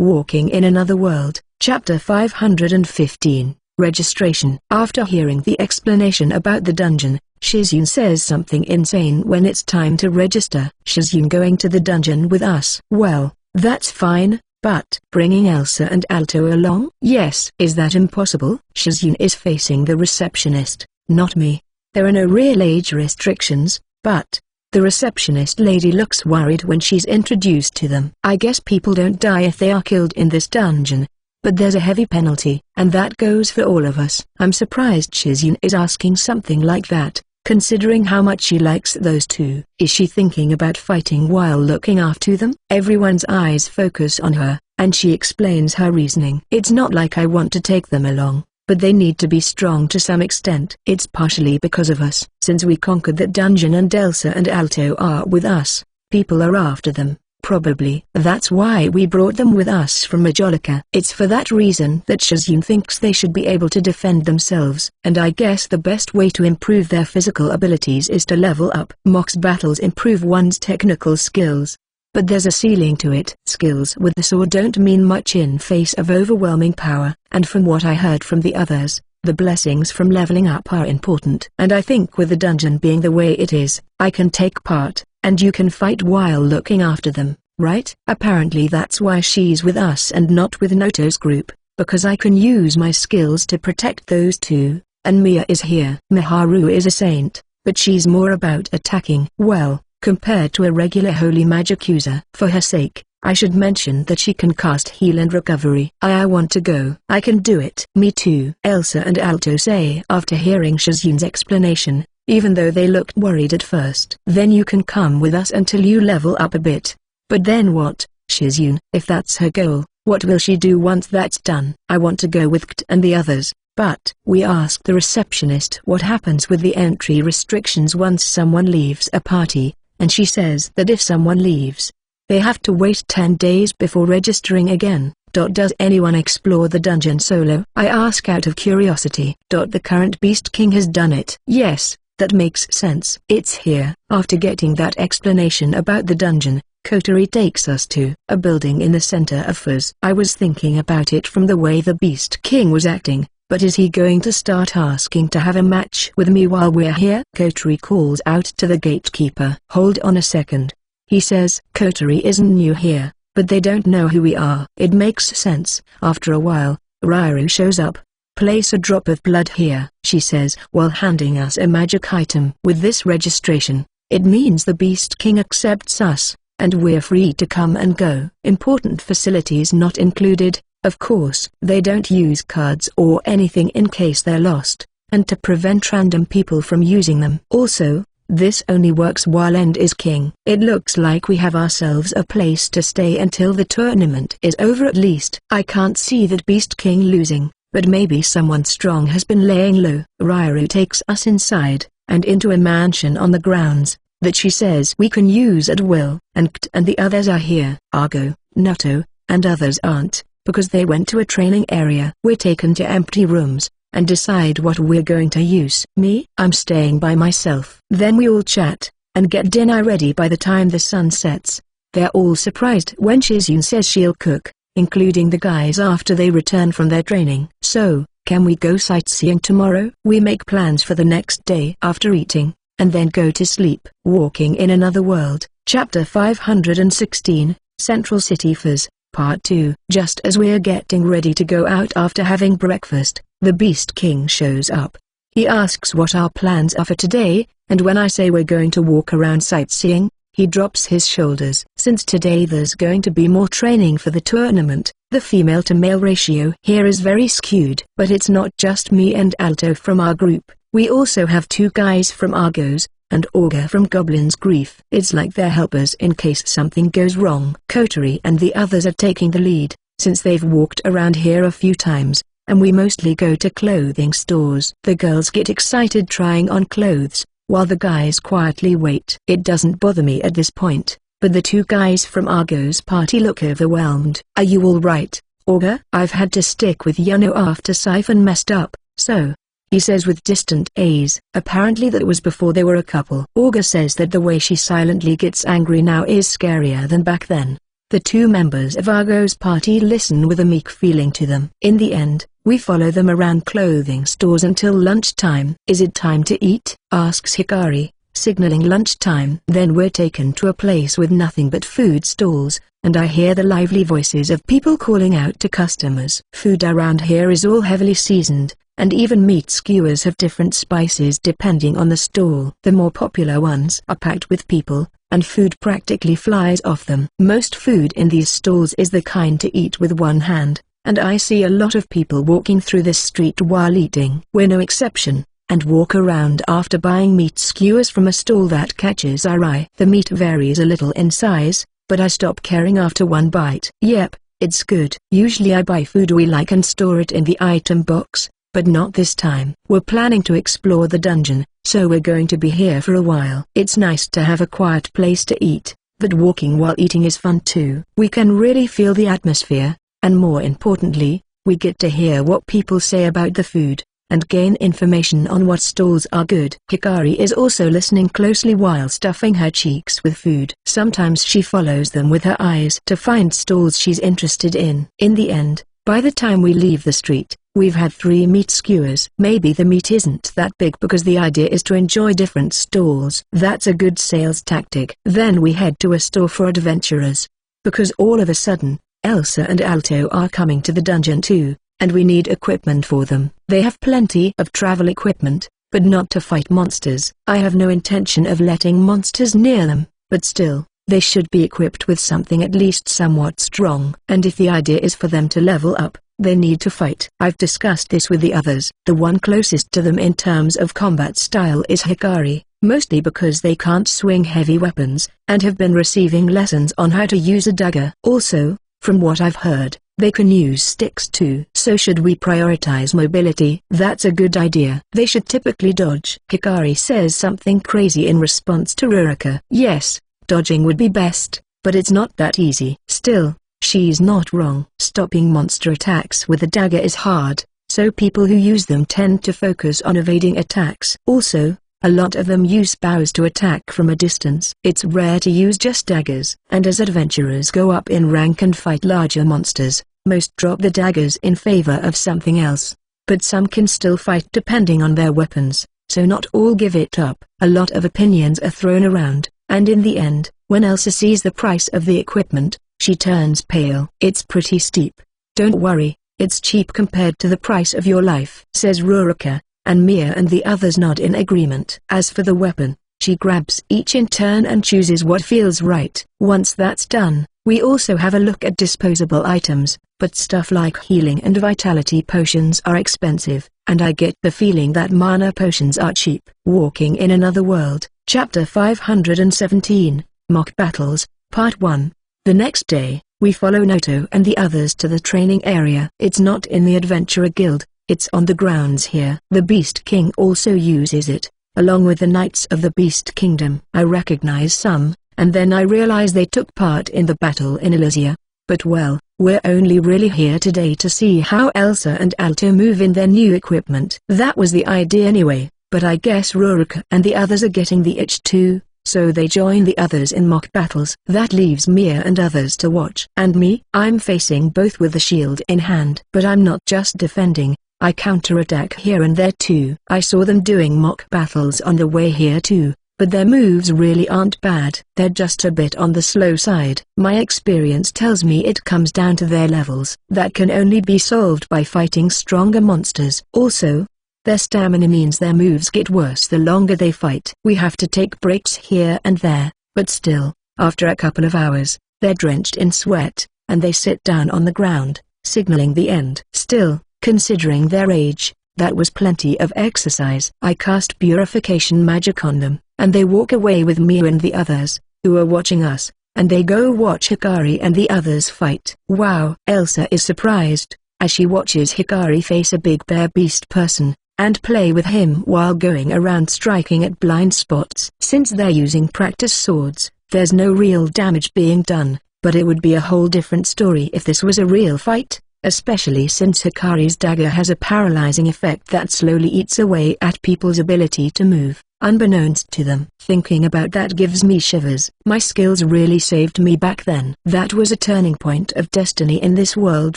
Walking in Another World, Chapter 515, Registration. After hearing the explanation about the dungeon, Shizune says something insane when it's time to register. Shizune going to the dungeon with us. Well, that's fine, but bringing Elsa and Alto along? Yes. Is that impossible? Shizune is facing the receptionist, not me. There are no real age restrictions, but the receptionist lady looks worried when she's introduced to them. I guess people don't die if they are killed in this dungeon, but there's a heavy penalty, and that goes for all of us. I'm surprised Shizune is asking something like that, considering how much she likes those two. Is she thinking about fighting while looking after them? Everyone's eyes focus on her, and she explains her reasoning. It's not like I want to take them along, but they need to be strong to some extent. It's partially because of us. Since we conquered that dungeon and Elsa and Alto are with us, people are after them, probably. That's why we brought them with us from Majolica. It's for that reason that Shizune thinks they should be able to defend themselves. And I guess the best way to improve their physical abilities is to level up. Mox battles improve one's technical skills, but there's a ceiling to it. Skills with the sword don't mean much in face of overwhelming power, and from what I heard from the others, the blessings from leveling up are important. And I think with the dungeon being the way it is, I can take part, and you can fight while looking after them, right? Apparently that's why she's with us and not with Noto's group, because I can use my skills to protect those two, and Mia is here. Miharu is a saint, but she's more about attacking. Well, compared to a regular holy magic user. For her sake, I should mention that she can cast heal and recovery. I want to go. I can do it. Me too, Elsa and Alto say after hearing Shizune's explanation, even though they looked worried at first. Then you can come with us until you level up a bit. But then what, Shizune? If that's her goal, what will she do once that's done? I want to go with Kt and the others, but we asked the receptionist what happens with the entry restrictions once someone leaves a party, and she says that if someone leaves, they have to wait 10 days before registering again. Does anyone explore the dungeon solo? I ask out of curiosity. The current Beast King has done it. Yes, that makes sense. It's here. After getting that explanation about the dungeon, Kotori takes us to a building in the center of Fuzz. I was thinking about it from the way the Beast King was acting. But is he going to start asking to have a match with me while we're here? Kotori calls out to the gatekeeper. Hold on a second. He says Kotori isn't new here, but they don't know who we are. It makes sense. After a while, Rairu shows up. Place a drop of blood here, she says while handing us a magic item. With this registration, it means the Beast King accepts us, and we're free to come and go. Important facilities not included. Of course, they don't use cards or anything in case they're lost, and to prevent random people from using them. Also, this only works while End is king. It looks like we have ourselves a place to stay until the tournament is over at least. I can't see that Beast King losing, but maybe someone strong has been laying low. Rairu takes us inside, and into a mansion on the grounds, that she says we can use at will. And Kt and the others are here. Argo, Noto, and others aren't, because they went to a training area. We're taken to empty rooms, and decide what we're going to use. Me? I'm staying by myself. Then we all chat, and get dinner ready by the time the sun sets. They're all surprised when Shizune says she'll cook, including the guys after they return from their training. So, can we go sightseeing tomorrow? We make plans for the next day after eating, and then go to sleep. Walking in Another World, Chapter 516, Central City Fuzz. Part 2. Just as we're getting ready to go out after having breakfast, the Beast King shows up. He asks what our plans are for today, and when I say we're going to walk around sightseeing, he drops his shoulders. Since today there's going to be more training for the tournament, the female-to-male ratio here is very skewed. But it's not just me and Alto from our group, we also have 2 guys from Argos, and Augur from Goblin's Grief. It's like they're helpers in case something goes wrong. Kotori and the others are taking the lead, since they've walked around here a few times, and we mostly go to clothing stores. The girls get excited trying on clothes, while the guys quietly wait. It doesn't bother me at this point, but the 2 guys from Argo's party look overwhelmed. Are you alright, Augur? I've had to stick with Yuno after Siphon messed up, so, he says with distant ease. Apparently that was before they were a couple. Augur says that the way she silently gets angry now is scarier than back then. The two members of Argo's party listen with a meek feeling to them. In the end, we follow them around clothing stores until lunchtime. "Is it time to eat?" asks Hikari, signaling lunchtime. Then we're taken to a place with nothing but food stalls, and I hear the lively voices of people calling out to customers. Food around here is all heavily seasoned, and even meat skewers have different spices depending on the stall. The more popular ones are packed with people, and food practically flies off them. Most food in these stalls is the kind to eat with one hand, and I see a lot of people walking through this street while eating. We're no exception, and walk around after buying meat skewers from a stall that catches our eye. The meat varies a little in size, but I stop caring after one bite. Yep, it's good. Usually I buy food we like and store it in the item box, but not this time. We're planning to explore the dungeon, so we're going to be here for a while. It's nice to have a quiet place to eat, but walking while eating is fun too. We can really feel the atmosphere, and more importantly, we get to hear what people say about the food, and gain information on what stalls are good. Hikari is also listening closely while stuffing her cheeks with food. Sometimes she follows them with her eyes to find stalls she's interested in. In the end, by the time we leave the street, we've had 3 meat skewers. Maybe the meat isn't that big because the idea is to enjoy different stalls. That's a good sales tactic. Then we head to a store for adventurers. Because all of a sudden, Elsa and Alto are coming to the dungeon too, and we need equipment for them. They have plenty of travel equipment, but not to fight monsters. I have no intention of letting monsters near them, but still, they should be equipped with something at least somewhat strong. And if the idea is for them to level up, they need to fight. I've discussed this with the others. The one closest to them in terms of combat style is Hikari, mostly because they can't swing heavy weapons, and have been receiving lessons on how to use a dagger. Also, from what I've heard, they can use sticks too. So should we prioritize mobility? That's a good idea. They should typically dodge. Hikari says something crazy in response to Ruruka. Yes, dodging would be best, but it's not that easy. Still, she's not wrong. Stopping monster attacks with a dagger is hard, so people who use them tend to focus on evading attacks. Also, a lot of them use bows to attack from a distance. It's rare to use just daggers. And as adventurers go up in rank and fight larger monsters, most drop the daggers in favor of something else. But some can still fight depending on their weapons, so not all give it up. A lot of opinions are thrown around, and in the end, when Elsa sees the price of the equipment, she turns pale. "It's pretty steep." "Don't worry, it's cheap compared to the price of your life," says Ruruka, and Mia and the others nod in agreement. As for the weapon, she grabs each in turn and chooses what feels right. Once that's done, we also have a look at disposable items, but stuff like healing and vitality potions are expensive, and I get the feeling that mana potions are cheap. Walking in Another World, Chapter 517, Mock Battles, Part 1. The next day, we follow Noto and the others to the training area. It's not in the Adventurer Guild, it's on the grounds here. The Beast King also uses it, along with the Knights of the Beast Kingdom. I recognize some, and then I realize they took part in the battle in Elysia. But well, we're only really here today to see how Elsa and Alto move in their new equipment. That was the idea anyway, but I guess Ruruka and the others are getting the itch too, so they join the others in mock battles. That leaves Mia and others to watch. And me? I'm facing both with the shield in hand. But I'm not just defending, I counterattack here and there too. I saw them doing mock battles on the way here too, but their moves really aren't bad. They're just a bit on the slow side. My experience tells me it comes down to their levels. That can only be solved by fighting stronger monsters. Also, their stamina means their moves get worse the longer they fight. We have to take breaks here and there, but still, after a couple of hours, they're drenched in sweat, and they sit down on the ground, signaling the end. Still, considering their age, that was plenty of exercise. I cast purification magic on them, and they walk away with Mia and the others, who are watching us, and they go watch Hikari and the others fight. Wow! Elsa is surprised, as she watches Hikari face a big bear beast person, and play with him while going around striking at blind spots. Since they're using practice swords, there's no real damage being done, but it would be a whole different story if this was a real fight. especially since Hikari's dagger has a paralyzing effect that slowly eats away at people's ability to move, unbeknownst to them. Thinking about that gives me shivers. My skills really saved me back then. That was a turning point of destiny in this world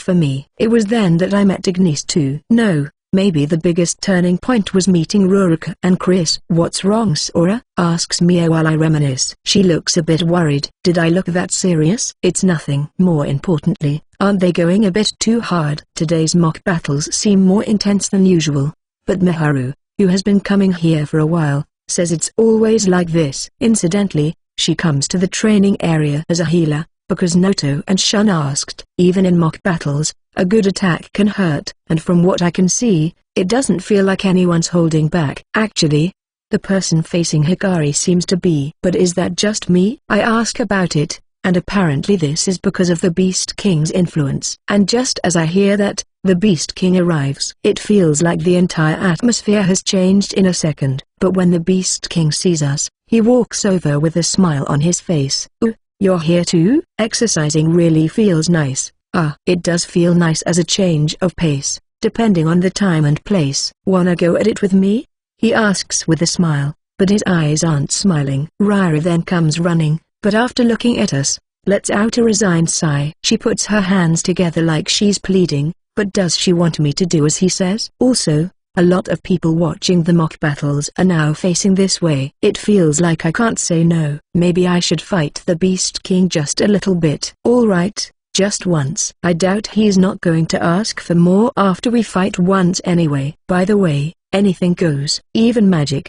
for me. It was then that I met Ignis too. No, maybe the biggest turning point was meeting Ruruka and Chris. "What's wrong, Sora?" asks Mia while I reminisce. She looks a bit worried. "Did I look that serious?" "It's nothing." More importantly, aren't they going a bit too hard? Today's mock battles seem more intense than usual. But Miharu, who has been coming here for a while, says it's always like this. Incidentally, she comes to the training area as a healer, because Noto and Shun asked. Even in mock battles, a good attack can hurt, and from what I can see, it doesn't feel like anyone's holding back. Actually, the person facing Hikari seems to be. But is that just me? I ask about it, and apparently this is because of the Beast King's influence. And just as I hear that, the Beast King arrives. It feels like the entire atmosphere has changed in a second. But when the Beast King sees us, he walks over with a smile on his face. "Ooh, you're here too?" Exercising really feels nice. It does feel nice as a change of pace, depending on the time and place. "Wanna go at it with me?" he asks with a smile, but his eyes aren't smiling. Ryra then comes running, but after looking at us, lets out a resigned sigh. She puts her hands together like she's pleading, but does she want me to do as he says? Also, a lot of people watching the mock battles are now facing this way. It feels like I can't say no. Maybe I should fight the Beast King just a little bit. Alright, just once. I doubt he's not going to ask for more after we fight once anyway. By the way, anything goes. Even magic.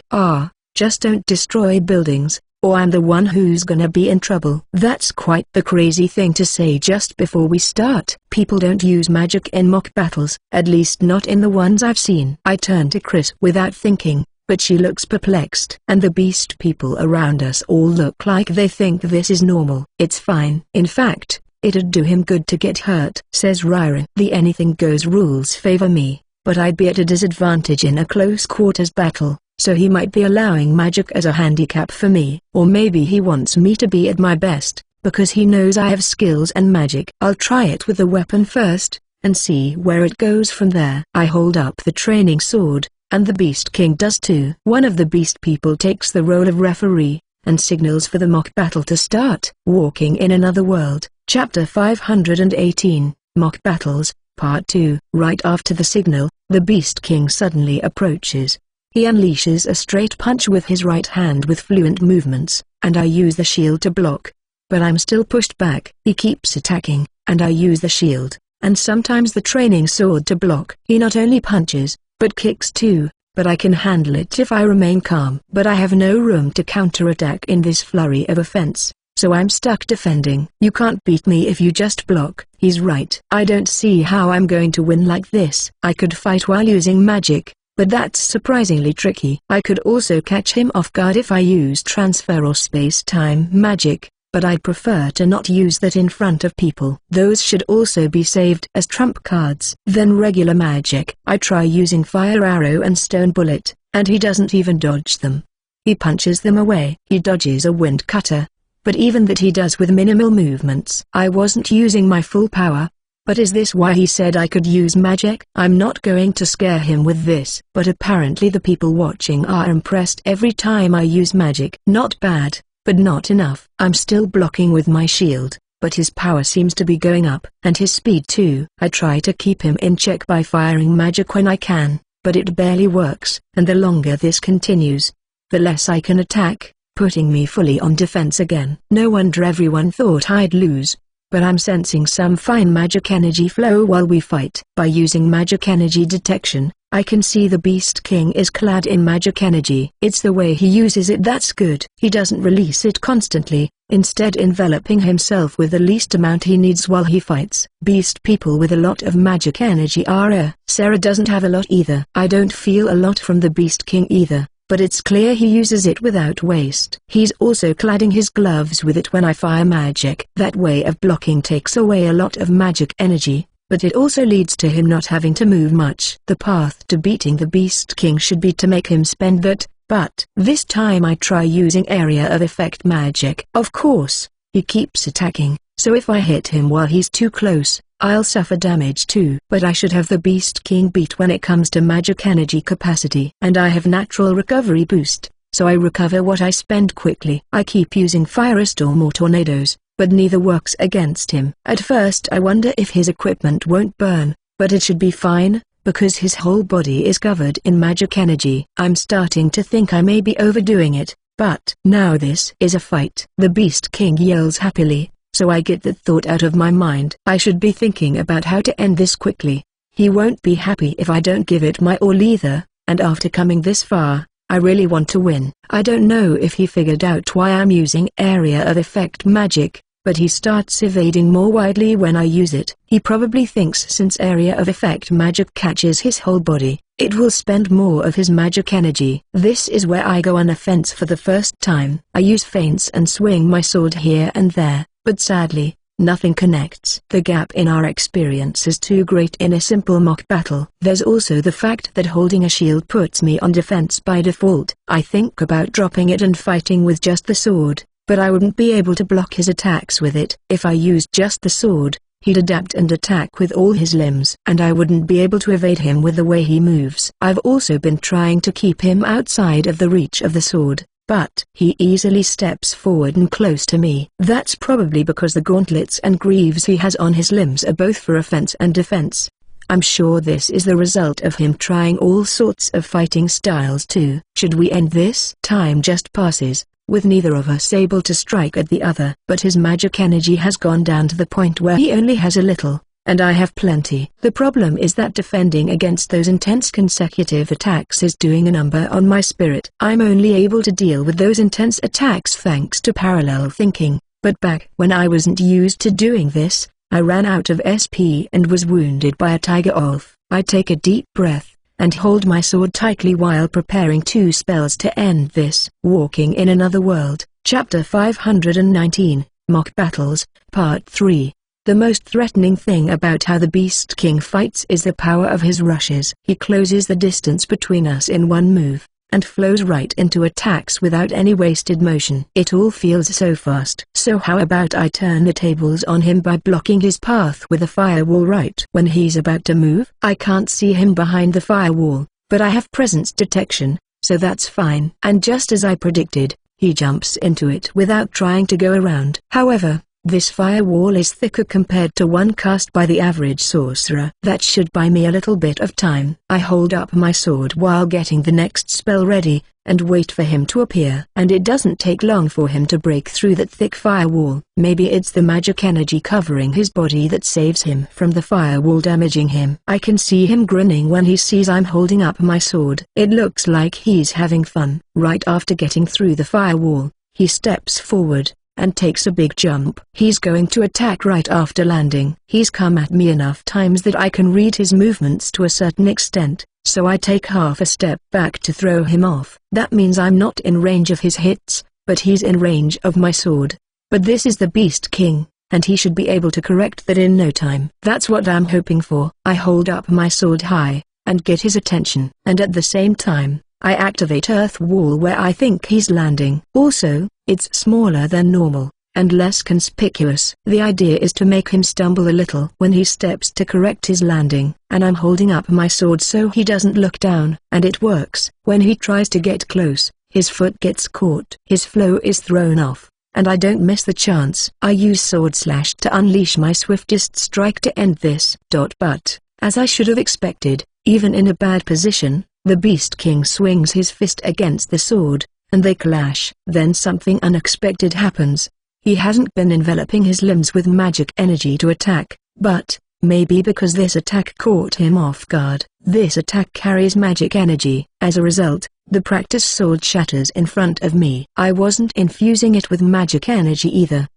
Just don't destroy buildings, or I'm the one who's gonna be in trouble. That's quite the crazy thing to say just before we start. People don't use magic in mock battles, at least not in the ones I've seen. I turn to Chris without thinking, but she looks perplexed. And the beast people around us all look like they think this is normal. "It's fine. In fact, it'd do him good to get hurt," says Ryra. "The anything goes rules favor me, but I'd be at a disadvantage in a close quarters battle. So he might be allowing magic as a handicap for me. Or maybe he wants me to be at my best, because he knows I have skills and magic. I'll try it with the weapon first, and see where it goes from there." I hold up the training sword, and the Beast King does too. One of the beast people takes the role of referee, and signals for the mock battle to start. Walking in Another World, Chapter 518, Mock Battles, Part 2. Right after the signal, the Beast King suddenly approaches. He unleashes a straight punch with his right hand with fluent movements, and I use the shield to block. But I'm still pushed back. He keeps attacking, and I use the shield, and sometimes the training sword to block. He not only punches, but kicks too, but I can handle it if I remain calm. But I have no room to counterattack in this flurry of offense, so I'm stuck defending. "You can't beat me if you just block." He's right. I don't see how I'm going to win like this. I could fight while using magic, but that's surprisingly tricky. I could also catch him off guard if I use transfer or space-time magic, but I'd prefer to not use that in front of people. Those should also be saved as trump cards. Then regular magic. I try using fire arrow and stone bullet, and he doesn't even dodge them. He punches them away. He dodges a wind cutter, but even that he does with minimal movements. I wasn't using my full power. But is this why he said I could use magic? I'm not going to scare him with this. But apparently the people watching are impressed every time I use magic. Not bad, but not enough. I'm still blocking with my shield, but his power seems to be going up, and his speed too. I try to keep him in check by firing magic when I can, but it barely works, and the longer this continues, the less I can attack, putting me fully on defense again. No wonder everyone thought I'd lose. But I'm sensing some fine magic energy flow while we fight. By using magic energy detection, I can see the Beast King is clad in magic energy. It's the way he uses it that's good. He doesn't release it constantly, instead enveloping himself with the least amount he needs while he fights. Beast people with a lot of magic energy are rare. Sarah doesn't have a lot either. I don't feel a lot from the Beast King either, but it's clear he uses it without waste. He's also cladding his gloves with it when I fire magic. That way of blocking takes away a lot of magic energy, but it also leads to him not having to move much. The path to beating the Beast King should be to make him spend that, but this time I try using area of effect magic. Of course, he keeps attacking, so if I hit him while he's too close, I'll suffer damage too. But I should have the Beast King beat when it comes to magic energy capacity. And I have natural recovery boost, so I recover what I spend quickly. I keep using Firestorm or Tornadoes, but neither works against him. At first I wonder if his equipment won't burn, but it should be fine, because his whole body is covered in magic energy. I'm starting to think I may be overdoing it, but now this is a fight. The Beast King yells happily, so I get that thought out of my mind. I should be thinking about how to end this quickly. He won't be happy if I don't give it my all either, and after coming this far, I really want to win. I don't know if he figured out why I'm using area of effect magic, but he starts evading more widely when I use it. He probably thinks since area of effect magic catches his whole body, it will spend more of his magic energy. This is where I go on offense for the first time. I use feints and swing my sword here and there, but sadly, nothing connects. The gap in our experience is too great in a simple mock battle. There's also the fact that holding a shield puts me on defense by default. I think about dropping it and fighting with just the sword, but I wouldn't be able to block his attacks with it. If I used just the sword, he'd adapt and attack with all his limbs, and I wouldn't be able to evade him with the way he moves. I've also been trying to keep him outside of the reach of the sword, but he easily steps forward and close to me. That's probably because the gauntlets and greaves he has on his limbs are both for offense and defense. I'm sure this is the result of him trying all sorts of fighting styles too. Should we end this? Time just passes, with neither of us able to strike at the other. But his magic energy has gone down to the point where he only has a little, and I have plenty. The problem is that defending against those intense consecutive attacks is doing a number on my spirit. I'm only able to deal with those intense attacks thanks to parallel thinking, but back when I wasn't used to doing this, I ran out of SP and was wounded by a tiger wolf. I take a deep breath, and hold my sword tightly while preparing 2 spells to end this. Walking in Another World, Chapter 519, Mock Battles, Part 3. The most threatening thing about how the Beast King fights is the power of his rushes. He closes the distance between us in one move, and flows right into attacks without any wasted motion. It all feels so fast. So how about I turn the tables on him by blocking his path with a firewall right when he's about to move? I can't see him behind the firewall, but I have presence detection, so that's fine. And just as I predicted, he jumps into it without trying to go around. However, this firewall is thicker compared to one cast by the average sorcerer. That should buy me a little bit of time. I hold up my sword while getting the next spell ready, and wait for him to appear. And it doesn't take long for him to break through that thick firewall. Maybe it's the magic energy covering his body that saves him from the firewall damaging him. I can see him grinning when he sees I'm holding up my sword. It looks like he's having fun. Right after getting through the firewall, he steps forward and takes a big jump. He's going to attack right after landing. He's come at me enough times that I can read his movements to a certain extent, so I take half a step back to throw him off. That means I'm not in range of his hits, but he's in range of my sword. But this is the Beast King, and he should be able to correct that in no time. That's what I'm hoping for. I hold up my sword high, and get his attention. And at the same time, I activate Earth Wall where I think he's landing. Also, it's smaller than normal, and less conspicuous. The idea is to make him stumble a little when he steps to correct his landing, and I'm holding up my sword so he doesn't look down. And it works. When he tries to get close, his foot gets caught. His flow is thrown off, and I don't miss the chance. I use Sword Slash to unleash my swiftest strike to end this. But, as I should have expected, even in a bad position, the Beast King swings his fist against the sword, and they clash. Then something unexpected happens. He hasn't been enveloping his limbs with magic energy to attack, but, maybe because this attack caught him off guard, this attack carries magic energy. As a result, the practice sword shatters in front of me. I wasn't infusing it with magic energy either.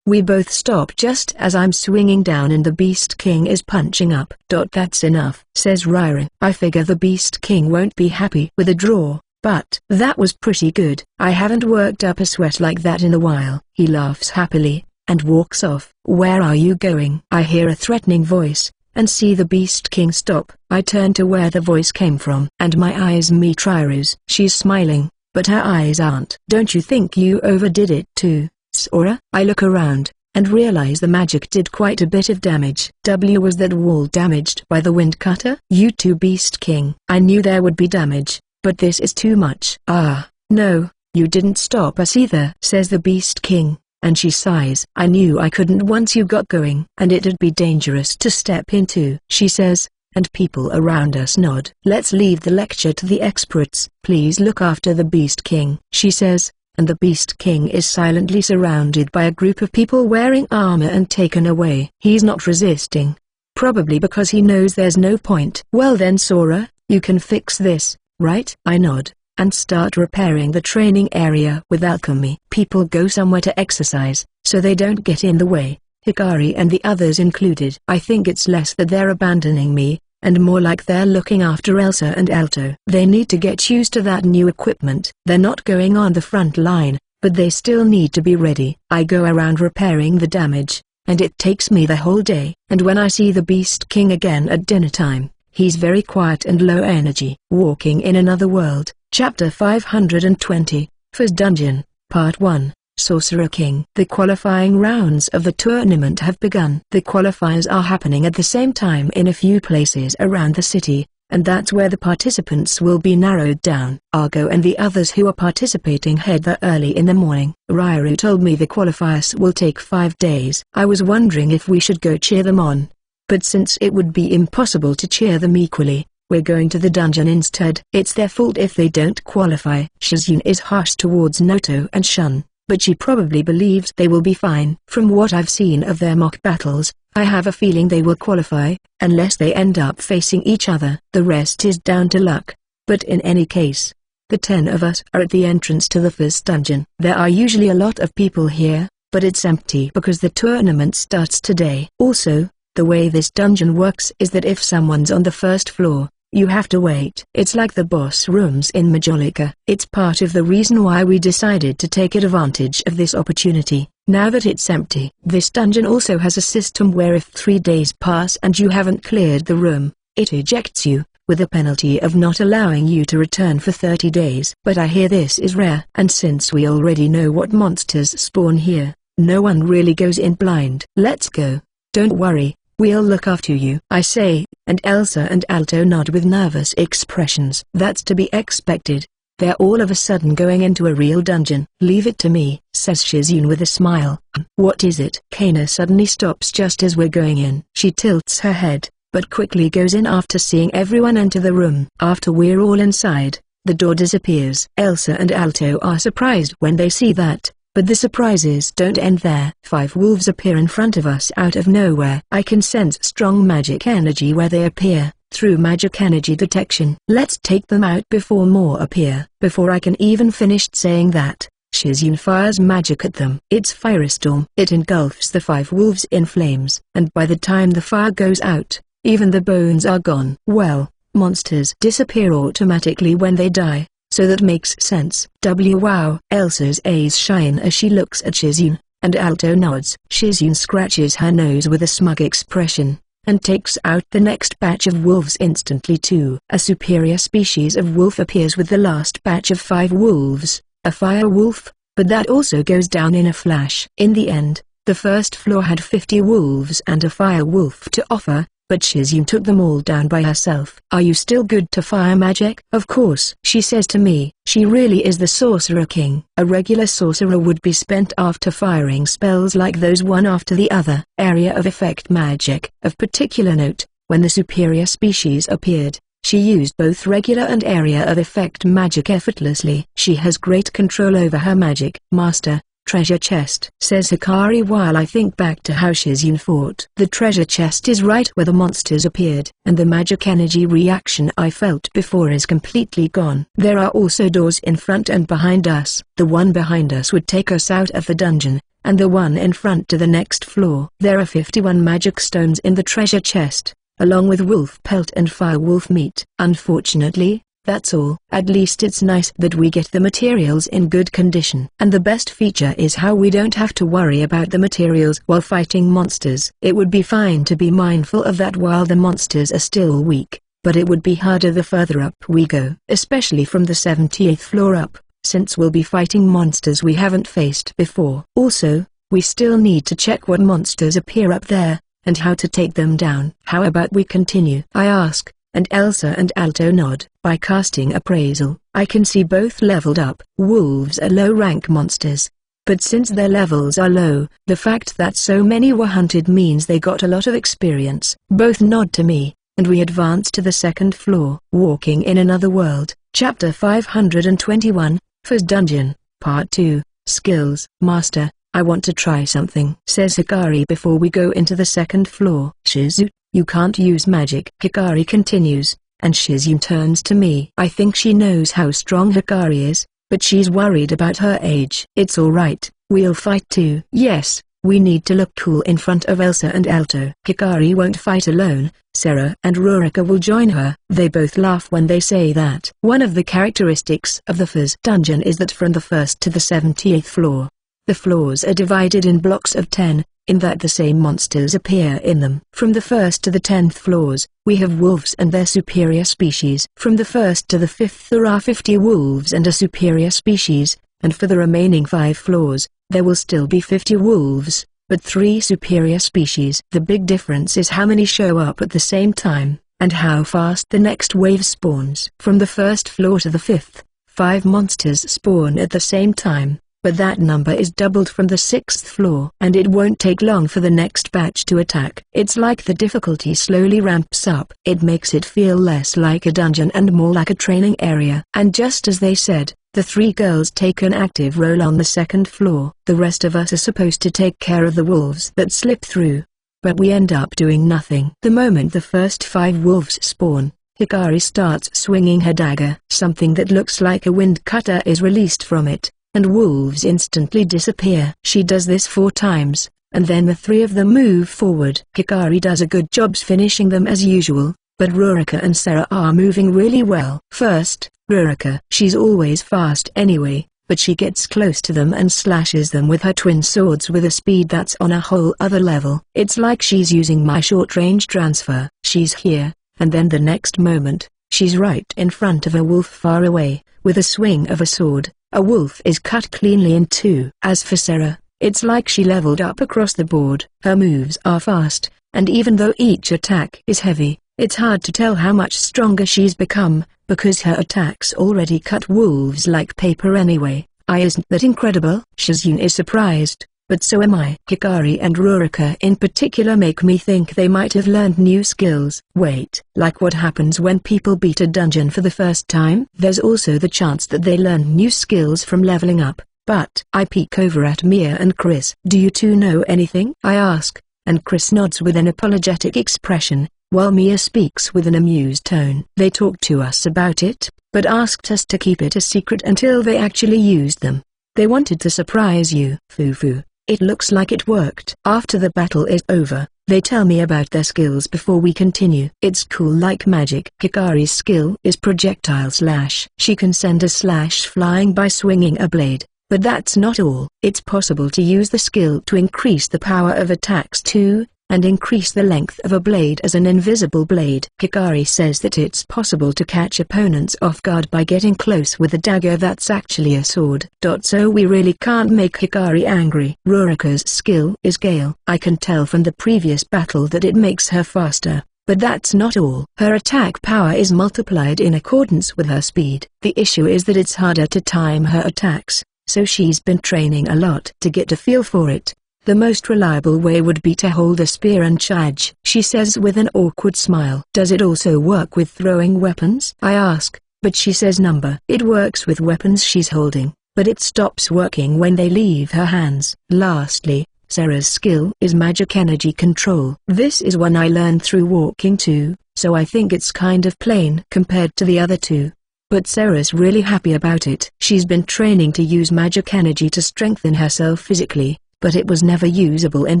We both stop just as I'm swinging down and the Beast King is punching up. That's enough, says Ryra. I figure the Beast King won't be happy with a draw, but that was pretty good. I haven't worked up a sweat like that in a while. He laughs happily, and walks off. Where are you going? I hear a threatening voice, and see the Beast King stop. I turn to where the voice came from, and my eyes meet Ryra's. She's smiling, but her eyes aren't. Don't you think you overdid it too, Sora? I look around, and realize the magic did quite a bit of damage. Was that wall damaged by the wind cutter? You too, Beast King. I knew there would be damage, but this is too much. Ah, no, you didn't stop us either, says the Beast King, and she sighs. I knew I couldn't once you got going, and it'd be dangerous to step into, she says, and people around us nod. Let's leave the lecture to the experts. Please look after the Beast King, she says, and the Beast King is silently surrounded by a group of people wearing armor and taken away. He's not resisting. Probably because he knows there's no point. Well then, Sora, you can fix this, right? I nod, and start repairing the training area with alchemy. People go somewhere to exercise, so they don't get in the way, Hikari and the others included. I think it's less that they're abandoning me, and more like they're looking after Elsa and Alto. They need to get used to that new equipment. They're not going on the front line, but they still need to be ready. I go around repairing the damage, and it takes me the whole day. And when I see the Beast King again at dinner time, he's very quiet and low energy. Walking in Another World, Chapter 520, First Dungeon, Part 1. Sorcerer King. The qualifying rounds of the tournament have begun. The qualifiers are happening at the same time in a few places around the city, and that's where the participants will be narrowed down. Argo and the others who are participating head there early in the morning. Rairu told me the qualifiers will take 5 days. I was wondering if we should go cheer them on, but since it would be impossible to cheer them equally, we're going to the dungeon instead. It's their fault if they don't qualify. Shizune is harsh towards Noto and Shun, but she probably believes they will be fine. From what I've seen of their mock battles, I have a feeling they will qualify, unless they end up facing each other. The rest is down to luck, but in any case, the 10 of us are at the entrance to the first dungeon. There are usually a lot of people here, but it's empty because the tournament starts today. Also, the way this dungeon works is that if someone's on the first floor, you have to wait. It's like the boss rooms in Majolica. It's part of the reason why we decided to take advantage of this opportunity, now that it's empty. This dungeon also has a system where if 3 days pass and you haven't cleared the room, it ejects you, with a penalty of not allowing you to return for 30 days. But I hear this is rare. And since we already know what monsters spawn here, no one really goes in blind. Let's go. Don't worry. We'll look after you, I say, and Elsa and Alto nod with nervous expressions. That's to be expected. They're all of a sudden going into a real dungeon. Leave it to me, says Shizune with a smile. What is it? Kana suddenly stops just as we're going in. She tilts her head, but quickly goes in after seeing everyone enter the room. After we're all inside, the door disappears. Elsa and Alto are surprised when they see that. But the surprises don't end there. 5 wolves appear in front of us out of nowhere. I can sense strong magic energy where they appear, through magic energy detection. Let's take them out before more appear. Before I can even finish saying that, Shizune fires magic at them. It's Firestorm. It engulfs the 5 wolves in flames, and by the time the fire goes out, even the bones are gone. Well, monsters disappear automatically when they die. So that makes sense. Wow. Elsa's eyes shine as she looks at Shizune, and Alto nods. Shizune scratches her nose with a smug expression, and takes out the next batch of wolves instantly too. A superior species of wolf appears with the last batch of 5 wolves, a fire wolf, but that also goes down in a flash. In the end, the first floor had 50 wolves and a fire wolf to offer, but Shizune took them all down by herself. Are you still good to fire magic? Of course, she says to me. She really is the Sorcerer King. A regular sorcerer would be spent after firing spells like those one after the other. Area of effect magic. Of particular note, when the superior species appeared, she used both regular and area of effect magic effortlessly. She has great control over her magic. Master, treasure chest, says Hikari while I think back to how Shizune fought. The treasure chest is right where the monsters appeared, and the magic energy reaction I felt before is completely gone. There are also doors in front and behind us. The one behind us would take us out of the dungeon, and the one in front to the next floor. There are 51 magic stones in the treasure chest, along with wolf pelt and fire wolf meat. Unfortunately, that's all. At least it's nice that we get the materials in good condition. And the best feature is how we don't have to worry about the materials while fighting monsters. It would be fine to be mindful of that while the monsters are still weak, but it would be harder the further up we go. Especially from the 70th floor up, since we'll be fighting monsters we haven't faced before. Also, We still need to check what monsters appear up there, and how to take them down. How about we continue? I ask, and Elsa and Alto nod. By casting appraisal, I can see both leveled up. Wolves are low-rank monsters. But since their levels are low, the fact that so many were hunted means they got a lot of experience. Both nod to me, and we advance to the second floor. Walking in Another World, Chapter 521, First Dungeon, Part 2, Skills. Master, I want to try something, says Hikari before we go into the second floor. Shizu, you can't use magic. Hikari continues, and Shizune turns to me. I think she knows how strong Hikari is, but she's worried about her age. It's alright, we'll fight too. Yes, we need to look cool in front of Elsa and Alto. Hikari won't fight alone, Sarah and Rurika will join her. They both laugh when they say that. One of the characteristics of the First Dungeon is that from the 1st to the 70th floor, the floors are divided in blocks of 10, in that the same monsters appear in them. From the 1st to the 10th floors, we have wolves and their superior species. From the 1st to the 5th there are 50 wolves and a superior species, and for the remaining 5 floors, there will still be 50 wolves, but 3 superior species. The big difference is how many show up at the same time, and how fast the next wave spawns. From the 1st floor to the 5th, 5 monsters spawn at the same time, but that number is doubled from the 6th floor. And it won't take long for the next batch to attack. It's like the difficulty slowly ramps up. It makes it feel less like a dungeon and more like a training area. And just as they said, the 3 girls take an active role on the 2nd floor. The rest of us are supposed to take care of the wolves that slip through. But we end up doing nothing. The moment the first 5 wolves spawn, Hikari starts swinging her dagger. Something that looks like a wind cutter is released from it, and wolves instantly disappear. She does this 4 times, and then the 3 of them move forward. Hikari does a good job finishing them as usual, but Rurika and Sarah are moving really well. First, Rurika. She's always fast anyway, but she gets close to them and slashes them with her twin swords with a speed that's on a whole other level. It's like she's using my short-range transfer. She's here, and then the next moment, she's right in front of a wolf far away. With a swing of a sword, a wolf is cut cleanly in 2. As for Sarah, it's like she leveled up across the board. Her moves are fast, and even though each attack is heavy, it's hard to tell how much stronger she's become, because her attacks already cut wolves like paper anyway. Isn't that incredible? Shizune is surprised, but so am I. Hikari and Rurika in particular make me think they might have learned new skills. Wait, like what happens when people beat a dungeon for the first time? There's also the chance that they learn new skills from leveling up, but I peek over at Mia and Chris. Do you two know anything? I ask, and Chris nods with an apologetic expression, while Mia speaks with an amused tone. They talked to us about it, but asked us to keep it a secret until they actually used them. They wanted to surprise you. Fufu. It looks like it worked. After the battle is over, they tell me about their skills before we continue. It's cool like magic. Hikari's skill is projectile slash. She can send a slash flying by swinging a blade, but that's not all. It's possible to use the skill to increase the power of attacks too, and increase the length of a blade as an invisible blade. Hikari says that it's possible to catch opponents off guard by getting close with a dagger that's actually a sword. So we really can't make Hikari angry. Rurika's skill is Gale. I can tell from the previous battle that it makes her faster, but that's not all. Her attack power is multiplied in accordance with her speed. The issue is that it's harder to time her attacks, so she's been training a lot to get a feel for it. The most reliable way would be to hold a spear and charge, she says with an awkward smile. Does it also work with throwing weapons? I ask, but she says number. It works with weapons she's holding, but it stops working when they leave her hands. Lastly, Sarah's skill is magic energy control. This is one I learned through walking too, so I think it's kind of plain compared to the other 2. But Sarah's really happy about it. She's been training to use magic energy to strengthen herself physically, but it was never usable in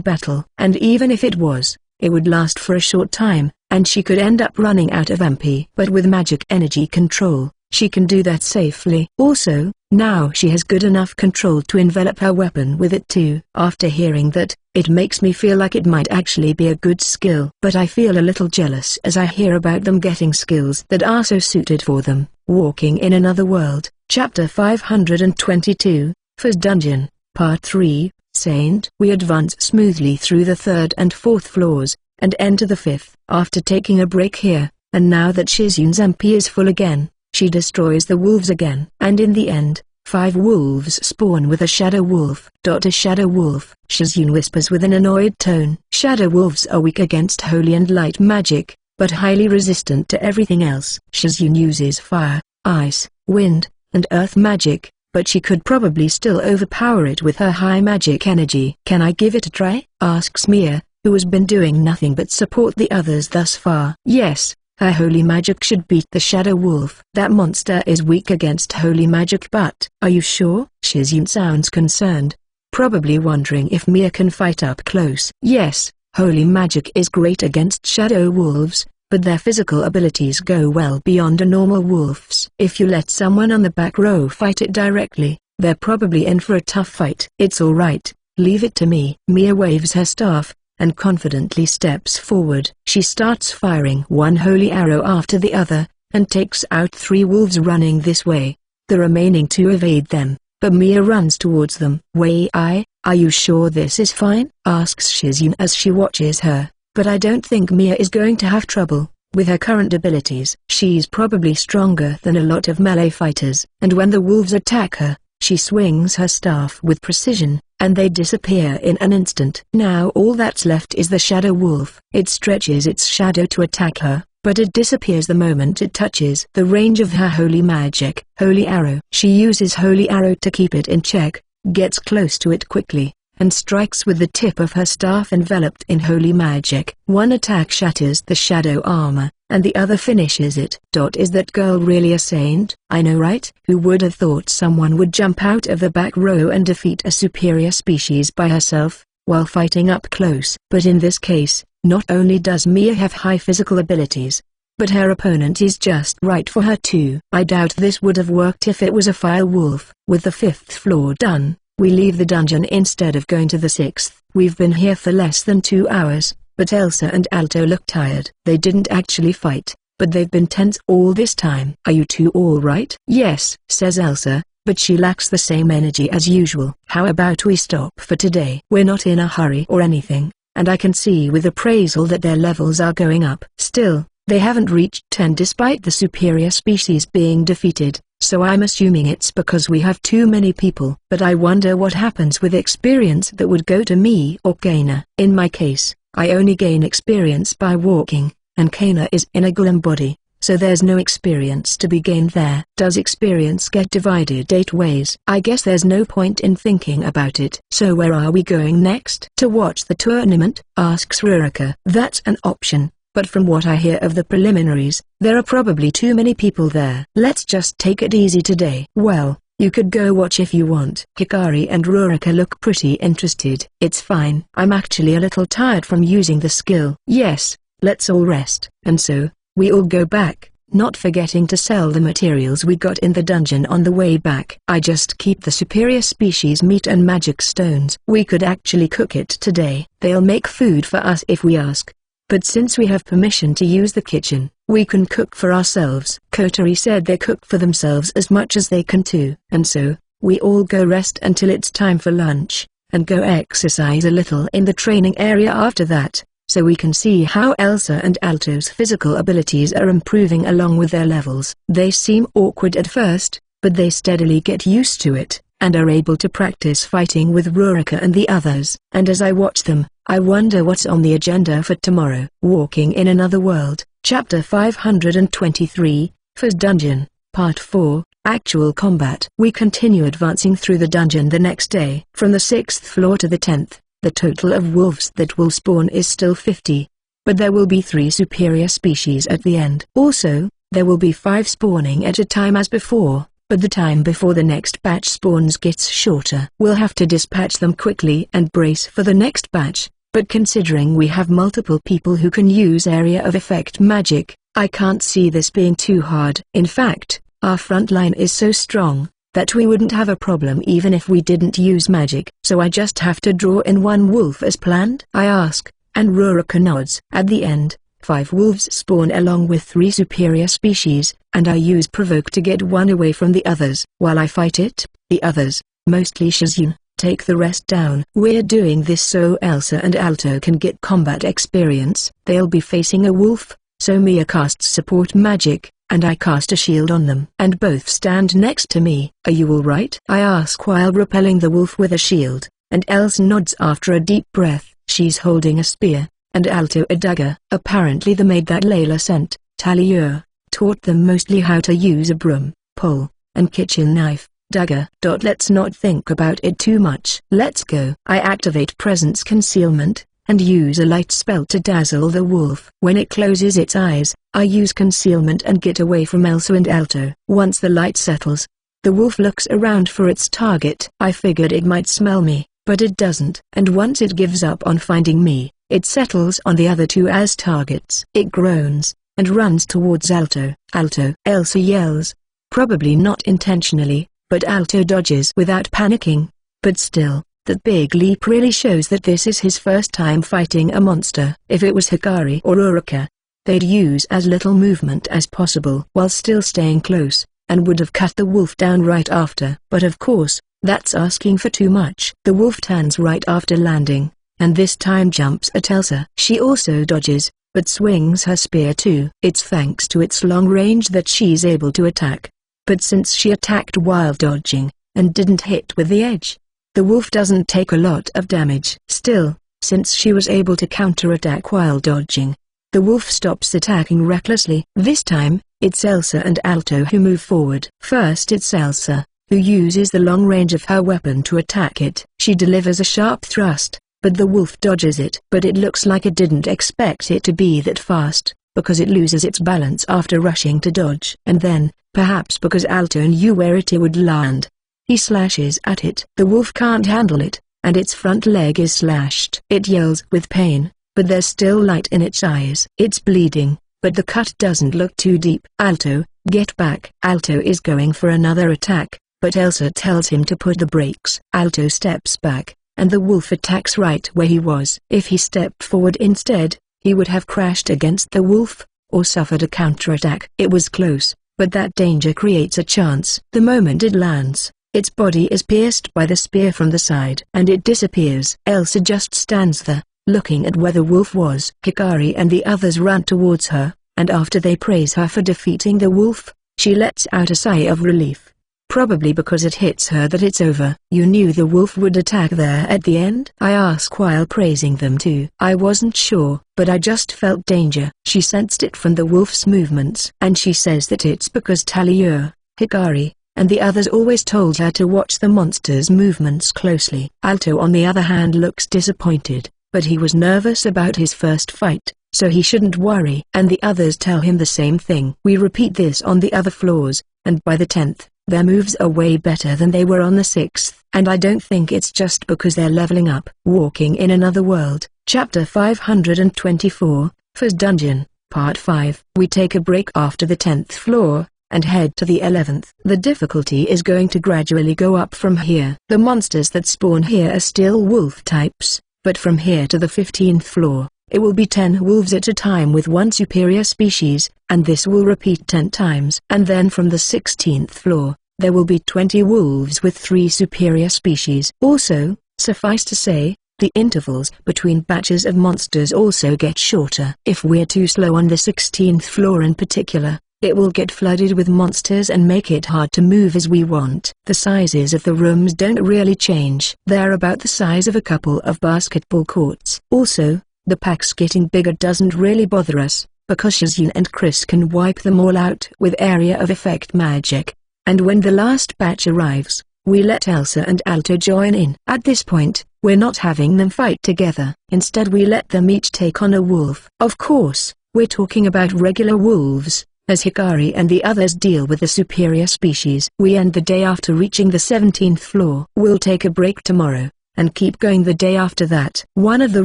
battle. And even if it was, it would last for a short time, and she could end up running out of MP. But with magic energy control, she can do that safely. Also, now she has good enough control to envelop her weapon with it too. After hearing that, it makes me feel like it might actually be a good skill. But I feel a little jealous as I hear about them getting skills that are so suited for them. Walking in Another World, Chapter 522, First Dungeon, Part 3, Saint. We advance smoothly through the 3rd and 4th floors, and enter the 5th. After taking a break here, and now that Shizun's MP is full again, she destroys the wolves again. And in the end, 5 wolves spawn with a shadow wolf. A shadow wolf, Shizun whispers with an annoyed tone. Shadow wolves are weak against holy and light magic, but highly resistant to everything else. Shizun uses fire, ice, wind, and earth magic, but she could probably still overpower it with her high magic energy. Can I give it a try? Asks Mia, who has been doing nothing but support the others thus far. Yes, her holy magic should beat the shadow wolf. That monster is weak against holy magic, but are you sure? Shizun sounds concerned, probably wondering if Mia can fight up close. Yes, holy magic is great against shadow wolves, but their physical abilities go well beyond a normal wolf's. If you let someone on the back row fight it directly, they're probably in for a tough fight. It's alright, leave it to me. Mia waves her staff, and confidently steps forward. She starts firing one holy arrow after the other, and takes out 3 wolves running this way. The remaining 2 evade them, but Mia runs towards them. Are you sure this is fine? Asks Shizun as she watches her. But I don't think Mia is going to have trouble. With her current abilities, she's probably stronger than a lot of melee fighters. And when the wolves attack her, she swings her staff with precision, and they disappear in an instant. Now all that's left is the shadow wolf. It stretches its shadow to attack her, but it disappears the moment it touches the range of her holy magic. Holy arrow. She uses holy arrow to keep it in check, gets close to it quickly, and strikes with the tip of her staff enveloped in holy magic. One attack shatters the shadow armor, and the other finishes it. Is that girl really a saint? I know, right? Who would have thought someone would jump out of the back row and defeat a superior species by herself, while fighting up close? But in this case, not only does Mia have high physical abilities, but her opponent is just right for her too. I doubt this would have worked if it was a fire wolf. With the 5th floor done, we leave the dungeon instead of going to the 6th. We've been here for less than 2 hours, but Elsa and Alto look tired. They didn't actually fight, but they've been tense all this time. Are you two all right? Yes, says Elsa, but she lacks the same energy as usual. How about we stop for today? We're not in a hurry or anything, and I can see with appraisal that their levels are going up. Still, they haven't reached 10 despite the superior species being defeated. So I'm assuming it's because we have too many people. But I wonder what happens with experience that would go to me or Kana. In my case, I only gain experience by walking, and Kana is in a golem body, so there's no experience to be gained there. Does experience get divided 8 ways? I guess there's no point in thinking about it. So where are we going next? To watch the tournament? Asks Rurika. That's an option. But from what I hear of the preliminaries, there are probably too many people there. Let's just take it easy today. Well, you could go watch if you want. Hikari and Rurika look pretty interested. It's fine. I'm actually a little tired from using the skill. Yes, let's all rest. And so, we all go back, not forgetting to sell the materials we got in the dungeon on the way back. I just keep the superior species meat and magic stones. We could actually cook it today. They'll make food for us if we ask. But since we have permission to use the kitchen, we can cook for ourselves. Kotori said they cook for themselves as much as they can too. And so, we all go rest until it's time for lunch, and go exercise a little in the training area after that, so we can see how Elsa and Alto's physical abilities are improving along with their levels. They seem awkward at first, but they steadily get used to it, and are able to practice fighting with Rurika and the others. And as I watch them, I wonder what's on the agenda for tomorrow. Walking in Another World, Chapter 523, First Dungeon, Part 4, Actual Combat. We continue advancing through the dungeon the next day. From the 6th floor to the 10th, the total of wolves that will spawn is still 50. But there will be 3 superior species at the end. Also, there will be 5 spawning at a time as before, but the time before the next batch spawns gets shorter. We'll have to dispatch them quickly and brace for the next batch. But considering we have multiple people who can use area of effect magic, I can't see this being too hard. In fact, our front line is so strong, that we wouldn't have a problem even if we didn't use magic. So I just have to draw in 1 wolf as planned? I ask, and Rurika nods. At the end, 5 wolves spawn along with 3 superior species, and I use provoke to get one away from the others. While I fight it, the others, mostly Shizun, take the rest down. We're doing this so Elsa and Alto can get combat experience. They'll be facing a wolf, so Mia casts support magic, and I cast a shield on them. And both stand next to me. Are you alright? I ask while repelling the wolf with a shield, and Elsa nods after a deep breath. She's holding a spear, and Alto a dagger. Apparently the maid that Layla sent, Talia, taught them mostly how to use a broom, pole, and kitchen knife. Dagger. Let's not think about it too much. Let's go. I activate presence concealment, and use a light spell to dazzle the wolf. When it closes its eyes, I use concealment and get away from Elsa and Alto. Once the light settles, the wolf looks around for its target. I figured it might smell me, but it doesn't. And once it gives up on finding me, it settles on the other two as targets. It groans, and runs towards Alto. Alto! Elsa yells. Probably not intentionally, but Alto dodges without panicking. But still, that big leap really shows that this is his first time fighting a monster. If it was Hikari or Urika, they'd use as little movement as possible while still staying close, and would have cut the wolf down right after. But of course, that's asking for too much. The wolf turns right after landing, and this time jumps at Elsa. She also dodges, but swings her spear too. It's thanks to its long range that she's able to attack. But since she attacked while dodging, and didn't hit with the edge, the wolf doesn't take a lot of damage. Still, since she was able to counterattack while dodging, the wolf stops attacking recklessly. This time, it's Elsa and Alto who move forward. First it's Elsa, who uses the long range of her weapon to attack it. She delivers a sharp thrust, but the wolf dodges it. But it looks like it didn't expect it to be that fast, because it loses its balance after rushing to dodge. And then, perhaps because Alto knew where it would land, he slashes at it. The wolf can't handle it, and its front leg is slashed. It yells with pain, but there's still light in its eyes. It's bleeding, but the cut doesn't look too deep. Alto, get back. Alto is going for another attack, but Elsa tells him to put the brakes. Alto steps back, and the wolf attacks right where he was. If he stepped forward instead, he would have crashed against the wolf, or suffered a counterattack. It was close, but that danger creates a chance. The moment it lands, its body is pierced by the spear from the side, and it disappears. Elsa just stands there, looking at where the wolf was. Hikari and the others run towards her, and after they praise her for defeating the wolf, she lets out a sigh of relief. Probably because it hits her that it's over. You knew the wolf would attack there at the end? I ask while praising them too. I wasn't sure, but I just felt danger. She sensed it from the wolf's movements. And she says that it's because Talia, Hikari, and the others always told her to watch the monster's movements closely. Alto on the other hand looks disappointed, but he was nervous about his first fight, so he shouldn't worry. And the others tell him the same thing. We repeat this on the other floors, and by the 10th, their moves are way better than they were on the 6th, and I don't think it's just because they're leveling up. Walking in Another World, Chapter 524, First Dungeon, Part 5. We take a break after the 10th floor, and head to the 11th. The difficulty is going to gradually go up from here. The monsters that spawn here are still wolf types, but from here to the 15th floor, it will be 10 wolves at a time with one superior species, and this will repeat 10 times. And then from the 16th floor, there will be 20 wolves with 3 superior species. Also, suffice to say, the intervals between batches of monsters also get shorter. If we're too slow on the 16th floor in particular, it will get flooded with monsters and make it hard to move as we want. The sizes of the rooms don't really change. They're about the size of a couple of basketball courts. Also, the packs getting bigger doesn't really bother us, because Shizune and Chris can wipe them all out with area of effect magic. And when the last batch arrives, we let Elsa and Alto join in. At this point, we're not having them fight together. Instead we let them each take on a wolf. Of course, we're talking about regular wolves, as Hikari and the others deal with the superior species. We end the day after reaching the 17th floor. We'll take a break tomorrow, and keep going the day after that. One of the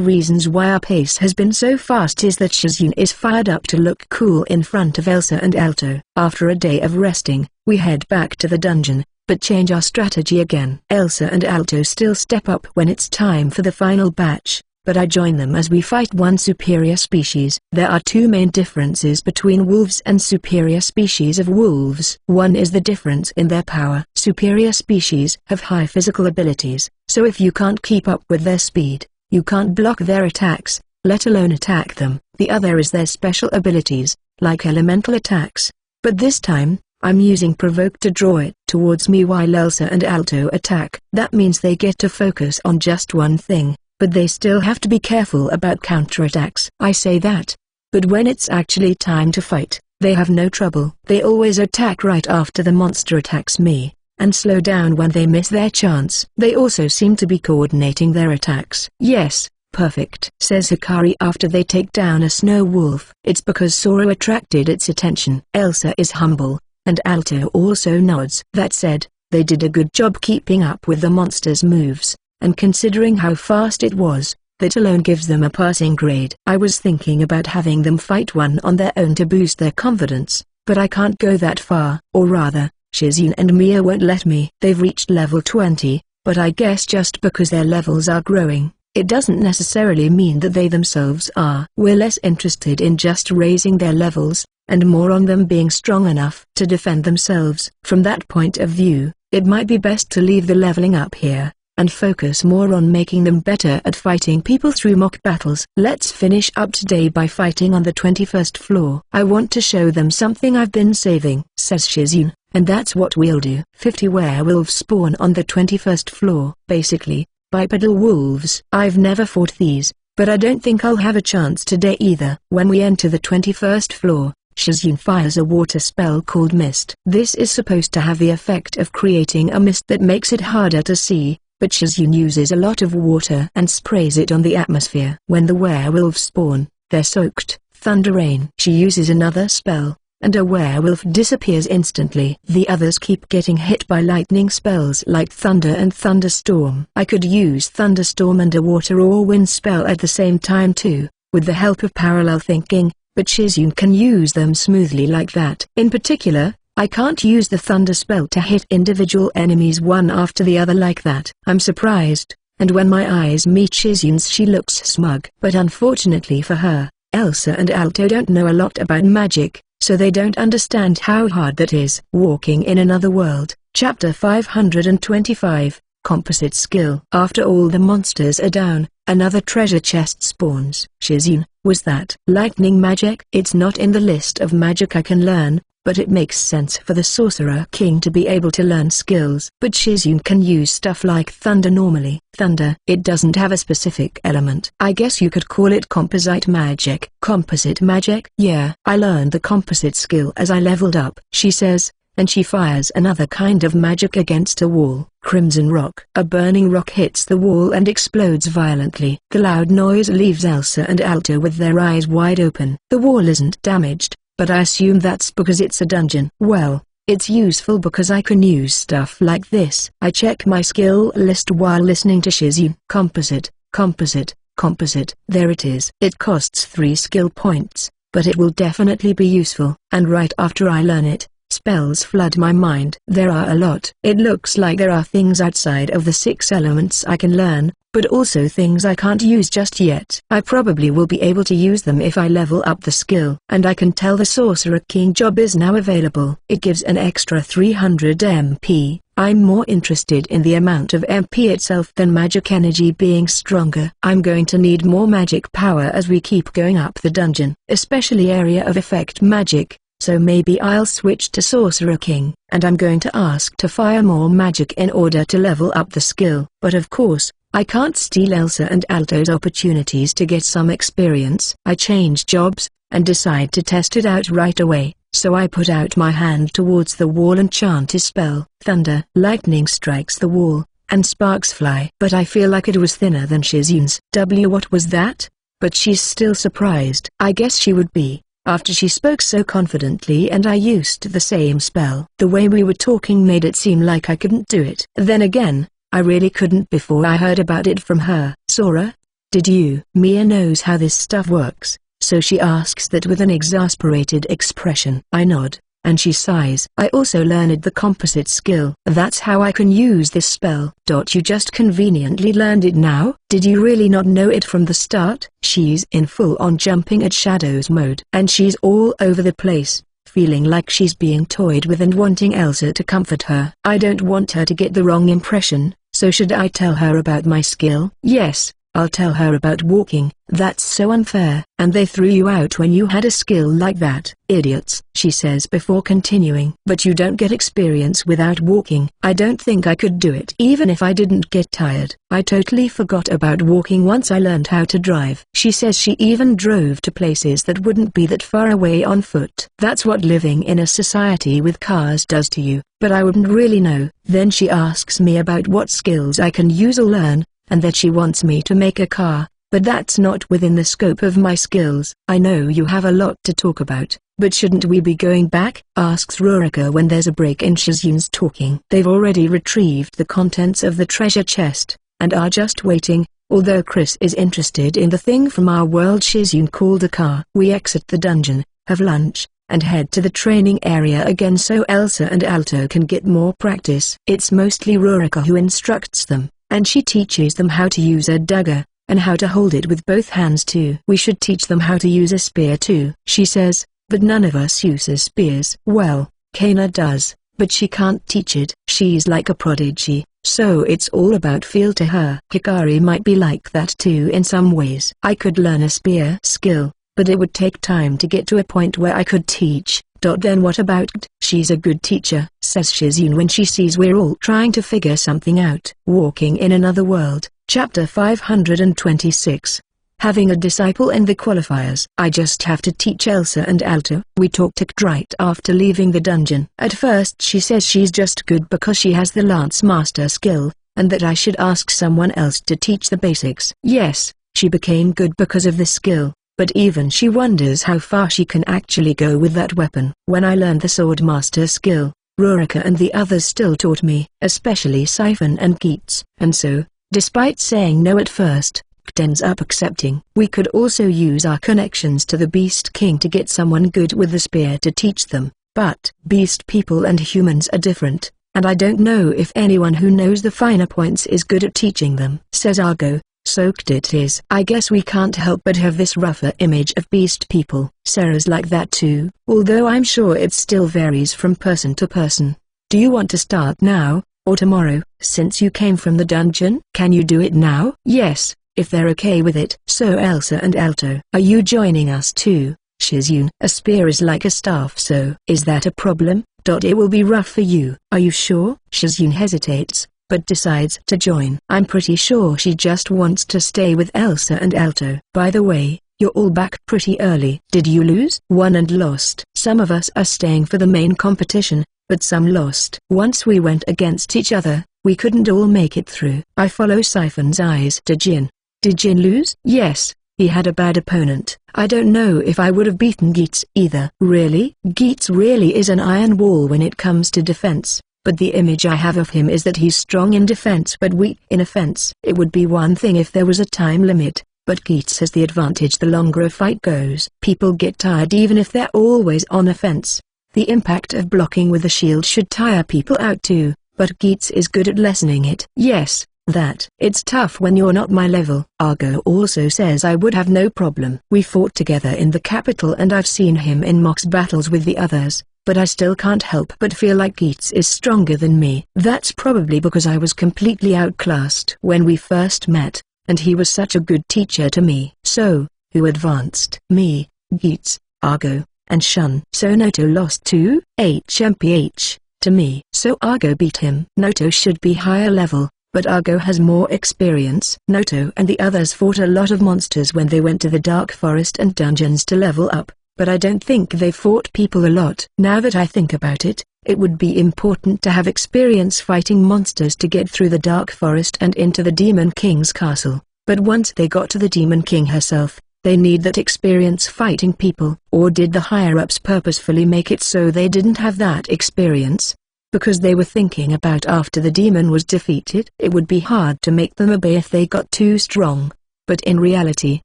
reasons why our pace has been so fast is that Shizune is fired up to look cool in front of Elsa and Alto. After a day of resting, we head back to the dungeon, but change our strategy again. Elsa and Alto still step up when it's time for the final batch, but I join them as we fight one superior species. There are two main differences between wolves and superior species of wolves. One is the difference in their power. Superior species have high physical abilities, so if you can't keep up with their speed, you can't block their attacks, let alone attack them. The other is their special abilities, like elemental attacks. But this time, I'm using Provoke to draw it towards me while Elsa and Alto attack. That means they get to focus on just one thing, but they still have to be careful about counterattacks. I say that, but when it's actually time to fight, they have no trouble. They always attack right after the monster attacks me, and slow down when they miss their chance. They also seem to be coordinating their attacks. Yes, perfect, says Hikari after they take down a snow wolf. It's because Sora attracted its attention. Elsa is humble, and Alto also nods. That said, they did a good job keeping up with the monster's moves, and considering how fast it was, that alone gives them a passing grade. I was thinking about having them fight one on their own to boost their confidence, but I can't go that far. Or rather, Shizune and Mia won't let me. They've reached level 20, but I guess just because their levels are growing, it doesn't necessarily mean that they themselves are. We're less interested in just raising their levels, and more on them being strong enough to defend themselves. From that point of view, it might be best to leave the leveling up here, and focus more on making them better at fighting people through mock battles. Let's finish up today by fighting on the 21st floor. I want to show them something I've been saving, says Shizune, and that's what we'll do. 50 werewolves spawn on the 21st floor. Basically, bipedal wolves. I've never fought these, but I don't think I'll have a chance today either. When we enter the 21st floor, Shizune fires a water spell called Mist. This is supposed to have the effect of creating a mist that makes it harder to see, but Shizune uses a lot of water and sprays it on the atmosphere. When the werewolves spawn, they're soaked. Thunder Rain. She uses another spell, and a werewolf disappears instantly. The others keep getting hit by lightning spells like Thunder and Thunderstorm. I could use Thunderstorm and a water or wind spell at the same time too, with the help of parallel thinking, but Shizune can use them smoothly like that. In particular, I can't use the Thunder spell to hit individual enemies one after the other like that. I'm surprised, and when my eyes meet Shizune's she looks smug. But unfortunately for her, Elsa and Alto don't know a lot about magic, so they don't understand how hard that is. Walking in Another World, Chapter 525, Composite Skill. After all the monsters are down, another treasure chest spawns. Shizune, was that lightning magic? It's not in the list of magic I can learn, but it makes sense for the Sorcerer King to be able to learn skills. But Shizune can use stuff like thunder normally. Thunder, it doesn't have a specific element. I guess you could call it composite magic. Composite magic? Yeah, I learned the composite skill as I leveled up, she says, and she fires another kind of magic against a wall. Crimson rock. A burning rock hits the wall and explodes violently. The loud noise leaves Elsa and Alto with their eyes wide open. The wall isn't damaged, but I assume that's because it's a dungeon. Well, it's useful because I can use stuff like this. I check my skill list while listening to Shizune. Composite, composite, composite. There it is. It costs 3 skill points, but it will definitely be useful. And right after I learn it, spells flood my mind. There are a lot. It looks like there are things outside of the 6 elements I can learn, but also things I can't use just yet. I probably will be able to use them if I level up the skill. And I can tell the Sorcerer King job is now available. It gives an extra 300 MP. I'm more interested in the amount of MP itself than magic energy being stronger. I'm going to need more magic power as we keep going up the dungeon, especially area of effect magic. So maybe I'll switch to Sorcerer King, and I'm going to ask to fire more magic in order to level up the skill. But of course, I can't steal Elsa and Alto's opportunities to get some experience. I change jobs, and decide to test it out right away, so I put out my hand towards the wall and chant a spell. Thunder. Lightning strikes the wall, and sparks fly. But I feel like it was thinner than Shizune's. What was that? But she's still surprised. I guess she would be, after she spoke so confidently and I used the same spell. The way we were talking made it seem like I couldn't do it. Then again, I really couldn't before I heard about it from her. Sora? Did you? Mia knows how this stuff works, so she asks that with an exasperated expression. I nod, and she sighs. I also learned the composite skill. That's how I can use this spell. You just conveniently learned it now? Did you really not know it from the start? She's in full-on jumping at shadows mode. And she's all over the place, feeling like she's being toyed with and wanting Elsa to comfort her. I don't want her to get the wrong impression, so should I tell her about my skill? Yes, I'll tell her about walking. That's so unfair. And they threw you out when you had a skill like that. Idiots, she says before continuing. But you don't get experience without walking. I don't think I could do it even if I didn't get tired. I totally forgot about walking once I learned how to drive. She says she even drove to places that wouldn't be that far away on foot. That's what living in a society with cars does to you. But I wouldn't really know. Then she asks me about what skills I can use or learn, and that she wants me to make a car, but that's not within the scope of my skills. I know you have a lot to talk about, but shouldn't we be going back? Asks Rurika when there's a break in Shizun's talking. They've already retrieved the contents of the treasure chest, and are just waiting, although Chris is interested in the thing from our world Shizun called a car. We exit the dungeon, have lunch, and head to the training area again so Elsa and Alto can get more practice. It's mostly Rurika who instructs them, and she teaches them how to use a dagger, and how to hold it with both hands too. We should teach them how to use a spear too, she says, but none of us uses spears. Well, Kana does, but she can't teach it. She's like a prodigy, so it's all about feel to her. Hikari might be like that too in some ways. I could learn a spear skill, but it would take time to get to a point where I could teach. Then what about She's a good teacher, says Shizun when she sees we're all trying to figure something out. Walking in Another World, Chapter 526. Having a disciple and the qualifiers. I just have to teach Elsa and Alto. We talked to right after leaving the dungeon. At first she says she's just good because she has the Lance Master skill, and that I should ask someone else to teach the basics. Yes, she became good because of the skill. But even she wonders how far she can actually go with that weapon. When I learned the Sword Master skill, Rurika and the others still taught me, especially Siphon and Geats. And so, despite saying no at first, ends up accepting. We could also use our connections to the Beast King to get someone good with the spear to teach them. But beast people and humans are different, and I don't know if anyone who knows the finer points is good at teaching them. Says Argo. Soaked it is. I guess we can't help but have this rougher image of beast people. Sarah's like that too, although I'm sure it still varies from person to person. Do you want to start now, or tomorrow, since you came from the dungeon? Can you do it now? Yes, if they're okay with it. So Elsa and Alto, are you joining us too? Shizun, a spear is like a staff, so is that a problem? It will be rough for you. Are you sure? Shizun hesitates, but decides to join. I'm pretty sure she just wants to stay with Elsa and Alto. By the way, you're all back pretty early. Did you lose? Won and lost. Some of us are staying for the main competition, but some lost. Once we went against each other, we couldn't all make it through. I follow Siphon's eyes to Jin. Did Jin lose? Yes, he had a bad opponent. I don't know if I would have beaten Geats either. Really? Geats really is an iron wall when it comes to defense. But the image I have of him is that he's strong in defense but weak in offense. It would be one thing if there was a time limit, but Geats has the advantage the longer a fight goes. People get tired even if they're always on offense. The impact of blocking with a shield should tire people out too, but Geats is good at lessening it. Yes, that. It's tough when you're not my level. Argo also says I would have no problem. We fought together in the capital and I've seen him in Mox battles with the others. But I still can't help but feel like Geats is stronger than me. That's probably because I was completely outclassed when we first met, and he was such a good teacher to me. So, who advanced? Me, Geats, Argo, and Shun. So Noto lost to HMPH, to me. So Argo beat him. Noto should be higher level, but Argo has more experience. Noto and the others fought a lot of monsters when they went to the Dark Forest and dungeons to level up. But I don't think they fought people a lot. Now that I think about it, it would be important to have experience fighting monsters to get through the Dark Forest and into the Demon King's castle. But once they got to the Demon King herself, they need that experience fighting people. Or did the higher-ups purposefully make it so they didn't have that experience? Because they were thinking about after the demon was defeated? It would be hard to make them obey if they got too strong. but in reality,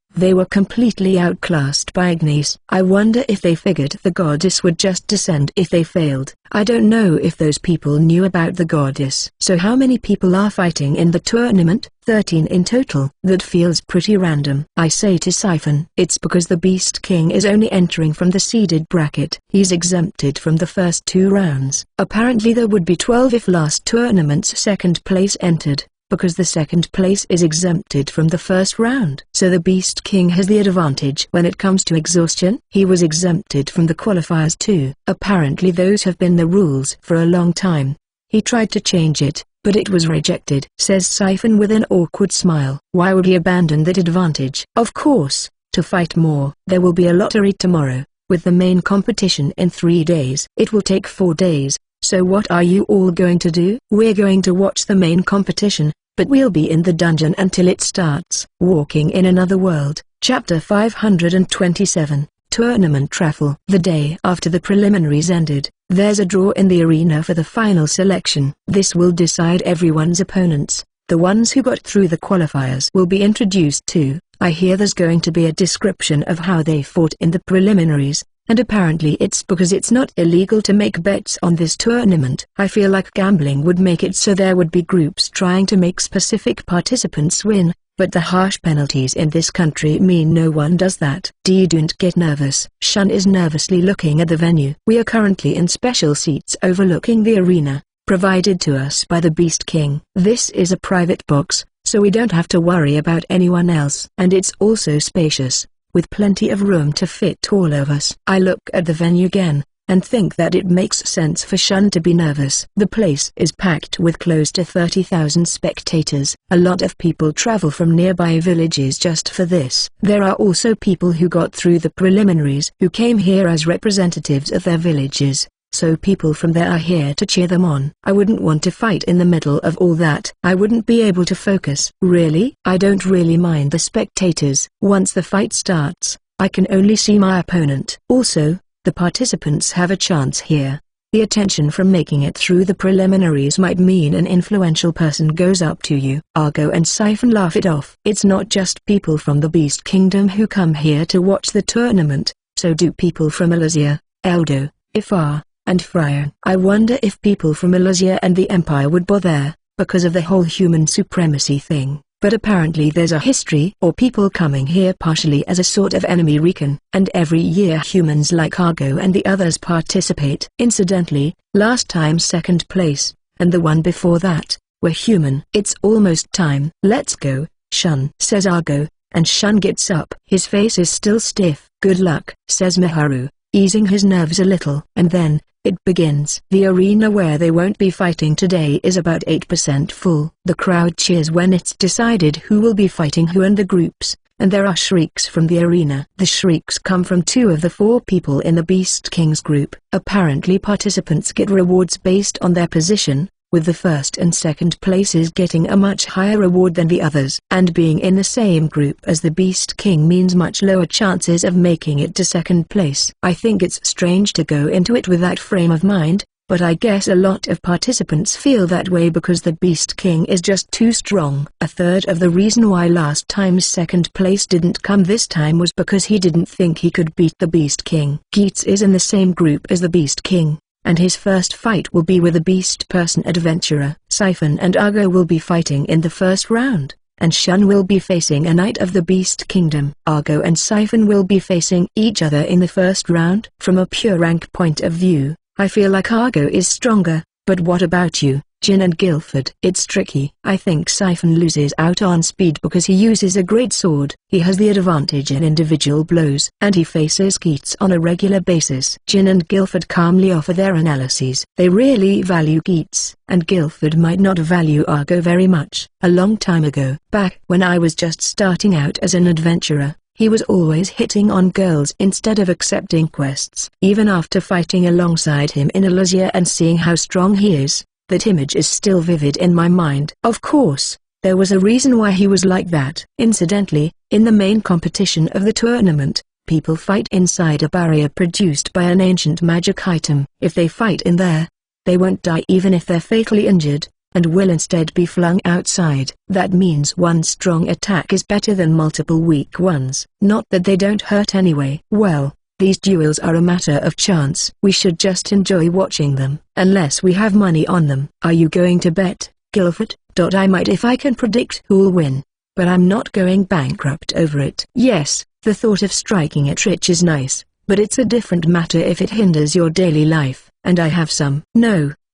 they were completely outclassed by Ignis. I wonder if they figured the goddess would just descend if they failed. I don't know if those people knew about the goddess. So how many people are fighting in the tournament? 13 in total. That feels pretty random. I say to Siphon. It's because the Beast King is only entering from the seeded bracket. He's exempted from the first 2 rounds. Apparently there would be 12 if last tournament's second place entered, because the second place is exempted from the first round. So the Beast King has the advantage when it comes to exhaustion. He was exempted from the qualifiers too. Apparently those have been the rules for a long time. He tried to change it, but it was rejected, says Siphon with an awkward smile. Why would he abandon that advantage? Of course, to fight more. There will be a lottery tomorrow, with the main competition in 3 days. It will take 4 days. So what are you all going to do? We're going to watch the main competition, but we'll be in the dungeon until it starts. Walking in Another World, Chapter 527, Tournament Travel. The day after the preliminaries ended, there's a draw in the arena for the final selection. This will decide everyone's opponents. The ones who got through the qualifiers will be introduced too. I hear there's going to be a description of how they fought in the preliminaries. And apparently it's because it's not illegal to make bets on this tournament. I feel like gambling would make it so there would be groups trying to make specific participants win, but the harsh penalties in this country mean no one does that. Don't get nervous. Shun is nervously looking at the venue. We are currently in special seats overlooking the arena, provided to us by the Beast King. This is a private box, so we don't have to worry about anyone else. And it's also spacious, with plenty of room to fit all of us. I look at the venue again, and think that it makes sense for Shun to be nervous. The place is packed with close to 30,000 spectators. A lot of people travel from nearby villages just for this. There are also people who got through the preliminaries who came here as representatives of their villages, so people from there are here to cheer them on. I wouldn't want to fight in the middle of all that. I wouldn't be able to focus. Really? I don't really mind the spectators. Once the fight starts, I can only see my opponent. Also, the participants have a chance here. The attention from making it through the preliminaries might mean an influential person goes up to you. Argo and Siphon laugh it off. It's not just people from the Beast Kingdom who come here to watch the tournament, so do people from Elysia, Eldo, Ifar, and Freya. I wonder if people from Elysia and the Empire would bother, because of the whole human supremacy thing. But apparently there's a history or people coming here partially as a sort of enemy recon, and every year humans like Argo and the others participate. Incidentally, last time second place, and the one before that, were human. It's almost time. Let's go, Shun, says Argo, and Shun gets up. His face is still stiff. Good luck, says Miharu, easing his nerves a little. And then, it begins. The arena where they won't be fighting today is about 8% full. The crowd cheers when it's decided who will be fighting who and the groups, and there are shrieks from the arena. The shrieks come from 2 of the 4 people in the Beast King's group. Apparently participants get rewards based on their position, with the first and second places getting a much higher reward than the others. And being in the same group as the Beast King means much lower chances of making it to second place. I think it's strange to go into it with that frame of mind, but I guess a lot of participants feel that way because the Beast King is just too strong. A third of the reason why last time's second place didn't come this time was because he didn't think he could beat the Beast King. Geats is in the same group as the Beast King, and his first fight will be with a beast person adventurer. Siphon and Argo will be fighting in the first round, and Shun will be facing a knight of the Beast Kingdom. Argo and Siphon will be facing each other in the first round. From a pure rank point of view, I feel like Argo is stronger, but what about you, Jin and Guilford? It's tricky. I think Siphon loses out on speed because he uses a great sword. He has the advantage in individual blows, and he faces Geats on a regular basis. Jin and Guilford calmly offer their analyses. They really value Geats, and Guilford might not value Argo very much. A long time ago, back when I was just starting out as an adventurer, he was always hitting on girls instead of accepting quests. Even after fighting alongside him in Elysia and seeing how strong he is, that image is still vivid in my mind. Of course, there was a reason why he was like that. Incidentally, in the main competition of the tournament, people fight inside a barrier produced by an ancient magic item. If they fight in there, they won't die even if they're fatally injured, and will instead be flung outside. That means one strong attack is better than multiple weak ones. Not that they don't hurt anyway. Well, these duels are a matter of chance. We should just enjoy watching them, unless we have money on them. Are you going to bet, Guilford? I might if I can predict who'll win, but I'm not going bankrupt over it. Yes, the thought of striking it rich is nice, but it's a different matter if it hinders your daily life, and I have some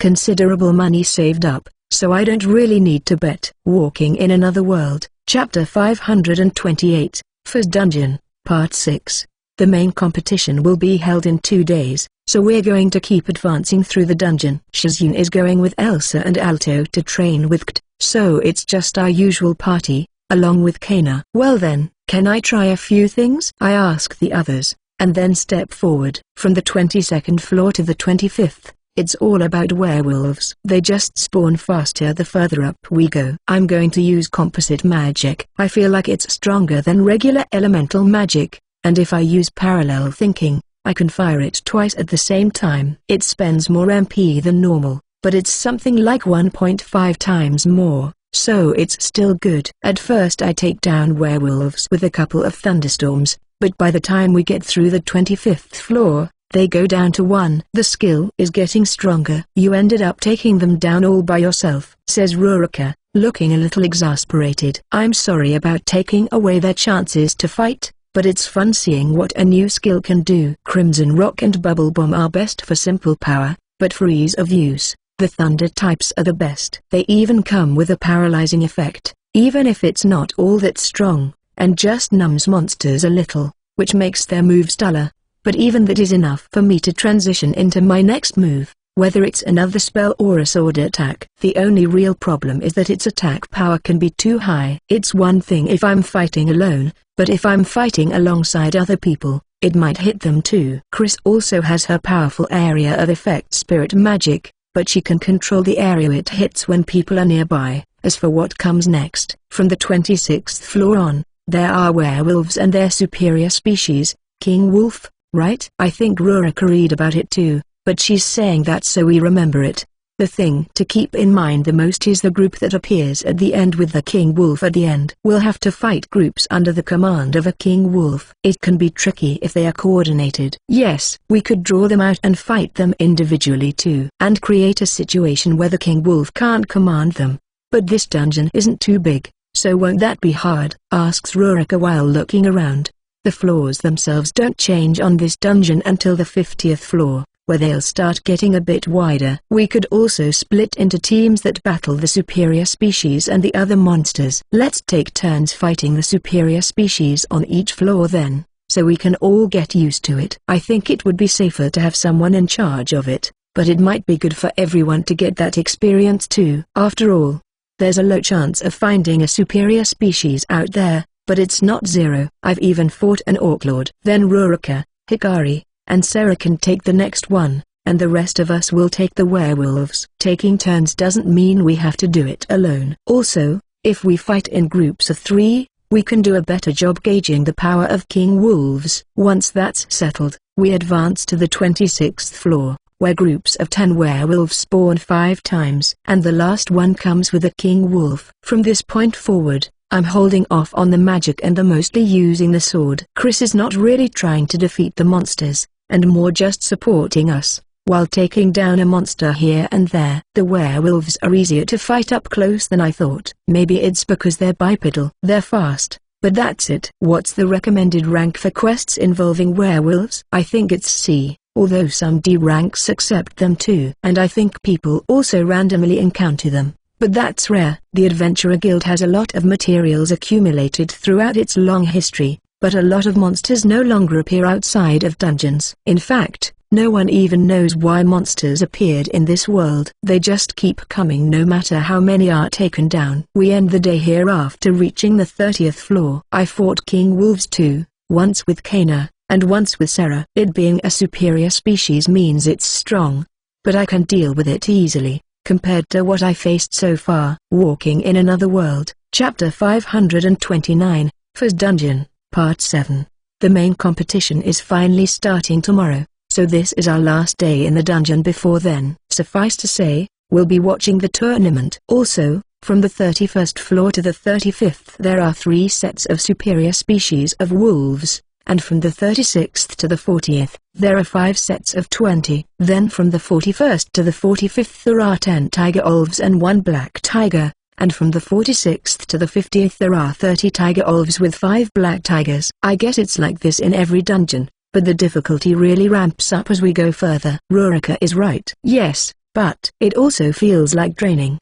considerable money saved up, so I don't really need to bet. Walking in Another World, Chapter 528, First Dungeon, Part 6. The main competition will be held in 2 days, so we're going to keep advancing through the dungeon. Shizune is going with Elsa and Alto to train with Kt, so it's just our usual party, along with Kana. Well then, can I try a few things? I ask the others, and then step forward. From the 22nd floor to the 25th, it's all about werewolves. They just spawn faster the further up we go. I'm going to use composite magic. I feel like it's stronger than regular elemental magic, and if I use parallel thinking, I can fire it twice at the same time. It spends more MP than normal, but it's something like 1.5 times more, so it's still good. At first I take down werewolves with a couple of thunderstorms, but by the time we get through the 25th floor, they go down to 1. The skill is getting stronger. You ended up taking them down all by yourself, says Rurika, looking a little exasperated. I'm sorry about taking away their chances to fight, but it's fun seeing what a new skill can do. Crimson Rock and Bubble Bomb are best for simple power, but for ease of use, the Thunder types are the best. They even come with a paralyzing effect, even if it's not all that strong, and just numbs monsters a little, which makes their moves duller. But even that is enough for me to transition into my next move, whether it's another spell or a sword attack. The only real problem is that its attack power can be too high. It's one thing if I'm fighting alone, but if I'm fighting alongside other people, it might hit them too. Chris also has her powerful area of effect spirit magic, but she can control the area it hits when people are nearby. As for what comes next, from the 26th floor on, there are werewolves and their superior species, King Wolf, right? I think Rurika read about it too, but she's saying that so we remember it. The thing to keep in mind the most is the group that appears at the end with the King Wolf at the end. We'll have to fight groups under the command of a King Wolf. It can be tricky if they are coordinated. Yes, we could draw them out and fight them individually too, and create a situation where the King Wolf can't command them. But this dungeon isn't too big, so won't that be hard? Asks Rurika while looking around. The floors themselves don't change on this dungeon until the 50th floor, where they'll start getting a bit wider. We could also split into teams that battle the superior species and the other monsters. Let's take turns fighting the superior species on each floor then, so we can all get used to it. I think it would be safer to have someone in charge of it, but it might be good for everyone to get that experience too. After all, there's a low chance of finding a superior species out there, but it's not zero. I've even fought an Orclord. Then Rurika, Hikari, and Sarah can take the next one, and the rest of us will take the werewolves. Taking turns doesn't mean we have to do it alone. Also, if we fight in groups of 3, we can do a better job gauging the power of King Wolves. Once that's settled, we advance to the 26th floor, where groups of 10 werewolves spawn 5 times, and the last one comes with a King Wolf. From this point forward, I'm holding off on the magic and mostly using the sword. Chris is not really trying to defeat the monsters, and more just supporting us, while taking down a monster here and there. The werewolves are easier to fight up close than I thought. Maybe it's because they're bipedal. They're fast, but that's it. What's the recommended rank for quests involving werewolves? I think it's C, although some D ranks accept them too. And I think people also randomly encounter them, but that's rare. The Adventurer Guild has a lot of materials accumulated throughout its long history, but a lot of monsters no longer appear outside of dungeons. In fact, no one even knows why monsters appeared in this world. They just keep coming no matter how many are taken down. We end the day here after reaching the 30th floor. I fought King Wolves too, once with Kana, and once with Sarah. It being a superior species means it's strong, but I can deal with it easily, compared to what I faced so far. Walking in Another World, Chapter 529, First Dungeon, Part 7. The main competition is finally starting tomorrow, so this is our last day in the dungeon before then. Suffice to say, will be watching the tournament. Also, from the 31st floor to the 35th there are 3 sets of superior species of wolves, and from the 36th to the 40th, there are 5 sets of 20. Then from the 41st to the 45th there are 10 tiger wolves and 1 black tiger, and from the 46th to the 50th there are 30 tiger wolves with 5 black tigers. I guess it's like this in every dungeon, but the difficulty really ramps up as we go further. Rurika is right. Yes, but it also feels like draining.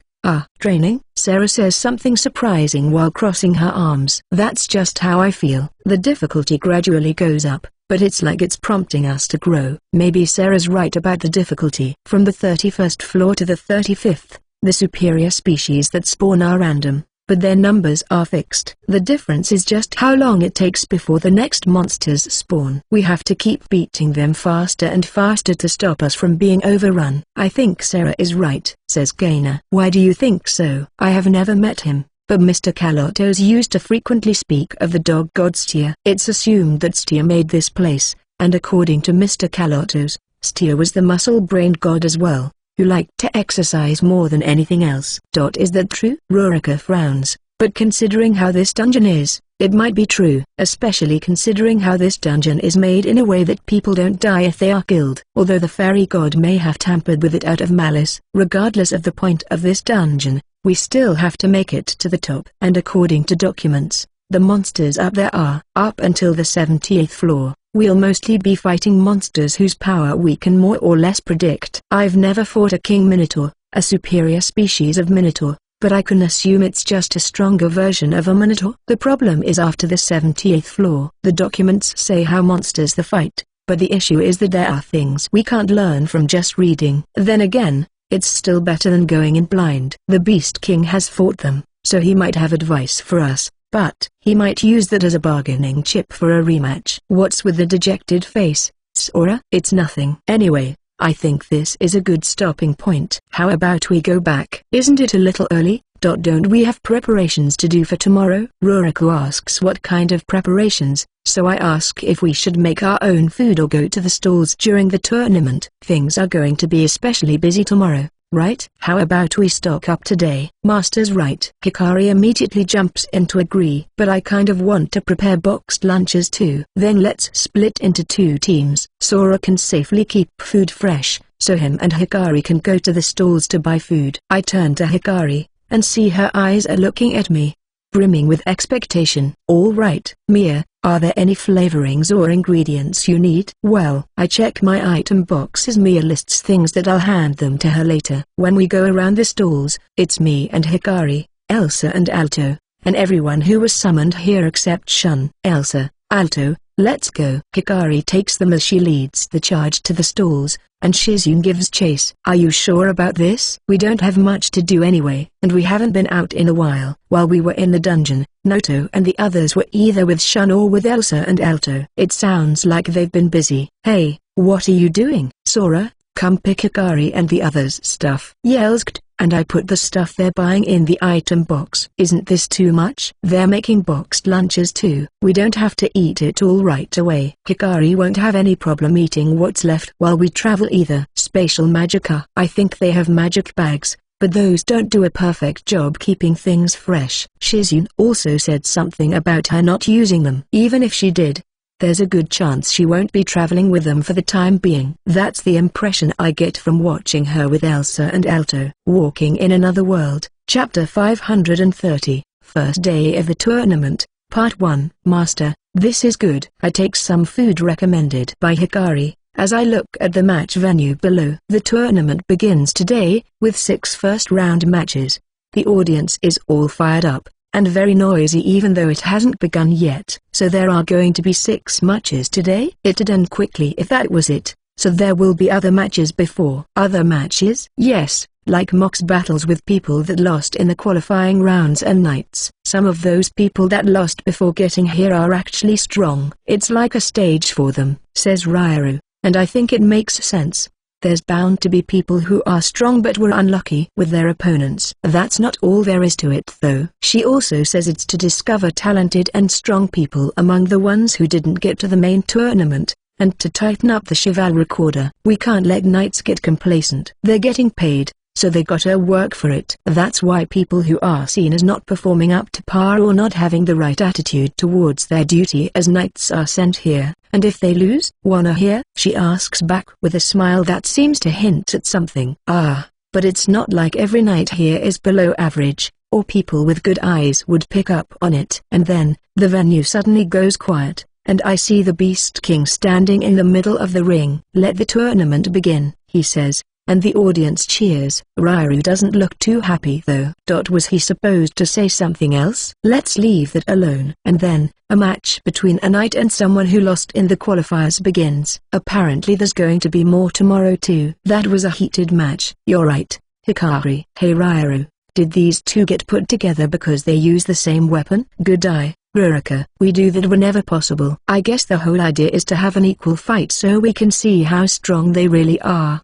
Draining? Sarah says something surprising while crossing her arms. That's just how I feel. The difficulty gradually goes up, but it's like it's prompting us to grow. Maybe Sarah's right about the difficulty. From the 31st floor to the 35th, the superior species that spawn are random, but their numbers are fixed. The difference is just how long it takes before the next monsters spawn. We have to keep beating them faster and faster to stop us from being overrun. I think Sarah is right, says Gaina. Why do you think so? I have never met him, but Mr. Kalotos used to frequently speak of the dog god Styr. It's assumed that Styr made this place, and according to Mr. Kalotos, Styr was the muscle-brained god as well, who liked to exercise more than anything else. Is that true? Rurika frowns, but considering how this dungeon is, it might be true, especially considering how this dungeon is made in a way that people don't die if they are killed. Although the fairy god may have tampered with it out of malice, regardless of the point of this dungeon, we still have to make it to the top. And according to documents, the monsters up there are, up until the 78th floor, we'll mostly be fighting monsters whose power we can more or less predict. I've never fought a king minotaur, a superior species of minotaur, but I can assume it's just a stronger version of a minotaur. The problem is after the 78th floor. The documents say how monsters the fight, but the issue is that there are things we can't learn from just reading. Then again, it's still better than going in blind. The Beast King has fought them, so he might have advice for us. But he might use that as a bargaining chip for a rematch. What's with the dejected face, Sora? It's nothing. Anyway, I think this is a good stopping point. How about we go back? Isn't it a little early? Don't we have preparations to do for tomorrow? Ruriko asks what kind of preparations, so I ask if we should make our own food or go to the stalls during the tournament. Things are going to be especially busy tomorrow, right? How about we stock up today? Master's right. Hikari immediately jumps in to agree. But I kind of want to prepare boxed lunches too. Then let's split into 2 teams. Sora can safely keep food fresh, so him and Hikari can go to the stalls to buy food. I turn to Hikari, and see her eyes are looking at me, brimming with expectation. All right, Mia, are there any flavorings or ingredients you need? Well, I check my item box as Mia lists things that I'll hand them to her later. When we go around the stalls, it's me and Hikari, Elsa and Alto, and everyone who was summoned here except Shun. Elsa, Alto, let's go. Hikari takes them as she leads the charge to the stalls, and Shizune gives chase. Are you sure about this? We don't have much to do anyway, and we haven't been out in a while. While we were in the dungeon, Noto and the others were either with Shun or with Elsa and Alto. It sounds like they've been busy. Hey, what are you doing? Sora, come pick Hikari and the others' stuff. Yells Kt, and I put the stuff they're buying in the item box. Isn't this too much? They're making boxed lunches too. We don't have to eat it all right away. Hikari won't have any problem eating what's left while we travel either. Spatial Magicka. I think they have magic bags, but those don't do a perfect job keeping things fresh. Shizune also said something about her not using them. Even if she did, there's a good chance she won't be traveling with them for the time being. That's the impression I get from watching her with Elsa and Alto. Walking in Another World, Chapter 530, First Day of the Tournament, Part 1. Master, this is good. I take some food recommended by Hikari, as I look at the match venue below. The tournament begins today, with 6 first-round matches. The audience is all fired up, and very noisy even though it hasn't begun yet. So there are going to be 6 matches today? It'd end quickly if that was it, so there will be other matches before. Other matches? Yes, like mocks battles with people that lost in the qualifying rounds and nights. Some of those people that lost before getting here are actually strong. It's like a stage for them, says Ryaru, and I think it makes sense. There's bound to be people who are strong but were unlucky with their opponents. That's not all there is to it though. She also says it's to discover talented and strong people among the ones who didn't get to the main tournament, and to tighten up the chivalric order. We can't let knights get complacent. They're getting paid, so they gotta work for it. That's why people who are seen as not performing up to par or not having the right attitude towards their duty as knights are sent here. And if they lose, wanna hear? She asks back with a smile that seems to hint at something. But it's not like every knight here is below average, or people with good eyes would pick up on it. And then, the venue suddenly goes quiet, and I see the Beast King standing in the middle of the ring. Let the tournament begin, he says, and the audience cheers. Rairu doesn't look too happy though. Was he supposed to say something else? Let's leave that alone. And then, a match between a knight and someone who lost in the qualifiers begins. Apparently there's going to be more tomorrow too. That was a heated match. You're right, Hikari. Hey Rairu, did these two get put together because they use the same weapon? Good eye, Ruruka. We do that whenever possible. I guess the whole idea is to have an equal fight so we can see how strong they really are.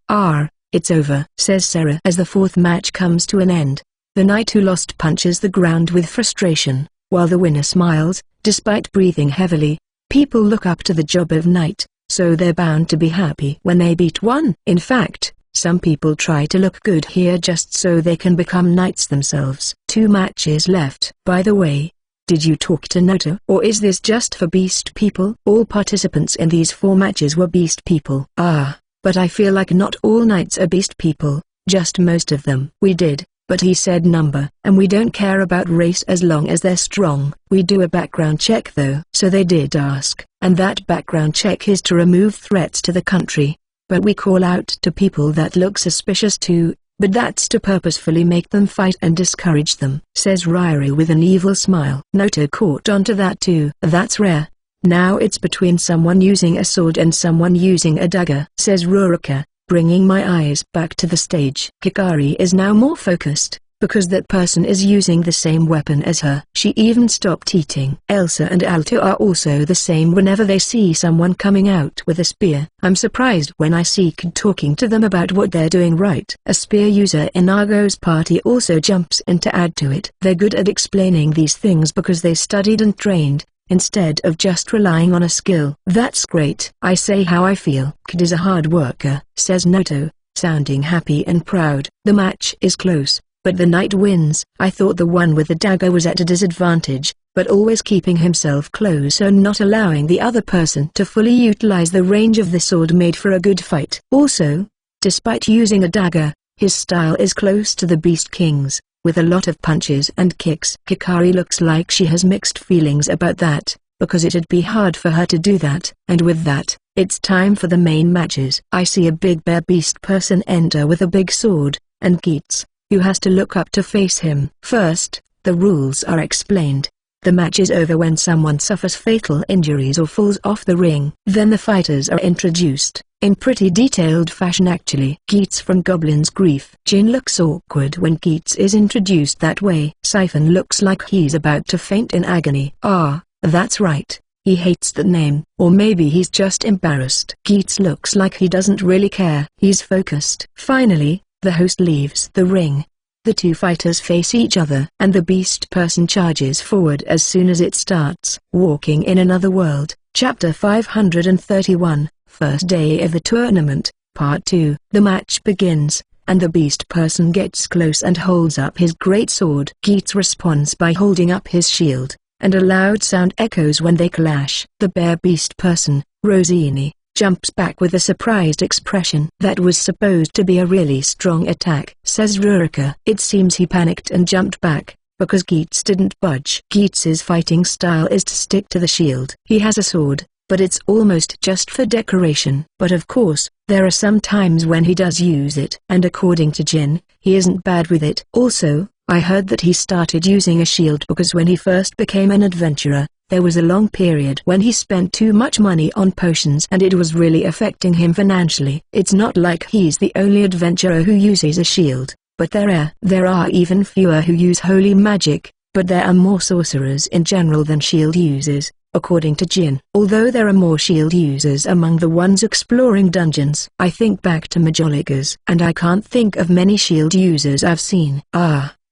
It's over, says Sarah as the fourth match comes to an end. The knight who lost punches the ground with frustration, while the winner smiles, despite breathing heavily. People look up to the job of knight, so they're bound to be happy when they beat one. In fact, some people try to look good here just so they can become knights themselves. 2 matches left. By the way, did you talk to Noto? Or is this just for beast people? All participants in these 4 matches were beast people. But I feel like not all knights are beast people, just most of them. We did, but he said number, and we don't care about race as long as they're strong. We do a background check though. So they did ask, and that background check is to remove threats to the country. But we call out to people that look suspicious too, but that's to purposefully make them fight and discourage them, says Rairu with an evil smile. Noto caught onto that too. That's rare. Now it's between someone using a sword and someone using a dagger, says Ruruka, bringing my eyes back to the stage. Hikari is now more focused, because that person is using the same weapon as her. She even stopped eating. Elsa and Alto are also the same whenever they see someone coming out with a spear. I'm surprised when I see Kid talking to them about what they're doing right. A spear user in Argo's party also jumps in to add to it. They're good at explaining these things because they studied and trained, instead of just relying on a skill. That's great. I say how I feel. Kid is a hard worker, says Noto, sounding happy and proud. The match is close, but the knight wins. I thought the one with the dagger was at a disadvantage, but always keeping himself close and not allowing the other person to fully utilize the range of the sword made for a good fight. Also, despite using a dagger, his style is close to the Beast King's, with a lot of punches and kicks. Hikari looks like she has mixed feelings about that, because it'd be hard for her to do that. And with that, it's time for the main matches. I see a big bear beast person enter with a big sword, and Keats, who has to look up to face him. First, the rules are explained. The match is over when someone suffers fatal injuries or falls off the ring. Then the fighters are introduced, in pretty detailed fashion actually. Keats from Goblin's Grief. Jin looks awkward when Keats is introduced that way. Siphon looks like he's about to faint in agony. That's right. He hates that name, or maybe he's just embarrassed. Keats looks like he doesn't really care. He's focused. Finally, the host leaves the ring. The 2 fighters face each other, and the beast person charges forward as soon as it starts. Walking in Another World, Chapter 531, First Day of the Tournament, Part 2. The match begins, and the beast person gets close and holds up his great sword. Keats responds by holding up his shield, and a loud sound echoes when they clash. The bear beast person, Rosini, jumps back with a surprised expression. That was supposed to be a really strong attack, says Ruruka. It seems he panicked and jumped back, because Keats didn't budge. Keats's fighting style is to stick to the shield. He has a sword, but it's almost just for decoration. But of course, there are some times when he does use it. And according to Jin, he isn't bad with it. Also, I heard that he started using a shield because when he first became an adventurer, there was a long period when he spent too much money on potions and it was really affecting him financially. It's not like he's the only adventurer who uses a shield, but there are even fewer who use holy magic, but there are more sorcerers in general than shield users, according to Jin. Although there are more shield users among the ones exploring dungeons. I think back to Majolikas, and I can't think of many shield users I've seen.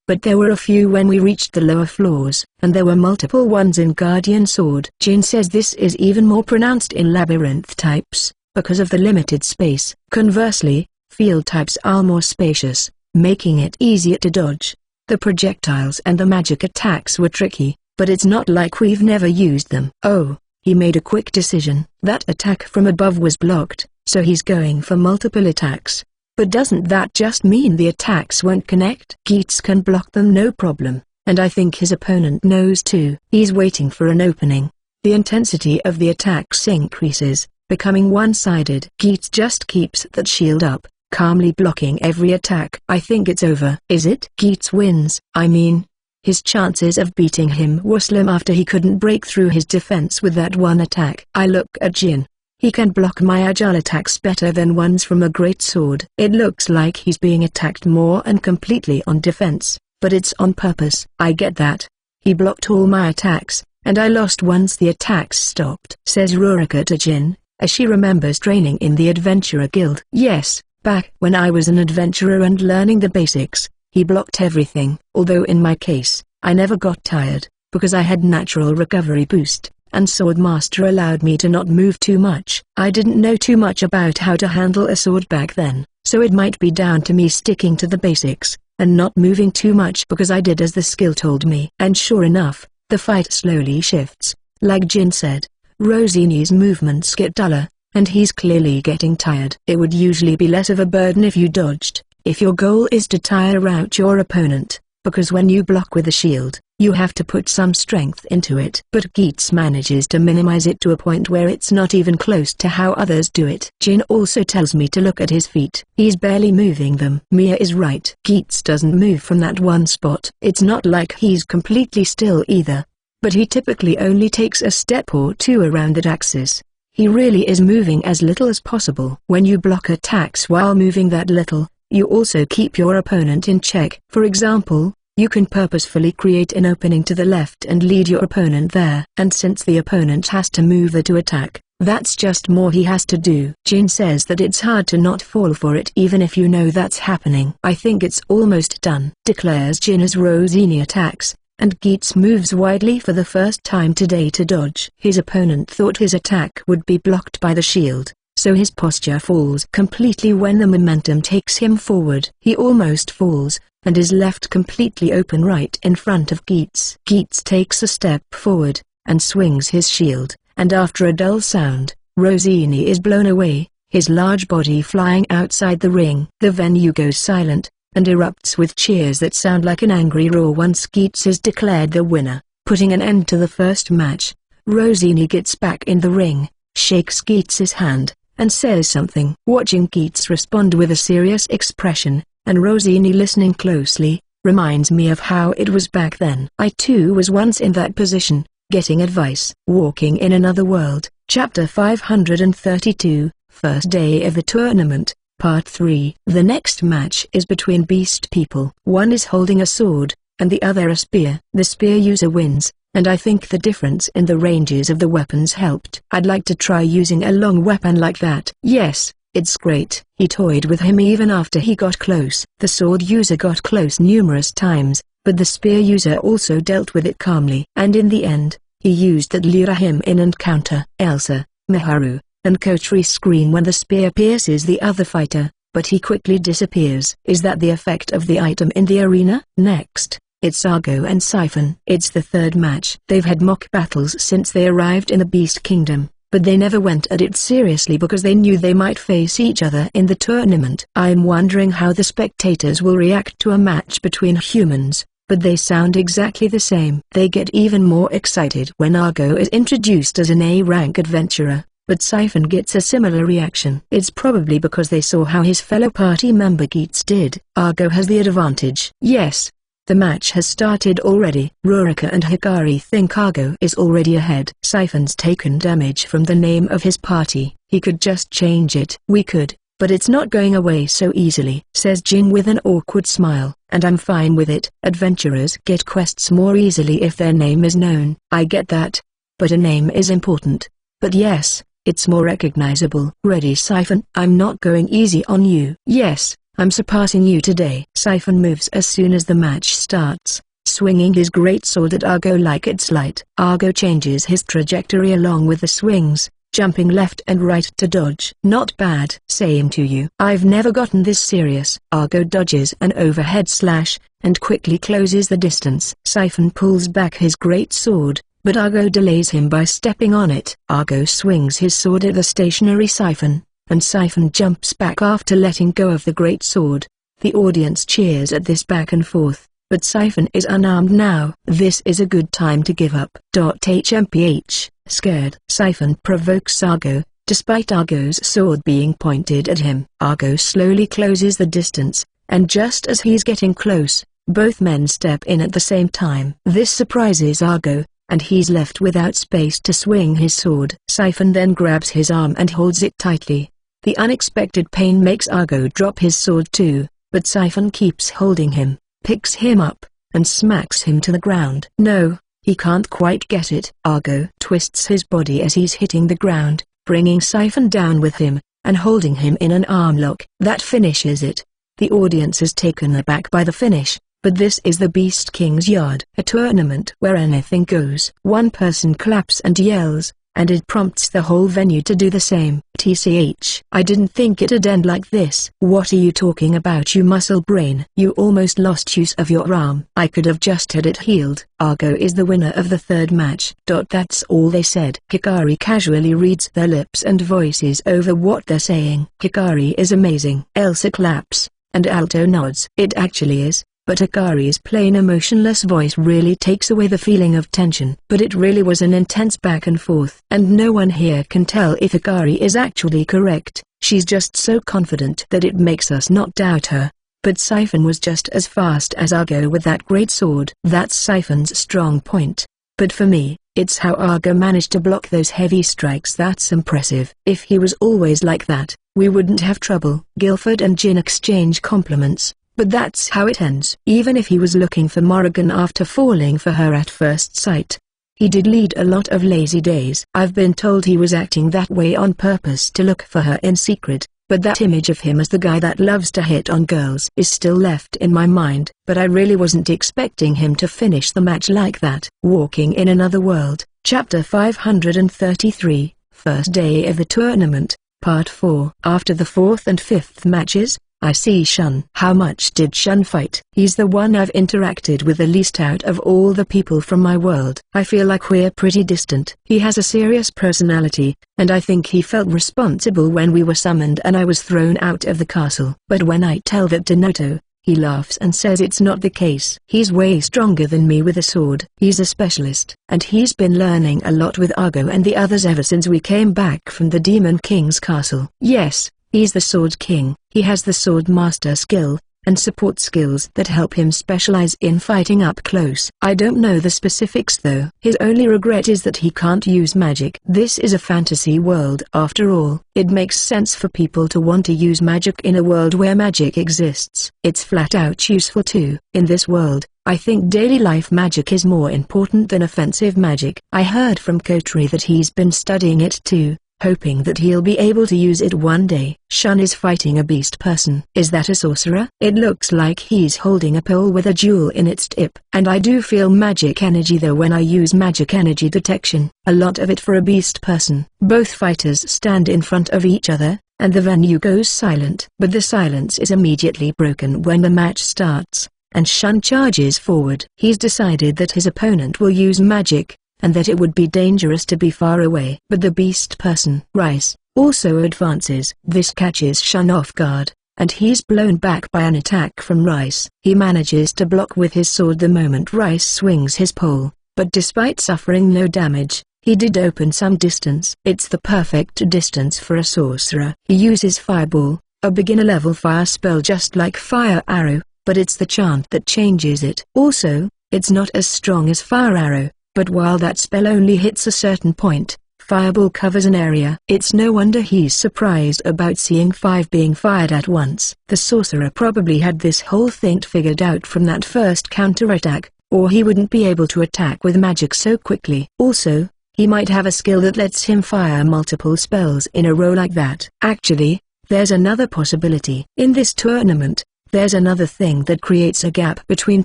But there were a few when we reached the lower floors, and there were multiple ones in Guardian Sword. Jin says this is even more pronounced in labyrinth types, because of the limited space. Conversely, field types are more spacious, making it easier to dodge. The projectiles and the magic attacks were tricky, but it's not like we've never used them. Oh, he made a quick decision. That attack from above was blocked, so he's going for multiple attacks. But doesn't that just mean the attacks won't connect? Geats can block them no problem, and I think his opponent knows too. He's waiting for an opening. The intensity of the attacks increases, becoming one-sided. Geats just keeps that shield up, calmly blocking every attack. I think it's over. Is it? Geats wins. I mean, his chances of beating him were slim after he couldn't break through his defense with that one attack. I look at Jin. He can block my agile attacks better than ones from a great sword. It looks like he's being attacked more and completely on defense, but it's on purpose. I get that. He blocked all my attacks, and I lost once the attacks stopped, says Rurika to Jin, as she remembers training in the Adventurer Guild. Yes, back when I was an adventurer and learning the basics, he blocked everything. Although in my case, I never got tired, because I had natural recovery boost, and Swordmaster allowed me to not move too much. I didn't know too much about how to handle a sword back then, so it might be down to me sticking to the basics, and not moving too much because I did as the skill told me. And sure enough, the fight slowly shifts. Like Jin said, Rosini's movements get duller, and he's clearly getting tired. It would usually be less of a burden if you dodged, if your goal is to tire out your opponent, because when you block with a shield, you have to put some strength into it. But Geats manages to minimize it to a point where it's not even close to how others do it. Jin also tells me to look at his feet. He's barely moving them. Mia is right. Geats doesn't move from that one spot. It's not like he's completely still either, but he typically only takes a step or two around that axis. He really is moving as little as possible. When you block attacks while moving that little, you also keep your opponent in check. For example, you can purposefully create an opening to the left and lead your opponent there. And since the opponent has to move there to attack, that's just more he has to do. Jin says that it's hard to not fall for it even if you know that's happening. I think it's almost done, declares Jin as Rosini attacks, and Geats moves widely for the first time today to dodge. His opponent thought his attack would be blocked by the shield, so his posture falls completely when the momentum takes him forward. He almost falls, and is left completely open right in front of Geats. Geats takes a step forward, and swings his shield, and after a dull sound, Rosini is blown away, his large body flying outside the ring. The venue goes silent, and erupts with cheers that sound like an angry roar once Geats is declared the winner, putting an end to the first match. Rosini gets back in the ring, shakes Geats' hand, and says something. Watching Geats respond with a serious expression, and Rosini listening closely, reminds me of how it was back then. I too was once in that position, getting advice. Walking in Another World, Chapter 532, First Day of the Tournament, Part 3. The next match is between beast people. One is holding a sword, and the other a spear. The spear user wins, and I think the difference in the ranges of the weapons helped. I'd like to try using a long weapon like that. Yes, it's great. He toyed with him even after he got close. The sword user got close numerous times, but the spear user also dealt with it calmly. And in the end, he used that lure him in and counter. Elsa, Miharu, and Kotri scream when the spear pierces the other fighter, but he quickly disappears. Is that the effect of the item in the arena? Next, it's Argo and Siphon. It's the third match. They've had mock battles since they arrived in the Beast Kingdom, but they never went at it seriously because they knew they might face each other in the tournament. I'm wondering how the spectators will react to a match between humans, but they sound exactly the same. They get even more excited when Argo is introduced as an A-rank adventurer, but Siphon gets a similar reaction. It's probably because they saw how his fellow party member Geats did. Argo has the advantage. Yes, the match has started already. Rurika and Hikari think Argo is already ahead. Siphon's taken damage from the name of his party. He could just change it. We could, but it's not going away so easily, says Jin with an awkward smile, and I'm fine with it. Adventurers get quests more easily if their name is known. I get that, but a name is important. But yes, it's more recognizable. Ready, Siphon? I'm not going easy on you. Yes, I'm surpassing you today. Siphon moves as soon as the match starts, swinging his great sword at Argo like it's light. Argo changes his trajectory along with the swings, jumping left and right to dodge. Not bad. Same to you. I've never gotten this serious. Argo dodges an overhead slash, and quickly closes the distance. Siphon pulls back his great sword, but Argo delays him by stepping on it. Argo swings his sword at the stationary Siphon, and Siphon jumps back after letting go of the great sword. The audience cheers at this back and forth, but Siphon is unarmed now. This is a good time to give up. HMPH, scared. Siphon provokes Argo, despite Argo's sword being pointed at him. Argo slowly closes the distance, and just as he's getting close, both men step in at the same time. This surprises Argo, and he's left without space to swing his sword. Siphon then grabs his arm and holds it tightly. The unexpected pain makes Argo drop his sword too, but Siphon keeps holding him, picks him up, and smacks him to the ground. No, he can't quite get it. Argo twists his body as he's hitting the ground, bringing Siphon down with him, and holding him in an arm lock. That finishes it. The audience is taken aback by the finish, but this is the Beast King's yard, a tournament where anything goes. One person claps and yells, and it prompts the whole venue to do the same. TCH. I didn't think it'd end like this. What are you talking about, you muscle brain? You almost lost use of your arm. I could have just had it healed. Argo is the winner of the third match. That's all they said. Hikari casually reads their lips and voices over what they're saying. Hikari is amazing. Elsa claps, and Alto nods. It actually is. But Hikari's plain emotionless voice really takes away the feeling of tension. But it really was an intense back and forth. And no one here can tell if Hikari is actually correct. She's just so confident that it makes us not doubt her. But Siphon was just as fast as Argo with that great sword. That's Siphon's strong point. But for me, it's how Argo managed to block those heavy strikes that's impressive. If he was always like that, we wouldn't have trouble. Guilford and Jin exchange compliments. But that's how it ends. Even if he was looking for Morrigan after falling for her at first sight, he did lead a lot of lazy days. I've been told he was acting that way on purpose to look for her in secret, but that image of him as the guy that loves to hit on girls is still left in my mind. But I really wasn't expecting him to finish the match like that. Walking in Another World, Chapter 533, First Day of the Tournament, Part 4. After the fourth and fifth matches, I see Shun. How much did Shun fight? He's the one I've interacted with the least out of all the people from my world. I feel like we're pretty distant. He has a serious personality, and I think he felt responsible when we were summoned and I was thrown out of the castle. But when I tell that to Noto, he laughs and says it's not the case. He's way stronger than me with a sword. He's a specialist, and he's been learning a lot with Argo and the others ever since we came back from the Demon King's castle. Yes, he's the Sword King. He has the Sword Master skill, and support skills that help him specialize in fighting up close. I don't know the specifics though. His only regret is that he can't use magic. This is a fantasy world after all. It makes sense for people to want to use magic in a world where magic exists. It's flat out useful too. In this world, I think daily life magic is more important than offensive magic. I heard from Kotri that he's been studying it too, hoping that he'll be able to use it one day. Shun is fighting a beast person. Is that a sorcerer? It looks like he's holding a pole with a jewel in its tip. And I do feel magic energy though when I use magic energy detection. A lot of it for a beast person. Both fighters stand in front of each other, and the venue goes silent. But the silence is immediately broken when the match starts, and Shun charges forward. He's decided that his opponent will use magic, and that it would be dangerous to be far away. But the beast person, Rice, also advances. This catches Shun off guard, and he's blown back by an attack from Rice. He manages to block with his sword the moment Rice swings his pole, but despite suffering no damage, he did open some distance. It's the perfect distance for a sorcerer. He uses Fireball, a beginner-level fire spell just like Fire Arrow, but it's the chant that changes it. Also, it's not as strong as Fire Arrow, but while that spell only hits a certain point, Fireball covers an area. It's no wonder he's surprised about seeing 5 being fired at once. The sorcerer probably had this whole thing figured out from that first counterattack, or he wouldn't be able to attack with magic so quickly. Also, he might have a skill that lets him fire multiple spells in a row like that. Actually, there's another possibility. In this tournament, there's another thing that creates a gap between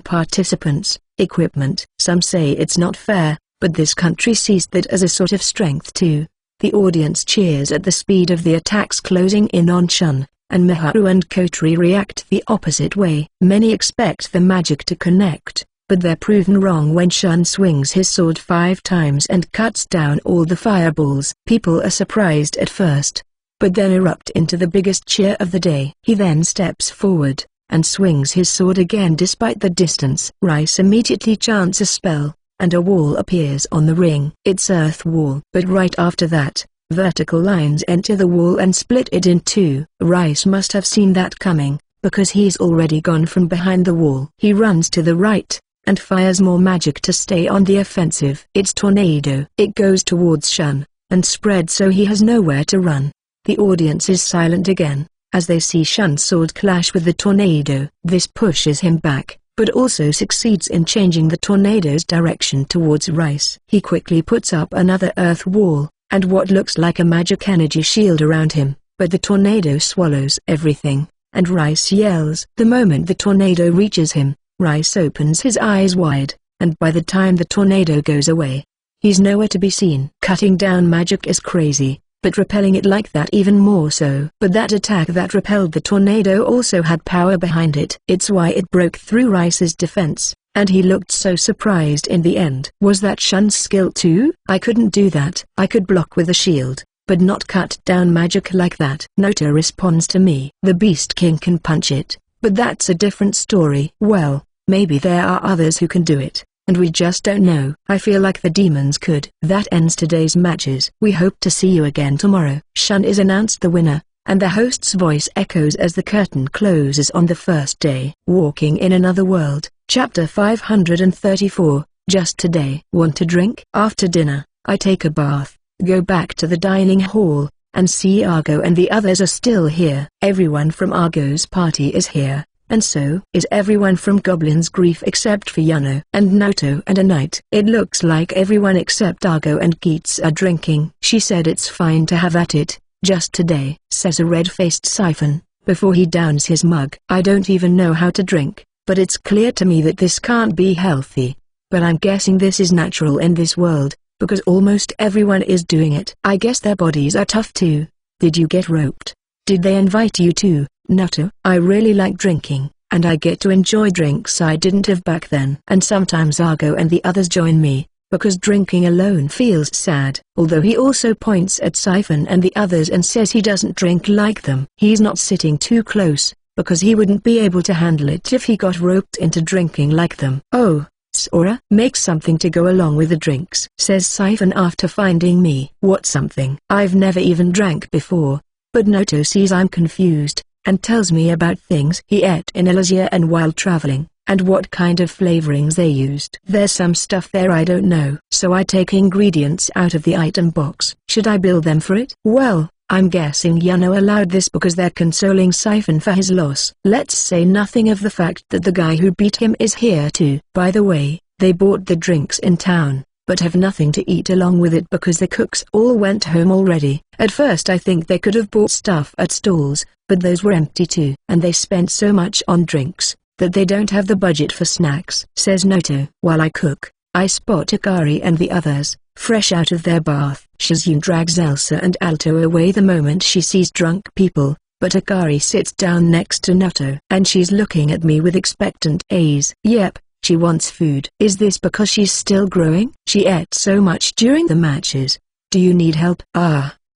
participants: equipment. Some say it's not fair, but this country sees that as a sort of strength too. The audience cheers at the speed of the attacks closing in on Shun, and Miharu and Kotri react the opposite way. Many expect the magic to connect, but they're proven wrong when Shun swings his sword 5 times and cuts down all the fireballs. People are surprised at first, but then erupt into the biggest cheer of the day. He then steps forward, and swings his sword again despite the distance. Rice immediately chants a spell, and a wall appears on the ring. It's earth wall. But right after that, vertical lines enter the wall and split it in two. Rice must have seen that coming, because he's already gone from behind the wall. He runs to the right, and fires more magic to stay on the offensive. It's tornado. It goes towards Shun, and spreads so he has nowhere to run. The audience is silent again, as they see Shun's sword clash with the tornado. This pushes him back, but also succeeds in changing the tornado's direction towards Rice. He quickly puts up another earth wall, and what looks like a magic energy shield around him, but the tornado swallows everything, and Rice yells. The moment the tornado reaches him, Rice opens his eyes wide, and by the time the tornado goes away, he's nowhere to be seen. Cutting down magic is crazy, but repelling it like that even more so. But that attack that repelled the tornado also had power behind it. It's why it broke through Rice's defense, and he looked so surprised in the end. Was that Shun's skill too? I couldn't do that. I could block with a shield, but not cut down magic like that. Noto responds to me. The Beast King can punch it, but that's a different story. Well, maybe there are others who can do it, and we just don't know. I feel like the demons could. That ends today's matches. We hope to see you again tomorrow. Shun is announced the winner, and the host's voice echoes as the curtain closes on the first day. Walking in Another World, Chapter 534, Just Today. Want a drink? After dinner, I take a bath, go back to the dining hall, and see Argo and the others are still here. Everyone from Argo's party is here, and so is everyone from Goblin's Grief except for Yuno and Noto and a Knight. It looks like everyone except Argo and Geats are drinking. She said it's fine to have at it, just today, says a red-faced Siphon, before he downs his mug. I don't even know how to drink, but it's clear to me that this can't be healthy. But I'm guessing this is natural in this world, because almost everyone is doing it. I guess their bodies are tough too. Did you get roped? Did they invite you too, Noto? I really like drinking, and I get to enjoy drinks I didn't have back then. And sometimes Argo and the others join me, because drinking alone feels sad. Although he also points at Siphon and the others and says he doesn't drink like them. He's not sitting too close, because he wouldn't be able to handle it if he got roped into drinking like them. Oh, Sora, make something to go along with the drinks, says Siphon after finding me. What something? I've never even drank before. But Noto sees I'm confused, and tells me about things he ate in Elazia and while traveling, and what kind of flavorings they used. There's some stuff there I don't know. So I take ingredients out of the item box. Should I bill them for it? Well, I'm guessing Yuno allowed this because they're consoling Siphon for his loss. Let's say nothing of the fact that the guy who beat him is here too. By the way, they bought the drinks in town, but have nothing to eat along with it because the cooks all went home already. At first I think they could have bought stuff at stalls, but those were empty too. And they spent so much on drinks, that they don't have the budget for snacks, says Noto. While I cook, I spot Hikari and the others, fresh out of their bath. Shizune drags Elsa and Alto away the moment she sees drunk people, but Hikari sits down next to Noto. And she's looking at me with expectant eyes. Yep. She wants food. Is this because she's still growing? She ate so much during the matches. Do you need help?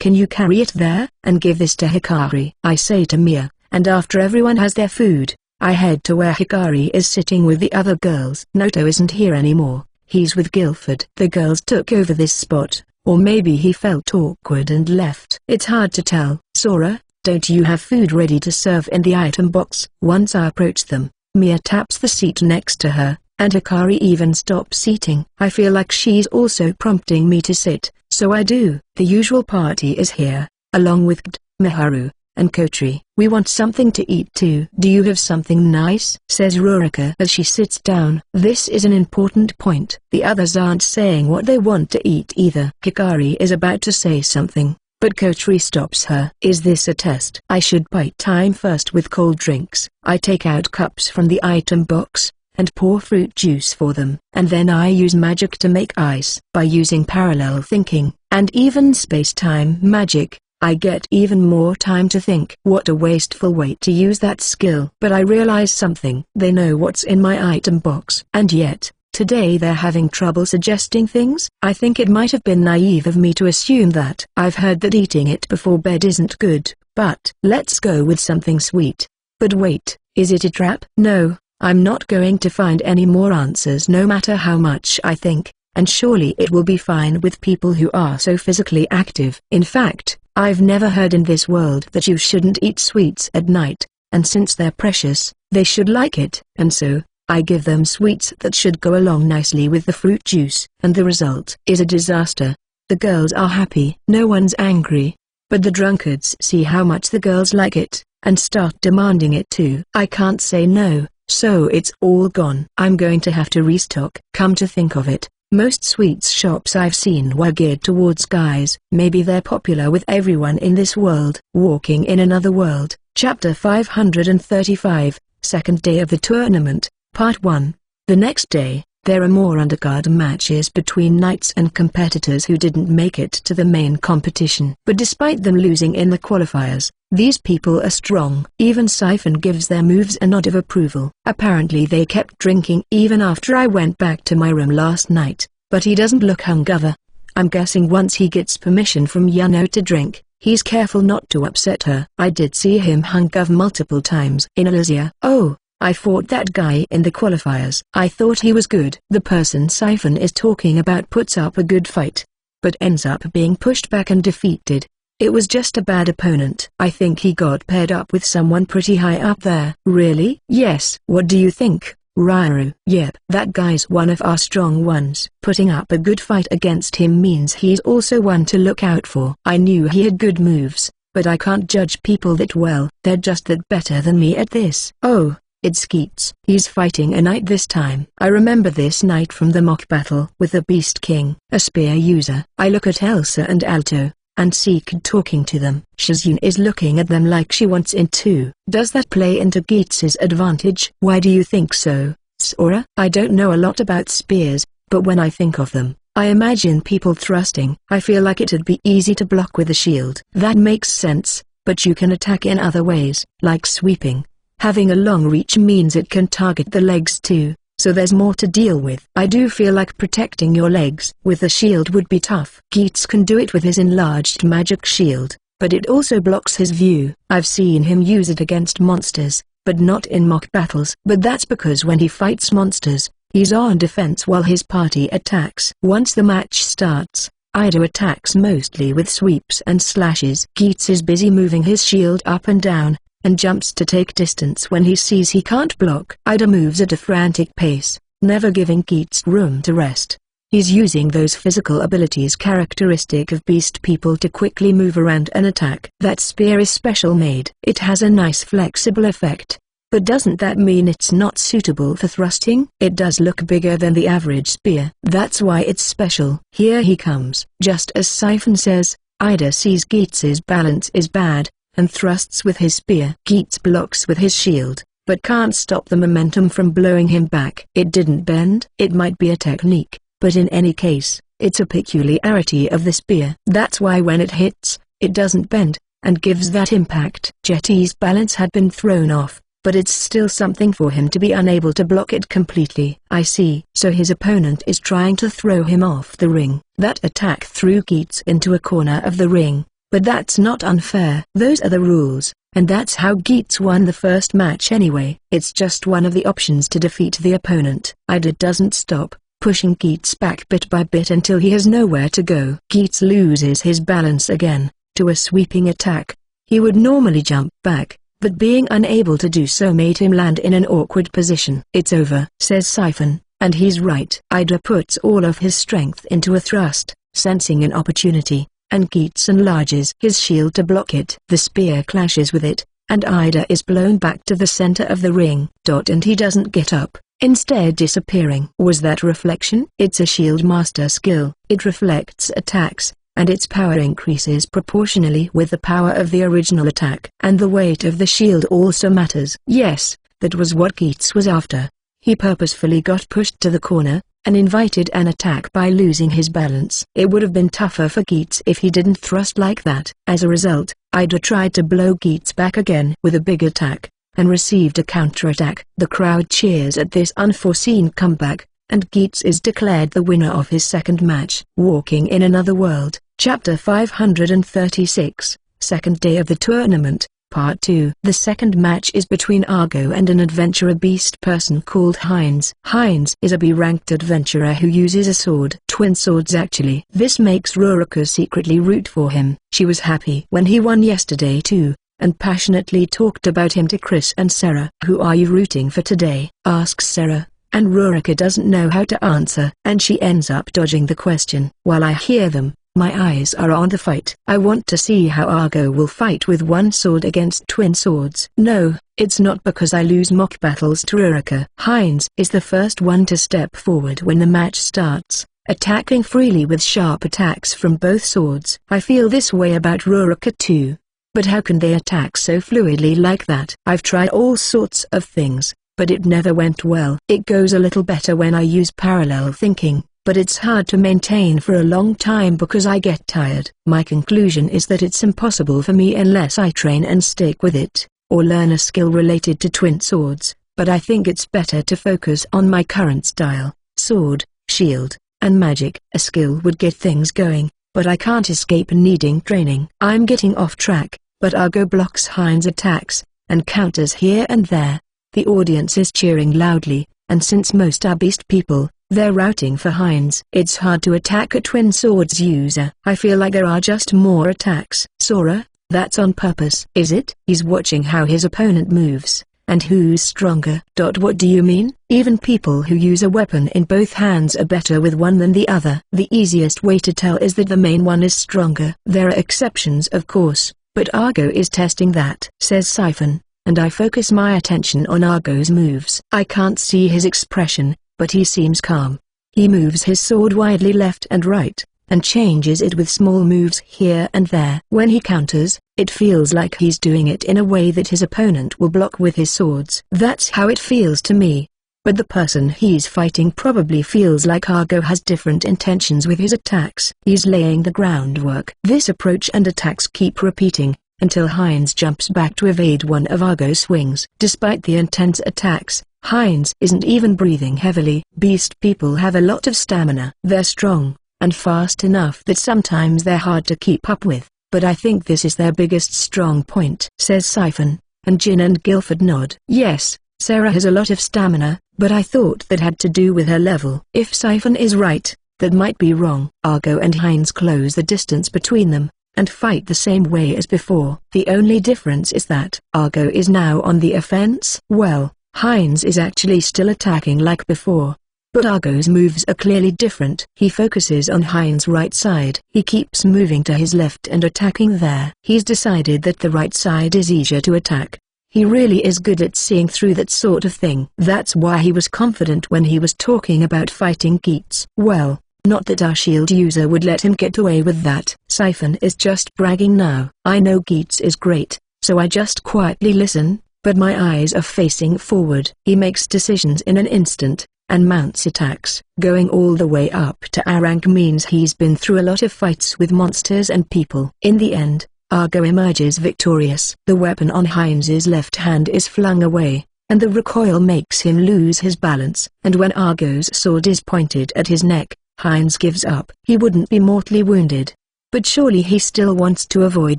Can you carry it there? And give this to Hikari, I say to Mia, and after everyone has their food, I head to where Hikari is sitting with the other girls. Noto isn't here anymore, he's with Guilford. The girls took over this spot, or maybe he felt awkward and left. It's hard to tell. Sora, don't you have food ready to serve in the item box? Once I approach them, Mia taps the seat next to her, and Hikari even stops eating. I feel like she's also prompting me to sit, so I do. The usual party is here, along with Gd, Miharu, and Kotri. We want something to eat too. Do you have something nice? Says Rurika as she sits down. This is an important point. The others aren't saying what they want to eat either. Hikari is about to say something, but Kotri stops her. Is this a test? I should bite time first with cold drinks. I take out cups from the item box, and pour fruit juice for them. And then I use magic to make ice. By using parallel thinking, And even space-time magic, I get even more time to think. What a wasteful way to use that skill. But I realize something. They know what's in my item box. And yet, today they're having trouble suggesting things? I think it might have been naive of me to assume that. I've heard that eating it before bed isn't good, but let's go with something sweet. But wait, is it a trap? No, I'm not going to find any more answers no matter how much I think, and surely it will be fine with people who are so physically active. In fact, I've never heard in this world that you shouldn't eat sweets at night, and since they're precious, they should like it. And so, I give them sweets that should go along nicely with the fruit juice, and the result is a disaster. The girls are happy. No one's angry. But the drunkards see how much the girls like it, and start demanding it too. I can't say no, so it's all gone. I'm going to have to restock. Come to think of it, most sweets shops I've seen were geared towards guys. Maybe they're popular with everyone in this world. Walking in Another World, Chapter 535, Second Day of the Tournament, Part 1. The next day, there are more undercard matches between knights and competitors who didn't make it to the main competition. But despite them losing in the qualifiers, these people are strong. Even Siphon gives their moves a nod of approval. Apparently they kept drinking even after I went back to my room last night, but he doesn't look hungover. I'm guessing once he gets permission from Yuno to drink, he's careful not to upset her. I did see him hungover multiple times in Elysia. Oh, I fought that guy in the qualifiers. I thought he was good. The person Siphon is talking about puts up a good fight, but ends up being pushed back and defeated. It was just a bad opponent. I think he got paired up with someone pretty high up there. Really? Yes. What do you think, Rairu? Yep. That guy's one of our strong ones. Putting up a good fight against him means he's also one to look out for. I knew he had good moves, but I can't judge people that well. They're just that better than me at this. Oh. It's Keats. He's fighting a knight this time. I remember this knight from the mock battle with the Beast King, a spear user. I look at Elsa and Alto, and see Kid talking to them. Shizune is looking at them like she wants in too. Does that play into Keats's advantage? Why do you think so, Sora? I don't know a lot about spears, but when I think of them, I imagine people thrusting. I feel like it'd be easy to block with a shield. That makes sense, but you can attack in other ways, like sweeping. Having a long reach means it can target the legs too, so there's more to deal with. I do feel like protecting your legs with a shield would be tough. Keats can do it with his enlarged magic shield, but it also blocks his view. I've seen him use it against monsters, but not in mock battles. But that's because when he fights monsters, he's on defense while his party attacks. Once the match starts, Ida attacks mostly with sweeps and slashes. Keats is busy moving his shield up and down, and jumps to take distance when he sees he can't block. Ida moves at a frantic pace, never giving Keats room to rest. He's using those physical abilities characteristic of beast people to quickly move around and attack. That spear is special made. It has a nice flexible effect. But doesn't that mean it's not suitable for thrusting? It does look bigger than the average spear. That's why it's special. Here he comes. Just as Siphon says, Ida sees Keats's balance is bad, and thrusts with his spear. Keats blocks with his shield, but can't stop the momentum from blowing him back. It didn't bend. It might be a technique, but in any case, it's a peculiarity of the spear. That's why when it hits, it doesn't bend, and gives that impact. Jetty's balance had been thrown off, but it's still something for him to be unable to block it completely. I see. So his opponent is trying to throw him off the ring. That attack threw Keats into a corner of the ring. But that's not unfair. Those are the rules, and that's how Keats won the first match anyway. It's just one of the options to defeat the opponent. Ida doesn't stop, pushing Keats back bit by bit until he has nowhere to go. Keats loses his balance again, to a sweeping attack. He would normally jump back, but being unable to do so made him land in an awkward position. It's over, says Siphon, and he's right. Ida puts all of his strength into a thrust, sensing an opportunity, and Keats enlarges his shield to block it. The spear clashes with it, and Ida is blown back to the center of the ring. And he doesn't get up, instead disappearing. Was that reflection? It's a shield master skill. It reflects attacks, and its power increases proportionally with the power of the original attack. And the weight of the shield also matters. Yes, that was what Keats was after. He purposefully got pushed to the corner, and invited an attack by losing his balance. It would have been tougher for Geats if he didn't thrust like that. As a result, Ida tried to blow Geats back again with a big attack, and received a counterattack. The crowd cheers at this unforeseen comeback, and Geats is declared the winner of his second match. Walking in Another World, Chapter 536, Second Day of the Tournament, Part 2. The second match is between Argo and an adventurer beast person called Heinz. Heinz is a B-ranked adventurer who uses a sword. Twin swords actually. This makes Rurika secretly root for him. She was happy when he won yesterday too, and passionately talked about him to Chris and Sarah. Who are you rooting for today? Asks Sarah, and Rurika doesn't know how to answer, and she ends up dodging the question. While I hear them, my eyes are on the fight. I want to see how Argo will fight with one sword against twin swords. No, it's not because I lose mock battles to Rurika. Heinz is the first one to step forward when the match starts, attacking freely with sharp attacks from both swords. I feel this way about Rurika too. But how can they attack so fluidly like that? I've tried all sorts of things, but it never went well. It goes a little better when I use parallel thinking, but it's hard to maintain for a long time because I get tired. My conclusion is that it's impossible for me unless I train and stick with it, or learn a skill related to twin swords, but I think it's better to focus on my current style, sword, shield, and magic. A skill would get things going, but I can't escape needing training. I'm getting off track, but Argo blocks Heinz' attacks, and counters here and there. The audience is cheering loudly, and since most are beast people, they're routing for Heinz. It's hard to attack a twin swords user. I feel like there are just more attacks. Sora, that's on purpose. Is it? He's watching how his opponent moves, and who's stronger. What do you mean? Even people who use a weapon in both hands are better with one than the other. The easiest way to tell is that the main one is stronger. There are exceptions of course, but Argo is testing that, says Siphon, and I focus my attention on Argo's moves. I can't see his expression, but he seems calm. He moves his sword widely left and right, and changes it with small moves here and there. When he counters, it feels like he's doing it in a way that his opponent will block with his swords. That's how it feels to me. But the person he's fighting probably feels like Argo has different intentions with his attacks. He's laying the groundwork. This approach and attacks keep repeating, until Heinz jumps back to evade one of Argo's swings. Despite the intense attacks, Heinz isn't even breathing heavily. Beast people have a lot of stamina. They're strong, and fast enough that sometimes they're hard to keep up with, but I think this is their biggest strong point, says Siphon, and Jin and Guilford nod. Yes, Sarah has a lot of stamina, but I thought that had to do with her level. If Siphon is right, that might be wrong. Argo and Heinz close the distance between them, and fight the same way as before. The only difference is that Argo is now on the offense. Well, Heinz is actually still attacking like before, but Argo's moves are clearly different. He focuses on Heinz' right side. He keeps moving to his left and attacking there. He's decided that the right side is easier to attack. He really is good at seeing through that sort of thing. That's why he was confident when he was talking about fighting Geats. Well, not that our shield user would let him get away with that. Siphon is just bragging now. I know Geats is great, so I just quietly listen, but my eyes are facing forward. He makes decisions in an instant, and mounts attacks. Going all the way up to A rank means he's been through a lot of fights with monsters and people. In the end, Argo emerges victorious. The weapon on Heinz's left hand is flung away, and the recoil makes him lose his balance. And when Argo's sword is pointed at his neck, Heinz gives up. He wouldn't be mortally wounded, but surely he still wants to avoid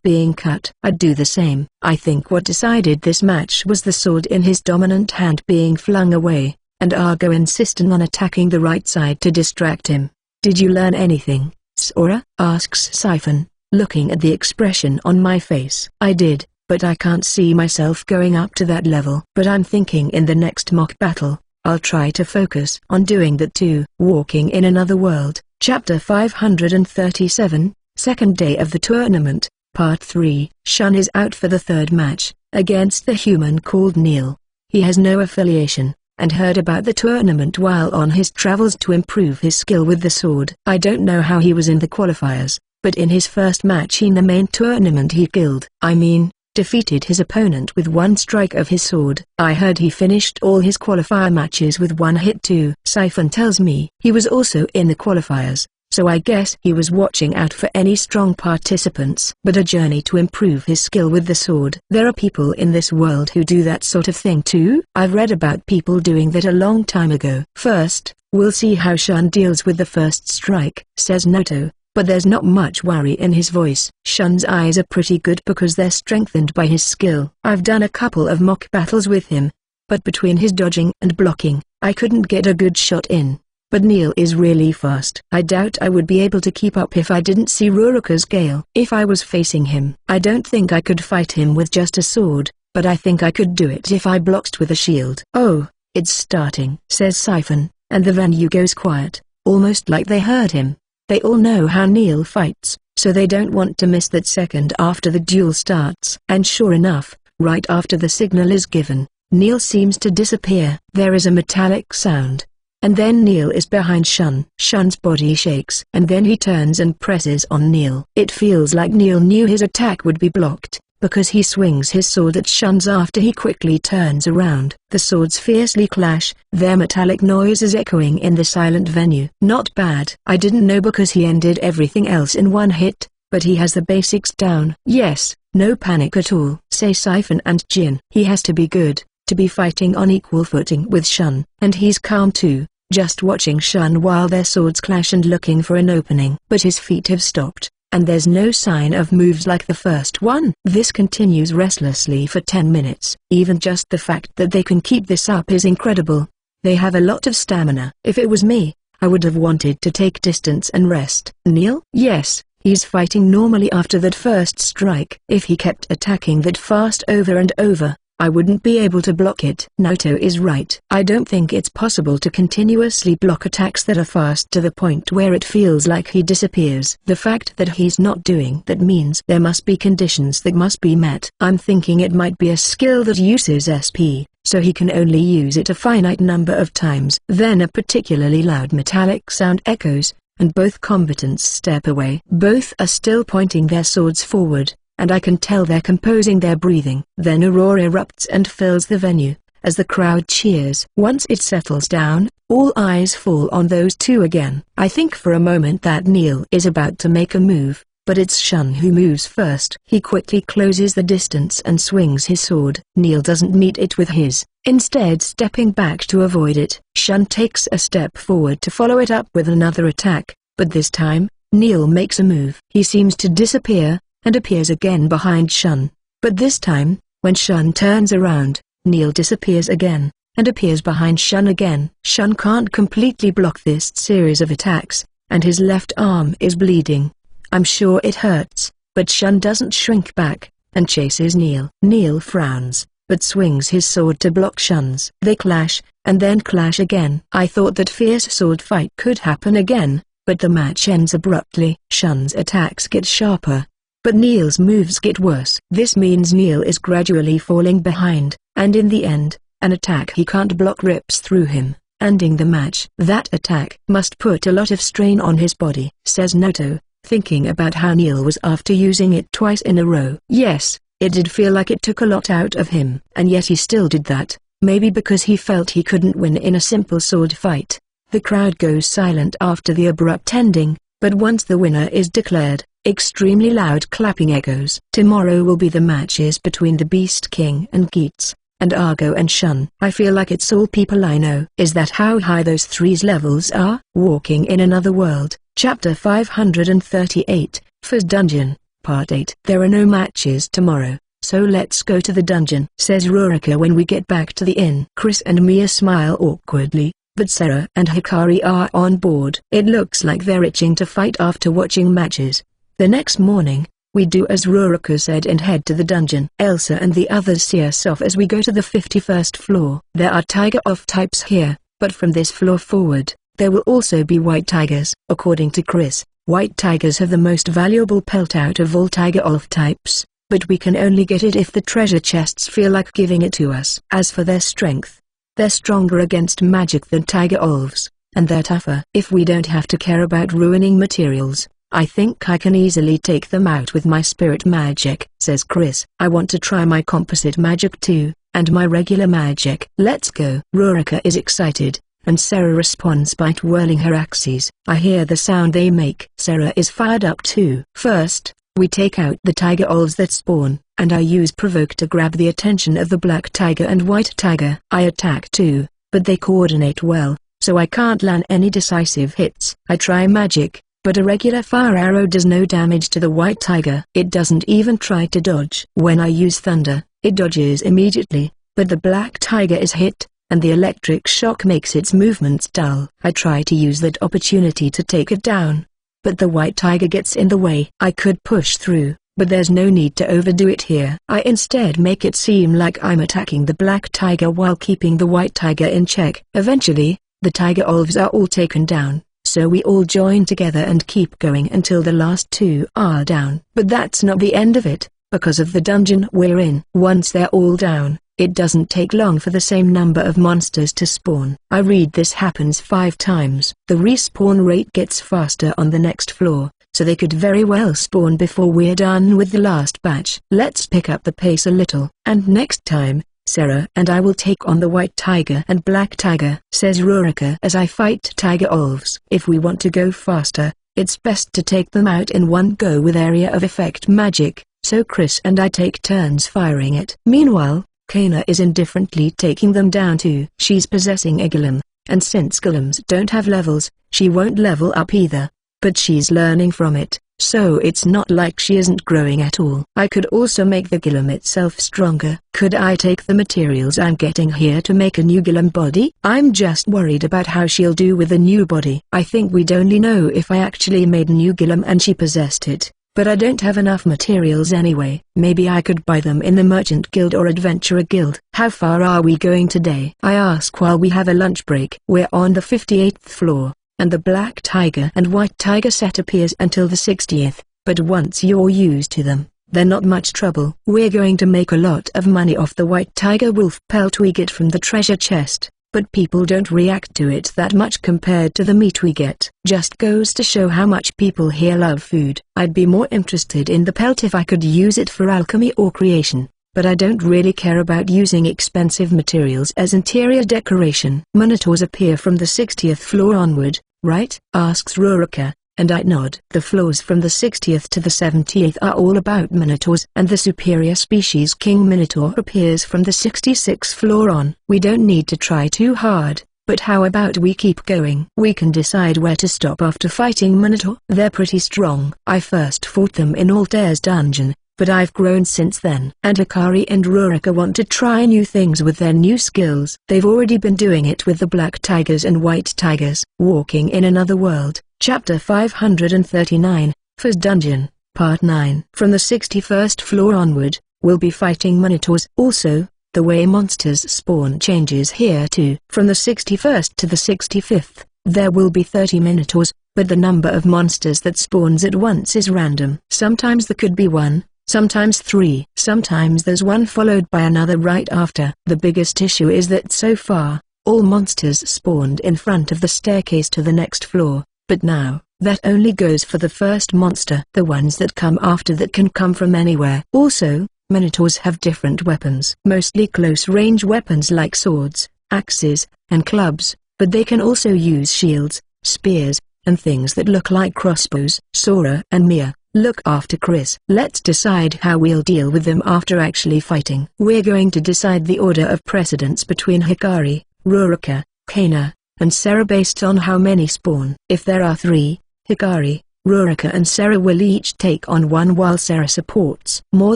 being cut. I'd do the same. I think what decided this match was the sword in his dominant hand being flung away, and Argo insisting on attacking the right side to distract him. Did you learn anything, Sora? Asks Siphon, looking at the expression on my face. I did, but I can't see myself going up to that level. But I'm thinking in the next mock battle, I'll try to focus on doing that too. Walking in Another World, Chapter 537, Second Day of the Tournament, Part 3. Shun is out for the third match, against the human called Neil. He has no affiliation, and heard about the tournament while on his travels to improve his skill with the sword. I don't know how he was in the qualifiers, but in his first match in the main tournament he killed. I mean, defeated his opponent with one strike of his sword. I heard he finished all his qualifier matches with one hit too. Siphon tells me he was also in the qualifiers, so I guess he was watching out for any strong participants. But a journey to improve his skill with the sword. There are people in this world who do that sort of thing too. I've read about people doing that a long time ago. First, we'll see how Shun deals with the first strike, says Noto, but there's not much worry in his voice. Shun's eyes are pretty good because they're strengthened by his skill. I've done a couple of mock battles with him, but between his dodging and blocking, I couldn't get a good shot in. But Neil is really fast. I doubt I would be able to keep up if I didn't see Ruroku's Gale. If I was facing him, I don't think I could fight him with just a sword, but I think I could do it if I blocked with a shield. Oh, it's starting, says Siphon, and the venue goes quiet, almost like they heard him. They all know how Neil fights, so they don't want to miss that second after the duel starts. And sure enough, right after the signal is given, Neil seems to disappear. There is a metallic sound. And then Neil is behind Shun. Shun's body shakes. And then he turns and presses on Neil. It feels like Neil knew his attack would be blocked, because he swings his sword at Shun's after he quickly turns around. The swords fiercely clash, their metallic noises echoing in the silent venue. Not bad. I didn't know because he ended everything else in one hit, but he has the basics down. Yes, no panic at all, say Siphon and Jin. He has to be good, to be fighting on equal footing with Shun. And he's calm too, just watching Shun while their swords clash and looking for an opening. But his feet have stopped, and there's no sign of moves like the first one. This continues restlessly for 10 minutes. Even just the fact that they can keep this up is incredible. They have a lot of stamina. If it was me, I would have wanted to take distance and rest. Neil? Yes, he's fighting normally after that first strike. If he kept attacking that fast over and over, I wouldn't be able to block it. Naoto is right. I don't think it's possible to continuously block attacks that are fast to the point where it feels like he disappears. The fact that he's not doing that means there must be conditions that must be met. I'm thinking it might be a skill that uses SP, so he can only use it a finite number of times. Then a particularly loud metallic sound echoes, and both combatants step away. Both are still pointing their swords forward, and I can tell they're composing their breathing. Then a roar erupts and fills the venue, as the crowd cheers. Once it settles down, all eyes fall on those two again. I think for a moment that Neil is about to make a move, but it's Shun who moves first. He quickly closes the distance and swings his sword. Neil doesn't meet it with his, instead stepping back to avoid it. Shun takes a step forward to follow it up with another attack, but this time, Neil makes a move. He seems to disappear, and appears again behind Shun. But this time, when Shun turns around, Neil disappears again, and appears behind Shun again. Shun can't completely block this series of attacks, and his left arm is bleeding. I'm sure it hurts, but Shun doesn't shrink back, and chases Neil. Neil frowns, but swings his sword to block Shun's. They clash, and then clash again. I thought that fierce sword fight could happen again, but the match ends abruptly. Shun's attacks get sharper, but Neil's moves get worse. This means Neil is gradually falling behind, and in the end, an attack he can't block rips through him, ending the match. That attack must put a lot of strain on his body, says Noto, thinking about how Neil was after using it twice in a row. Yes, it did feel like it took a lot out of him, and yet he still did that, maybe because he felt he couldn't win in a simple sword fight. The crowd goes silent after the abrupt ending, but once the winner is declared, extremely loud clapping echoes. Tomorrow will be the matches between the Beast King and Geats, and Argo and Shun. I feel like it's all people I know. Is that how high those three's levels are? Walking in Another World, Chapter 538, First Dungeon, Part 8. There are no matches tomorrow, so let's go to the dungeon, says Ruroku when we get back to the inn. Chris and Mia smile awkwardly, but Sarah and Hikari are on board. It looks like they're itching to fight after watching matches. The next morning, we do as Ruroku said and head to the dungeon. Elsa and the others see us off as we go to the 51st floor. There are tiger off types here, but from this floor forward, there will also be white tigers. According to Chris, white tigers have the most valuable pelt out of all tiger off types, but we can only get it if the treasure chests feel like giving it to us. As for their strength, they're stronger against magic than tiger elves, and they're tougher. If we don't have to care about ruining materials, I think I can easily take them out with my spirit magic. says Chris. I want to try my composite magic too, and my regular magic. Let's go. Rurika is excited, and Sarah responds by twirling her axes. I hear the sound they make. Sarah is fired up too. First, we take out the tiger owls that spawn, and I use provoke to grab the attention of the black tiger and white tiger. I attack too, but they coordinate well, so I can't land any decisive hits. I try magic, but a regular fire arrow does no damage to the white tiger. It doesn't even try to dodge. When I use thunder, it dodges immediately, but the black tiger is hit, and the electric shock makes its movements dull. I try to use that opportunity to take it down, but the white tiger gets in the way. I could push through, but there's no need to overdo it here. I instead make it seem like I'm attacking the black tiger while keeping the white tiger in check. Eventually, the tiger wolves are all taken down, so we all join together and keep going until the last two are down. But that's not the end of it, because of the dungeon we're in. Once they're all down, it doesn't take long for the same number of monsters to spawn. I read this happens 5 times. The respawn rate gets faster on the next floor, so they could very well spawn before we're done with the last batch. Let's pick up the pace a little. And next time, Sarah and I will take on the white tiger and black tiger, says Rurika as I fight tiger wolves. If we want to go faster, it's best to take them out in one go with area of effect magic, so Chris and I take turns firing it. Meanwhile, Kana is indifferently taking them down too. She's possessing a golem, and since golems don't have levels, she won't level up either, but she's learning from it, so it's not like she isn't growing at all. I could also make the golem itself stronger. Could I take the materials I'm getting here to make a new golem body? I'm just worried about how she'll do with a new body. I think we'd only know if I actually made a new golem and she possessed it, but I don't have enough materials anyway. Maybe I could buy them in the Merchant Guild or Adventurer Guild. How far are we going today? I ask while we have a lunch break. We're on the 58th floor, and the black tiger and white tiger set appears until the 60th, but once you're used to them, they're not much trouble. We're going to make a lot of money off the white tiger wolf pelt we get from the treasure chest, but people don't react to it that much compared to the meat we get. Just goes to show how much people here love food. I'd be more interested in the pelt if I could use it for alchemy or creation, but I don't really care about using expensive materials as interior decoration. Minotaurs appear from the 60th floor onward, right? Asks Rurika, and I nod. The floors from the 60th to the 70th are all about minotaurs, and the superior species King Minotaur appears from the 66th floor on. We don't need to try too hard, but how about we keep going? We can decide where to stop after fighting Minotaur. They're pretty strong. I first fought them in Altair's dungeon, but I've grown since then. And Hikari and Rurika want to try new things with their new skills. They've already been doing it with the black tigers and white tigers. Walking in Another World, Chapter 539, First Dungeon, Part 9. From the 61st floor onward, we'll be fighting minotaurs. Also, the way monsters spawn changes here too. From the 61st to the 65th, there will be 30 minotaurs, but the number of monsters that spawns at once is random. Sometimes there could be 1. Sometimes 3. Sometimes there's one followed by another right after. The biggest issue is that so far, all monsters spawned in front of the staircase to the next floor, but now, that only goes for the first monster. The ones that come after that can come from anywhere. Also, minotaurs have different weapons. Mostly close-range weapons like swords, axes, and clubs, but they can also use shields, spears, and things that look like crossbows. Sora and Mia, look after Chris. Let's decide how we'll deal with them after actually fighting. We're going to decide the order of precedence between Hikari, Rurika, Kana, and Sarah based on how many spawn. If there are 3, Hikari, Rurika and Sarah will each take on one while Sarah supports more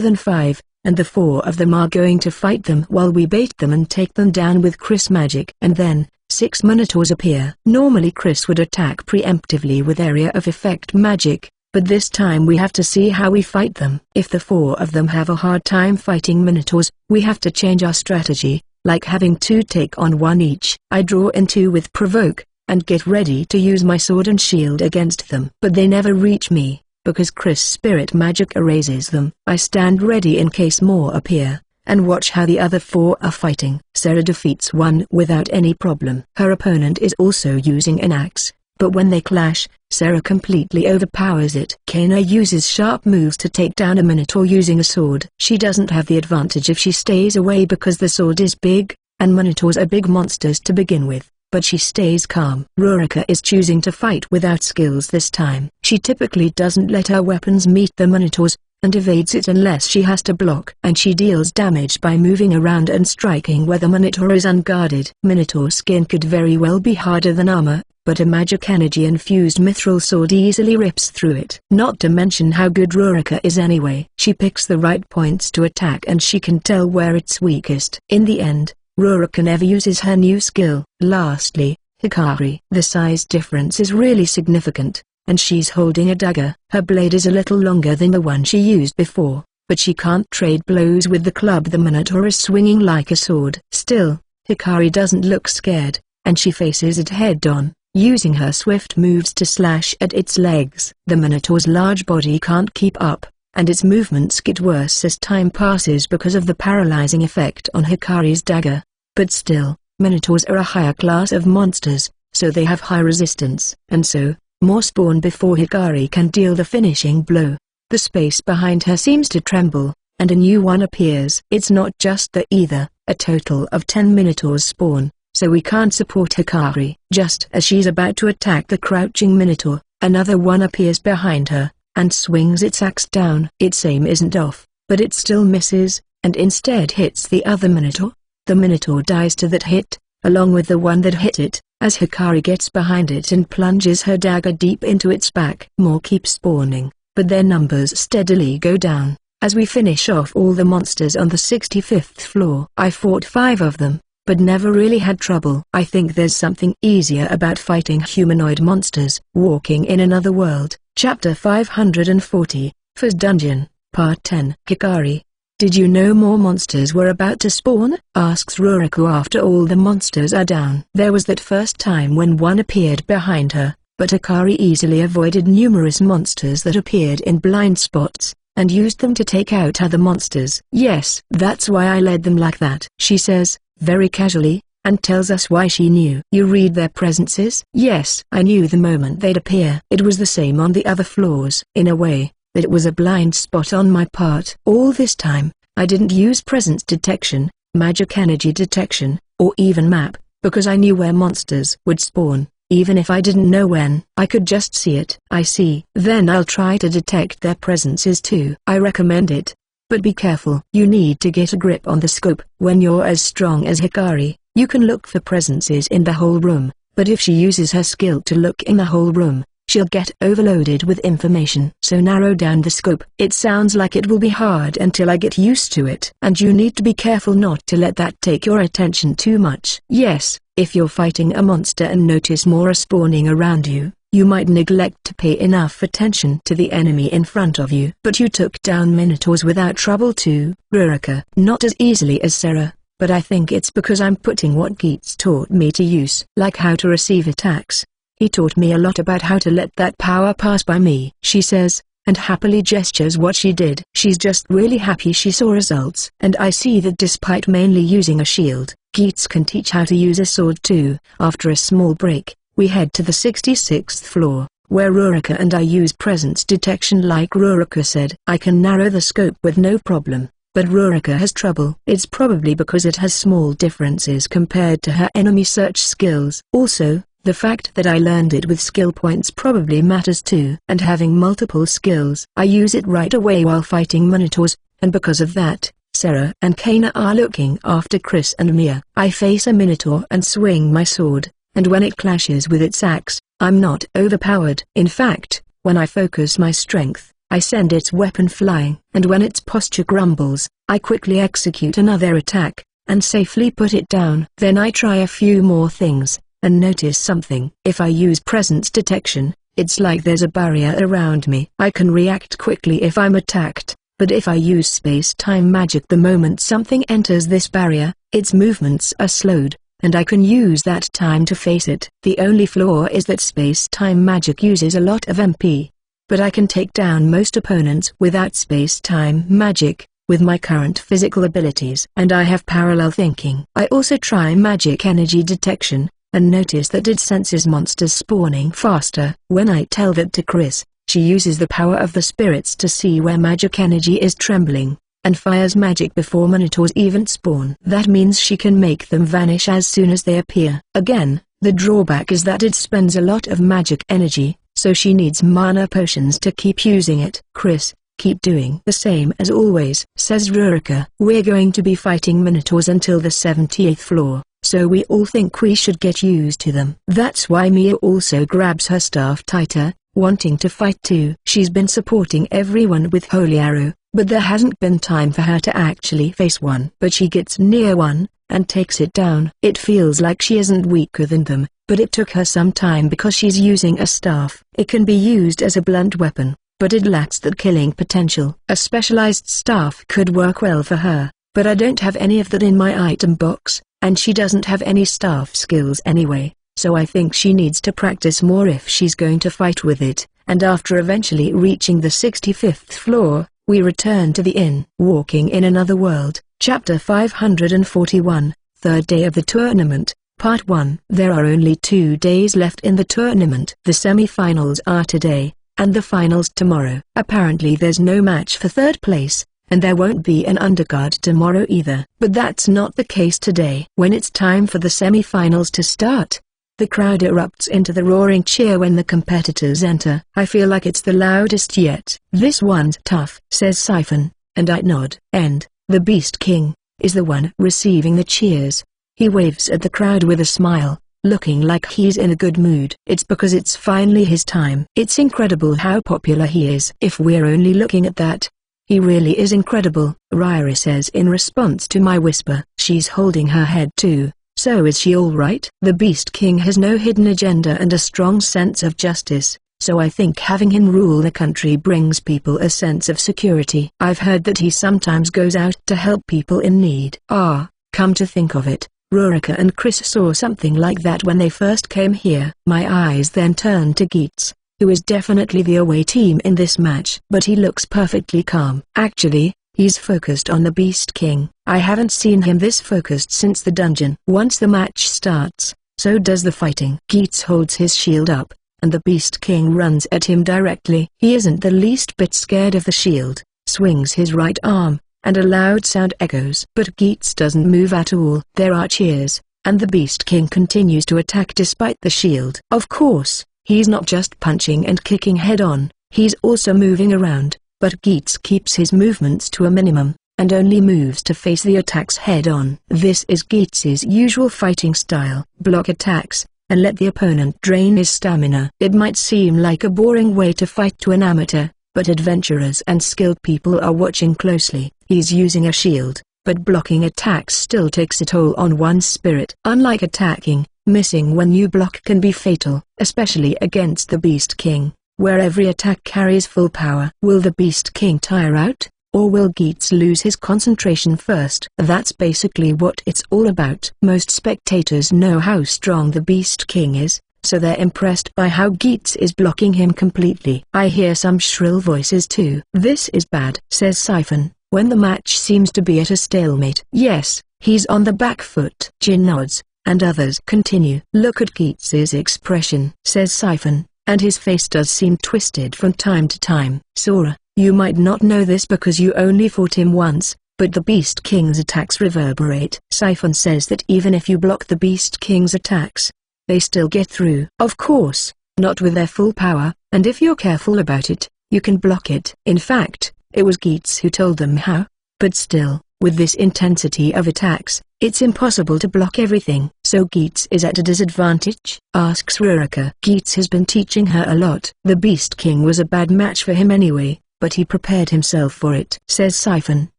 than 5, and the 4 of them are going to fight them while we bait them and take them down with Chris magic. And then, 6 minotaurs appear. Normally Chris would attack preemptively with area of effect magic, but this time we have to see how we fight them. If the 4 of them have a hard time fighting minotaurs, we have to change our strategy, like having 2 take on 1 each. I draw in 2 with provoke, and get ready to use my sword and shield against them. But they never reach me, because Chris' spirit magic erases them. I stand ready in case more appear, and watch how the other 4 are fighting. Sarah defeats 1 without any problem. Her opponent is also using an axe, But when they clash, Sarah completely overpowers it. Kana uses sharp moves to take down a Minotaur using a sword. She doesn't have the advantage if she stays away because the sword is big, and Minotaurs are big monsters to begin with, but she stays calm. Rurika is choosing to fight without skills this time. She typically doesn't let her weapons meet the Minotaurs, and evades it unless she has to block. And she deals damage by moving around and striking where the Minotaur is unguarded. Minotaur skin could very well be harder than armor, but a magic energy-infused mithril sword easily rips through it. Not to mention how good Rurika is anyway. She picks the right points to attack and she can tell where it's weakest. In the end, Rurika never uses her new skill. Lastly, Hikari. The size difference is really significant, and she's holding a dagger. Her blade is a little longer than the one she used before, but she can't trade blows with the club the Minotaur is swinging like a sword. Still, Hikari doesn't look scared, and she faces it head-on, using her swift moves to slash at its legs. The Minotaur's large body can't keep up, and its movements get worse as time passes because of the paralyzing effect on Hikari's dagger. But still, Minotaurs are a higher class of monsters, so they have high resistance, and so, more spawn before Hikari can deal the finishing blow. The space behind her seems to tremble, and a new one appears. It's not just that either, a total of 10 Minotaurs spawn, so we can't support Hikari. Just as she's about to attack the crouching Minotaur, another one appears behind her, and swings its axe down. Its aim isn't off, but it still misses, and instead hits the other Minotaur. The Minotaur dies to that hit, along with the one that hit it, as Hikari gets behind it and plunges her dagger deep into its back. More keep spawning, but their numbers steadily go down, as we finish off all the monsters on the 65th floor. I fought 5 of them, but never really had trouble. I think there's something easier about fighting humanoid monsters. Walking in Another World, Chapter 540, First Dungeon, Part 10. Hikari, did you know more monsters were about to spawn? Asks Rurika after all the monsters are down. There was that first time when one appeared behind her, but Hikari easily avoided numerous monsters that appeared in blind spots, and used them to take out other monsters. Yes, that's why I led them like that, she says, very casually, and tells us why she knew. You read their presences? Yes, I knew the moment they'd appear. It was the same on the other floors. In a way, that it was a blind spot on my part. All this time, I didn't use presence detection, magic energy detection, or even map, because I knew where monsters would spawn, even if I didn't know when. I could just see it. I see. Then I'll try to detect their presences too. I recommend it. But be careful. You need to get a grip on the scope. When you're as strong as Hikari, you can look for presences in the whole room, but if she uses her skill to look in the whole room, she'll get overloaded with information. So narrow down the scope. It sounds like it will be hard until I get used to it. And you need to be careful not to let that take your attention too much. Yes, if you're fighting a monster and notice more are spawning around you, you might neglect to pay enough attention to the enemy in front of you. But you took down Minotaurs without trouble too, Rurika. Not as easily as Sarah, but I think it's because I'm putting what Geats taught me to use. Like how to receive attacks. He taught me a lot about how to let that power pass by me, she says, and happily gestures what she did. She's just really happy she saw results. And I see that despite mainly using a shield, Geats can teach how to use a sword too. After a small break, we head to the 66th floor, where Rurika and I use presence detection like Rurika said. I can narrow the scope with no problem, but Rurika has trouble. It's probably because it has small differences compared to her enemy search skills. Also, the fact that I learned it with skill points probably matters too. And having multiple skills, I use it right away while fighting Minotaurs, and because of that, Sarah and Kana are looking after Chris and Mia. I face a Minotaur and swing my sword, and when it clashes with its axe, I'm not overpowered. In fact, when I focus my strength, I send its weapon flying. And when its posture grumbles, I quickly execute another attack, and safely put it down. Then I try a few more things, and notice something. If I use presence detection, it's like there's a barrier around me. I can react quickly if I'm attacked, but if I use space-time magic the moment something enters this barrier, its movements are slowed, and I can use that time to face it. The only flaw is that space-time magic uses a lot of MP. But I can take down most opponents without space-time magic, with my current physical abilities. And I have parallel thinking. I also try magic energy detection, and notice that it senses monsters spawning faster. When I tell that to Chris, she uses the power of the spirits to see where magic energy is trembling, and fires magic before minotaurs even spawn. That means she can make them vanish as soon as they appear. Again, the drawback is that it spends a lot of magic energy, so she needs mana potions to keep using it. Chris, keep doing the same as always, says Rurika. We're going to be fighting minotaurs until the 70th floor, so we all think we should get used to them. That's why Mia also grabs her staff tighter, wanting to fight too. She's been supporting everyone with Holy Arrow, but there hasn't been time for her to actually face one. But she gets near one, and takes it down. It feels like she isn't weaker than them, but it took her some time because she's using a staff. It can be used as a blunt weapon, but it lacks that killing potential. A specialized staff could work well for her, but I don't have any of that in my item box, and she doesn't have any staff skills anyway, so I think she needs to practice more if she's going to fight with it. And after eventually reaching the 65th floor, we return to the inn. Walking in Another World, Chapter 541, Third Day of the Tournament, Part 1. There are only 2 days left in the tournament. The semi-finals are today, and the finals tomorrow. Apparently there's no match for third place, and there won't be an undercard tomorrow either. But that's not the case today. When it's time for the semi-finals to start, the crowd erupts into the roaring cheer when the competitors enter. I feel like it's the loudest yet. This one's tough, says Siphon, and I nod. And the Beast King is the one receiving the cheers. He waves at the crowd with a smile, looking like he's in a good mood. It's because it's finally his time. It's incredible how popular he is. If we're only looking at that, he really is incredible, Ryrie says in response to my whisper. She's holding her head too. So is she all right? The Beast King has no hidden agenda and a strong sense of justice, so I think having him rule the country brings people a sense of security. I've heard that he sometimes goes out to help people in need. Come to think of it, Rurika and Chris saw something like that when they first came here. My eyes then turned to Geats, who is definitely the away team in this match. But he looks perfectly calm. Actually, he's focused on the Beast King. I haven't seen him this focused since the dungeon. Once the match starts, so does the fighting. Geats holds his shield up, and the Beast King runs at him directly. He isn't the least bit scared of the shield, swings his right arm, and a loud sound echoes. But Geats doesn't move at all. There are cheers, and the Beast King continues to attack despite the shield. Of course, he's not just punching and kicking head-on, he's also moving around, but Geats keeps his movements to a minimum, and only moves to face the attacks head-on. This is Geats's usual fighting style. Block attacks, and let the opponent drain his stamina. It might seem like a boring way to fight to an amateur, but adventurers and skilled people are watching closely. He's using a shield, but blocking attacks still takes a toll on one's spirit. Unlike attacking, missing when you block can be fatal, especially against the Beast King, where every attack carries full power. Will the Beast King tire out, or will Geats lose his concentration first? That's basically what it's all about. Most spectators know how strong the Beast King is, so they're impressed by how Geats is blocking him completely. I hear some shrill voices too. This is bad, says Siphon, when the match seems to be at a stalemate. Yes, he's on the back foot. Jin nods, and others continue. Look at Geats's expression, says Siphon, and his face does seem twisted from time to time. Sora, you might not know this because you only fought him once, but the Beast King's attacks reverberate. Siphon says that even if you block the Beast King's attacks, they still get through. Of course, not with their full power, and if you're careful about it, you can block it. In fact, it was Geats who told them how. But still, with this intensity of attacks, it's impossible to block everything. So Geats is at a disadvantage? Asks Rurika. Geats has been teaching her a lot. The Beast King was a bad match for him anyway, but he prepared himself for it, says Siphon,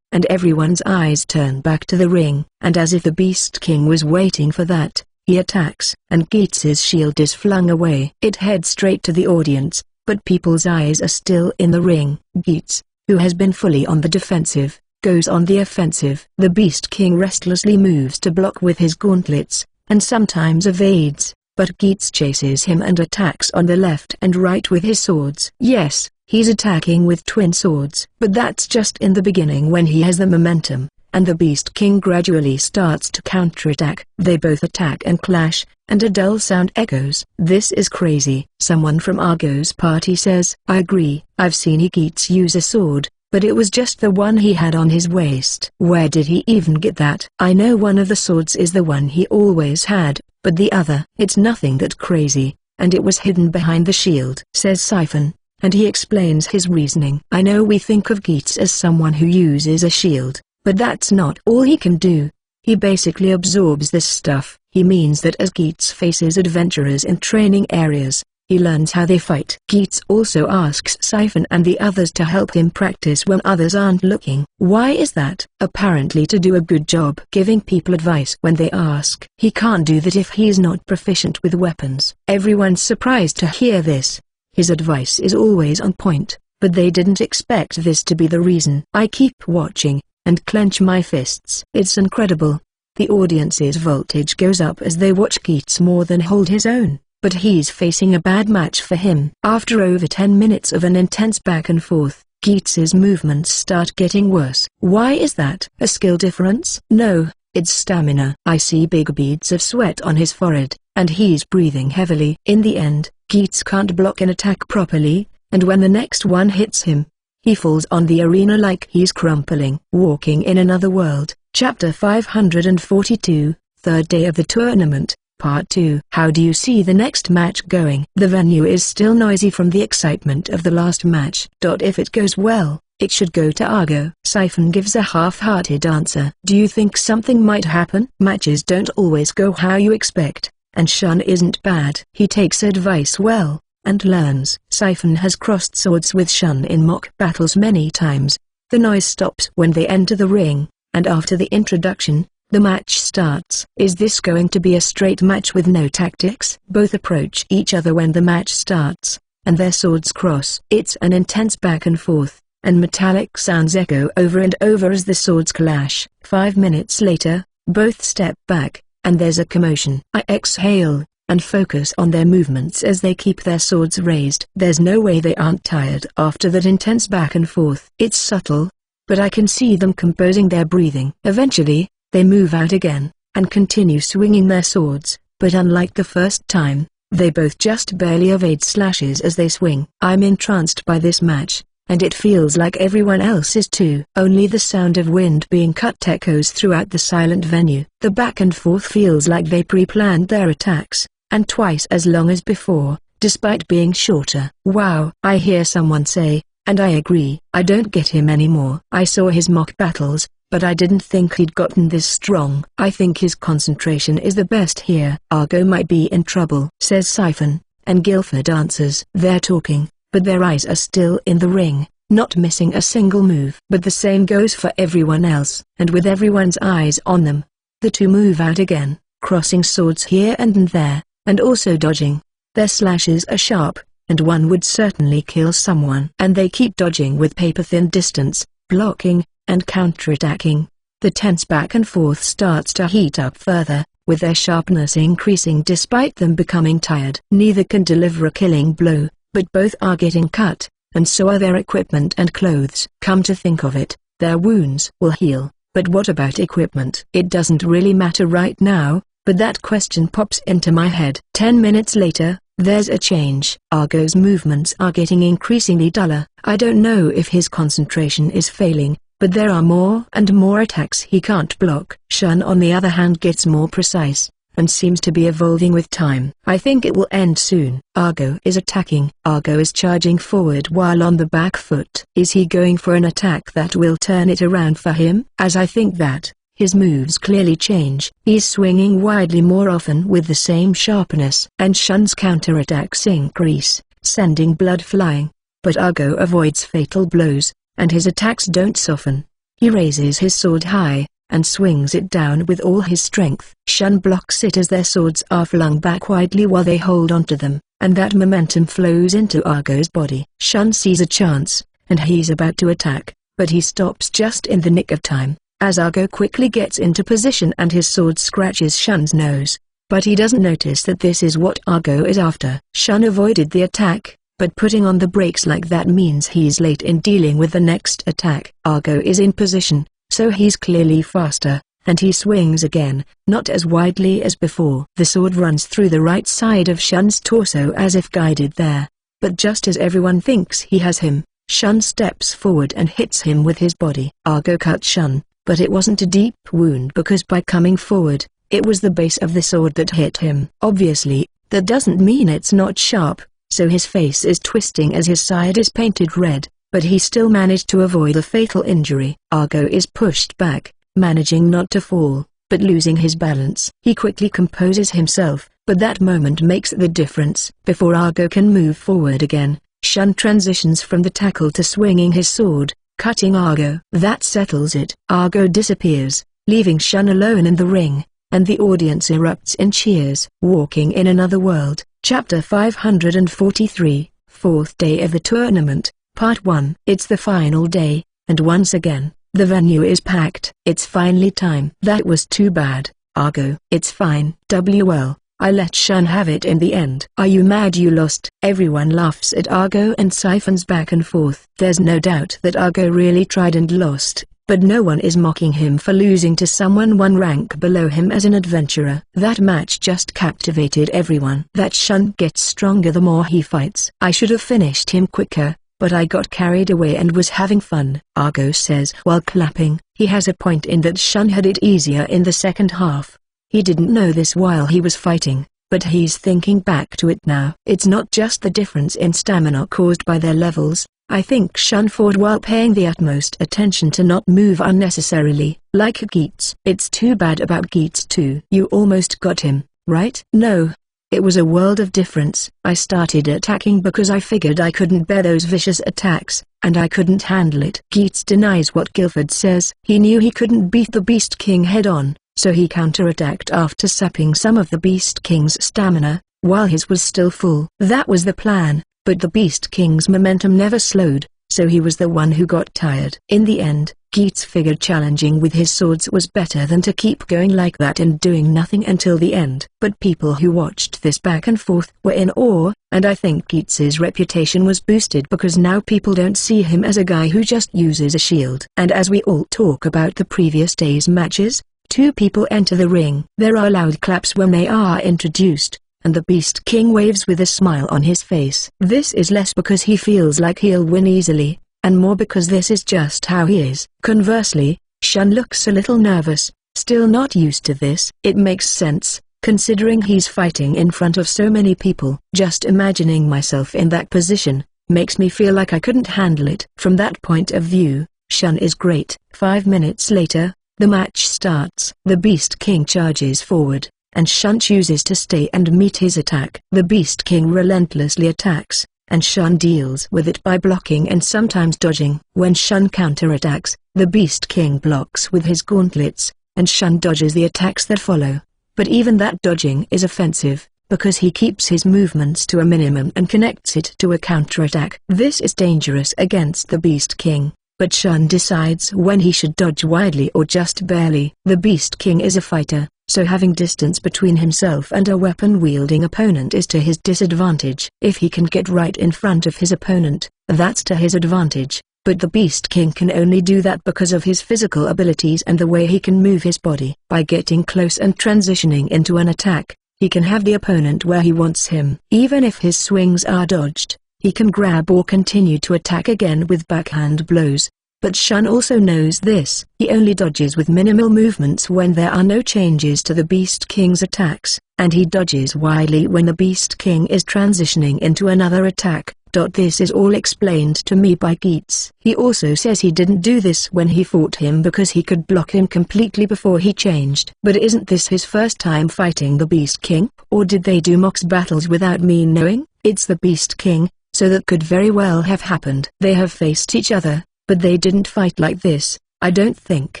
and everyone's eyes turn back to the ring. And as if the Beast King was waiting for that, he attacks, and Geats's shield is flung away. It heads straight to the audience, but people's eyes are still in the ring. Geats, who has been fully on the defensive, goes on the offensive. The Beast King restlessly moves to block with his gauntlets, and sometimes evades, but Geats chases him and attacks on the left and right with his swords. Yes, he's attacking with twin swords. But that's just in the beginning when he has the momentum, and the Beast King gradually starts to counterattack. They both attack and clash, and a dull sound echoes. "This is crazy," someone from Argo's party says. "I agree. I've seen Geats use a sword, but it was just the one he had on his waist. Where did he even get that?" "I know one of the swords is the one he always had, but the other, it's nothing that crazy, and it was hidden behind the shield," says Siphon, and he explains his reasoning. "I know we think of Geats as someone who uses a shield, but that's not all he can do. He basically absorbs this stuff." He means that as Geats faces adventurers in training areas, he learns how they fight. Geats also asks Siphon and the others to help him practice when others aren't looking. Why is that? Apparently to do a good job giving people advice when they ask. He can't do that if he's not proficient with weapons. Everyone's surprised to hear this. His advice is always on point, but they didn't expect this to be the reason. "I keep watching, and clench my fists. It's incredible." The audience's voltage goes up as they watch Geats more than hold his own. But he's facing a bad match for him. After over 10 minutes of an intense back and forth, Geats's movements start getting worse. Why is that? A skill difference? No, it's stamina. I see big beads of sweat on his forehead, and he's breathing heavily. In the end, Geats can't block an attack properly, and when the next one hits him, he falls on the arena like he's crumpling. Walking in Another World, Chapter 542, Third Day of the Tournament. Part 2. How do you see the next match going? The venue is still noisy from the excitement of the last match. If it goes well, it should go to Argo. Siphon gives a half-hearted answer. Do you think something might happen? Matches don't always go how you expect, and Shun isn't bad. He takes advice well, and learns. Siphon has crossed swords with Shun in mock battles many times. The noise stops when they enter the ring, and after the introduction, the match starts. Is this going to be a straight match with no tactics? Both approach each other when the match starts, and their swords cross. It's an intense back and forth, and metallic sounds echo over and over as the swords clash. 5 minutes later, both step back, and there's a commotion. I exhale, and focus on their movements as they keep their swords raised. There's no way they aren't tired after that intense back and forth. It's subtle, but I can see them composing their breathing. Eventually, they move out again, and continue swinging their swords, but unlike the first time, they both just barely evade slashes as they swing. I'm entranced by this match, and it feels like everyone else is too. Only the sound of wind being cut echoes throughout the silent venue. The back and forth feels like they pre-planned their attacks, and twice as long as before, despite being shorter. "Wow," I hear someone say, and I agree. "I don't get him anymore. I saw his mock battles, but I didn't think he'd gotten this strong. I think his concentration is the best here." "Argo might be in trouble," says Siphon, and Guilford answers. They're talking, but their eyes are still in the ring, not missing a single move. But the same goes for everyone else, and with everyone's eyes on them, the two move out again, crossing swords here and there, and also dodging. Their slashes are sharp, and one would certainly kill someone. And they keep dodging with paper-thin distance, blocking, and counterattacking. The tense back and forth starts to heat up further, with their sharpness increasing despite them becoming tired. Neither can deliver a killing blow, but both are getting cut, and so are their equipment and clothes. Come to think of it, their wounds will heal, but what about equipment? It doesn't really matter right now, but that question pops into my head. 10 minutes later, there's a change. Argo's movements are getting increasingly duller. I don't know if his concentration is failing, but there are more and more attacks he can't block. Shun on the other hand gets more precise, and seems to be evolving with time. I think it will end soon. Argo is attacking. Argo is charging forward while on the back foot. Is he going for an attack that will turn it around for him? As I think that, his moves clearly change. He's swinging widely more often with the same sharpness. And Shun's counterattacks increase, sending blood flying. But Argo avoids fatal blows, and his attacks don't soften. He raises his sword high, and swings it down with all his strength. Shun blocks it as their swords are flung back widely while they hold onto them, and that momentum flows into Argo's body. Shun sees a chance, and he's about to attack, but he stops just in the nick of time, as Argo quickly gets into position and his sword scratches Shun's nose. But he doesn't notice that this is what Argo is after. Shun avoided the attack, but putting on the brakes like that means he's late in dealing with the next attack. Argo is in position, so he's clearly faster, and he swings again, not as widely as before. The sword runs through the right side of Shun's torso as if guided there. But just as everyone thinks he has him, Shun steps forward and hits him with his body. Argo cut Shun, but it wasn't a deep wound because by coming forward, it was the base of the sword that hit him. Obviously, that doesn't mean it's not sharp, so his face is twisting as his side is painted red, but he still managed to avoid a fatal injury. Argo is pushed back, managing not to fall, but losing his balance. He quickly composes himself, but that moment makes the difference. Before Argo can move forward again, Shun transitions from the tackle to swinging his sword, cutting Argo. That settles it. Argo disappears, leaving Shun alone in the ring, and the audience erupts in cheers. Walking in Another World, Chapter 543, Fourth Day of the Tournament, Part 1. It's the final day, and once again, the venue is packed. It's finally time. That was too bad, Argo. It's fine. WL, I let Shun have it in the end. Are you mad you lost? Everyone laughs at Argo and siphons back and forth. There's no doubt that Argo really tried and lost, but no one is mocking him for losing to someone one rank below him as an adventurer. That match just captivated everyone. That Shun gets stronger the more he fights. I should have finished him quicker, but I got carried away and was having fun, Argo says while clapping. He has a point in that Shun had it easier in the second half. He didn't know this while he was fighting, but he's thinking back to it now. It's not just the difference in stamina caused by their levels. I think Shun fought while paying the utmost attention to not move unnecessarily, like Geats. It's too bad about Geats too. You almost got him, right? No. It was a world of difference. I started attacking because I figured I couldn't bear those vicious attacks, and I couldn't handle it. Geats denies what Guilford says. He knew he couldn't beat the Beast King head-on, so he counterattacked after sapping some of the Beast King's stamina, while his was still full. That was the plan, but the Beast King's momentum never slowed, so he was the one who got tired. In the end, Geats figured challenging with his swords was better than to keep going like that and doing nothing until the end. But people who watched this back and forth were in awe, and I think Geats's reputation was boosted because now people don't see him as a guy who just uses a shield. And as we all talk about the previous day's matches, two people enter the ring. There are loud claps when they are introduced, and the Beast King waves with a smile on his face. This is less because he feels like he'll win easily, and more because this is just how he is. Conversely, Shun looks a little nervous, still not used to this. It makes sense, considering he's fighting in front of so many people. Just imagining myself in that position, makes me feel like I couldn't handle it. From that point of view, Shun is great. 5 minutes later, the match starts. The Beast King charges forward, and Shun chooses to stay and meet his attack. The Beast King relentlessly attacks, and Shun deals with it by blocking and sometimes dodging. When Shun counterattacks, the Beast King blocks with his gauntlets, and Shun dodges the attacks that follow. But even that dodging is offensive, because he keeps his movements to a minimum and connects it to a counterattack. This is dangerous against the Beast King, but Shun decides when he should dodge widely or just barely. The Beast King is a fighter, so having distance between himself and a weapon-wielding opponent is to his disadvantage. If he can get right in front of his opponent, that's to his advantage, but the Beast King can only do that because of his physical abilities and the way he can move his body. By getting close and transitioning into an attack, he can have the opponent where he wants him. Even if his swings are dodged, he can grab or continue to attack again with backhand blows. But Shun also knows this. He only dodges with minimal movements when there are no changes to the Beast King's attacks, and he dodges widely when the Beast King is transitioning into another attack. This is all explained to me by Geats. He also says he didn't do this when he fought him because he could block him completely before he changed. But isn't this his first time fighting the Beast King? Or did they do mock battles without me knowing? It's the Beast King, so that could very well have happened. They have faced each other, but they didn't fight like this, I don't think.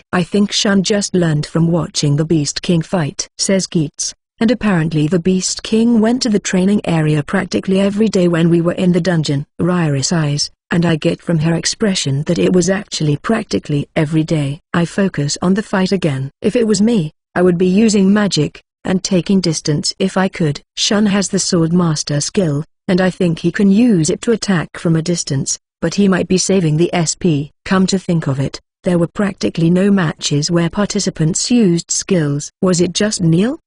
I think Shun just learned from watching the Beast King fight, says Geats. And apparently the Beast King went to the training area practically every day when we were in the dungeon. Ryra sighs, and I get from her expression that it was actually practically every day. I focus on the fight again. If it was me, I would be using magic, and taking distance if I could. Shun has the Sword Master skill, and I think he can use it to attack from a distance, but he might be saving the SP. Come to think of it, There were practically no matches where participants used skills. Was it just Neil?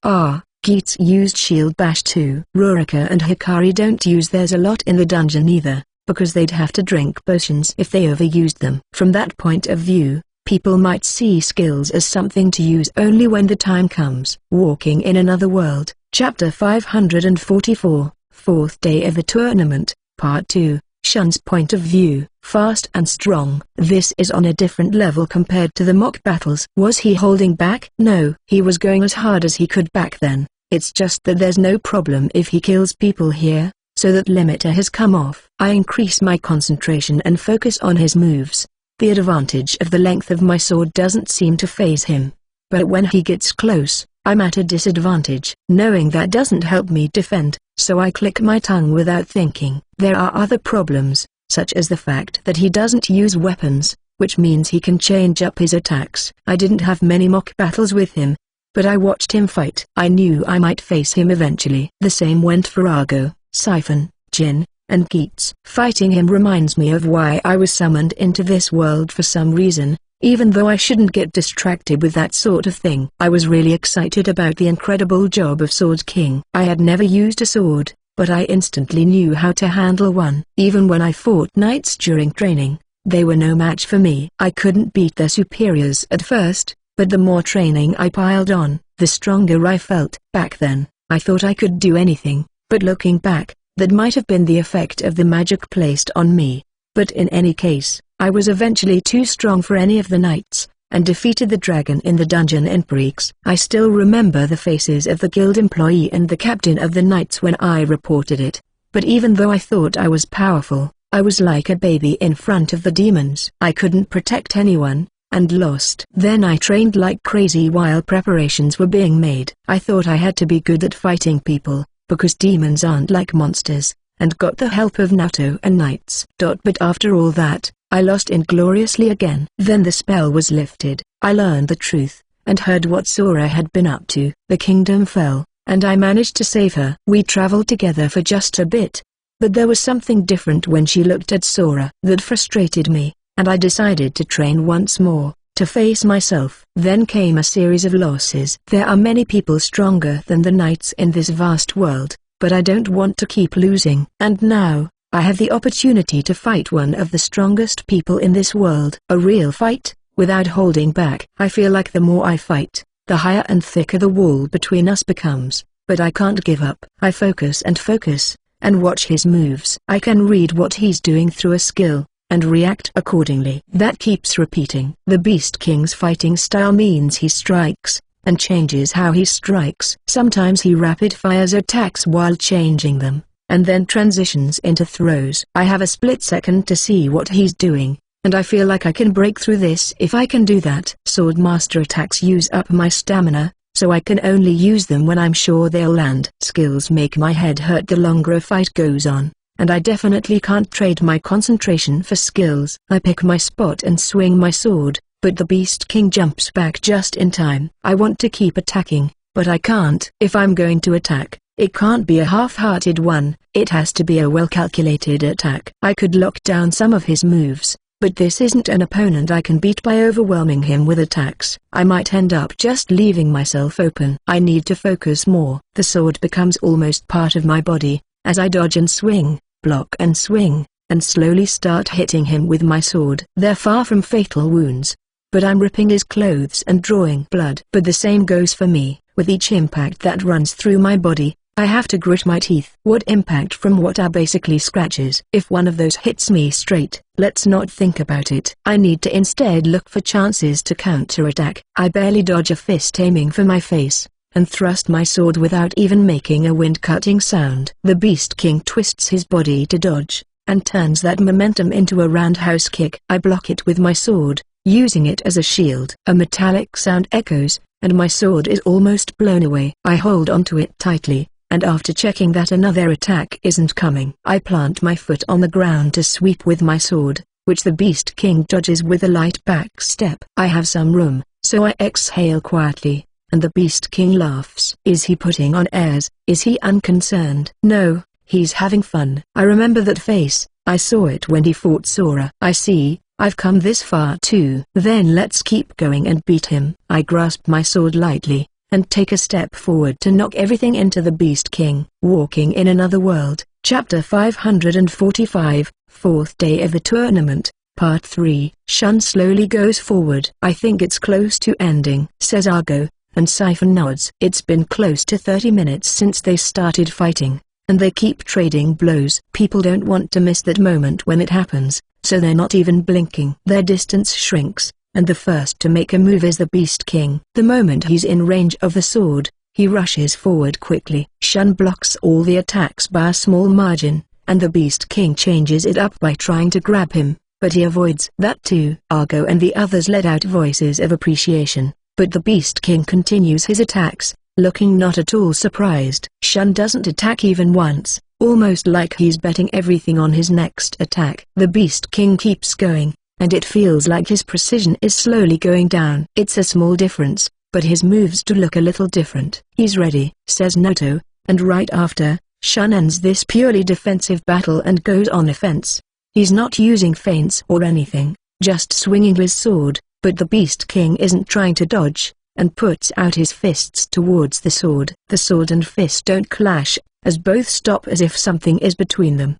Geats used Shield Bash too. Rurika and Hikari don't use theirs a lot in the dungeon either, because they'd have to drink potions if they overused them. From that point of view, people might see skills as something to use only when the time comes. Walking in Another World, Chapter 544, Fourth Day of the Tournament, Part 2, Shun's Point of View. Fast and strong. This is on a different level compared to the mock battles. Was he holding back? No, he was going as hard as he could back then. It's just that there's no problem if he kills people here, so that limiter has come off. I increase my concentration and focus on his moves. The advantage of the length of my sword doesn't seem to faze him. But when he gets close, I'm at a disadvantage. Knowing that doesn't help me defend, so I click my tongue without thinking. There are other problems, such as the fact that he doesn't use weapons, which means he can change up his attacks. I didn't have many mock battles with him, but I watched him fight. I knew I might face him eventually. The same went for Argo, Siphon, Jin, and Geats. Fighting him reminds me of why I was summoned into this world for some reason, even though I shouldn't get distracted with that sort of thing. I was really excited about the incredible job of Sword King. I had never used a sword, but I instantly knew how to handle one. Even when I fought knights during training, they were no match for me. I couldn't beat their superiors at first, but the more training I piled on, the stronger I felt. Back then, I thought I could do anything, but looking back, that might have been the effect of the magic placed on me. But in any case, I was eventually too strong for any of the knights, and defeated the dragon in the dungeon in Prix. I still remember the faces of the guild employee and the captain of the knights when I reported it, but even though I thought I was powerful, I was like a baby in front of the demons. I couldn't protect anyone, and lost. Then I trained like crazy while preparations were being made. I thought I had to be good at fighting people, because demons aren't like monsters, and got the help of Naoto and knights. But after all that, I lost ingloriously again. Then the spell was lifted. I learned the truth, and heard what Sora had been up to. The kingdom fell, and I managed to save her. We traveled together for just a bit, but there was something different when she looked at Sora that frustrated me, and I decided to train once more, to face myself. Then came a series of losses. There are many people stronger than the knights in this vast world, but I don't want to keep losing. And now, I have the opportunity to fight one of the strongest people in this world. A real fight, without holding back. I feel like the more I fight, the higher and thicker the wall between us becomes, but I can't give up. I focus, and watch his moves. I can read what he's doing through a skill, and react accordingly. That keeps repeating. The Beast King's fighting style means he strikes, and changes how he strikes. Sometimes he rapid fires attacks while changing them, and then transitions into throws. I have a split second to see what he's doing, and I feel like I can break through this if I can do that. Swordmaster attacks use up my stamina, so I can only use them when I'm sure they'll land. Skills make my head hurt the longer a fight goes on, and I definitely can't trade my concentration for skills. I pick my spot and swing my sword, but the Beast King jumps back just in time. I want to keep attacking, but I can't. If I'm going to attack, it can't be a half-hearted one. It has to be a well-calculated attack. I could lock down some of his moves, but this isn't an opponent I can beat by overwhelming him with attacks. I might end up just leaving myself open. I need to focus more. The sword becomes almost part of my body, as I dodge and swing, block and swing, and slowly start hitting him with my sword. They're far from fatal wounds, but I'm ripping his clothes and drawing blood. But the same goes for me. With each impact that runs through my body, I have to grit my teeth. What impact from what are basically scratches? If one of those hits me straight, let's not think about it. I need to instead look for chances to counterattack. I barely dodge a fist aiming for my face, and thrust my sword without even making a wind-cutting sound. The Beast King twists his body to dodge, and turns that momentum into a roundhouse kick. I block it with my sword, using it as a shield. A metallic sound echoes, and my sword is almost blown away. I hold onto it tightly, and after checking that another attack isn't coming, I plant my foot on the ground to sweep with my sword, which the Beast King dodges with a light back step. I have some room, so I exhale quietly, and the Beast King laughs. Is he putting on airs? Is he unconcerned? No, he's having fun. I remember that face. I saw it when he fought Sora. I see, I've come this far too. Then let's keep going and beat him. I grasp my sword lightly, and take a step forward to knock everything into the Beast King. Walking in Another World, Chapter 545, Fourth Day of the Tournament, Part 3. Shun slowly goes forward. I think it's close to ending, says Argo, and Siphon nods. It's been close to 30 minutes since they started fighting, and they keep trading blows. People don't want to miss that moment when it happens, so they're not even blinking. Their distance shrinks, and the first to make a move is the Beast King. The moment he's in range of the sword, he rushes forward quickly. Shun blocks all the attacks by a small margin, and the Beast King changes it up by trying to grab him, but he avoids that too. Argo and the others let out voices of appreciation, but the Beast King continues his attacks, looking not at all surprised. Shun doesn't attack even once, almost like he's betting everything on his next attack. The Beast King keeps going, and it feels like his precision is slowly going down. It's a small difference, but his moves do look a little different. He's ready, says Noto, and right after, Shun ends this purely defensive battle and goes on offense. He's not using feints or anything, just swinging his sword, but the Beast King isn't trying to dodge, and puts out his fists towards the sword. The sword and fist don't clash, as both stop as if something is between them.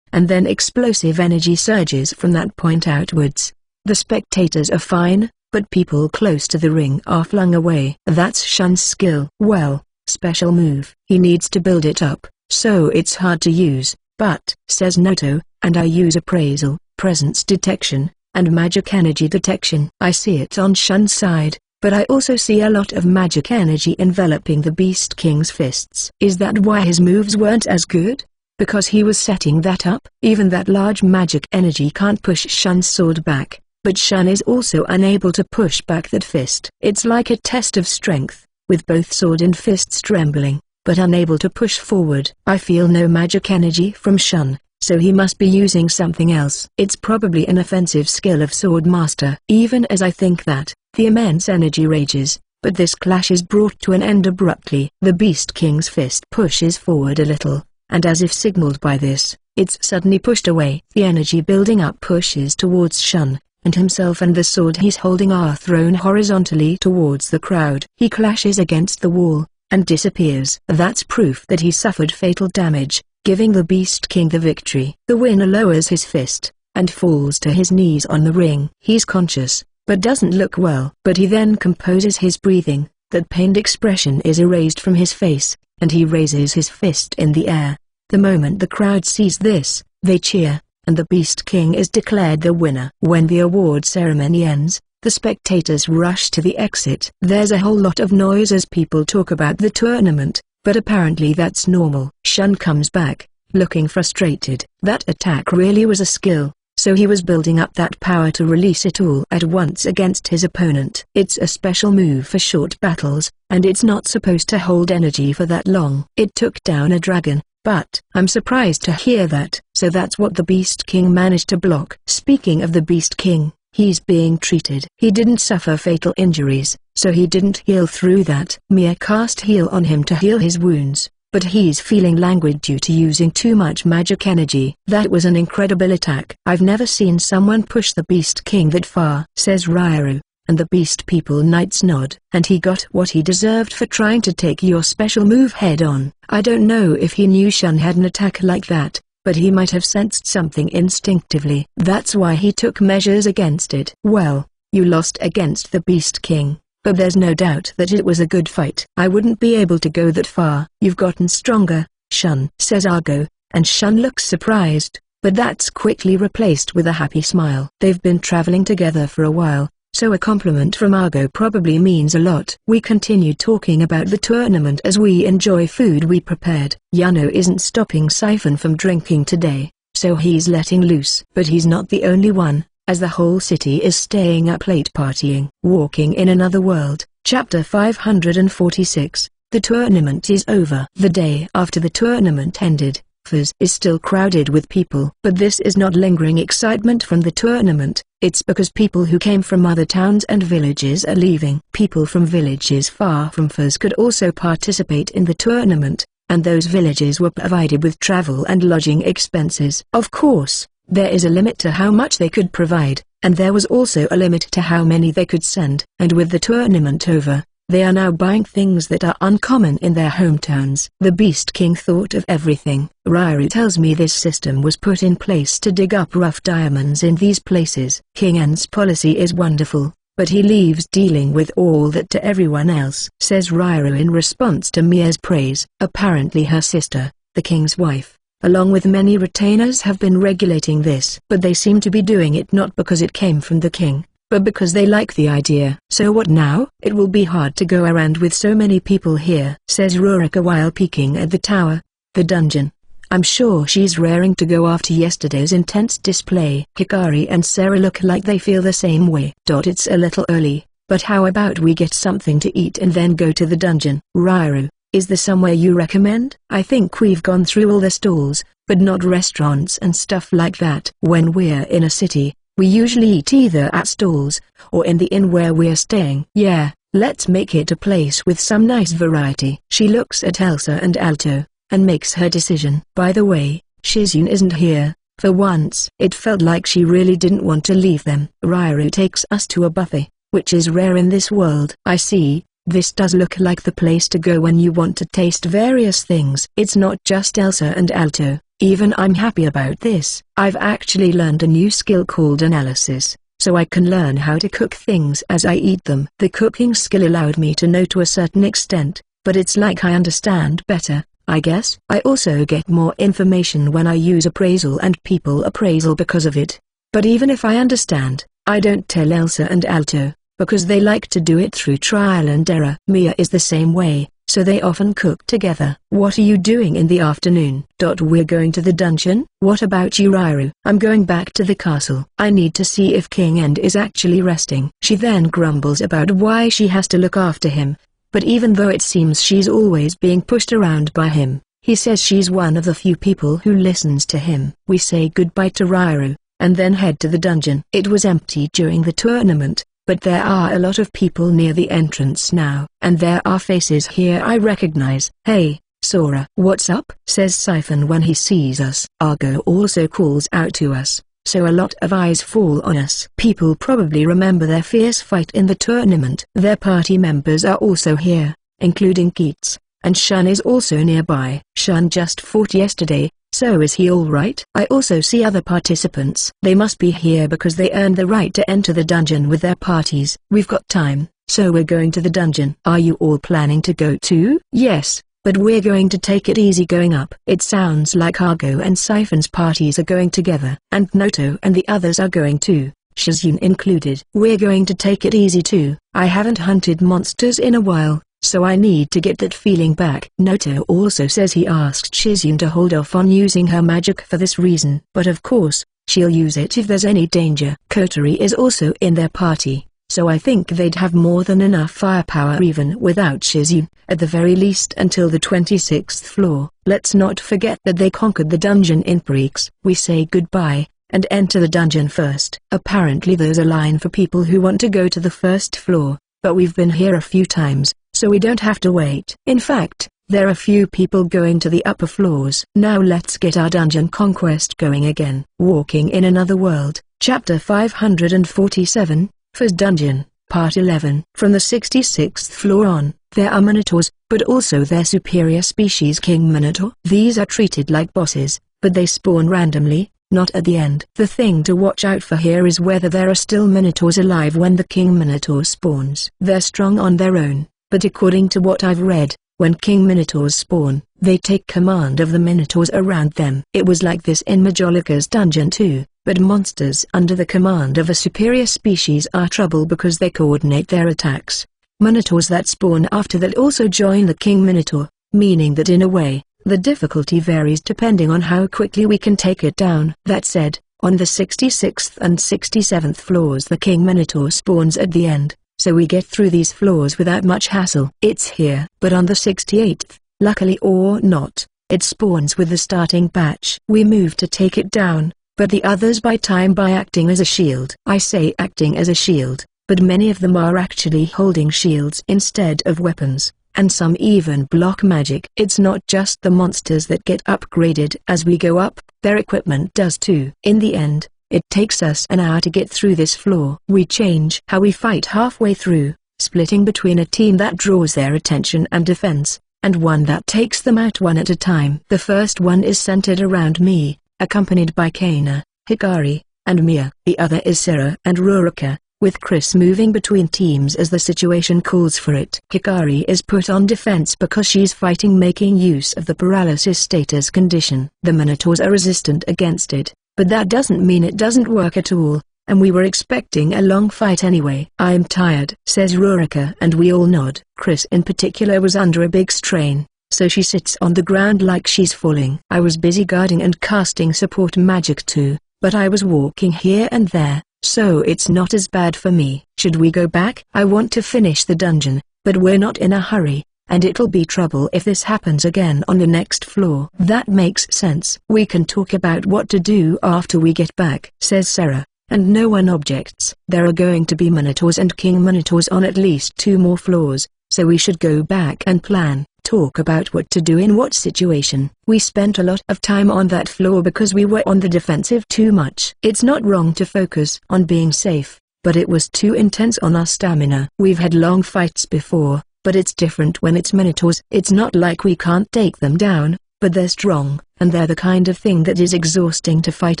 And then explosive energy surges from that point outwards. The spectators are fine, but people close to the ring are flung away. That's Shun's skill. Well, special move. He needs to build it up, so it's hard to use, but, says Noto, and I use appraisal, presence detection, and magic energy detection. I see it on Shun's side, but I also see a lot of magic energy enveloping the Beast King's fists. Is that why his moves weren't as good? Because he was setting that up? Even that large magic energy can't push Shun's sword back, but Shun is also unable to push back that fist. It's like a test of strength, with both sword and fists trembling, but unable to push forward. I feel no magic energy from Shun, so he must be using something else. It's probably an offensive skill of Sword Master. Even as I think that, the immense energy rages, but this clash is brought to an end abruptly. The Beast King's fist pushes forward a little, and as if signaled by this, it's suddenly pushed away. The energy building up pushes towards Shun, and himself and the sword he's holding are thrown horizontally towards the crowd. He clashes against the wall, and disappears. That's proof that he suffered fatal damage, giving the Beast King the victory. The winner lowers his fist, and falls to his knees on the ring. He's conscious, but doesn't look well. But he then composes his breathing, that pained expression is erased from his face, and he raises his fist in the air. The moment the crowd sees this, they cheer, and the Beast King is declared the winner. When the award ceremony ends, the spectators rush to the exit. There's a whole lot of noise as people talk about the tournament, but apparently that's normal. Shun comes back, looking frustrated. That attack really was a skill, so he was building up that power to release it all at once against his opponent. It's a special move for short battles, and it's not supposed to hold energy for that long. It took down a dragon, but I'm surprised to hear that. So that's what the Beast King managed to block. Speaking of the Beast King, he's being treated. He didn't suffer fatal injuries, so he didn't heal through that. Mia cast heal on him to heal his wounds, but he's feeling languid due to using too much magic energy. That was an incredible attack. I've never seen someone push the Beast King that far, says Ryaru, and the Beast People Knights nod. And he got what he deserved for trying to take your special move head on. I don't know if he knew Shun had an attack like that, but he might have sensed something instinctively. That's why he took measures against it. Well, you lost against the Beast King, but there's no doubt that it was a good fight. I wouldn't be able to go that far. You've gotten stronger, Shun, says Argo, and Shun looks surprised, but that's quickly replaced with a happy smile. They've been traveling together for a while, so a compliment from Argo probably means a lot. We continue talking about the tournament as we enjoy food we prepared. Yano isn't stopping Siphon from drinking today, so he's letting loose. But he's not the only one, as the whole city is staying up late partying. Walking in Another World, Chapter 546, the tournament is over. The day after the tournament ended, Fez is still crowded with people. But this is not lingering excitement from the tournament, it's because people who came from other towns and villages are leaving. People from villages far from Fez could also participate in the tournament, and those villages were provided with travel and lodging expenses. Of course, There is a limit to how much they could provide, and there was also a limit to how many they could send. And with the tournament over, they are now buying things that are uncommon in their hometowns. The Beast King thought of everything. Rairu tells me this system was put in place to dig up rough diamonds in these places. King En's policy is wonderful, but he leaves dealing with all that to everyone else, says Rairu in response to Mia's praise. Apparently her sister, the king's wife, along with many retainers have been regulating this. But they seem to be doing it not because it came from the king, but because they like the idea. So what now? It will be hard to go around with so many people here, says Rurika while peeking at the tower, the dungeon. I'm sure she's raring to go after yesterday's intense display. Hikari and Sarah look like they feel the same way. It's a little early, but how about we get something to eat and then go to the dungeon? Rairu, is there somewhere you recommend? I think we've gone through all the stalls, but not restaurants and stuff like that. When we're in a city, we usually eat either at stalls, or in the inn where we're staying. Yeah, let's make it a place with some nice variety. She looks at Elsa and Alto, and makes her decision. By the way, Shizune isn't here. For once. It felt like she really didn't want to leave them. Rairu takes us to a buffet, which is rare in this world. I see, this does look like the place to go when you want to taste various things. It's not just Elsa and Alto. Even I'm happy about this. I've actually learned a new skill called analysis, so I can learn how to cook things as I eat them. The cooking skill allowed me to know to a certain extent, but it's like I understand better, I guess. I also get more information when I use appraisal and people appraisal because of it. But even if I understand, I don't tell Elsa and Alto, because they like to do it through trial and error. Mia is the same way, so they often cook together. What are you doing in the afternoon? We're going to the dungeon. What about you, Rairu? I'm going back to the castle. I need to see if King End is actually resting. She then grumbles about why she has to look after him, but even though it seems she's always being pushed around by him, he says she's one of the few people who listens to him. We say goodbye to Rairu, and then head to the dungeon. It was empty during the tournament, but there are a lot of people near the entrance now, and there are faces here I recognize. Hey, Sora. What's up? Says Siphon when he sees us. Argo also calls out to us, so a lot of eyes fall on us. People probably remember their fierce fight in the tournament. Their party members are also here, including Keats, and Shun is also nearby. Shun just fought yesterday, so is he alright? I also see other participants. They must be here because they earned the right to enter the dungeon with their parties. We've got time, so we're going to the dungeon. Are you all planning to go too? Yes, but we're going to take it easy going up. It sounds like Argo and Siphon's parties are going together. And Noto and the others are going too, Shizune included. We're going to take it easy too. I haven't hunted monsters in a while, so I need to get that feeling back. Noto also says he asked Shizune to hold off on using her magic for this reason. But of course, she'll use it if there's any danger. Kotori is also in their party, so I think they'd have more than enough firepower even without Shizune, at the very least until the 26th floor. Let's not forget that they conquered the dungeon in Preeks. We say goodbye, and enter the dungeon first. Apparently there's a line for people who want to go to the first floor, but we've been here a few times, so we don't have to wait. In fact, there are few people going to the upper floors. Now let's get our dungeon conquest going again. Walking in Another World, Chapter 547, First Dungeon, Part 11. From the 66th floor on, there are Minotaurs, but also their superior species King Minotaur. These are treated like bosses, but they spawn randomly, not at the end. The thing to watch out for here is whether there are still Minotaurs alive when the King Minotaur spawns. They're strong on their own, but according to what I've read, when King Minotaurs spawn, they take command of the Minotaurs around them. It was like this in Majolica's dungeon too, but monsters under the command of a superior species are trouble because they coordinate their attacks. Minotaurs that spawn after that also join the King Minotaur, meaning that in a way, the difficulty varies depending on how quickly we can take it down. That said, on the 66th and 67th floors the King Minotaur spawns at the end, so we get through these floors without much hassle. It's here. But on the 68th, luckily or not, it spawns with the starting batch. We move to take it down, but the others buy time by acting as a shield. I say acting as a shield, but many of them are actually holding shields instead of weapons. and some even block magic. It's not just the monsters that get upgraded as we go up, their equipment does too. In the end, it takes us an hour to get through this floor. We change how we fight halfway through, splitting between a team that draws their attention and defense, and one that takes them out one at a time. The first one is centered around me, accompanied by Kana, Hikari, and Mia. The other is Sarah and Ruruka, with Chris moving between teams as the situation calls for it. Hikari is put on defense because she's fighting, making use of the paralysis status condition. The Minotaurs are resistant against it, but that doesn't mean it doesn't work at all, and we were expecting a long fight anyway. "I'm tired," says Ruruka, and we all nod. Chris in particular was under a big strain, so she sits on the ground like she's falling. I was busy guarding and casting support magic too, but I was walking here and there, so it's not as bad for me. "Should we go back?" "I want to finish the dungeon, but we're not in a hurry, and it'll be trouble if this happens again on the next floor." "That makes sense. We can talk about what to do after we get back," says Sarah, and no one objects. "There are going to be Minotaurs and King Minotaurs on at least 2 more floors, so we should go back and plan, talk about what to do in what situation." We spent a lot of time on that floor because we were on the defensive too much. It's not wrong to focus on being safe, but it was too intense on our stamina. We've had long fights before, but it's different when it's Minotaurs. It's not like we can't take them down, but they're strong, and they're the kind of thing that is exhausting to fight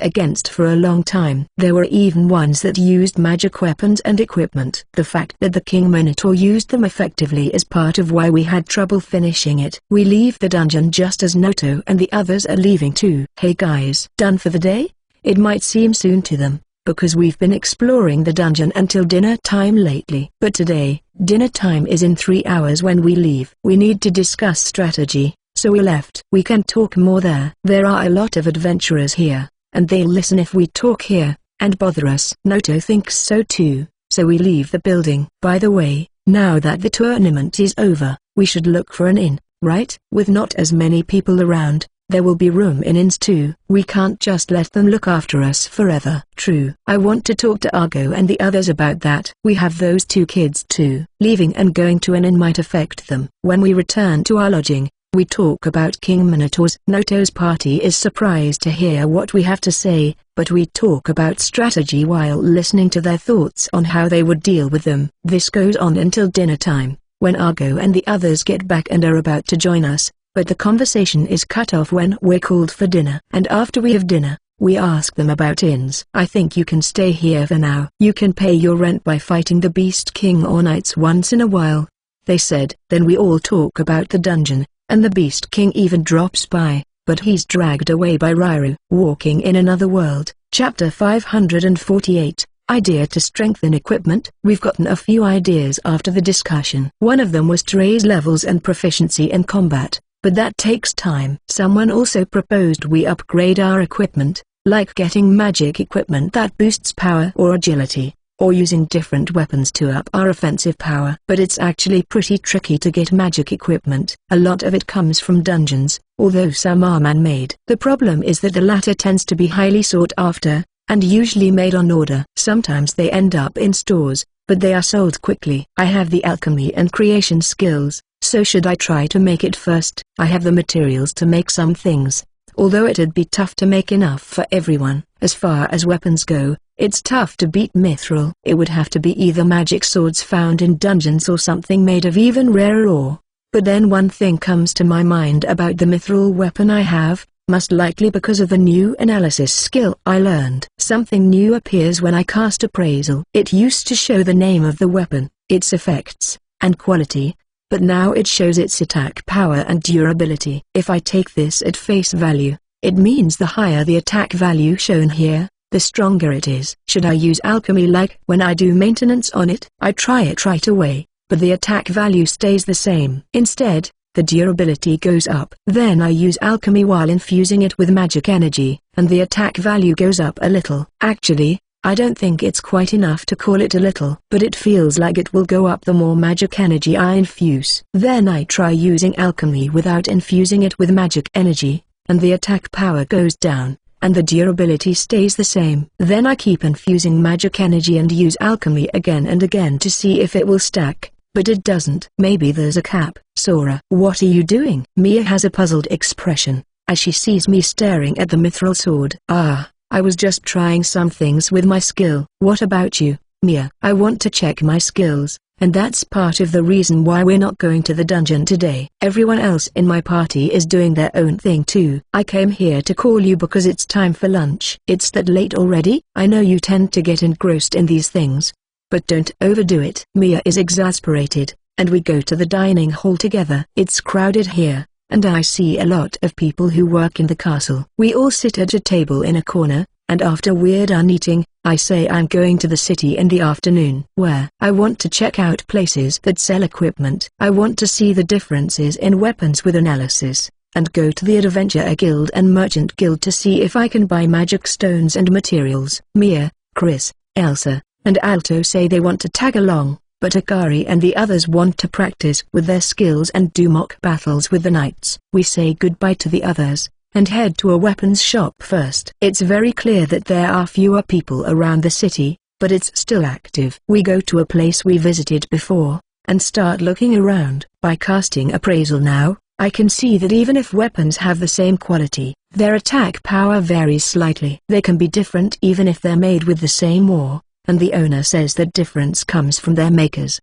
against for a long time. There were even ones that used magic weapons and equipment. The fact that the King Minotaur used them effectively is part of why we had trouble finishing it. We leave the dungeon just as Noto and the others are leaving too. "Hey guys, done for the day?" It might seem soon to them, because we've been exploring the dungeon until dinner time lately. But today, dinner time is in 3 hours when we leave. We need to discuss strategy, so we left. "We can talk more there. There are a lot of adventurers here, and they'll listen if we talk here, and bother us." Noto thinks so too, so we leave the building. "By the way, now that the tournament is over, we should look for an inn, right? With not as many people around, there will be room in inns too. We can't just let them look after us forever." "True. I want to talk to Argo and the others about that. We have those 2 kids too. Leaving and going to an inn might affect them." When we return to our lodging, we talk about King Minotaurs. Noto's party is surprised to hear what we have to say, but we talk about strategy while listening to their thoughts on how they would deal with them. This goes on until dinner time, when Argo and the others get back and are about to join us, but the conversation is cut off when we're called for dinner. And after we have dinner, we ask them about inns. "I think you can stay here for now. You can pay your rent by fighting the Beast King or Knights once in a while," they said. Then we all talk about the dungeon, and the Beast King even drops by, but he's dragged away by Ryuru. Walking in Another World, Chapter 548, Idea to Strengthen Equipment. We've gotten a few ideas after the discussion. One of them was to raise levels and proficiency in combat, but that takes time. Someone also proposed we upgrade our equipment, like getting magic equipment that boosts power or agility, or using different weapons to up our offensive power. But it's actually pretty tricky to get magic equipment. A lot of it comes from dungeons, although some are man-made. The problem is that the latter tends to be highly sought after, and usually made on order. Sometimes they end up in stores, but they are sold quickly. I have the alchemy and creation skills, so should I try to make it first? I have the materials to make some things, although it'd be tough to make enough for everyone. As far as weapons go, it's tough to beat mithril. It would have to be either magic swords found in dungeons or something made of even rarer ore. But then one thing comes to my mind about the mithril weapon I have, most likely because of the new analysis skill I learned. Something new appears when I cast Appraisal. It used to show the name of the weapon, its effects, and quality, but now it shows its attack power and durability. If I take this at face value, it means the higher the attack value shown here, the stronger it is. Should I use alchemy like when I do maintenance on it? I try it right away, but the attack value stays the same. Instead, the durability goes up. Then I use alchemy while infusing it with magic energy, and the attack value goes up a little. Actually, I don't think it's quite enough to call it a little, but it feels like it will go up the more magic energy I infuse. Then I try using alchemy without infusing it with magic energy, and the attack power goes down, and the durability stays the same. Then I keep infusing magic energy and use alchemy again and again to see if it will stack, but it doesn't. Maybe there's a cap, Sora, what are you doing? Mia has a puzzled expression, as she sees me staring at the mithril sword. Ah, I was just trying some things with my skill. What about you, Mia? I want to check my skills, and that's part of the reason why we're not going to the dungeon today. Everyone else in my party is doing their own thing too. I came here to call you because it's time for lunch. It's that late already? I know you tend to get engrossed in these things, but don't overdo it. Mia is exasperated, and we go to the dining hall together. It's crowded here, and I see a lot of people who work in the castle. We all sit at a table in a corner, and after we're done eating, I say I'm going to the city in the afternoon. Where? I want to check out places that sell equipment. I want to see the differences in weapons with analysis, and go to the Adventurer Guild and Merchant Guild to see if I can buy magic stones and materials. Mia, Chris, Elsa, and Alto say they want to tag along, but Akari and the others want to practice with their skills and do mock battles with the knights. We say goodbye to the others, and head to a weapons shop first. It's very clear that there are fewer people around the city, but it's still active. We go to a place we visited before, and start looking around. By casting appraisal now, I can see that even if weapons have the same quality, their attack power varies slightly. They can be different even if they're made with the same ore, and the owner says that difference comes from their makers.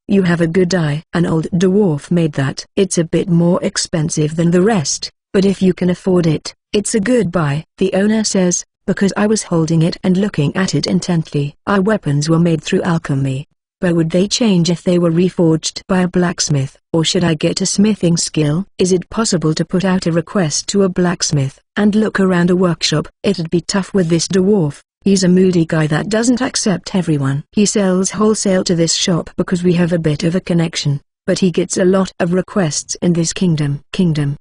You have a good eye. An old dwarf made that. It's a bit more expensive than the rest, but if you can afford it, it's a good buy. The owner says, because I was holding it and looking at it intently. Our weapons were made through alchemy. But would they change if they were reforged by a blacksmith? Or should I get a smithing skill? Is it possible to put out a request to a blacksmith, and look around a workshop? It'd be tough with this dwarf. He's a moody guy that doesn't accept everyone. He sells wholesale to this shop because we have a bit of a connection, but he gets a lot of requests in this kingdom.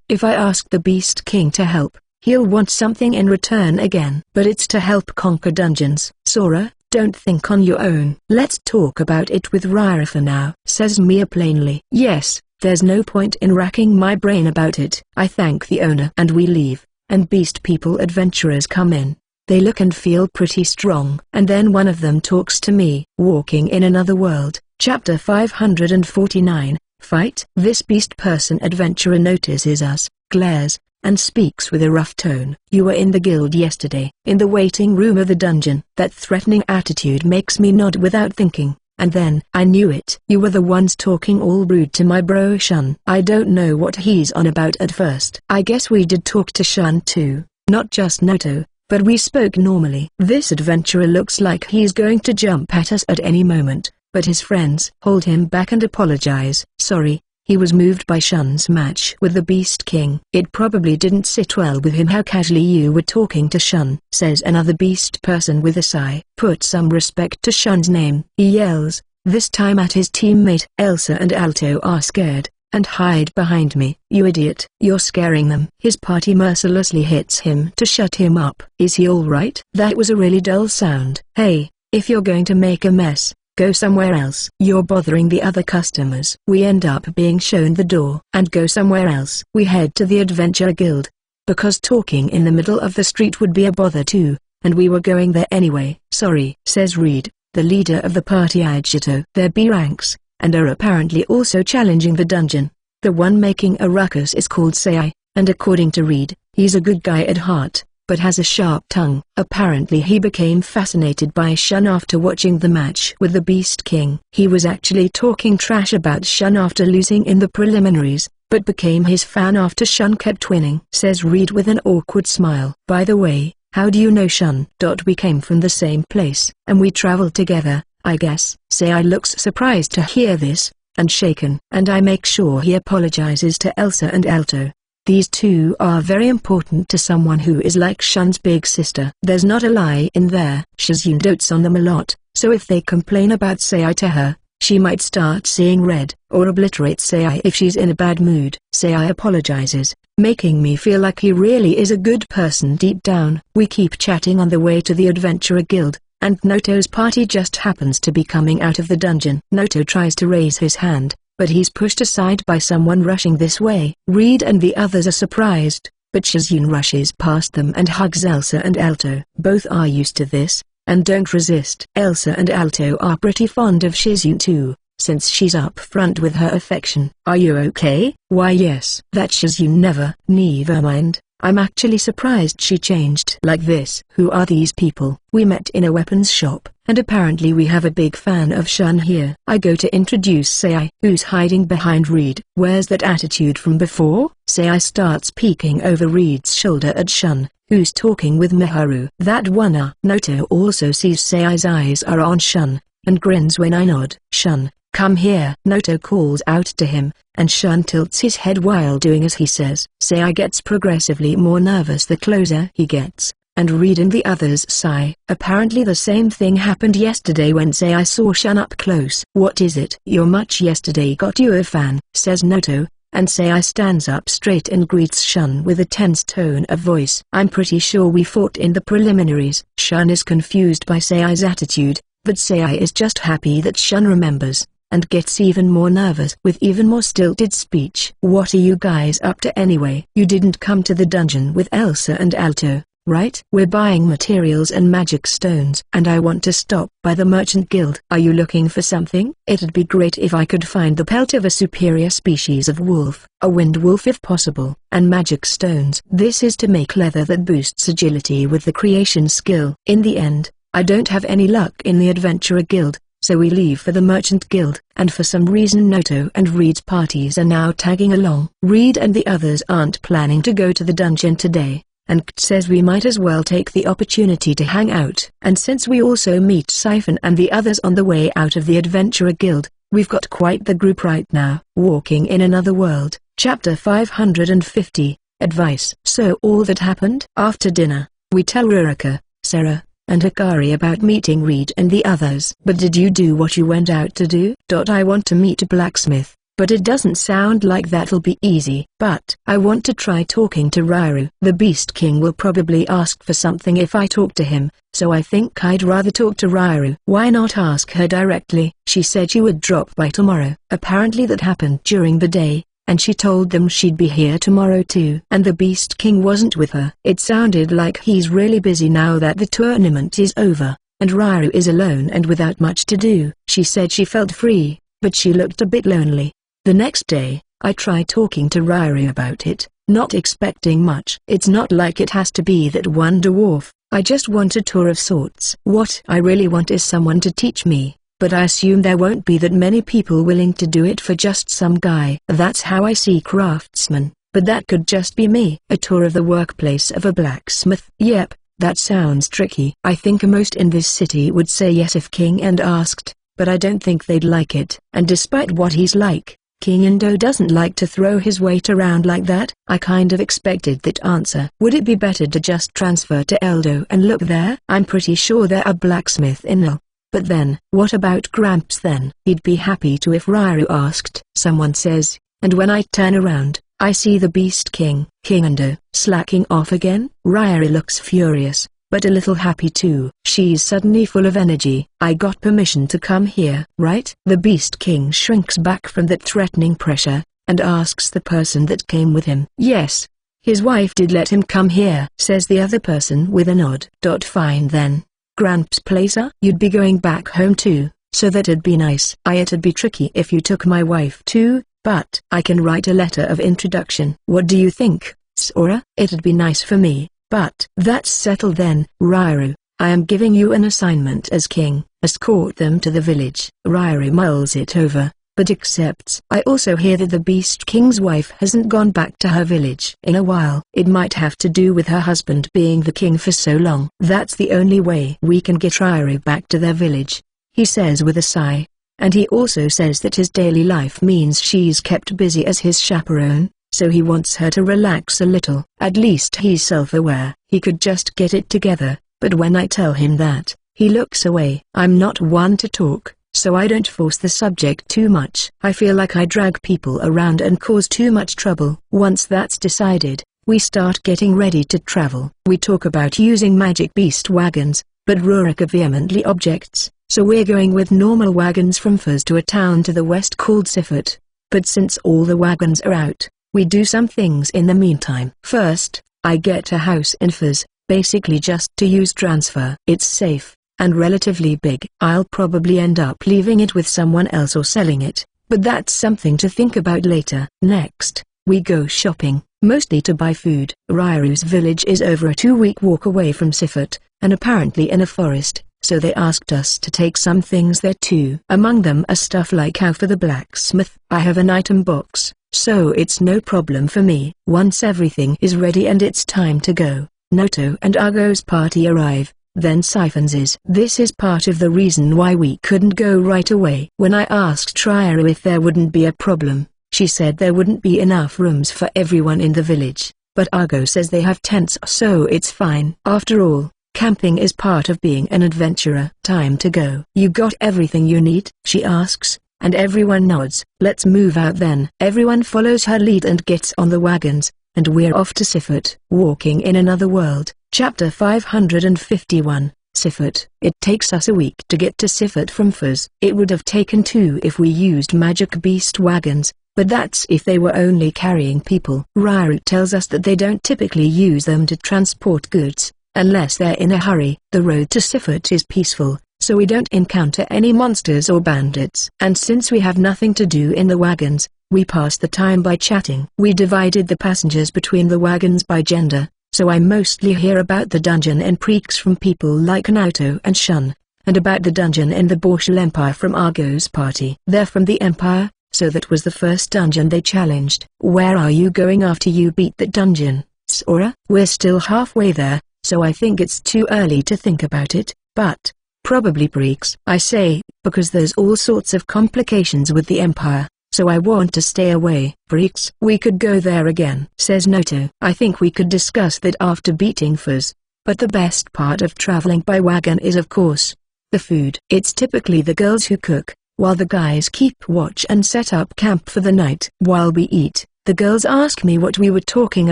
If I ask the Beast King to help, he'll want something in return again. But it's to help conquer dungeons. Sora, don't think on your own. Let's talk about it with Ryra for now, says Mia plainly. Yes, there's no point in racking my brain about it. I thank the owner and we leave, and Beast People adventurers come in. They look and feel pretty strong. And then one of them talks to me. Walking in Another World, Chapter 549, Fight. This beast person adventurer notices us, glares, and speaks with a rough tone. You were in the guild yesterday, in the waiting room of the dungeon. That threatening attitude makes me nod without thinking, and then I knew it. You were the ones talking all rude to my bro Shun. I don't know what he's on about at first. I guess we did talk to Shun too, not just Noto, but we spoke normally. This adventurer looks like he's going to jump at us at any moment, but his friends hold him back and apologize. Sorry, he was moved by Shun's match with the Beast King. It probably didn't sit well with him how casually you were talking to Shun, says another beast person with a sigh. Put some respect to Shun's name, he yells, this time at his teammate. Elsa and Alto are scared, and hide behind me. You idiot. You're scaring them. His party mercilessly hits him to shut him up. Is he alright? That was a really dull sound. Hey, if you're going to make a mess, go somewhere else. You're bothering the other customers. We end up being shown the door and go somewhere else. We head to the Adventurer Guild, because talking in the middle of the street would be a bother too, and we were going there anyway. Sorry, says Reed, the leader of the party Agito. They're B ranks, and are apparently also challenging the dungeon. The one making a ruckus is called Sai, and according to Reed, he's a good guy at heart, but has a sharp tongue. Apparently he became fascinated by Shun after watching the match with the Beast King. He was actually talking trash about Shun after losing in the preliminaries, but became his fan after Shun kept winning, says Reed with an awkward smile. By the way, how do you know Shun? We came from the same place, and we traveled together, I guess. Sai looks surprised to hear this, and shaken. And I make sure he apologizes to Elsa and Alto. These two are very important to someone who is like Shun's big sister. There's not a lie in there. Shizune dotes on them a lot, so if they complain about Sai to her, she might start seeing red, or obliterate Sai if she's in a bad mood. Sai apologizes, making me feel like he really is a good person deep down. We keep chatting on the way to the Adventurer Guild, and Noto's party just happens to be coming out of the dungeon. Noto tries to raise his hand, but he's pushed aside by someone rushing this way. Reed and the others are surprised, but Shizune rushes past them and hugs Elsa and Alto. Both are used to this, and don't resist. Elsa and Alto are pretty fond of Shizune too, since she's up front with her affection. Are you okay? Why yes. That Shizune never mind. I'm actually surprised she changed like this. Who are these people? We met in a weapons shop, and apparently we have a big fan of Shun here. I go to introduce Sei, who's hiding behind Reed. Where's that attitude from before? Sei starts peeking over Reed's shoulder at Shun, who's talking with Miharu. That one. Noto also sees Sei's eyes are on Shun, and grins when I nod. Shun, come here. Noto calls out to him, and Shun tilts his head while doing as he says. Sei gets progressively more nervous the closer he gets, and Reed and the others sigh. Apparently the same thing happened yesterday when Sei saw Shun up close. What is it? Your match yesterday got you a fan, says Noto, and Sei stands up straight and greets Shun with a tense tone of voice. I'm pretty sure we fought in the preliminaries. Shun is confused by Sei's attitude, but Sei is just happy that Shun remembers, and gets even more nervous with even more stilted speech. What are you guys up to anyway? You didn't come to the dungeon with Elsa and Alto, right? We're buying materials and magic stones, and I want to stop by the Merchant Guild. Are you looking for something? It'd be great if I could find the pelt of a superior species of wolf, a wind wolf if possible, and magic stones. This is to make leather that boosts agility with the creation skill. In the end, I don't have any luck in the Adventurer Guild, so we leave for the Merchant Guild. And for some reason Noto and Reed's parties are now tagging along. Reed and the others aren't planning to go to the dungeon today, and Kt says we might as well take the opportunity to hang out. And since we also meet Siphon and the others on the way out of the Adventurer Guild, we've got quite the group right now. Walking in Another World, Chapter 550, Advice. So all that happened? After dinner, we tell Ruroka, Sarah, and Hikari about meeting Reed and the others. But did you do what you went out to do? I want to meet a blacksmith, but it doesn't sound like that'll be easy. But I want to try talking to Rairu. The Beast King will probably ask for something if I talk to him, so I think I'd rather talk to Rairu. Why not ask her directly? She said she would drop by tomorrow. Apparently that happened during the day, and she told them she'd be here tomorrow too. And the Beast King wasn't with her. It sounded like he's really busy now that the tournament is over, and Rairu is alone and without much to do. She said she felt free, but she looked a bit lonely. The next day, I tried talking to Rairu about it, not expecting much. It's not like it has to be that one dwarf, I just want a tour of sorts. What I really want is someone to teach me, but I assume there won't be that many people willing to do it for just some guy. That's how I see craftsmen, but that could just be me. A tour of the workplace of a blacksmith. Yep, that sounds tricky. I think most in this city would say yes if King Endo asked, but I don't think they'd like it. And despite what he's like, King Endo doesn't like to throw his weight around like that. I kind of expected that answer. Would it be better to just transfer to Eldo and look there? I'm pretty sure there are blacksmiths in El. But then, what about Gramps then? He'd be happy to if Rairu asked. Someone says, and when I turn around, I see the Beast King, King Endo, slacking off again. Rairu looks furious, but a little happy too. She's suddenly full of energy. I got permission to come here, right? The Beast King shrinks back from that threatening pressure, and asks the person that came with him. Yes. His wife did let him come here, says the other person with a nod. Fine then. Gramps' place? You'd be going back home too, so that'd be nice. It'd be tricky if you took my wife too, but I can write a letter of introduction. What do you think, Sora? It'd be nice for me, but that's settled then. Rairu, I am giving you an assignment as king. Escort them to the village. Rairu mulls it over, but accepts. I also hear that the Beast King's wife hasn't gone back to her village in a while. It might have to do with her husband being the king for so long. That's the only way we can get Rairu back to their village, he says with a sigh. And he also says that his daily life means she's kept busy as his chaperone, so he wants her to relax a little. At least he's self-aware. He could just get it together, but when I tell him that, he looks away. I'm not one to talk, so I don't force the subject too much. I feel like I drag people around and cause too much trouble. Once that's decided, we start getting ready to travel. We talk about using magic beast wagons, but Ruroka vehemently objects, so we're going with normal wagons from Fuz to a town to the west called Sifat. But since all the wagons are out, we do some things in the meantime. First, I get a house in Fuz, basically just to use transfer. It's safe, and relatively big. I'll probably end up leaving it with someone else or selling it, but that's something to think about later. Next, we go shopping, mostly to buy food. Ryu's village is over a 2-week walk away from Sifat, and apparently in a forest, so they asked us to take some things there too. Among them are stuff like how for the blacksmith. I have an item box, so it's no problem for me. Once everything is ready and it's time to go, Noto and Argo's party arrive, then Siphon's is. This is part of the reason why we couldn't go right away. When I asked Ryu if there wouldn't be a problem, she said there wouldn't be enough rooms for everyone in the village, but Argo says they have tents so it's fine. After all, camping is part of being an adventurer. Time to go. You got everything you need? She asks, and everyone nods. Let's move out then. Everyone follows her lead and gets on the wagons, and we're off to Sifat. Walking in Another World, Chapter 551, Sifat. It takes us a week to get to Sifat from Fuz. It would have taken 2 if we used Magic Beast wagons, but that's if they were only carrying people. Ryu tells us that they don't typically use them to transport goods, unless they're in a hurry. The road to Sifat is peaceful, so we don't encounter any monsters or bandits. And since we have nothing to do in the wagons, we pass the time by chatting. We divided the passengers between the wagons by gender, so I mostly hear about the dungeon in Preeks from people like Naoto and Shun, and about the dungeon in the Borshal Empire from Argo's party. They're from the Empire, so that was the first dungeon they challenged. Where are you going after you beat that dungeon, Sora? We're still halfway there, so I think it's too early to think about it, but probably Preeks. I say, because there's all sorts of complications with the Empire, so I want to stay away. Preeks. We could go there again, says Noto. I think we could discuss that after beating Fuzz, but the best part of traveling by wagon is of course the food. It's typically the girls who cook, while the guys keep watch and set up camp for the night. While we eat, the girls ask me what we were talking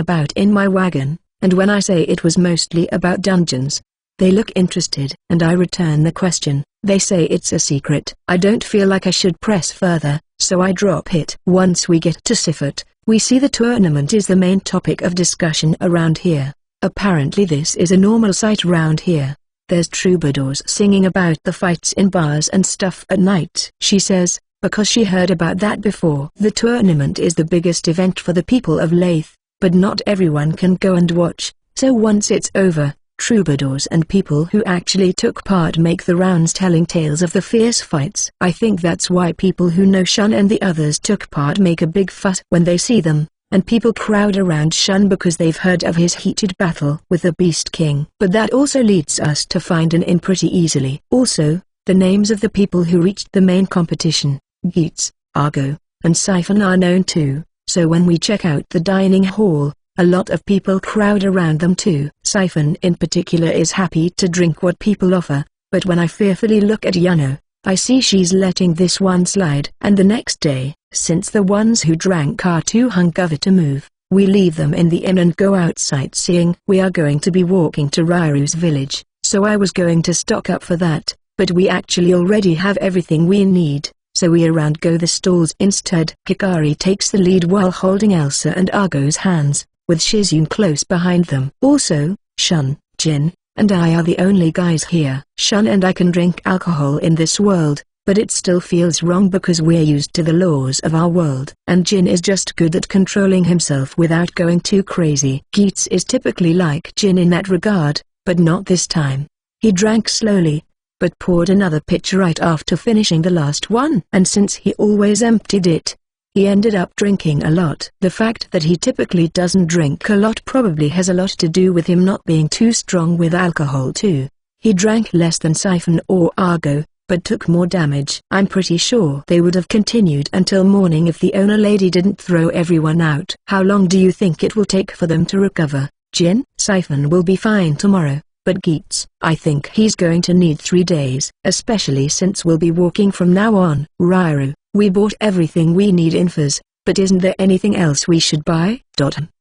about in my wagon, and when I say it was mostly about dungeons, they look interested, and I return the question. They say it's a secret. I don't feel like I should press further, so I drop it. Once we get to Sifat, we see the tournament is the main topic of discussion around here. Apparently this is a normal sight around here. There's troubadours singing about the fights in bars and stuff at night. She says, because she heard about that before. The tournament is the biggest event for the people of Layth, but not everyone can go and watch, so once it's over, troubadours and people who actually took part make the rounds telling tales of the fierce fights. I think that's why people who know Shun and the others took part make a big fuss when they see them, and people crowd around Shun because they've heard of his heated battle with the Beast King. But that also leads us to find an inn pretty easily. Also, the names of the people who reached the main competition, Geats, Argo, and Siphon are known too, so when we check out the dining hall, a lot of people crowd around them too. Siphon in particular is happy to drink what people offer, but when I fearfully look at Yuno, I see she's letting this one slide. And the next day, since the ones who drank are too hungover to move, we leave them in the inn and go out sightseeing. We are going to be walking to Ryu's village, so I was going to stock up for that, but we actually already have everything we need, so we around go the stalls instead. Hikari takes the lead while holding Elsa and Argo's hands, with Shizune close behind them. Also, Shun, Jin, and I are the only guys here. Shun and I can drink alcohol in this world, but it still feels wrong because we're used to the laws of our world. And Jin is just good at controlling himself without going too crazy. Geats is typically like Jin in that regard, but not this time. He drank slowly, but poured another pitch right after finishing the last one. And since he always emptied it, he ended up drinking a lot. The fact that he typically doesn't drink a lot probably has a lot to do with him not being too strong with alcohol too. He drank less than Siphon or Argo, but took more damage. I'm pretty sure they would have continued until morning if the owner lady didn't throw everyone out. How long do you think it will take for them to recover, Jin? Siphon will be fine tomorrow, but Geats, I think he's going to need 3 days, especially since we'll be walking from now on. Ryu, we bought everything we need in Fuzz, but isn't there anything else we should buy?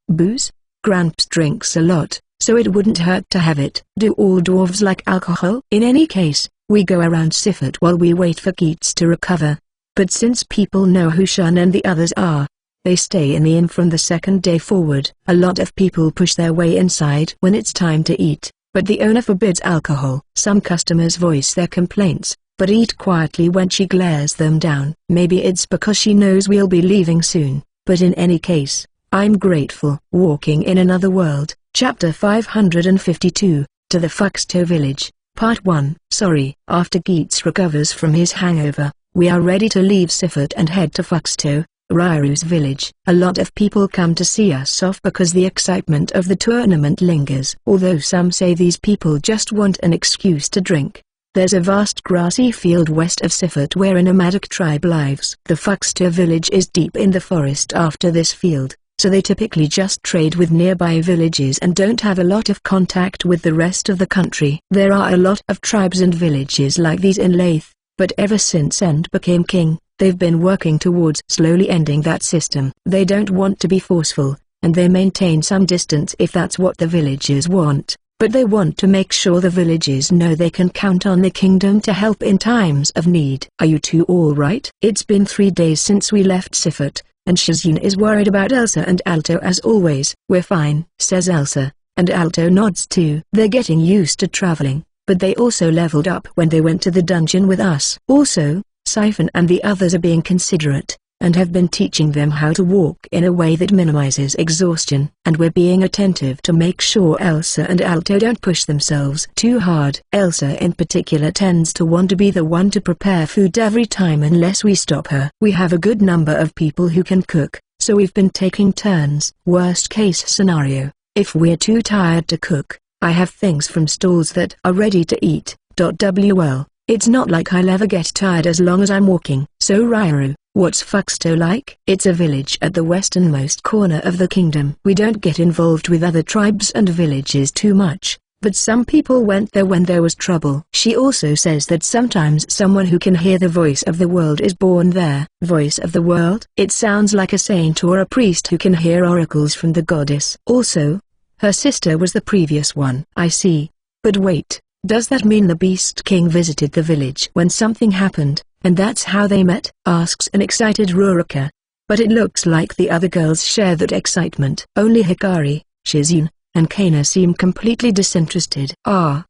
Booze? Gramps drinks a lot, so it wouldn't hurt to have it. Do all dwarves like alcohol? In any case, we go around Sifat while we wait for Geats to recover. But since people know who Shun and the others are, they stay in the inn from the second day forward. A lot of people push their way inside when it's time to eat, but the owner forbids alcohol. Some customers voice their complaints, but eat quietly when she glares them down. Maybe it's because she knows we'll be leaving soon, but in any case, I'm grateful. Walking in Another World, Chapter 552, To the Fuxto Village, Part 1. Sorry. After Geets recovers from his hangover, we are ready to leave Sifat and head to Fuxto, Ryuru's village. A lot of people come to see us off because the excitement of the tournament lingers. Although some say these people just want an excuse to drink. There's a vast grassy field west of Sifat where a nomadic tribe lives. The Fuxto village is deep in the forest after this field, so they typically just trade with nearby villages and don't have a lot of contact with the rest of the country. There are a lot of tribes and villages like these in Layth, but ever since End became king, they've been working towards slowly ending that system. They don't want to be forceful, and they maintain some distance if that's what the villagers want, but they want to make sure the villagers know they can count on the kingdom to help in times of need. Are you two all right? It's been 3 days since we left Sifat, and Shizune is worried about Elsa and Alto as always. We're fine, says Elsa, and Alto nods too. They're getting used to traveling, but they also leveled up when they went to the dungeon with us. Also, Siphon and the others are being considerate, and have been teaching them how to walk in a way that minimizes exhaustion. And we're being attentive to make sure Elsa and Alto don't push themselves too hard. Elsa in particular tends to want to be the one to prepare food every time unless we stop her. We have a good number of people who can cook, so we've been taking turns. Worst case scenario, if we're too tired to cook, I have things from stalls that are ready to eat. Well, it's not like I'll ever get tired as long as I'm walking. So Ryuru, what's Fuxto like? It's a village at the westernmost corner of the kingdom. We don't get involved with other tribes and villages too much, but some people went there when there was trouble. She also says that sometimes someone who can hear the voice of the world is born there. Voice of the world? It sounds like a saint or a priest who can hear oracles from the goddess. Also, her sister was the previous one. I see. But wait. Does that mean the Beast King visited the village when something happened, and that's how they met? Asks an excited Ruruka. But it looks like the other girls share that excitement. Only Hikari, Shizune, and Kana seem completely disinterested.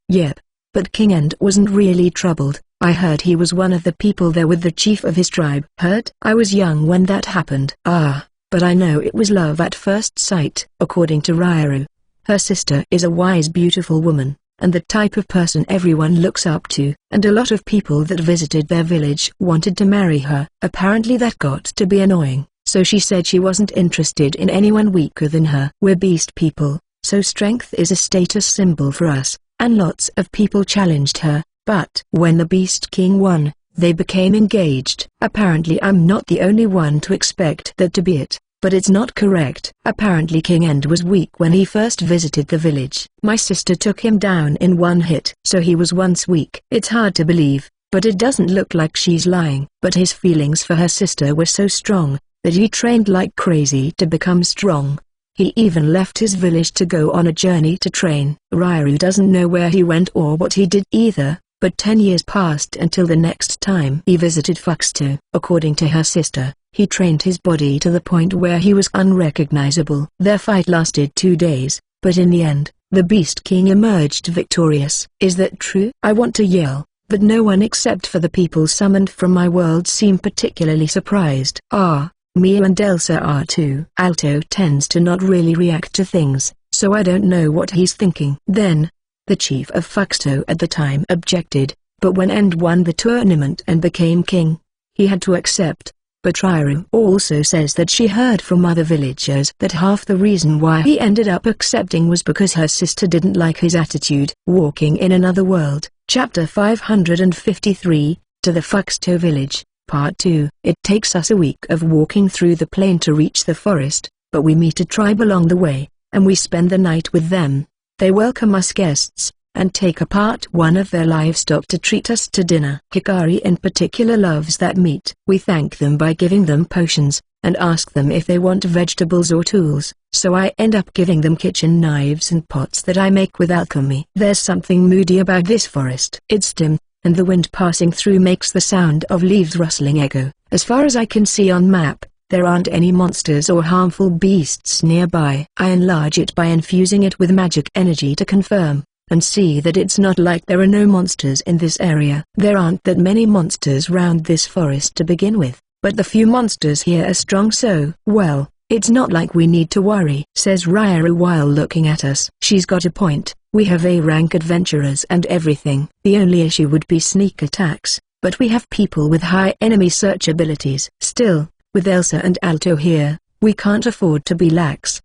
Yep. But King End wasn't really troubled. I heard he was one of the people there with the chief of his tribe. Heard? I was young when that happened. But I know it was love at first sight. According to Ryuru, her sister is a wise beautiful woman, and the type of person everyone looks up to, and a lot of people that visited their village wanted to marry her. Apparently that got to be annoying, so she said she wasn't interested in anyone weaker than her. We're beast people, so strength is a status symbol for us, and lots of people challenged her, but when the Beast King won, they became engaged. Apparently I'm not the only one to expect that to be it. But it's not correct. Apparently King End was weak when he first visited the village. My sister took him down in one hit. So he was once weak. It's hard to believe, but it doesn't look like she's lying. But his feelings for her sister were so strong, that he trained like crazy to become strong. He even left his village to go on a journey to train. Ryuru doesn't know where he went or what he did either, but 10 years passed until the next time he visited Fuxto. According to her sister, he trained his body to the point where he was unrecognizable. Their fight lasted 2 days, but in the end, the Beast King emerged victorious. Is that true? I want to yell, but no one except for the people summoned from my world seem particularly surprised. Mia and Elsa are too. Alto tends to not really react to things, so I don't know what he's thinking. Then, the chief of Fuxto at the time objected, but when End won the tournament and became king, he had to accept. But Ryuru also says that she heard from other villagers that half the reason why he ended up accepting was because her sister didn't like his attitude. Walking in Another World, Chapter 553, To the Fuxto Village, Part 2. It takes us a week of walking through the plain to reach the forest, but we meet a tribe along the way, and we spend the night with them. They welcome us guests, and take apart one of their livestock to treat us to dinner. Hikari in particular loves that meat. We thank them by giving them potions, and ask them if they want vegetables or tools, so I end up giving them kitchen knives and pots that I make with alchemy. There's something moody about this forest. It's dim, and the wind passing through makes the sound of leaves rustling echo. As far as I can see on map, there aren't any monsters or harmful beasts nearby. I enlarge it by infusing it with magic energy to confirm. and see that it's not like there are no monsters in this area. There aren't that many monsters round this forest to begin with, but the few monsters here are strong, so, well, it's not like we need to worry, says Rairu while looking at us. She's got a point. We have A-rank adventurers and everything. The only issue would be sneak attacks, but we have people with high enemy search abilities. Still, with Elsa and Alto here, we can't afford to be lax.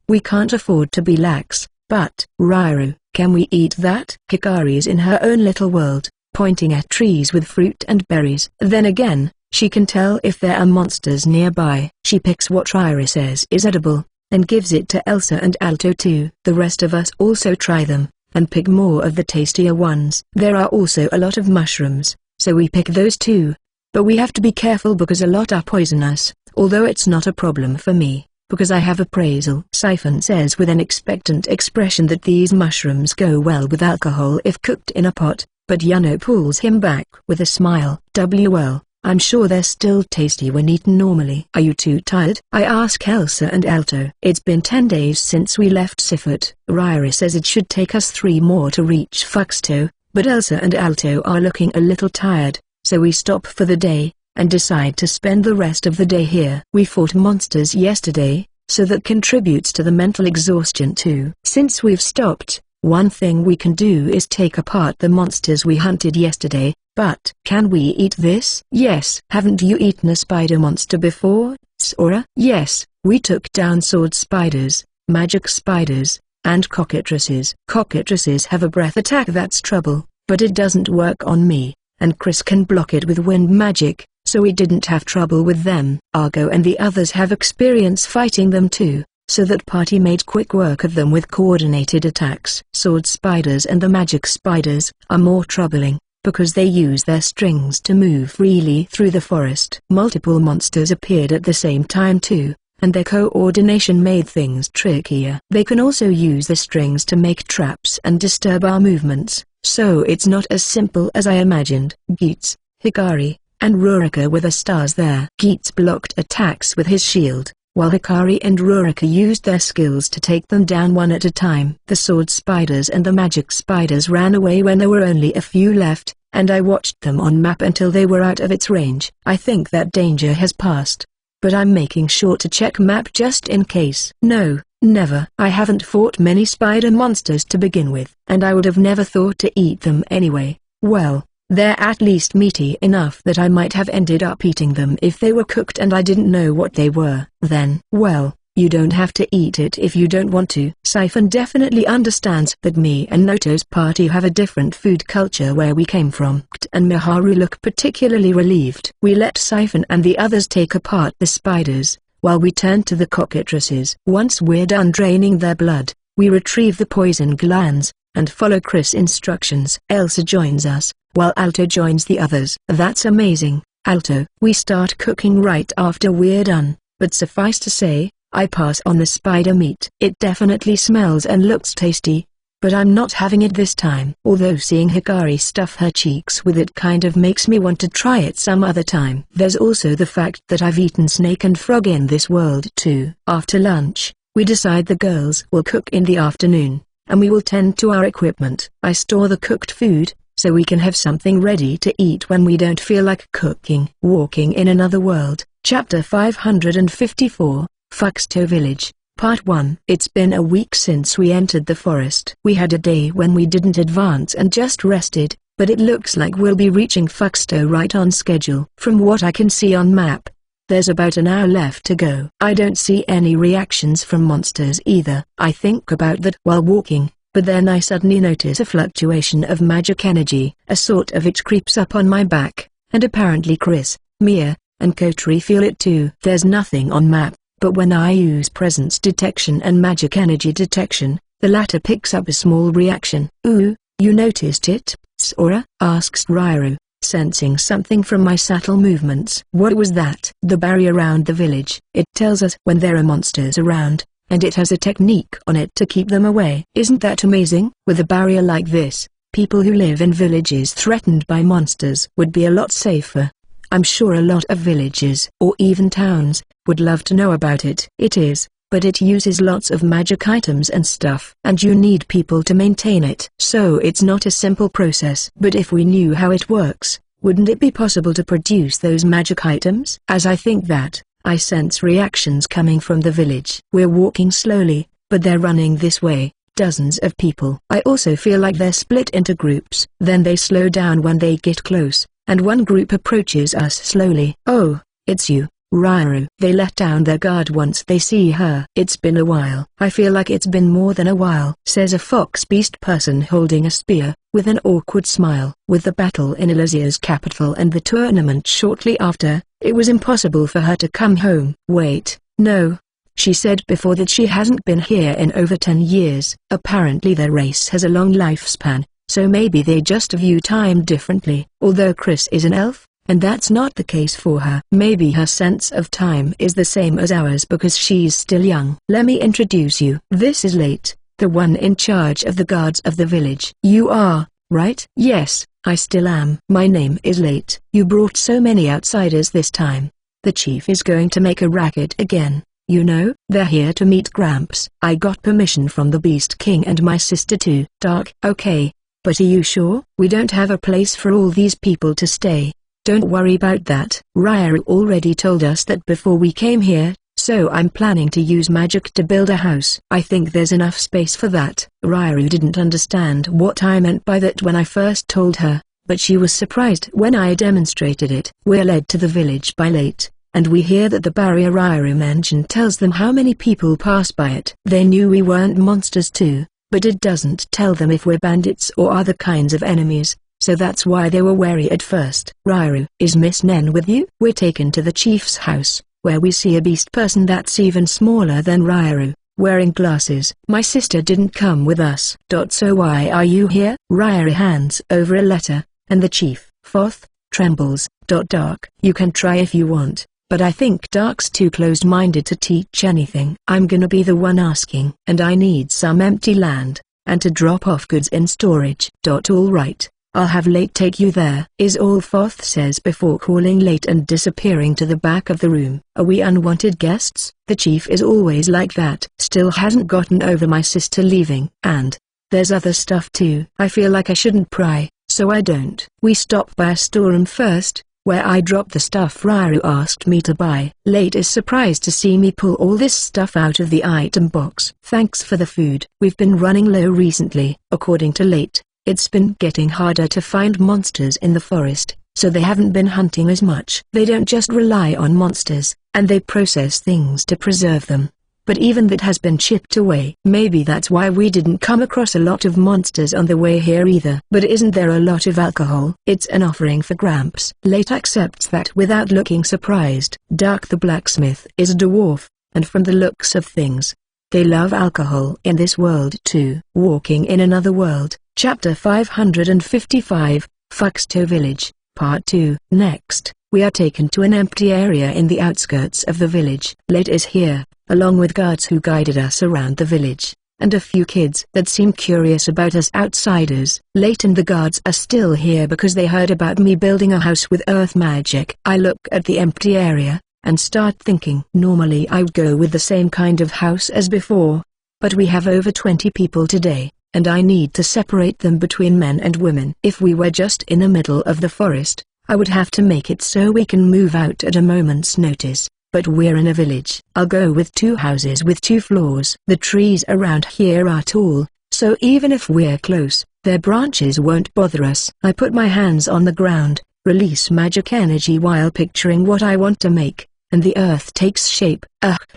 But, Rairu, can we eat that? Hikari's in her own little world, pointing at trees with fruit and berries. Then again, she can tell if there are monsters nearby. She picks what Rairu says is edible, and gives it to Elsa and Alto too. The rest of us also try them, and pick more of the tastier ones. There are also a lot of mushrooms, so we pick those too. But we have to be careful because a lot are poisonous, although it's not a problem for me, because I have appraisal. Siphon says with an expectant expression that these mushrooms go well with alcohol if cooked in a pot, but Yuno pulls him back with a smile. Well, I'm sure they're still tasty when eaten normally. Are you too tired? I ask Elsa and Alto. It's been 10 days since we left Sifut. Rairu says it should take us 3 more to reach Fuxto, but Elsa and Alto are looking a little tired, so we stop for the day, and decide to spend the rest of the day here. We fought monsters yesterday, so that contributes to the mental exhaustion too. Since we've stopped, one thing we can do is take apart the monsters we hunted yesterday. But can we eat this? Yes. Haven't you eaten a spider monster before, Sora? Yes, we took down sword spiders, magic spiders, and cockatrices. Cockatrices have a breath attack that's trouble, but it doesn't work on me, and Chris can block it with wind magic, so we didn't have trouble with them. Argo and the others have experience fighting them too, so that party made quick work of them with coordinated attacks. Sword spiders and the magic spiders are more troubling, because they use their strings to move freely through the forest. Multiple monsters appeared at the same time too, and their coordination made things trickier. They can also use the strings to make traps and disturb our movements, so it's not as simple as I imagined. Geats, Hikari, and Rurika were the stars there. Geats blocked attacks with his shield, while Hikari and Rurika used their skills to take them down one at a time. The sword spiders and the magic spiders ran away when there were only a few left, and I watched them on map until they were out of its range. I think that danger has passed, but I'm making sure to check map just in case. No, never. I haven't fought many spider monsters to begin with, and I would have never thought to eat them anyway. Well, they're at least meaty enough that I might have ended up eating them if they were cooked and I didn't know what they were. Then, well, you don't have to eat it if you don't want to. Siphon definitely understands that me and Noto's party have a different food culture where we came from. Kt and Miharu look particularly relieved. We let Siphon and the others take apart the spiders, while we turn to the cockatrices. Once we're done draining their blood, we retrieve the poison glands, and follow Chris' instructions. Elsa joins us, while Alto joins the others. That's amazing, Alto. We start cooking right after we're done, but suffice to say, I pass on the spider meat. It definitely smells and looks tasty, but I'm not having it this time. Although seeing Hikari stuff her cheeks with it kind of makes me want to try it some other time. There's also the fact that I've eaten snake and frog in this world too. After lunch, we decide the girls will cook in the afternoon, and we will tend to our equipment. I store the cooked food, so we can have something ready to eat when we don't feel like cooking. Walking in Another World, Chapter 554, Fuxto Village, Part 1. It's been a week since we entered the forest. We had a day when we didn't advance and just rested, but it looks like we'll be reaching Fuxto right on schedule. From what I can see on map, there's about an hour left to go. I don't see any reactions from monsters either. I think about that while walking, but then I suddenly notice a fluctuation of magic energy. A sort of itch creeps up on my back, and apparently Chris, Mia, and Kotri feel it too. There's nothing on map, but when I use presence detection and magic energy detection, the latter picks up a small reaction. Ooh, you noticed it, Sora? Asks Rairu, sensing something from my subtle movements. What was that? The barrier around the village. It tells us when there are monsters around, and it has a technique on it to keep them away. Isn't that amazing? With a barrier like this, people who live in villages threatened by monsters would be a lot safer. I'm sure a lot of villages, or even towns, would love to know about it. It is, but it uses lots of magic items and stuff. And you need people to maintain it. So it's not a simple process. But if we knew how it works, wouldn't it be possible to produce those magic items? As I think that, I sense reactions coming from the village. We're walking slowly, but they're running this way. Dozens of people. I also feel like they're split into groups. Then they slow down when they get close, and one group approaches us slowly. Oh, it's you, Rairu. They let down their guard once they see her. It's been a while. I feel like it's been more than a while, says a fox beast person holding a spear, with an awkward smile. With the battle in Elysia's capital and the tournament shortly after, it was impossible for her to come home. Wait, no. She said before that she hasn't been here in over 10 years. Apparently their race has a long lifespan, so maybe they just view time differently. Although Chris is an elf, and that's not the case for her. Maybe her sense of time is the same as ours because she's still young. Let me introduce you. This is Late, the one in charge of the guards of the village. You are, right? Yes, I still am. My name is Late. You brought so many outsiders this time. The chief is going to make a racket again. You know, they're here to meet Gramps. I got permission from the Beast King and my sister too. Dark. Okay, but are you sure? We don't have a place for all these people to stay. Don't worry about that. Rairu already told us that before we came here, so I'm planning to use magic to build a house. I think there's enough space for that. Rairu didn't understand what I meant by that when I first told her, but she was surprised when I demonstrated it. We're led to the village by Late, and we hear that the barrier Rairu mentioned tells them how many people pass by it. They knew we weren't monsters too, but it doesn't tell them if we're bandits or other kinds of enemies, so that's why they were wary at first. Rairu, is Miss Nen with you? We're taken to the chief's house, where we see a beast person that's even smaller than Rairu, wearing glasses. My sister didn't come with us. So why are you here? Rairu hands over a letter, and the chief, Foth, trembles. Dark. You can try if you want, but I think Dark's too closed-minded to teach anything. I'm gonna be the one asking. And I need some empty land, and to drop off goods in storage. All right, I'll have Late take you there, is all Foth says before calling Late and disappearing to the back of the room. Are we unwanted guests? The chief is always like that. Still hasn't gotten over my sister leaving. And there's other stuff too. I feel like I shouldn't pry, so I don't. We stop by a storeroom first, where I drop the stuff Rairu asked me to buy. Late is surprised to see me pull all this stuff out of the item box. Thanks for the food. We've been running low recently. According to Late, it's been getting harder to find monsters in the forest, so they haven't been hunting as much. They don't just rely on monsters, and they process things to preserve them. But even that has been chipped away. Maybe that's why we didn't come across a lot of monsters on the way here either. But isn't there a lot of alcohol? It's an offering for Gramps. Late accepts that without looking surprised. Dark the blacksmith is a dwarf, and from the looks of things, they love alcohol in this world too. Walking in Another World, Chapter 555, Fuxto Village, Part 2. Next, we are taken to an empty area in the outskirts of the village. Late is here, along with guards who guided us around the village, and a few kids that seem curious about us outsiders. Late and the guards are still here because they heard about me building a house with earth magic. I look at the empty area, and start thinking. Normally I would go with the same kind of house as before, but we have over 20 people today, and I need to separate them between men and women. If we were just in the middle of the forest, I would have to make it so we can move out at a moment's notice. But we're in a village. I'll go with 2 houses with 2 floors. The trees around here are tall, so even if we're close, their branches won't bother us. I put my hands on the ground, release magic energy while picturing what I want to make, and the earth takes shape.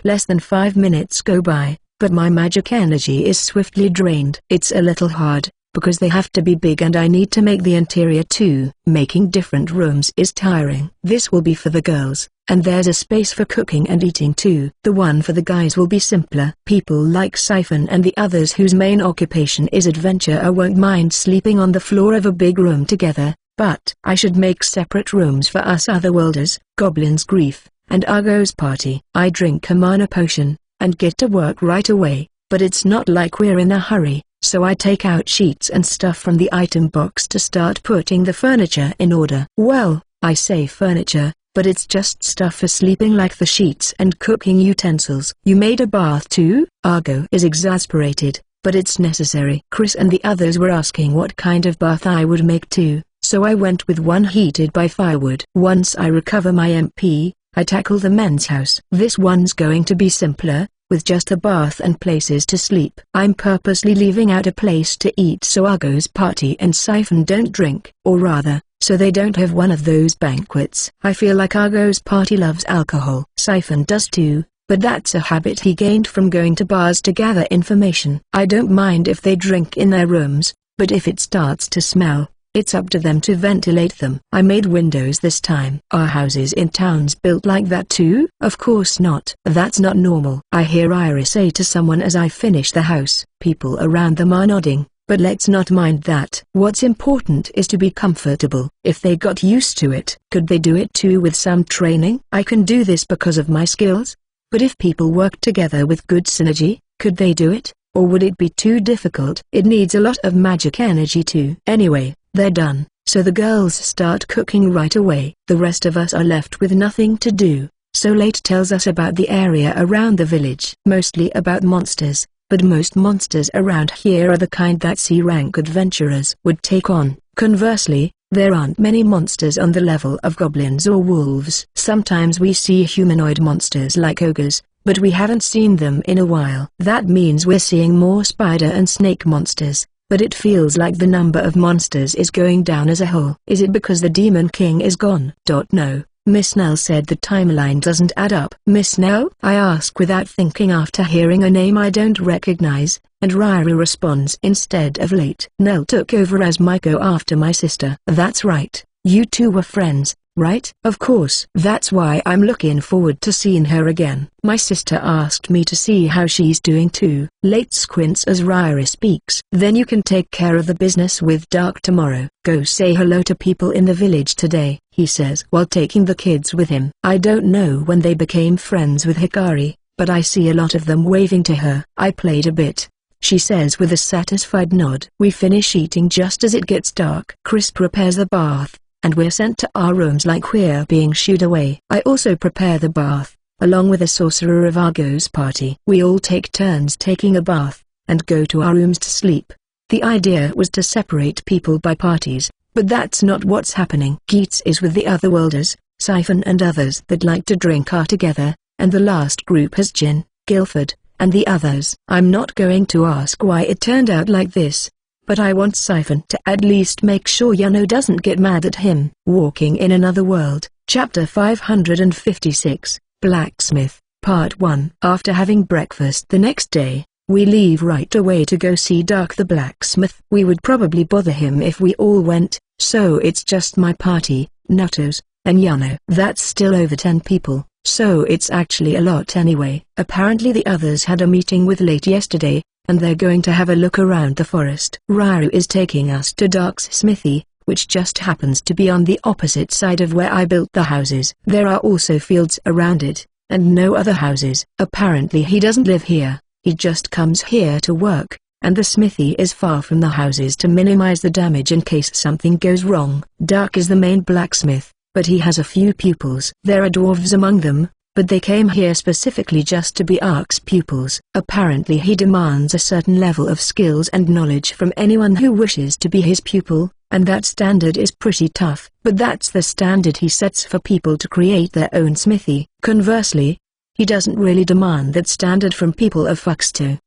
Less than 5 minutes go by, but my magic energy is swiftly drained. It's a little hard, because they have to be big and I need to make the interior too. Making different rooms is tiring. This will be for the girls, and there's a space for cooking and eating too. The one for the guys will be simpler. People like Siphon and the others whose main occupation is adventure won't mind sleeping on the floor of a big room together, but I should make separate rooms for us otherworlders, Goblin's Grief, and Argo's Party. I drink a mana potion, and get to work right away, but it's not like we're in a hurry, so I take out sheets and stuff from the item box to start putting the furniture in order. Well, I say furniture, but it's just stuff for sleeping like the sheets and cooking utensils. You made a bath too? Argo is exasperated, but it's necessary. Chris and the others were asking what kind of bath I would make too, so I went with one heated by firewood. Once I recover my MP, I tackle the men's house. This one's going to be simpler, with just a bath and places to sleep. I'm purposely leaving out a place to eat so Argo's party and Siphon don't drink, or rather, so they don't have one of those banquets. I feel like Argo's party loves alcohol. Siphon does too, but that's a habit he gained from going to bars to gather information. I don't mind if they drink in their rooms, but if it starts to smell, it's up to them to ventilate them. I made windows this time. Are houses in towns built like that too? Of course not. That's not normal. I hear Iris say to someone as I finish the house. People around them are nodding, but let's not mind that. What's important is to be comfortable. If they got used to it, could they do it too with some training? I can do this because of my skills. But if people work together with good synergy, could they do it? Or would it be too difficult? It needs a lot of magic energy too. Anyway, they're done, so the girls start cooking right away. The rest of us are left with nothing to do, so Late tells us about the area around the village. Mostly about monsters, but most monsters around here are the kind that C-rank adventurers would take on. Conversely, there aren't many monsters on the level of goblins or wolves. Sometimes we see humanoid monsters like ogres, but we haven't seen them in a while. That means we're seeing more spider and snake monsters. But it feels like the number of monsters is going down as a whole. Is it because the Demon King is gone? No, Miss Nell said the timeline doesn't add up. Miss Nell? I ask without thinking after hearing a name I don't recognize, and Ryru responds instead of Late. Nell took over as Maiko after my sister. That's right, you two were friends, right? Of course. That's why I'm looking forward to seeing her again. My sister asked me to see how she's doing too. Late squints as Ryra speaks. Then you can take care of the business with Dark tomorrow. Go say hello to people in the village today, he says while taking the kids with him. I don't know when they became friends with Hikari, but I see a lot of them waving to her. I played a bit, she says with a satisfied nod. We finish eating just as it gets dark. Chris prepares the bath, and we're sent to our rooms like we're being shooed away. I also prepare the bath, along with a sorcerer of Argo's party. We all take turns taking a bath, and go to our rooms to sleep. The idea was to separate people by parties, but that's not what's happening. Geets is with the Otherworlders, Siphon and others that like to drink are together, and the last group has Jin, Guilford, and the others. I'm not going to ask why it turned out like this, but I want Siphon to at least make sure Yano doesn't get mad at him. Walking in Another World, Chapter 556, Blacksmith, Part 1. After having breakfast the next day, we leave right away to go see Dark the blacksmith. We would probably bother him if we all went, so it's just my party, Nutters, and Yano. That's still over 10 people, so it's actually a lot anyway. Apparently the others had a meeting with Late yesterday, and they're going to have a look around the forest. Ryru is taking us to Dark's smithy, which just happens to be on the opposite side of where I built the houses. There are also fields around it, and no other houses. Apparently he doesn't live here, he just comes here to work, and the smithy is far from the houses to minimize the damage in case something goes wrong. Dark is the main blacksmith, but he has a few pupils. There are dwarves among them, but they came here specifically just to be Ark's pupils. Apparently he demands a certain level of skills and knowledge from anyone who wishes to be his pupil, and that standard is pretty tough. But that's the standard he sets for people to create their own smithy. Conversely, he doesn't really demand that standard from people of Fuxto.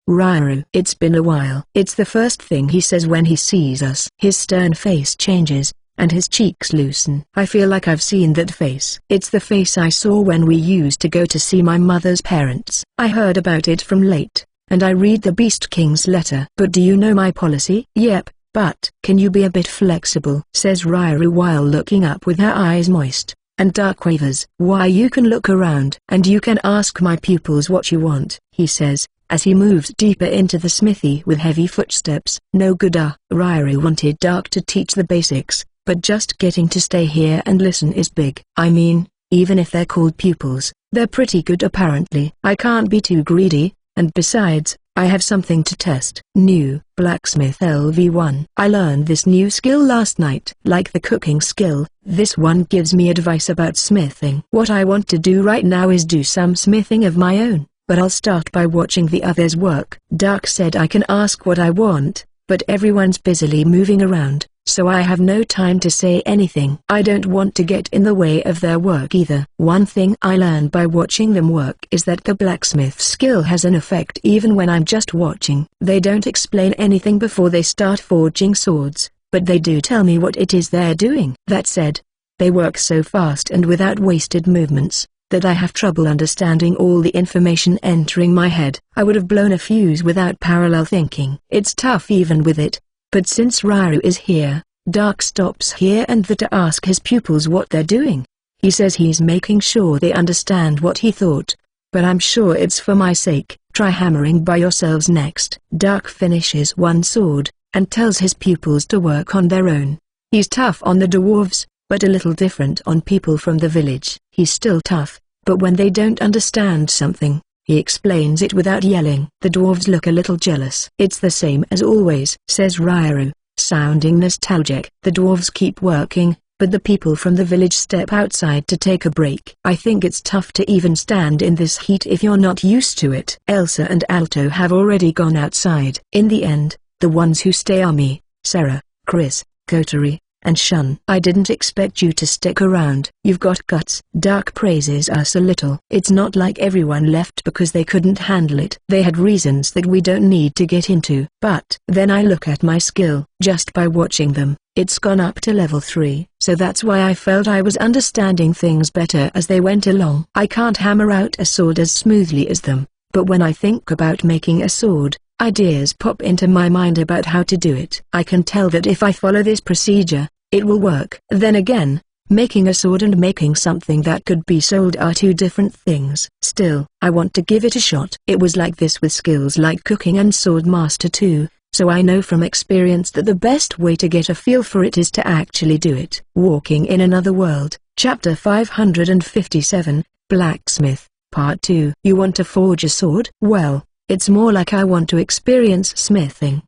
Ryru. It's been a while. It's the first thing he says when he sees us. His stern face changes, and his cheeks loosen. I feel like I've seen that face. It's the face I saw when we used to go to see my mother's parents. I heard about it from Late, and I read the Beast King's letter. But do you know my policy? Yep, but can you be a bit flexible? Says Ryru while looking up with her eyes moist, and Dark wavers. Why, you can look around, and you can ask my pupils what you want, he says, as he moves deeper into the smithy with heavy footsteps. No good. Ryru wanted Dark to teach the basics, but just getting to stay here and listen is big. I mean, even if they're called pupils, they're pretty good apparently. I can't be too greedy, and besides, I have something to test. New, Blacksmith LV1. I learned this new skill last night. Like the cooking skill, this one gives me advice about smithing. What I want to do right now is do some smithing of my own, but I'll start by watching the others work. Dark said I can ask what I want, but everyone's busily moving around, so I have no time to say anything. I don't want to get in the way of their work either. One thing I learned by watching them work is that the blacksmith skill has an effect even when I'm just watching. They don't explain anything before they start forging swords, but they do tell me what it is they're doing. That said, they work so fast and without wasted movements, that I have trouble understanding all the information entering my head. I would have blown a fuse without parallel thinking. It's tough even with it. But since Rairu is here, Dark stops here and there to ask his pupils what they're doing. He says he's making sure they understand what he thought. But I'm sure it's for my sake. Try hammering by yourselves next. Dark finishes one sword, and tells his pupils to work on their own. He's tough on the dwarves, but a little different on people from the village. He's still tough, but when they don't understand something, he explains it without yelling. The dwarves look a little jealous. It's the same as always, says Rairu, sounding nostalgic. The dwarves keep working, but the people from the village step outside to take a break. I think it's tough to even stand in this heat if you're not used to it. Elsa and Alto have already gone outside. In the end, the ones who stay are me, Sarah, Chris, Kotori, and Shun. I didn't expect you to stick around. You've got guts. Dark praises us a little. It's not like everyone left because they couldn't handle it. They had reasons that we don't need to get into. But then I look at my skill. Just by watching them, it's gone up to level 3. So that's why I felt I was understanding things better as they went along. I can't hammer out a sword as smoothly as them, but when I think about making a sword, ideas pop into my mind about how to do it. I can tell that if I follow this procedure, it will work. Then again, making a sword and making something that could be sold are two different things. Still, I want to give it a shot. It was like this with skills like cooking and sword master too, so I know from experience that the best way to get a feel for it is to actually do it. Walking in Another World, Chapter 557, Blacksmith, Part 2. You want to forge a sword? Well, it's more like I want to experience smithing.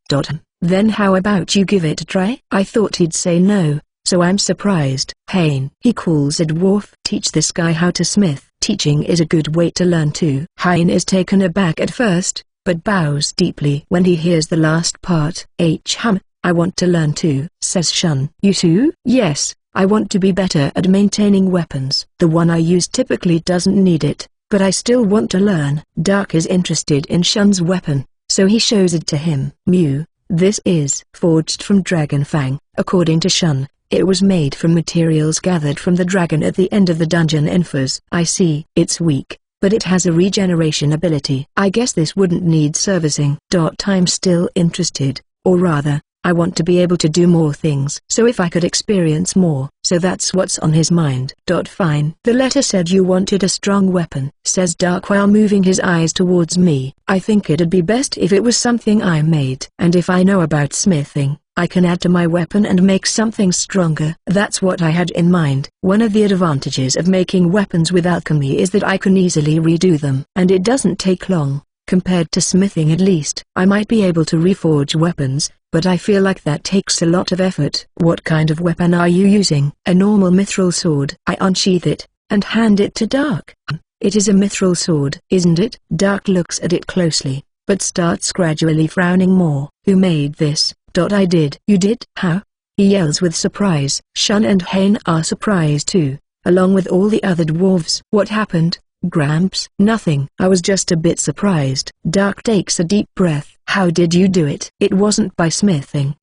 Then how about you give it a try? I thought he'd say no, so I'm surprised. Hein. He calls a dwarf. Teach this guy how to smith. Teaching is a good way to learn too. Hein is taken aback at first, but bows deeply when he hears the last part. I want to learn too, says Shun. You too? Yes, I want to be better at maintaining weapons. The one I use typically doesn't need it, but I still want to learn. Dark is interested in Shun's weapon, so he shows it to him. Mew. This is forged from Dragon Fang. According to Shun, it was made from materials gathered from the dragon at the end of the dungeon infers. I see. It's weak, but it has a regeneration ability. I guess this wouldn't need servicing. I'm still interested, or rather, I want to be able to do more things. So if I could experience more. So that's what's on his mind. Fine. The letter said you wanted a strong weapon, says Dark while moving his eyes towards me. I think it'd be best if it was something I made. And if I know about smithing, I can add to my weapon and make something stronger. That's what I had in mind. One of the advantages of making weapons with alchemy is that I can easily redo them. And it doesn't take long. Compared to smithing at least. I might be able to reforge weapons, but I feel like that takes a lot of effort. What kind of weapon are you using? A normal mithril sword. I unsheath it, and hand it to Dark. It is a mithril sword, isn't it? Dark looks at it closely, but starts gradually frowning more. Who made this? I did. You did? How? He yells with surprise. Shun and Hein are surprised too, along with all the other dwarves. What happened, Gramps? Nothing. I was just a bit surprised. Dark takes a deep breath. How did you do it? It wasn't by smithing.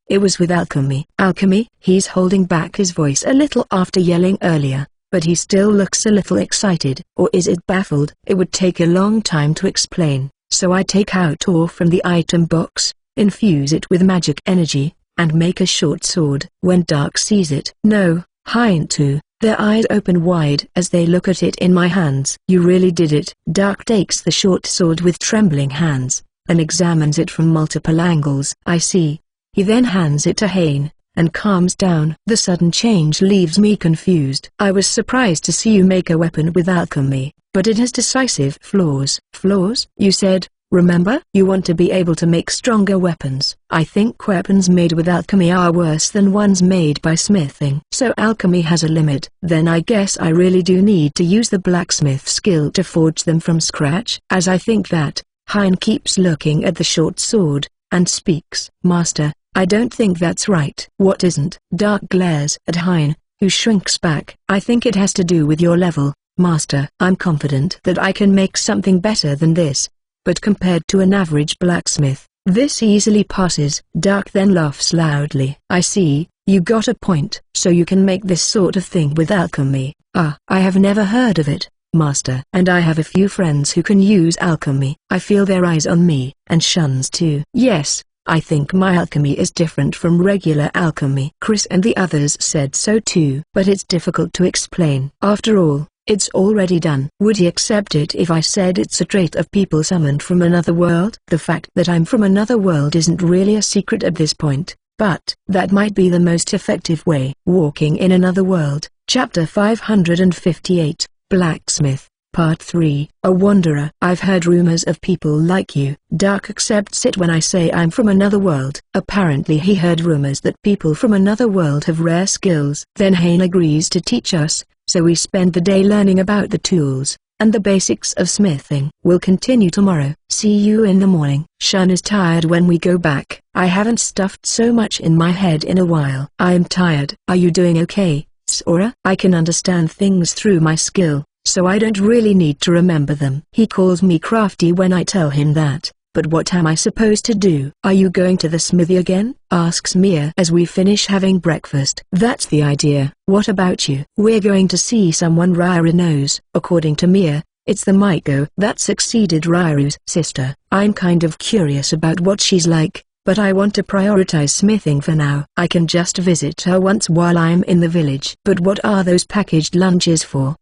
It was with alchemy. Alchemy? He's holding back his voice a little after yelling earlier, but he still looks a little excited. Or is it baffled? It would take a long time to explain, so I take out ore from the item box, infuse it with magic energy, and make a short sword. When Dark sees it, no, Hein too. Their eyes open wide as they look at it in my hands. You really did it. Dark takes the short sword with trembling hands, and examines it from multiple angles. I see. He then hands it to Hein, and calms down. The sudden change leaves me confused. I was surprised to see you make a weapon with alchemy, but it has decisive flaws. Flaws? You said, remember? You want to be able to make stronger weapons. I think weapons made with alchemy are worse than ones made by smithing. So alchemy has a limit. Then I guess I really do need to use the blacksmith skill to forge them from scratch. As I think that, Hein keeps looking at the short sword, and speaks. Master, I don't think that's right. What isn't? Dark glares at Hein, who shrinks back. I think it has to do with your level, Master. I'm confident that I can make something better than this. But compared to an average blacksmith, this easily passes. Dark then laughs loudly. I see, you got a point. So you can make this sort of thing with alchemy. Ah, I have never heard of it, Master. And I have a few friends who can use alchemy. I feel their eyes on me, and Shun's too. Yes, I think my alchemy is different from regular alchemy. Chris and the others said so too. But it's difficult to explain. After all, it's already done. Would he accept it if I said it's a trait of people summoned from another world? The fact that I'm from another world isn't really a secret at this point, but that might be the most effective way. Walking in Another World, Chapter 558, Blacksmith, Part 3. A wanderer. I've heard rumors of people like you. Dark accepts it when I say I'm from another world. Apparently he heard rumors that people from another world have rare skills. Then Hein agrees to teach us. So we spend the day learning about the tools, and the basics of smithing. We'll continue tomorrow. See you in the morning. Shun is tired when we go back. I haven't stuffed so much in my head in a while. I am tired. Are you doing okay, Sora? I can understand things through my skill, so I don't really need to remember them. He calls me crafty when I tell him that. But what am I supposed to do? Are you going to the smithy again? Asks Mia as we finish having breakfast. That's the idea. What about you? We're going to see someone Ryuru knows. According to Mia, it's the Miko that succeeded Ryuru's sister. I'm kind of curious about what she's like, but I want to prioritize smithing for now. I can just visit her once while I'm in the village. But what are those packaged lunches for?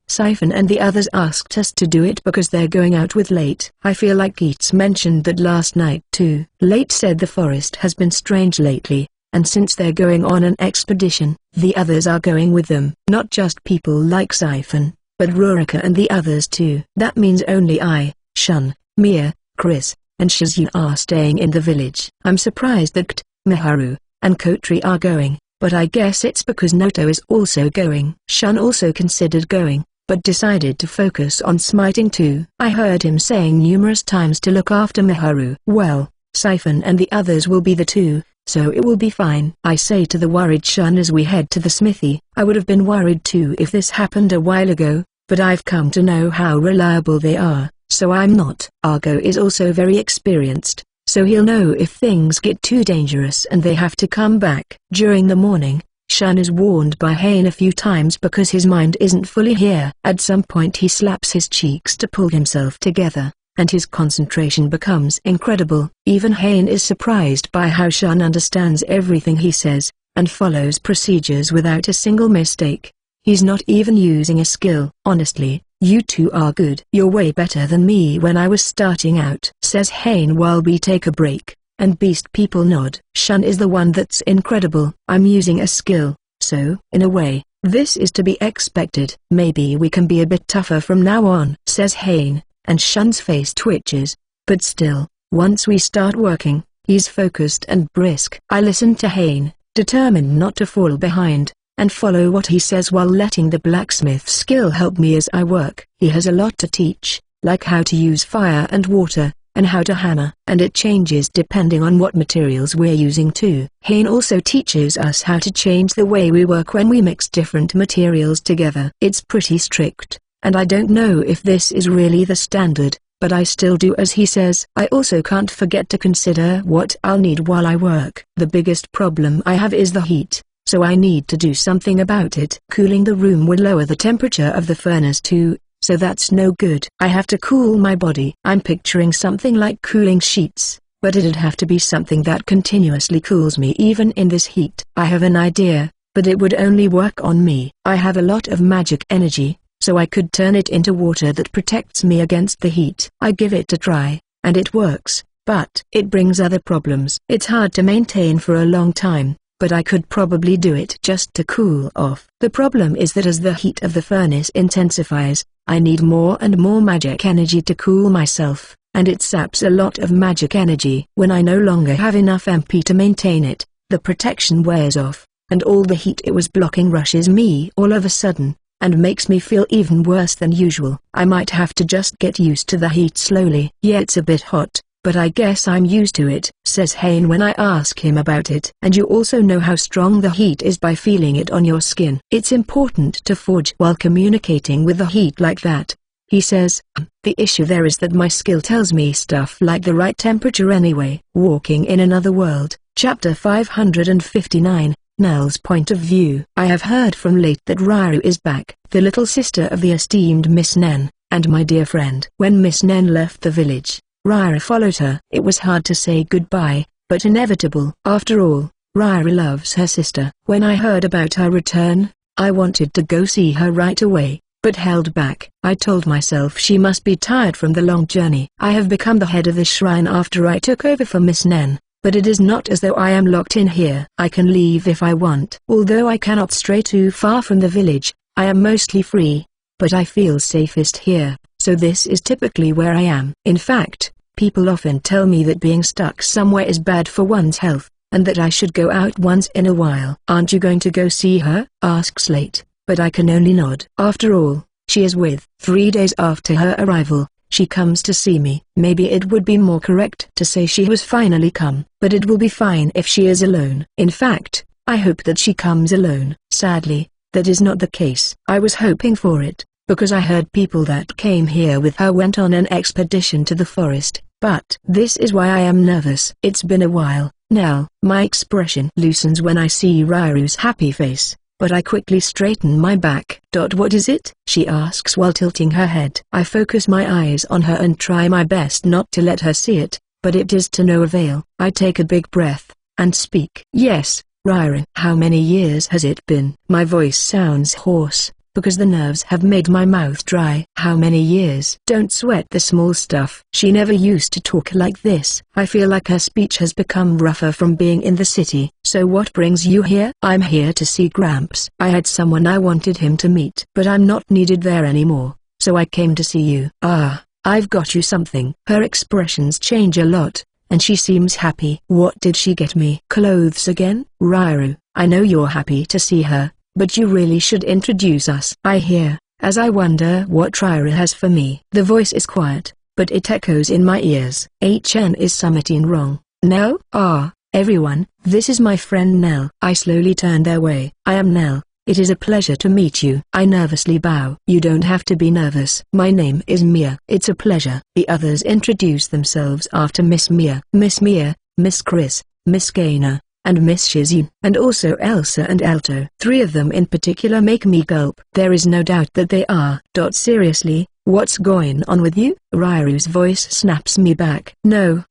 Siphon and the others asked us to do it because they're going out with Late. I feel like Keats mentioned that last night too. Late said the forest has been strange lately, and since they're going on an expedition, the others are going with them. Not just people like Siphon, but Rurika and the others too. That means only I, Shun, Mia, Chris, and Shizu are staying in the village. I'm surprised that Kt, Miharu, and Kotri are going, but I guess it's because Noto is also going. Shun also considered going, but decided to focus on smiting too. I heard him saying numerous times to look after Miharu. Well, Siphon and the others will be the two, so it will be fine. I say to the worried Shun as we head to the smithy. I would have been worried too if this happened a while ago, but I've come to know how reliable they are, so I'm not. Argo is also very experienced, so he'll know if things get too dangerous and they have to come back. During the morning, Shun is warned by Hein a few times because his mind isn't fully here. At some point he slaps his cheeks to pull himself together, and his concentration becomes incredible. Even Hein is surprised by how Shun understands everything he says, and follows procedures without a single mistake. He's not even using a skill. Honestly, you two are good. You're way better than me when I was starting out, says Hein while we take a break. And Beast people nod. Shun is the one that's incredible. I'm using a skill, so, in a way, this is to be expected. Maybe we can be a bit tougher from now on, says Hein, and Shun's face twitches. But still, once we start working, he's focused and brisk. I listen to Hein, determined not to fall behind, and follow what he says while letting the blacksmith skill help me as I work. He has a lot to teach, like how to use fire and water, and how to hammer, and it changes depending on what materials we're using too. Hein also teaches us how to change the way we work when we mix different materials together. It's pretty strict, and I don't know if this is really the standard, but I still do as he says. I also can't forget to consider what I'll need while I work. The biggest problem I have is the heat, so I need to do something about it. Cooling the room would lower the temperature of the furnace too, so that's no good. I have to cool my body. I'm picturing something like cooling sheets, but it'd have to be something that continuously cools me even in this heat. I have an idea, but it would only work on me. I have a lot of magic energy, so I could turn it into water that protects me against the heat. I give it a try, and it works, but it brings other problems. It's hard to maintain for a long time, but I could probably do it just to cool off. The problem is that as the heat of the furnace intensifies, I need more and more magic energy to cool myself, and it saps a lot of magic energy. When I no longer have enough MP to maintain it, the protection wears off, and all the heat it was blocking rushes me all of a sudden, and makes me feel even worse than usual. I might have to just get used to the heat slowly. Yeah, it's a bit hot, but I guess I'm used to it, says Hayne when I ask him about it. And you also know how strong the heat is by feeling it on your skin. It's important to forge while communicating with the heat like that, he says. The issue there is that my skill tells me stuff like the right temperature anyway. Walking in Another World, Chapter 559, Nell's Point of View. I have heard from late that Rairu is back, the little sister of the esteemed Miss Nen, and my dear friend. When Miss Nen left the village, Rairu followed her. It was hard to say goodbye, but inevitable. After all, Rairu loves her sister. When I heard about her return, I wanted to go see her right away, but held back. I told myself she must be tired from the long journey. I have become the head of the shrine after I took over for Miss Nen, but it is not as though I am locked in here. I can leave if I want. Although I cannot stray too far from the village, I am mostly free, but I feel safest here, so this is typically where I am. In fact, people often tell me that being stuck somewhere is bad for one's health, and that I should go out once in a while. Aren't you going to go see her? Asks Slate, but I can only nod. After all, she is with. 3 days after her arrival, she comes to see me. Maybe it would be more correct to say she has finally come, but it will be fine if she is alone. In fact, I hope that she comes alone. Sadly, that is not the case. I was hoping for it, because I heard people that came here with her went on an expedition to the forest, but this is why I am nervous. It's been a while, Nell. My expression loosens when I see Rairu's happy face, but I quickly straighten my back. What is it? She asks while tilting her head. I focus my eyes on her and try my best not to let her see it, but it is to no avail. I take a big breath, and speak. Yes, Rairu. How many years has it been? My voice sounds hoarse, because the nerves have made my mouth dry. How many years? Don't sweat the small stuff. She never used to talk like this. I feel like her speech has become rougher from being in the city. So what brings you here? I'm here to see Gramps. I had someone I wanted him to meet, but I'm not needed there anymore, so I came to see you. Ah, I've got you something. Her expressions change a lot, and she seems happy. What did she get me? Clothes again? Rairu, I know you're happy to see her, but you really should introduce us. I hear, as I wonder what Rairu has for me. The voice is quiet, but it echoes in my ears. HN is something wrong. Nell? Ah, everyone, this is my friend Nell. I slowly turn their way. I am Nell. It is a pleasure to meet you. I nervously bow. You don't have to be nervous. My name is Mia. It's a pleasure. The others introduce themselves after Miss Mia. Miss Mia, Miss Chris, Miss Gaynor, and Miss Shizune, and also Elsa and Alto. 3 of them in particular make me gulp. There is no doubt that they are. Seriously, what's going on with you? Rairu's voice snaps me back. No,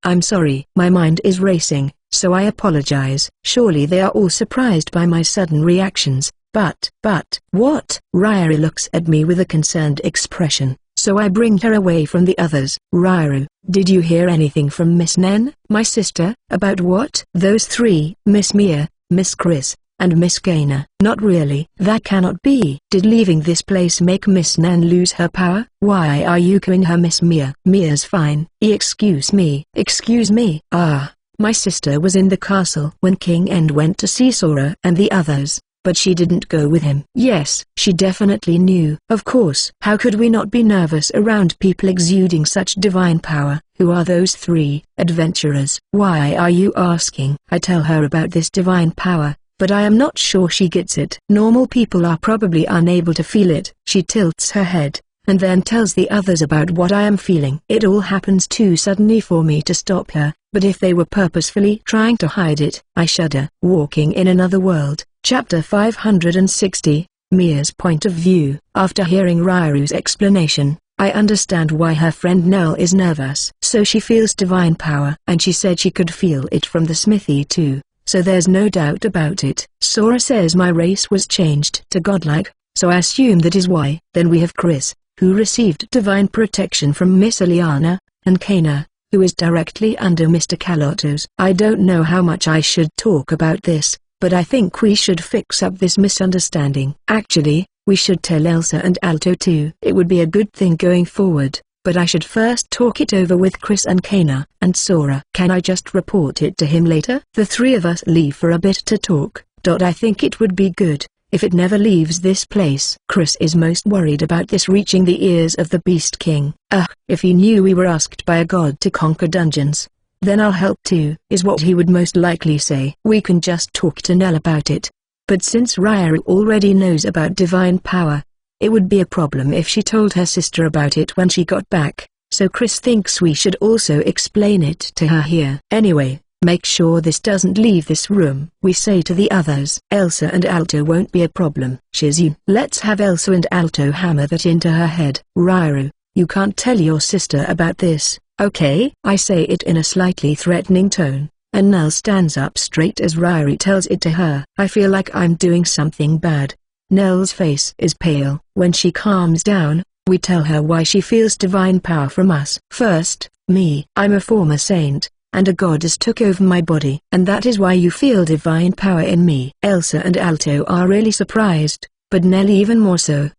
I'm sorry. My mind is racing, so I apologize. Surely they are all surprised by my sudden reactions, but what? Rairu looks at me with a concerned expression, so I bring her away from the others. Rairu, did you hear anything from Miss Nen, my sister? About what? Those 3, Miss Mia, Miss Chris, and Miss Gaynor. Not really. That cannot be. Did leaving this place make Miss Nen lose her power? Why are you calling her Miss Mia? Mia's fine. Excuse me. Excuse me. Ah, my sister was in the castle when King End went to see Sora and the others, but she didn't go with him. Yes, she definitely knew. Of course. How could we not be nervous around people exuding such divine power? Who are those 3 adventurers? Why are you asking? I tell her about this divine power, but I am not sure she gets it. Normal people are probably unable to feel it. She tilts her head, and then tells the others about what I am feeling. It all happens too suddenly for me to stop her, but if they were purposefully trying to hide it, I shudder. Walking in Another World, Chapter 560, Mia's Point of View. After hearing Rairu's explanation, I understand why her friend Nell is nervous. So she feels divine power, and she said she could feel it from the smithy too, so there's no doubt about it. Sora says my race was changed to godlike, so I assume that is why. Then we have Chris, who received divine protection from Miss Eliana, and Kana, who is directly under Mr. Calotos. I don't know how much I should talk about this, but I think we should fix up this misunderstanding. Actually, we should tell Elsa and Alto too. It would be a good thing going forward, but I should first talk it over with Chris and Kana and Sora. Can I just report it to him later? The three of us leave for a bit to talk. I think it would be good if it never leaves this place. Chris is most worried about this reaching the ears of the Beast King. If he knew we were asked by a god to conquer dungeons, then I'll help too, is what he would most likely say. We can just talk to Nell about it. But since Rairu already knows about divine power, it would be a problem if she told her sister about it when she got back, so Chris thinks we should also explain it to her here. Anyway, make sure this doesn't leave this room, we say to the others. Elsa and Alto won't be a problem. Shizune, let's have Elsa and Alto hammer that into her head. Rairu, you can't tell your sister about this, okay? I say it in a slightly threatening tone, and Nell stands up straight as Rairu tells it to her. I feel like I'm doing something bad. Nell's face is pale. When she calms down, we tell her why she feels divine power from us. First, I'm a former saint, and a goddess took over my body. And that is why you feel divine power in me. Elsa and Alto are really surprised, but Nell even more so.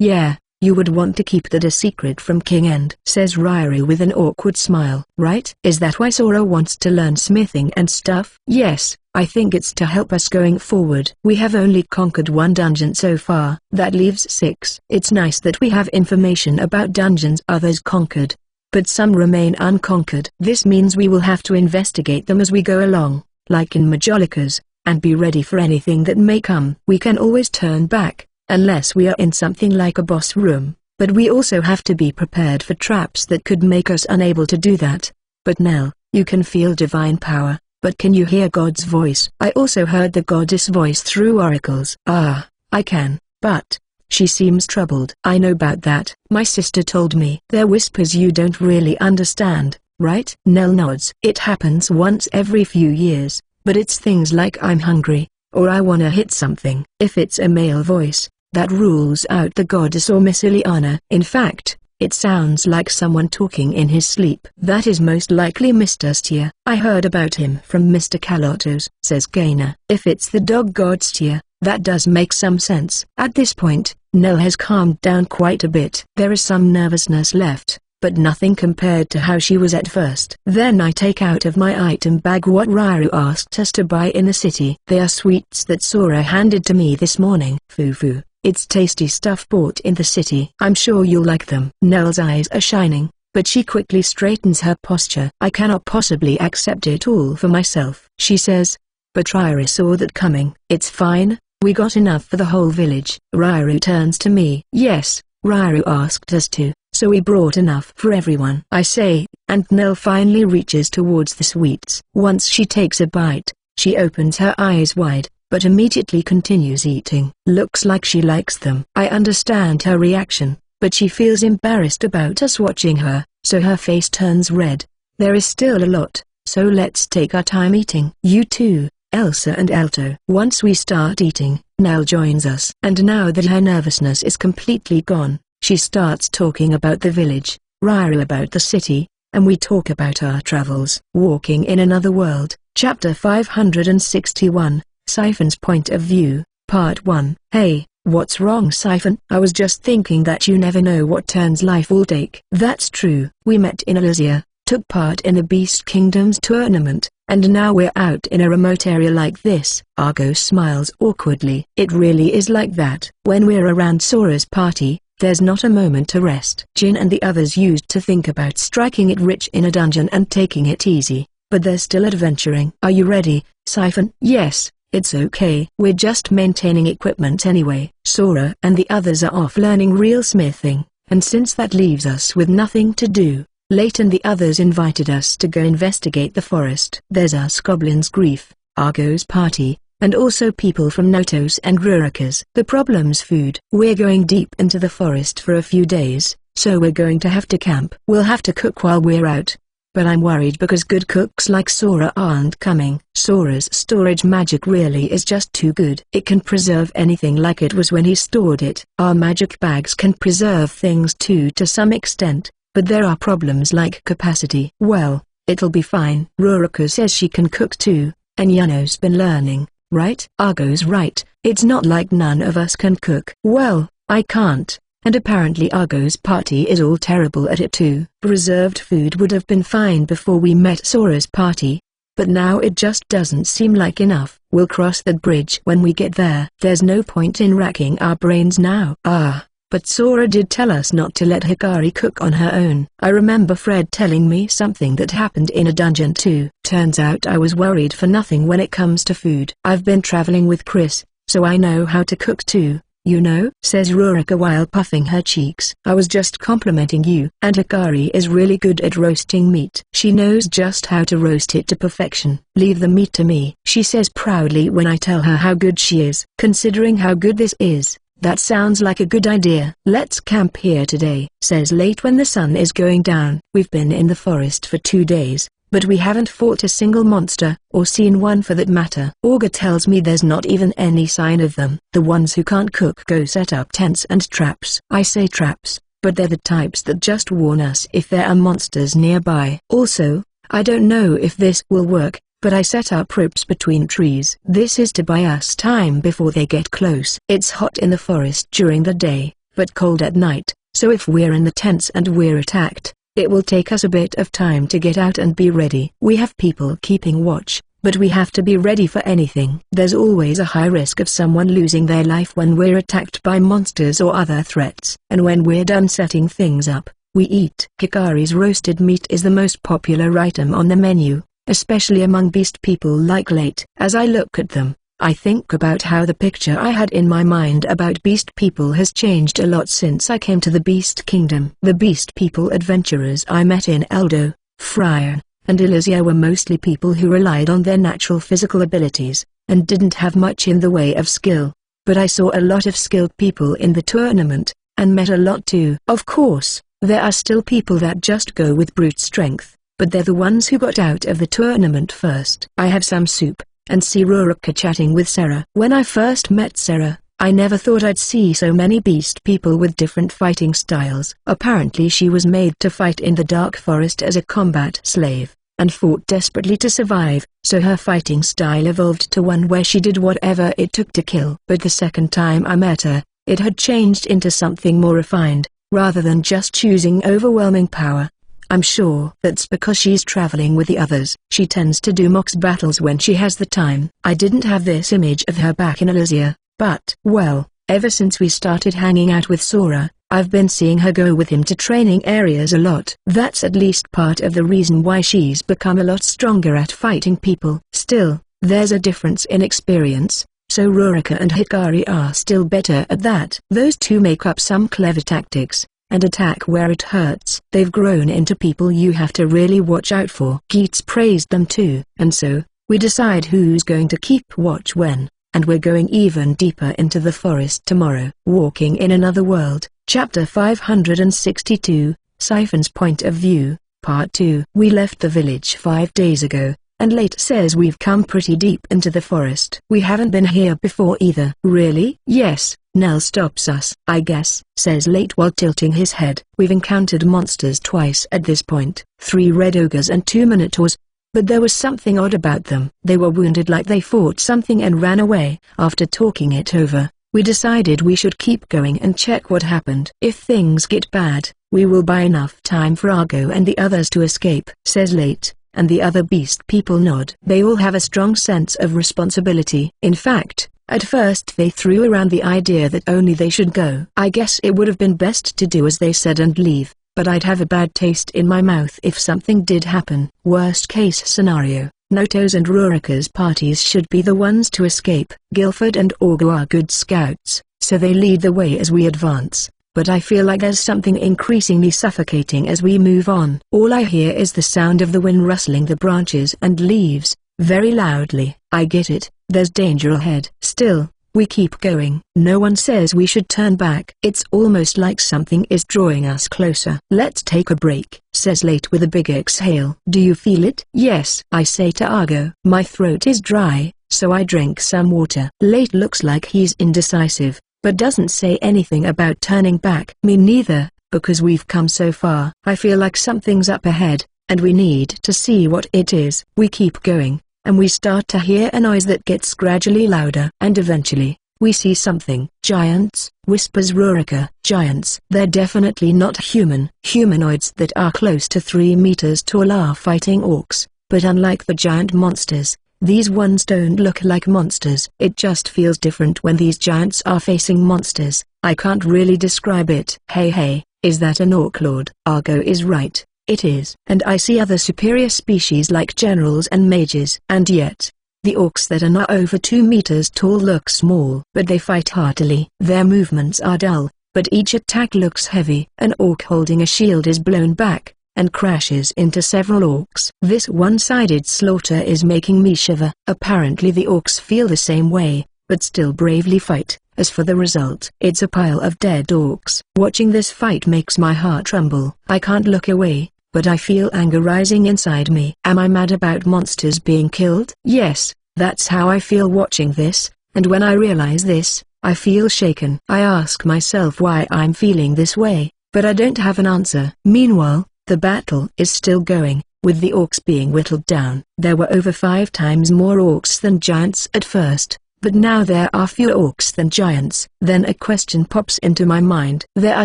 Yeah, you would want to keep that a secret from King End, says Rairu with an awkward smile. Right? Is that why Sora wants to learn smithing and stuff? Yes. I think it's to help us going forward. We have only conquered one dungeon so far. That leaves 6. It's nice that we have information about dungeons others conquered, but some remain unconquered. This means we will have to investigate them as we go along, like in Majolica's, and be ready for anything that may come. We can always turn back, unless we are in something like a boss room, but we also have to be prepared for traps that could make us unable to do that. But Nell, you can feel divine power. But can you hear God's voice? I also heard the goddess voice through oracles. I can, but she seems troubled. I know about that. My sister told me. They're whispers you don't really understand, right? Nell nods. It happens once every few years, but it's things like I'm hungry, or I wanna hit something. If it's a male voice, that rules out the goddess or Miss Ileana. In fact, it sounds like someone talking in his sleep. That is most likely Mr. Stier. I heard about him from Mr. Calotos, says Gaina. If it's the dog god Stier, that does make some sense. At this point, Nell has calmed down quite a bit. There is some nervousness left, but nothing compared to how she was at first. Then I take out of my item bag what Rairu asked us to buy in the city. They are sweets that Sora handed to me this morning. Fufu. It's tasty stuff bought in the city. I'm sure you'll like them. Nell's eyes are shining, but she quickly straightens her posture. I cannot possibly accept it all for myself, she says. But Rairu saw that coming. It's fine, we got enough for the whole village. Rairu turns to me. Yes, Rairu asked us to, so we brought enough for everyone. I say, and Nell finally reaches towards the sweets. Once she takes a bite, she opens her eyes wide, but immediately continues eating. Looks like she likes them. I understand her reaction, but she feels embarrassed about us watching her, so her face turns red. There is still a lot, so let's take our time eating. You too, Elsa and Alto. Once we start eating, Nell joins us. And now that her nervousness is completely gone, she starts talking about the village, Rairu about the city, and we talk about our travels. Walking in Another World, Chapter 561. Siphon's Point of View, Part 1. Hey, what's wrong Siphon? I was just thinking that you never know what turns life will take. That's true. We met in Elysia, took part in the Beast Kingdom's tournament, and now we're out in a remote area like this. Argo smiles awkwardly. It really is like that. When we're around Sora's party, there's not a moment to rest. Jin and the others used to think about striking it rich in a dungeon and taking it easy, but they're still adventuring. Are you ready, Siphon? Yes. It's okay. We're just maintaining equipment anyway. Sora and the others are off learning real smithing, and since that leaves us with nothing to do, Late and the others invited us to go investigate the forest. There's us Goblin's Grief, Argo's party, and also people from Notos and Rurika's. The problem's food. We're going deep into the forest for a few days, so we're going to have to camp. We'll have to cook while we're out. But I'm worried because good cooks like Sora aren't coming. Sora's storage magic really is just too good. It can preserve anything like it was when he stored it. Our magic bags can preserve things too to some extent, but there are problems like capacity. Well, it'll be fine. Rurika says she can cook too, and Yano's been learning, right? Argo's right, it's not like none of us can cook. Well, I can't, and apparently Argo's party is all terrible at it too. Reserved food would have been fine before we met Sora's party, but now it just doesn't seem like enough. We'll cross that bridge when we get there. There's no point in racking our brains now. But Sora did tell us not to let Hikari cook on her own. I remember Fred telling me something that happened in a dungeon too. Turns out I was worried for nothing when it comes to food. I've been traveling with Chris, so I know how to cook too, you know, says Rurika while puffing her cheeks. I was just complimenting you. And Hikari is really good at roasting meat. She knows just how to roast it to perfection. Leave the meat to me, she says proudly when I tell her how good she is. Considering how good this is, that sounds like a good idea. Let's camp here today, says Late when the sun is going down. We've been in the forest for 2 days, but we haven't fought a single monster, or seen one for that matter. Augur tells me there's not even any sign of them. The ones who can't cook go set up tents and traps. I say traps, but they're the types that just warn us if there are monsters nearby. Also, I don't know if this will work, but I set up ropes between trees. This is to buy us time before they get close. It's hot in the forest during the day, but cold at night, so if we're in the tents and we're attacked, it will take us a bit of time to get out and be ready. We have people keeping watch, but we have to be ready for anything. There's always a high risk of someone losing their life when we're attacked by monsters or other threats. And when we're done setting things up, we eat. Hikari's roasted meat is the most popular item on the menu, especially among beast people like Late. As I look at them, I think about how the picture I had in my mind about beast people has changed a lot since I came to the Beast Kingdom. The beast people adventurers I met in Eldo, Friar, and Elysia were mostly people who relied on their natural physical abilities, and didn't have much in the way of skill. But I saw a lot of skilled people in the tournament, and met a lot too. Of course, there are still people that just go with brute strength, but they're the ones who got out of the tournament first. I have some soup, and see Rurika chatting with Sarah. When I first met Sarah, I never thought I'd see so many beast people with different fighting styles. Apparently she was made to fight in the dark forest as a combat slave, and fought desperately to survive, so her fighting style evolved to one where she did whatever it took to kill. But the second time I met her, it had changed into something more refined, rather than just choosing overwhelming power. I'm sure that's because she's traveling with the others. She tends to do mox battles when she has the time. I didn't have this image of her back in Elysia, but, well, ever since we started hanging out with Sora, I've been seeing her go with him to training areas a lot. That's at least part of the reason why she's become a lot stronger at fighting people. Still, there's a difference in experience, so Rurika and Hikari are still better at that. Those two make up some clever tactics, and attack where it hurts. They've grown into people you have to really watch out for. Geats praised them too. And so, we decide who's going to keep watch when, and we're going even deeper into the forest tomorrow. Walking in Another World, Chapter 562, Siphon's Point of View, Part 2. We left the village 5 days ago, and Late says we've come pretty deep into the forest. We haven't been here before either. Really? Yes. Nell stops us. I guess, says Late while tilting his head. We've encountered monsters twice at this point, 3 red ogres and 2 minotaurs. But there was something odd about them. They were wounded like they fought something and ran away. After talking it over, we decided we should keep going and check what happened. If things get bad, we will buy enough time for Argo and the others to escape, says Late, and the other beast people nod. They all have a strong sense of responsibility. In fact, at first they threw around the idea that only they should go. I guess it would have been best to do as they said and leave, but I'd have a bad taste in my mouth if something did happen. Worst case scenario, Noto's and Rurika's parties should be the ones to escape. Guilford and Augur are good scouts, so they lead the way as we advance, but I feel like there's something increasingly suffocating as we move on. All I hear is the sound of the wind rustling the branches and leaves, very loudly. I get it, there's danger ahead. Still, we keep going. No one says we should turn back. It's almost like something is drawing us closer. Let's take a break, says Late with a big exhale. Do you feel it? Yes, I say to Argo. My throat is dry, so I drink some water. Late looks like he's indecisive, but doesn't say anything about turning back. Me neither, because we've come so far. I feel like something's up ahead, and we need to see what it is. We keep going, and we start to hear a noise that gets gradually louder. And eventually, we see something. Giants, whispers Rurika. Giants. They're definitely not human. Humanoids that are close to 3 meters tall are fighting orcs, but unlike the giant monsters, these ones don't look like monsters. It just feels different when these giants are facing monsters. I can't really describe it. Hey, is that an orc lord? Argo is right. It is. And I see other superior species like generals and mages. And yet, the orcs that are not over 2 meters tall look small. But they fight heartily. Their movements are dull, but each attack looks heavy. An orc holding a shield is blown back, and crashes into several orcs. This one-sided slaughter is making me shiver. Apparently the orcs feel the same way, but still bravely fight. As for the result, it's a pile of dead orcs. Watching this fight makes my heart tremble. I can't look away, but I feel anger rising inside me. Am I mad about monsters being killed? Yes, that's how I feel watching this, and when I realize this, I feel shaken. I ask myself why I'm feeling this way, but I don't have an answer. Meanwhile, the battle is still going, with the orcs being whittled down. There were over 5 times more orcs than giants at first, but now there are fewer orcs than giants. Then a question pops into my mind. There are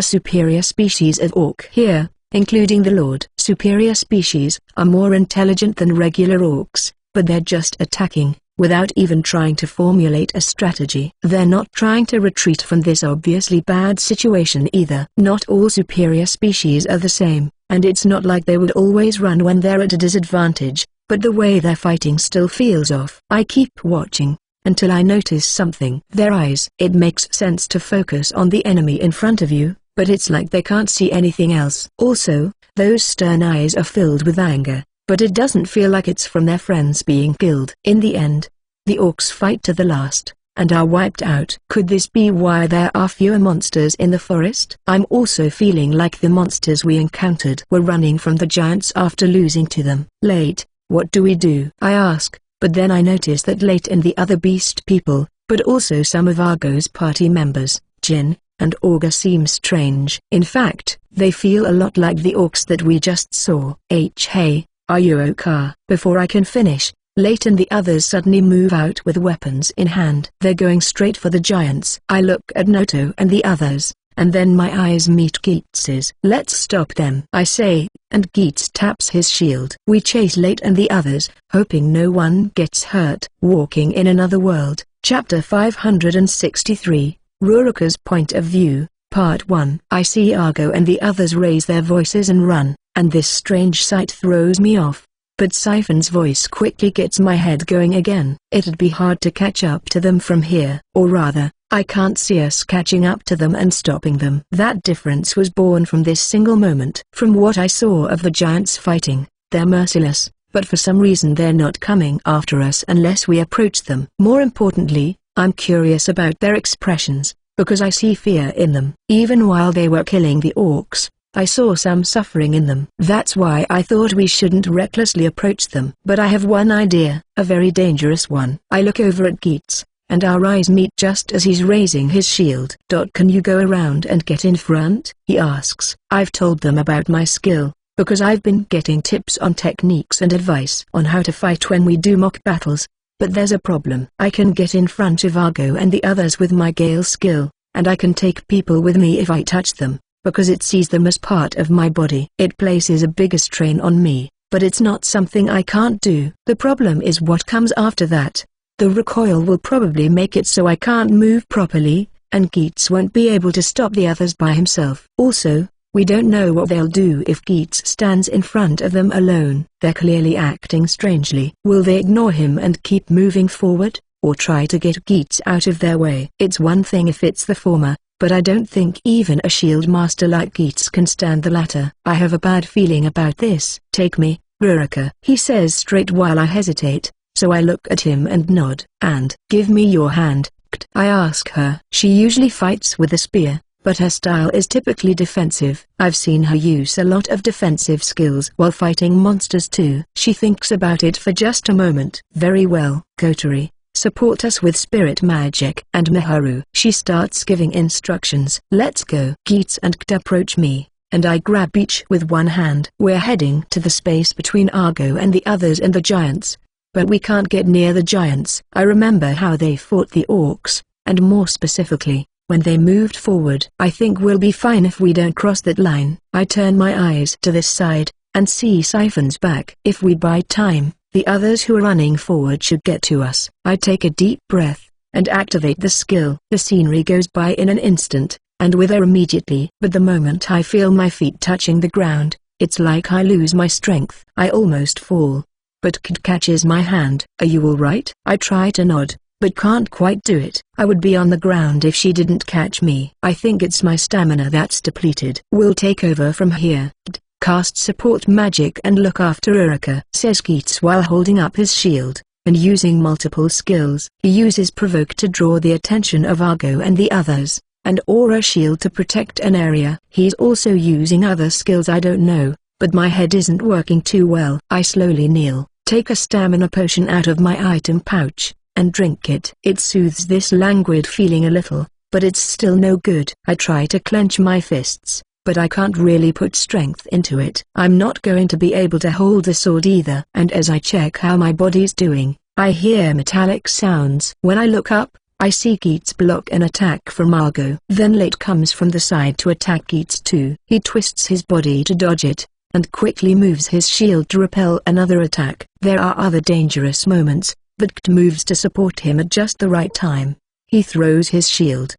superior species of orc here, including the Lord. Superior species are more intelligent than regular orcs, but they're just attacking, without even trying to formulate a strategy. They're not trying to retreat from this obviously bad situation either. Not all superior species are the same, and it's not like they would always run when they're at a disadvantage, but the way they're fighting still feels off. I keep watching, until I notice something. Their eyes. It makes sense to focus on the enemy in front of you, but it's like they can't see anything else. Also, those stern eyes are filled with anger, but it doesn't feel like it's from their friends being killed. In the end, the orcs fight to the last, and are wiped out. Could this be why there are fewer monsters in the forest? I'm also feeling like the monsters we encountered were running from the giants after losing to them. Late, what do we do? I ask, but then I notice that Late and the other beast people, but also some of Argo's party members, Jin and Augur, seem strange. In fact, they feel a lot like the orcs that we just saw. Hey, are you okay? Before I can finish, Late and the others suddenly move out with weapons in hand. They're going straight for the giants. I look at Noto and the others, and then my eyes meet Geetz's. Let's stop them, I say, and Geetz taps his shield. We chase Late and the others, hoping no one gets hurt. Walking in Another World, Chapter 563, Rurika's Point of View, Part 1. I see Argo and the others raise their voices and run, and this strange sight throws me off. But Siphon's voice quickly gets my head going again. It'd be hard to catch up to them from here. Or rather, I can't see us catching up to them and stopping them. That difference was born from this single moment. From what I saw of the giants fighting, they're merciless, but for some reason they're not coming after us unless we approach them. More importantly, I'm curious about their expressions, because I see fear in them. Even while they were killing the orcs, I saw some suffering in them. That's why I thought we shouldn't recklessly approach them. But I have one idea, a very dangerous one. I look over at Geetz, and our eyes meet just as he's raising his shield. Can you go around and get in front? He asks. I've told them about my skill, because I've been getting tips on techniques and advice on how to fight when we do mock battles. But there's a problem. I can get in front of Argo and the others with my Gale skill, and I can take people with me if I touch them, because it sees them as part of my body. It places a bigger strain on me, but it's not something I can't do. The problem is what comes after that. The recoil will probably make it so I can't move properly, and Geetz won't be able to stop the others by himself. Also, we don't know what they'll do if Geetz stands in front of them alone. They're clearly acting strangely. Will they ignore him and keep moving forward, or try to get Geetz out of their way? It's one thing if it's the former, but I don't think even a shield master like Geetz can stand the latter. I have a bad feeling about this. Take me, Rurika, he says straight while I hesitate, so I look at him and nod. And give me your hand, I ask her. She usually fights with a spear, but her style is typically defensive. I've seen her use a lot of defensive skills while fighting monsters too. She thinks about it for just a moment. Very well, Kotori. Support us with spirit magic. And Miharu. She starts giving instructions. Let's go. Geetz and Kt approach me, and I grab each with one hand. We're heading to the space between Argo and the others and the giants. But we can't get near the giants. I remember how they fought the orcs, and more specifically, when they moved forward. I think we'll be fine if we don't cross that line. I turn my eyes to this side, and see Siphon's back. If we buy time, the others who are running forward should get to us. I take a deep breath, and activate the skill. The scenery goes by in an instant, and wither immediately. But the moment I feel my feet touching the ground, it's like I lose my strength. I almost fall. But Kid catches my hand. Are you alright? I try to nod, but can't quite do it. I would be on the ground if she didn't catch me. I think it's my stamina that's depleted. We'll take over from here. Cast support magic and look after Uraka, says Keats while holding up his shield, and using multiple skills. He uses Provoke to draw the attention of Argo and the others, and Aura Shield to protect an area. He's also using other skills I don't know, but my head isn't working too well. I slowly kneel, take a stamina potion out of my item pouch, and drink it. It soothes this languid feeling a little, but it's still no good. I try to clench my fists, but I can't really put strength into it. I'm not going to be able to hold the sword either. And as I check how my body's doing, I hear metallic sounds. When I look up, I see Keats block an attack from Argo. Then Late comes from the side to attack Keats too. He twists his body to dodge it, and quickly moves his shield to repel another attack. There are other dangerous moments, but Kt moves to support him at just the right time. He throws his shield.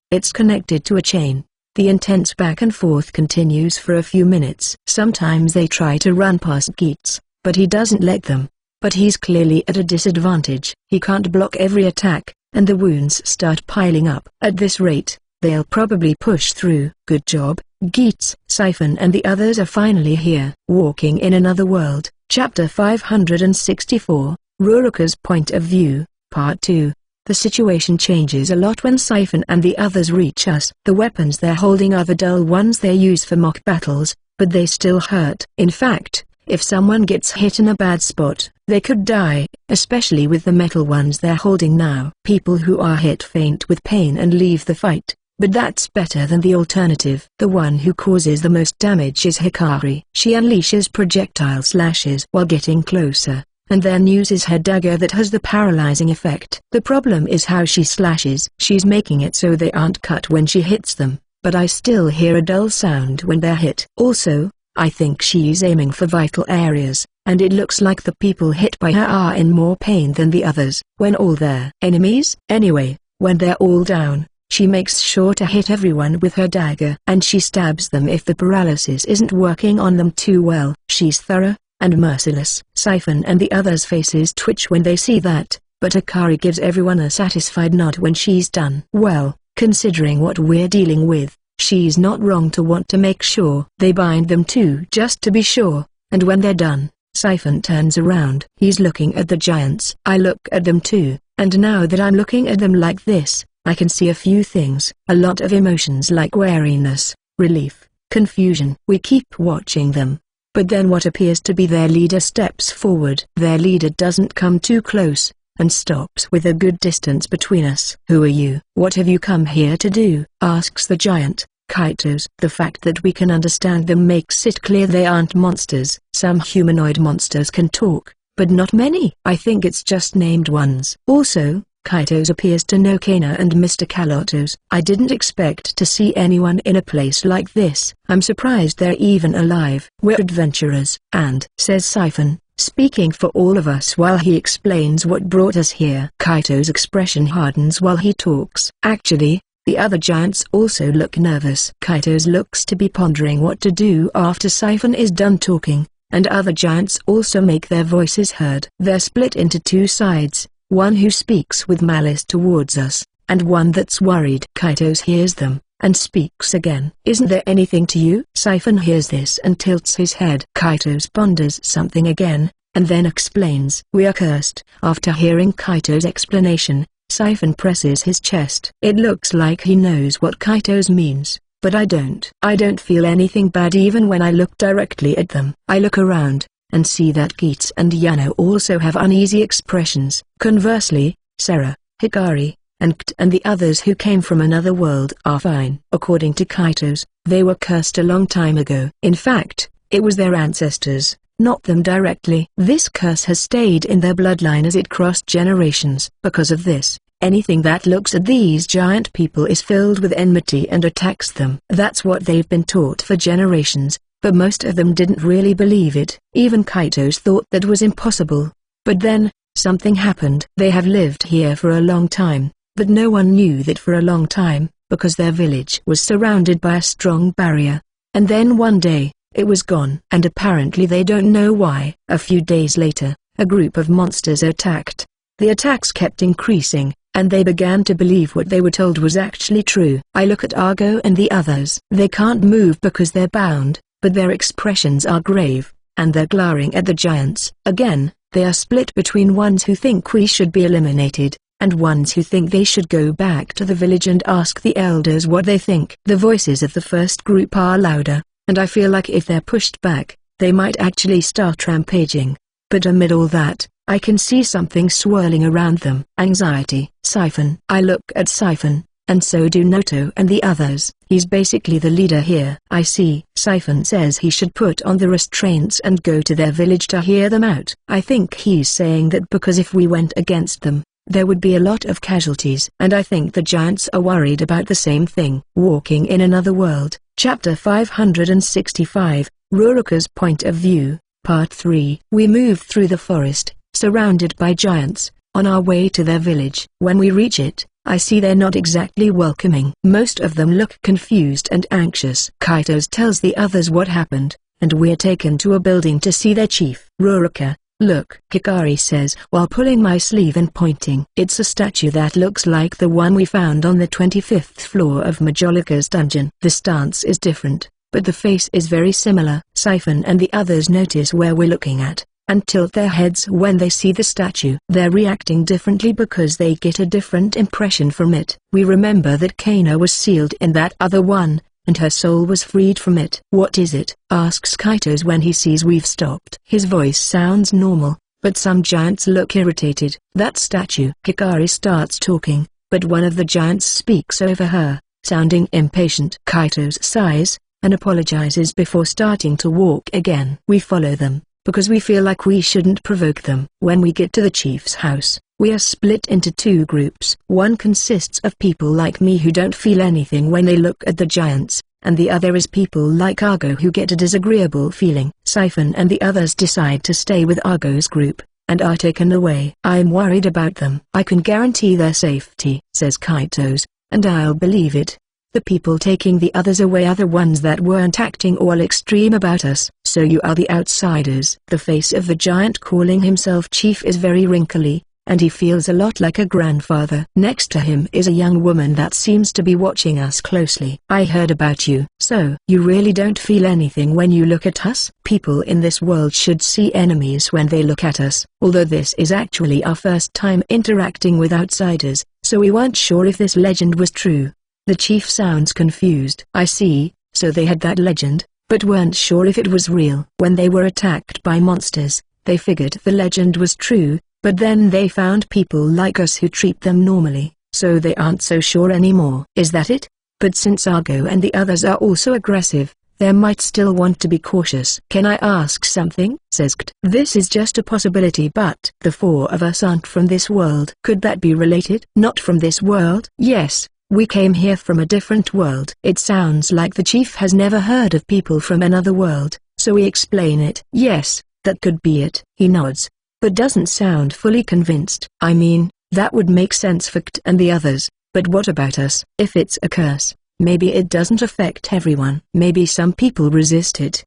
It's connected to a chain. The intense back and forth continues for a few minutes. Sometimes they try to run past Keats, but he doesn't let them. But he's clearly at a disadvantage. He can't block every attack, and the wounds start piling up. At this rate, they'll probably push through. Good job, Keats. Siphon and the others are finally here. Walking in Another World, Chapter 564, Rurika's Point of View, Part 2. The situation changes a lot when Siphon and the others reach us. The weapons they're holding are the dull ones they use for mock battles, but they still hurt. In fact, if someone gets hit in a bad spot, they could die, especially with the metal ones they're holding now. People who are hit faint with pain and leave the fight, but that's better than the alternative. The one who causes the most damage is Hikari. She unleashes projectile slashes while getting closer, and then uses her dagger that has the paralyzing effect. The problem is how she slashes. She's making it so they aren't cut when she hits them, but I still hear a dull sound when they're hit. Also, I think she's aiming for vital areas, and it looks like the people hit by her are in more pain than the others. When all their enemies? Anyway, when they're all down, she makes sure to hit everyone with her dagger, and she stabs them if the paralysis isn't working on them too well. She's thorough and merciless. Siphon and the others' faces twitch when they see that, but Hikari gives everyone a satisfied nod when she's done. Well, considering what we're dealing with, she's not wrong to want to make sure. They bind them too just to be sure, and when they're done, Siphon turns around. He's looking at the giants. I look at them too, and now that I'm looking at them like this, I can see a few things. A lot of emotions like wariness, relief, confusion. We keep watching them. But then what appears to be their leader steps forward. Their leader doesn't come too close, and stops with a good distance between us. Who are you? What have you come here to do? Asks the giant, Kaitos. The fact that we can understand them makes it clear they aren't monsters. Some humanoid monsters can talk, but not many. I think it's just named ones. Also, Kaitos appears to know Kana and Mr. Kalotos. I didn't expect to see anyone in a place like this. I'm surprised they're even alive. We're adventurers, and, says Siphon, speaking for all of us while he explains what brought us here. Kaitos' expression hardens while he talks. Actually, the other giants also look nervous. Kaitos looks to be pondering what to do after Siphon is done talking, and other giants also make their voices heard. They're split into two sides. One who speaks with malice towards us, and one that's worried. Kaitos hears them, and speaks again. Isn't there anything to you? Siphon hears this and tilts his head. Kaitos ponders something again, and then explains. We are cursed. After hearing Kaitos' explanation, Siphon presses his chest. It looks like he knows what Kaitos means, but I don't. I don't feel anything bad even when I look directly at them. I look around, and see that Keats and Yano also have uneasy expressions. Conversely, Sarah, Hikari, and Kt and the others who came from another world are fine. According to Kaitos, they were cursed a long time ago. In fact, it was their ancestors, not them directly. This curse has stayed in their bloodline as it crossed generations. Because of this, anything that looks at these giant people is filled with enmity and attacks them. That's what they've been taught for generations, but most of them didn't really believe it. Even Kaitos thought that was impossible. But then, something happened. They have lived here for a long time, but no one knew that for a long time, because their village was surrounded by a strong barrier. And then one day, it was gone. And apparently they don't know why. A few days later, a group of monsters attacked. The attacks kept increasing, and they began to believe what they were told was actually true. I look at Argo and the others. They can't move because they're bound, but their expressions are grave, and they're glaring at the giants. Again, they are split between ones who think we should be eliminated, and ones who think they should go back to the village and ask the elders what they think. The voices of the first group are louder, and I feel like if they're pushed back, they might actually start rampaging. But amid all that, I can see something swirling around them. Anxiety. Siphon. I look at Siphon, and so do Noto and the others. He's basically the leader here. I see. Siphon says he should put on the restraints and go to their village to hear them out. I think he's saying that because if we went against them, there would be a lot of casualties. And I think the giants are worried about the same thing. Walking in Another World, Chapter 565, Ruruka's Point of View, Part 3. We moved through the forest, surrounded by giants, on our way to their village. When we reach it, I see they're not exactly welcoming. Most of them look confused and anxious. Kaitos tells the others what happened, and we're taken to a building to see their chief. Ruruka, look, Hikari says while pulling my sleeve and pointing. It's a statue that looks like the one we found on the 25th floor of Majolika's dungeon. The stance is different, but the face is very similar. Siphon and the others notice where we're looking at, and tilt their heads when they see the statue. They're reacting differently because they get a different impression from it. We remember that Kana was sealed in that other one, and her soul was freed from it. What is it? Asks Kaitos when he sees we've stopped. His voice sounds normal, but some giants look irritated. That statue. Hikari starts talking, but one of the giants speaks over her, sounding impatient. Kaitos sighs, and apologizes before starting to walk again. We follow them, because we feel like we shouldn't provoke them. When we get to the chief's house, we are split into two groups. One consists of people like me who don't feel anything when they look at the giants, and the other is people like Argo who get a disagreeable feeling. Siphon and the others decide to stay with Argo's group, and are taken away. I'm worried about them. I can guarantee their safety, says Kaitos, and I'll believe it. The people taking the others away are the ones that weren't acting all extreme about us. So you are the outsiders. The face of the giant calling himself chief is very wrinkly, and he feels a lot like a grandfather. Next to him is a young woman that seems to be watching us closely. I heard about you. So you really don't feel anything when you look at us? People in this world should see enemies when they look at us. Although this is actually our first time interacting with outsiders, so we weren't sure if this legend was true. The chief sounds confused. I see, so they had that legend, but weren't sure if it was real. When they were attacked by monsters, they figured the legend was true, but then they found people like us who treat them normally, so they aren't so sure anymore. Is that it? But since Argo and the others are also aggressive, they might still want to be cautious. Can I ask something? Says Kt. This is just a possibility, but the four of us aren't from this world. Could that be related? Not from this world? Yes. We came here from a different world. It sounds like the chief has never heard of people from another world, so we explain it. Yes, that could be it. He nods, but doesn't sound fully convinced. I mean, that would make sense for Kt and the others, but what about us? If it's a curse, maybe it doesn't affect everyone. Maybe some people resist it.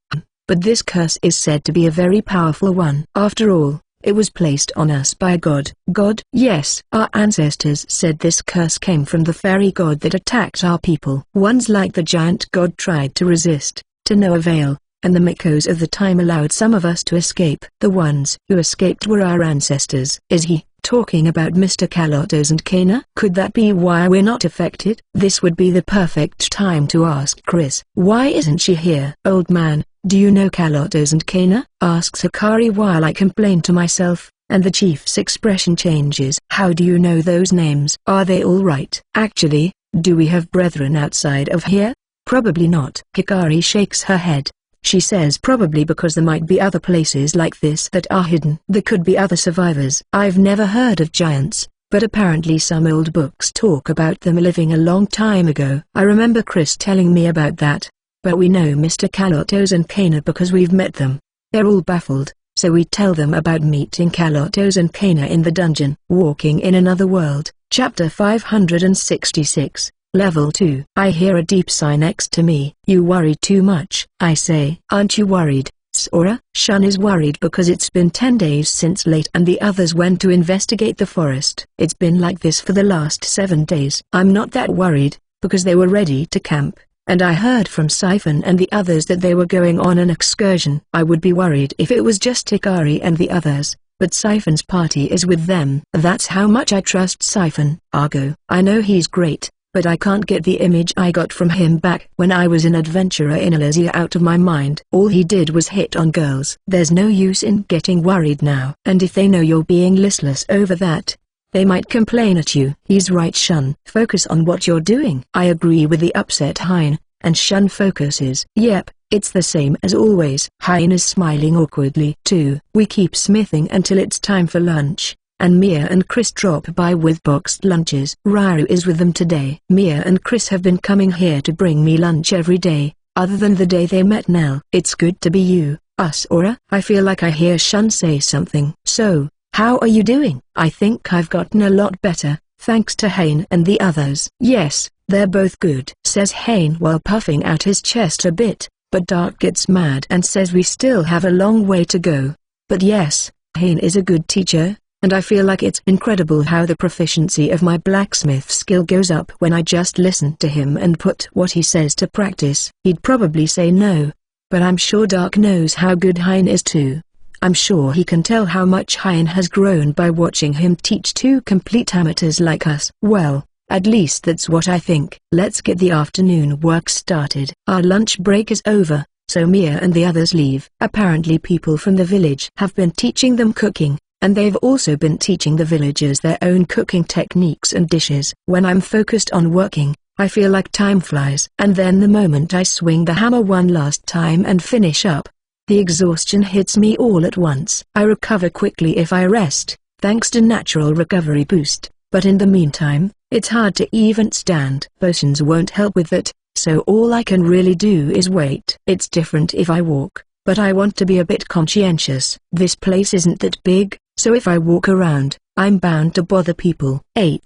But this curse is said to be a very powerful one. After all, it was placed on us by a god. God? Yes. Our ancestors said this curse came from the fairy god that attacked our people. Ones like the giant god tried to resist, to no avail, and the Mikos of the time allowed some of us to escape. The ones who escaped were our ancestors. Is he talking about Mr. Kalotos and Kana? Could that be why we're not affected? This would be the perfect time to ask Chris. Why isn't she here? Old man, do you know Kalotos and Kana? Asks Hikari while I complain to myself. and the chief's expression changes. How do you know those names? Are they all right? Actually, do we have brethren outside of here? Probably not. Hikari shakes her head. She says probably because there might be other places like this that are hidden. There could be other survivors. I've never heard of giants, but apparently some old books talk about them living a long time ago. I remember Chris telling me about that. But we know Mr. Kalotos and Kana because we've met them. They're all baffled, so we tell them about meeting Kalotos and Kana in the dungeon. Walking in Another World, Chapter 566, Level 2. I hear a deep sigh next to me. You worry too much, I say. Aren't you worried, Sora? Shun is worried because it's been 10 days since Late and the others went to investigate the forest. It's been like this for the last 7 days. I'm not that worried, because they were ready to camp. And I heard from Siphon and the others that they were going on an excursion. I would be worried if it was just Hikari and the others, but Siphon's party is with them. That's how much I trust Siphon. Argo. I know he's great, but I can't get the image I got from him back when I was an adventurer in Elysia out of my mind. All he did was hit on girls. There's no use in getting worried now. And if they know you're being listless over that, they might complain at you. He's right, Shun. Focus on what you're doing. I agree with the upset Hein, and Shun focuses. Yep, it's the same as always. Hein is smiling awkwardly too. We keep smithing until it's time for lunch, and Mia and Chris drop by with boxed lunches. Rairu is with them today. Mia and Chris have been coming here to bring me lunch every day, other than the day they met Nell. It's good to be you, Sora. I feel like I hear Shun say something. So, how are you doing? I think I've gotten a lot better, thanks to Hein and the others. Yes, they're both good, says Hein while puffing out his chest a bit, but Dark gets mad and says we still have a long way to go. But yes, Hein is a good teacher, and I feel like it's incredible how the proficiency of my blacksmith skill goes up when I just listen to him and put what he says to practice. He'd probably say no, but I'm sure Dark knows how good Hein is too. I'm sure he can tell how much Hein has grown by watching him teach two complete amateurs like us. Well, at least that's what I think. Let's get the afternoon work started. Our lunch break is over, so Mia and the others leave. Apparently people from the village have been teaching them cooking, and they've also been teaching the villagers their own cooking techniques and dishes. When I'm focused on working, I feel like time flies. And then the moment I swing the hammer one last time and finish up, the exhaustion hits me all at once. I recover quickly if I rest, thanks to natural recovery boost, but in the meantime, it's hard to even stand. Potions won't help with that, so all I can really do is wait. It's different if I walk, but I want to be a bit conscientious. This place isn't that big, so if I walk around, I'm bound to bother people. I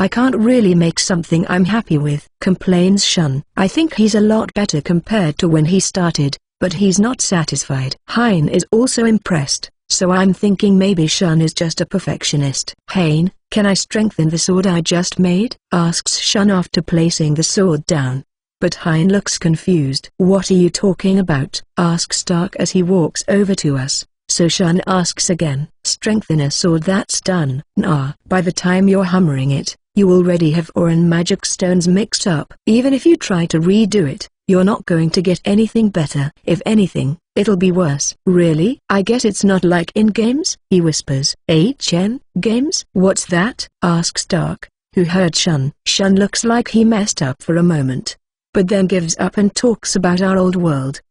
can't really make something I'm happy with, complains Shun. I think he's a lot better compared to when he started, but he's not satisfied. Hein is also impressed, so I'm thinking maybe Shun is just a perfectionist. Hein, can I strengthen the sword I just made? Asks Shun after placing the sword down. But Hein looks confused. What are you talking about? Asks Dark as he walks over to us. So Shun asks again. Strengthen a sword that's done. Nah. By the time you're hammering it, you already have ore and magic stones mixed up. Even if you try to redo it, you're not going to get anything better. If anything, it'll be worse. Really? I guess it's not like in games? He whispers. Games? What's that? Asks Dark, who heard Shun. Shun looks like he messed up for a moment, but then gives up and talks about our old world.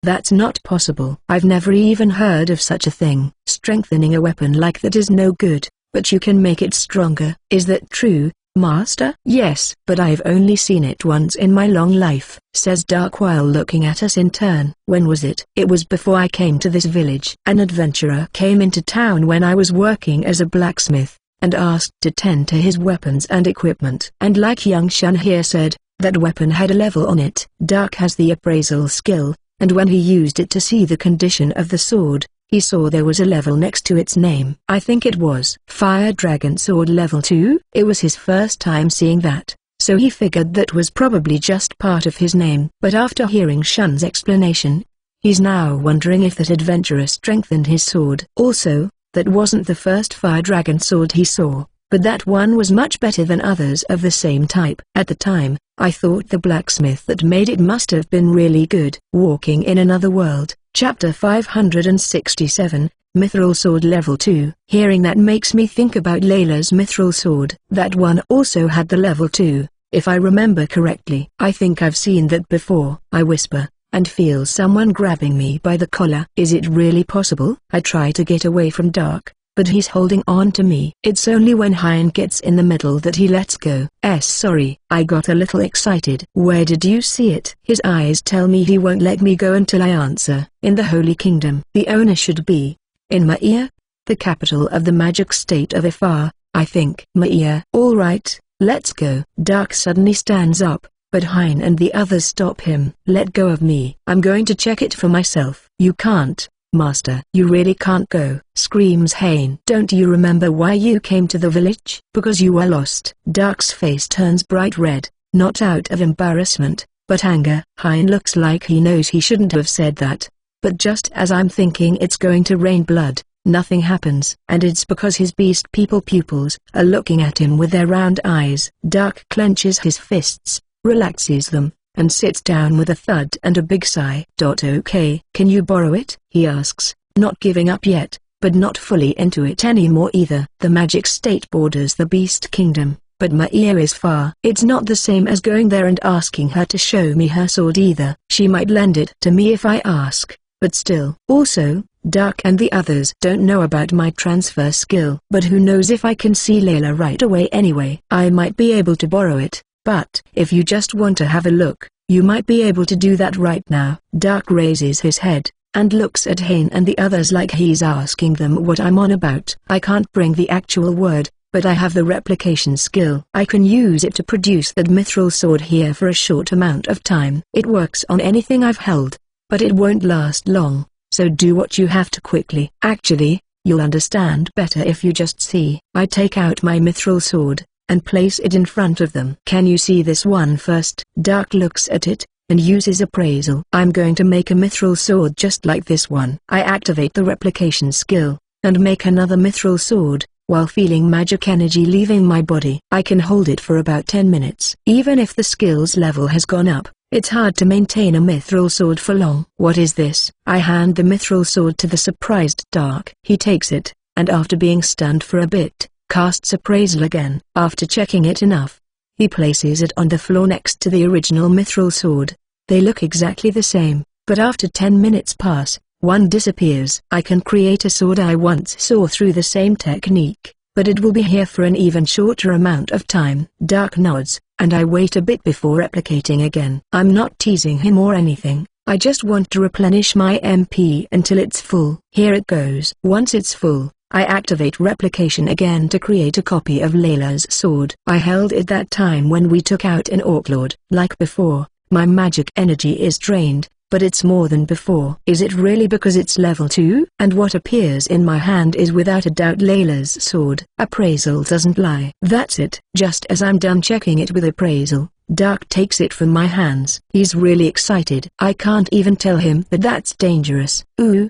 That's not possible. I've never even heard of such a thing. Strengthening a weapon like that is no good, but you can make it stronger. Is that true, Master? Yes, but I've only seen it once in my long life, says Dark while looking at us in turn. When was it? It was before I came to this village. An adventurer came into town when I was working as a blacksmith, and asked to tend to his weapons and equipment. And like young Shun here said, that weapon had a level on it. Dark has the appraisal skill, and when he used it to see the condition of the sword, he saw there was a level next to its name. I think it was Fire Dragon Sword Level 2. It was his first time seeing that, so he figured that was probably just part of his name. But after hearing Shun's explanation, he's now wondering if that adventurer strengthened his sword. Also, that wasn't the first Fire Dragon Sword he saw, but that one was much better than others of the same type. At the time, I thought the blacksmith that made it must have been really good. Walking in Another World, Chapter 567, Mithril Sword Level 2. Hearing that makes me think about Layla's Mithril Sword. That one also had the Level 2, if I remember correctly. I think I've seen that before. I whisper, and feel someone grabbing me by the collar. Is it really possible? I try to get away from Dark, but he's holding on to me. It's only when Hein gets in the middle that he lets go. Sorry. I got a little excited. Where did you see it? His eyes tell me he won't let me go until I answer. In the Holy Kingdom. The owner should be in Maia, the capital of the magic state of Ifar, I think. Maia. All right, let's go. Dark suddenly stands up, but Hein and the others stop him. Let go of me. I'm going to check it for myself. You can't, Master. You really can't go, screams Hein. Don't you remember why you came to the village? Because you were lost. Dark's face turns bright red, not out of embarrassment, but anger. Hein looks like he knows he shouldn't have said that. But just as I'm thinking it's going to rain blood, nothing happens. And it's because his beast people pupils are looking at him with their round eyes. Dark clenches his fists, relaxes them, and sits down with a thud and a big sigh. Okay, can you borrow it? He asks, not giving up yet, but not fully into it anymore either. The magic state borders the Beast Kingdom, but Maia is far. It's not the same as going there and asking her to show me her sword either. She might lend it to me if I ask, but still. Also, Dark and the others don't know about my transfer skill. But who knows if I can see Layla right away anyway. I might be able to borrow it, but if you just want to have a look, you might be able to do that right now. Dark raises his head, and looks at Hein and the others like he's asking them what I'm on about. I can't bring the actual word, but I have the replication skill. I can use it to produce that mithril sword here for a short amount of time. It works on anything I've held, but it won't last long, so do what you have to quickly. Actually, you'll understand better if you just see. I take out my mithril sword, and place it in front of them. Can you see this one first? Dark looks at it, and uses appraisal. I'm going to make a mithril sword just like this one. I activate the replication skill, and make another mithril sword, while feeling magic energy leaving my body. I can hold it for about 10 minutes. Even if the skills level has gone up, it's hard to maintain a mithril sword for long. What is this? I hand the mithril sword to the surprised Dark. He takes it, and after being stunned for a bit, casts appraisal again. After checking it enough, he places it on the floor next to the original mithril sword. They look exactly the same, but after 10 minutes pass, one disappears. I can create a sword I once saw through the same technique, but it will be here for an even shorter amount of time. Dark nods, and I wait a bit before replicating again. I'm not teasing him or anything, I just want to replenish my MP until it's full. Here it goes. Once it's full, I activate replication again to create a copy of Layla's sword. I held it that time when we took out an Orc Lord. Like before, my magic energy is drained, but it's more than before. Is it really because it's level 2? And what appears in my hand is without a doubt Layla's sword. Appraisal doesn't lie. That's it. Just as I'm done checking it with appraisal, Dark takes it from my hands. He's really excited. I can't even tell him that that's dangerous. Ooh.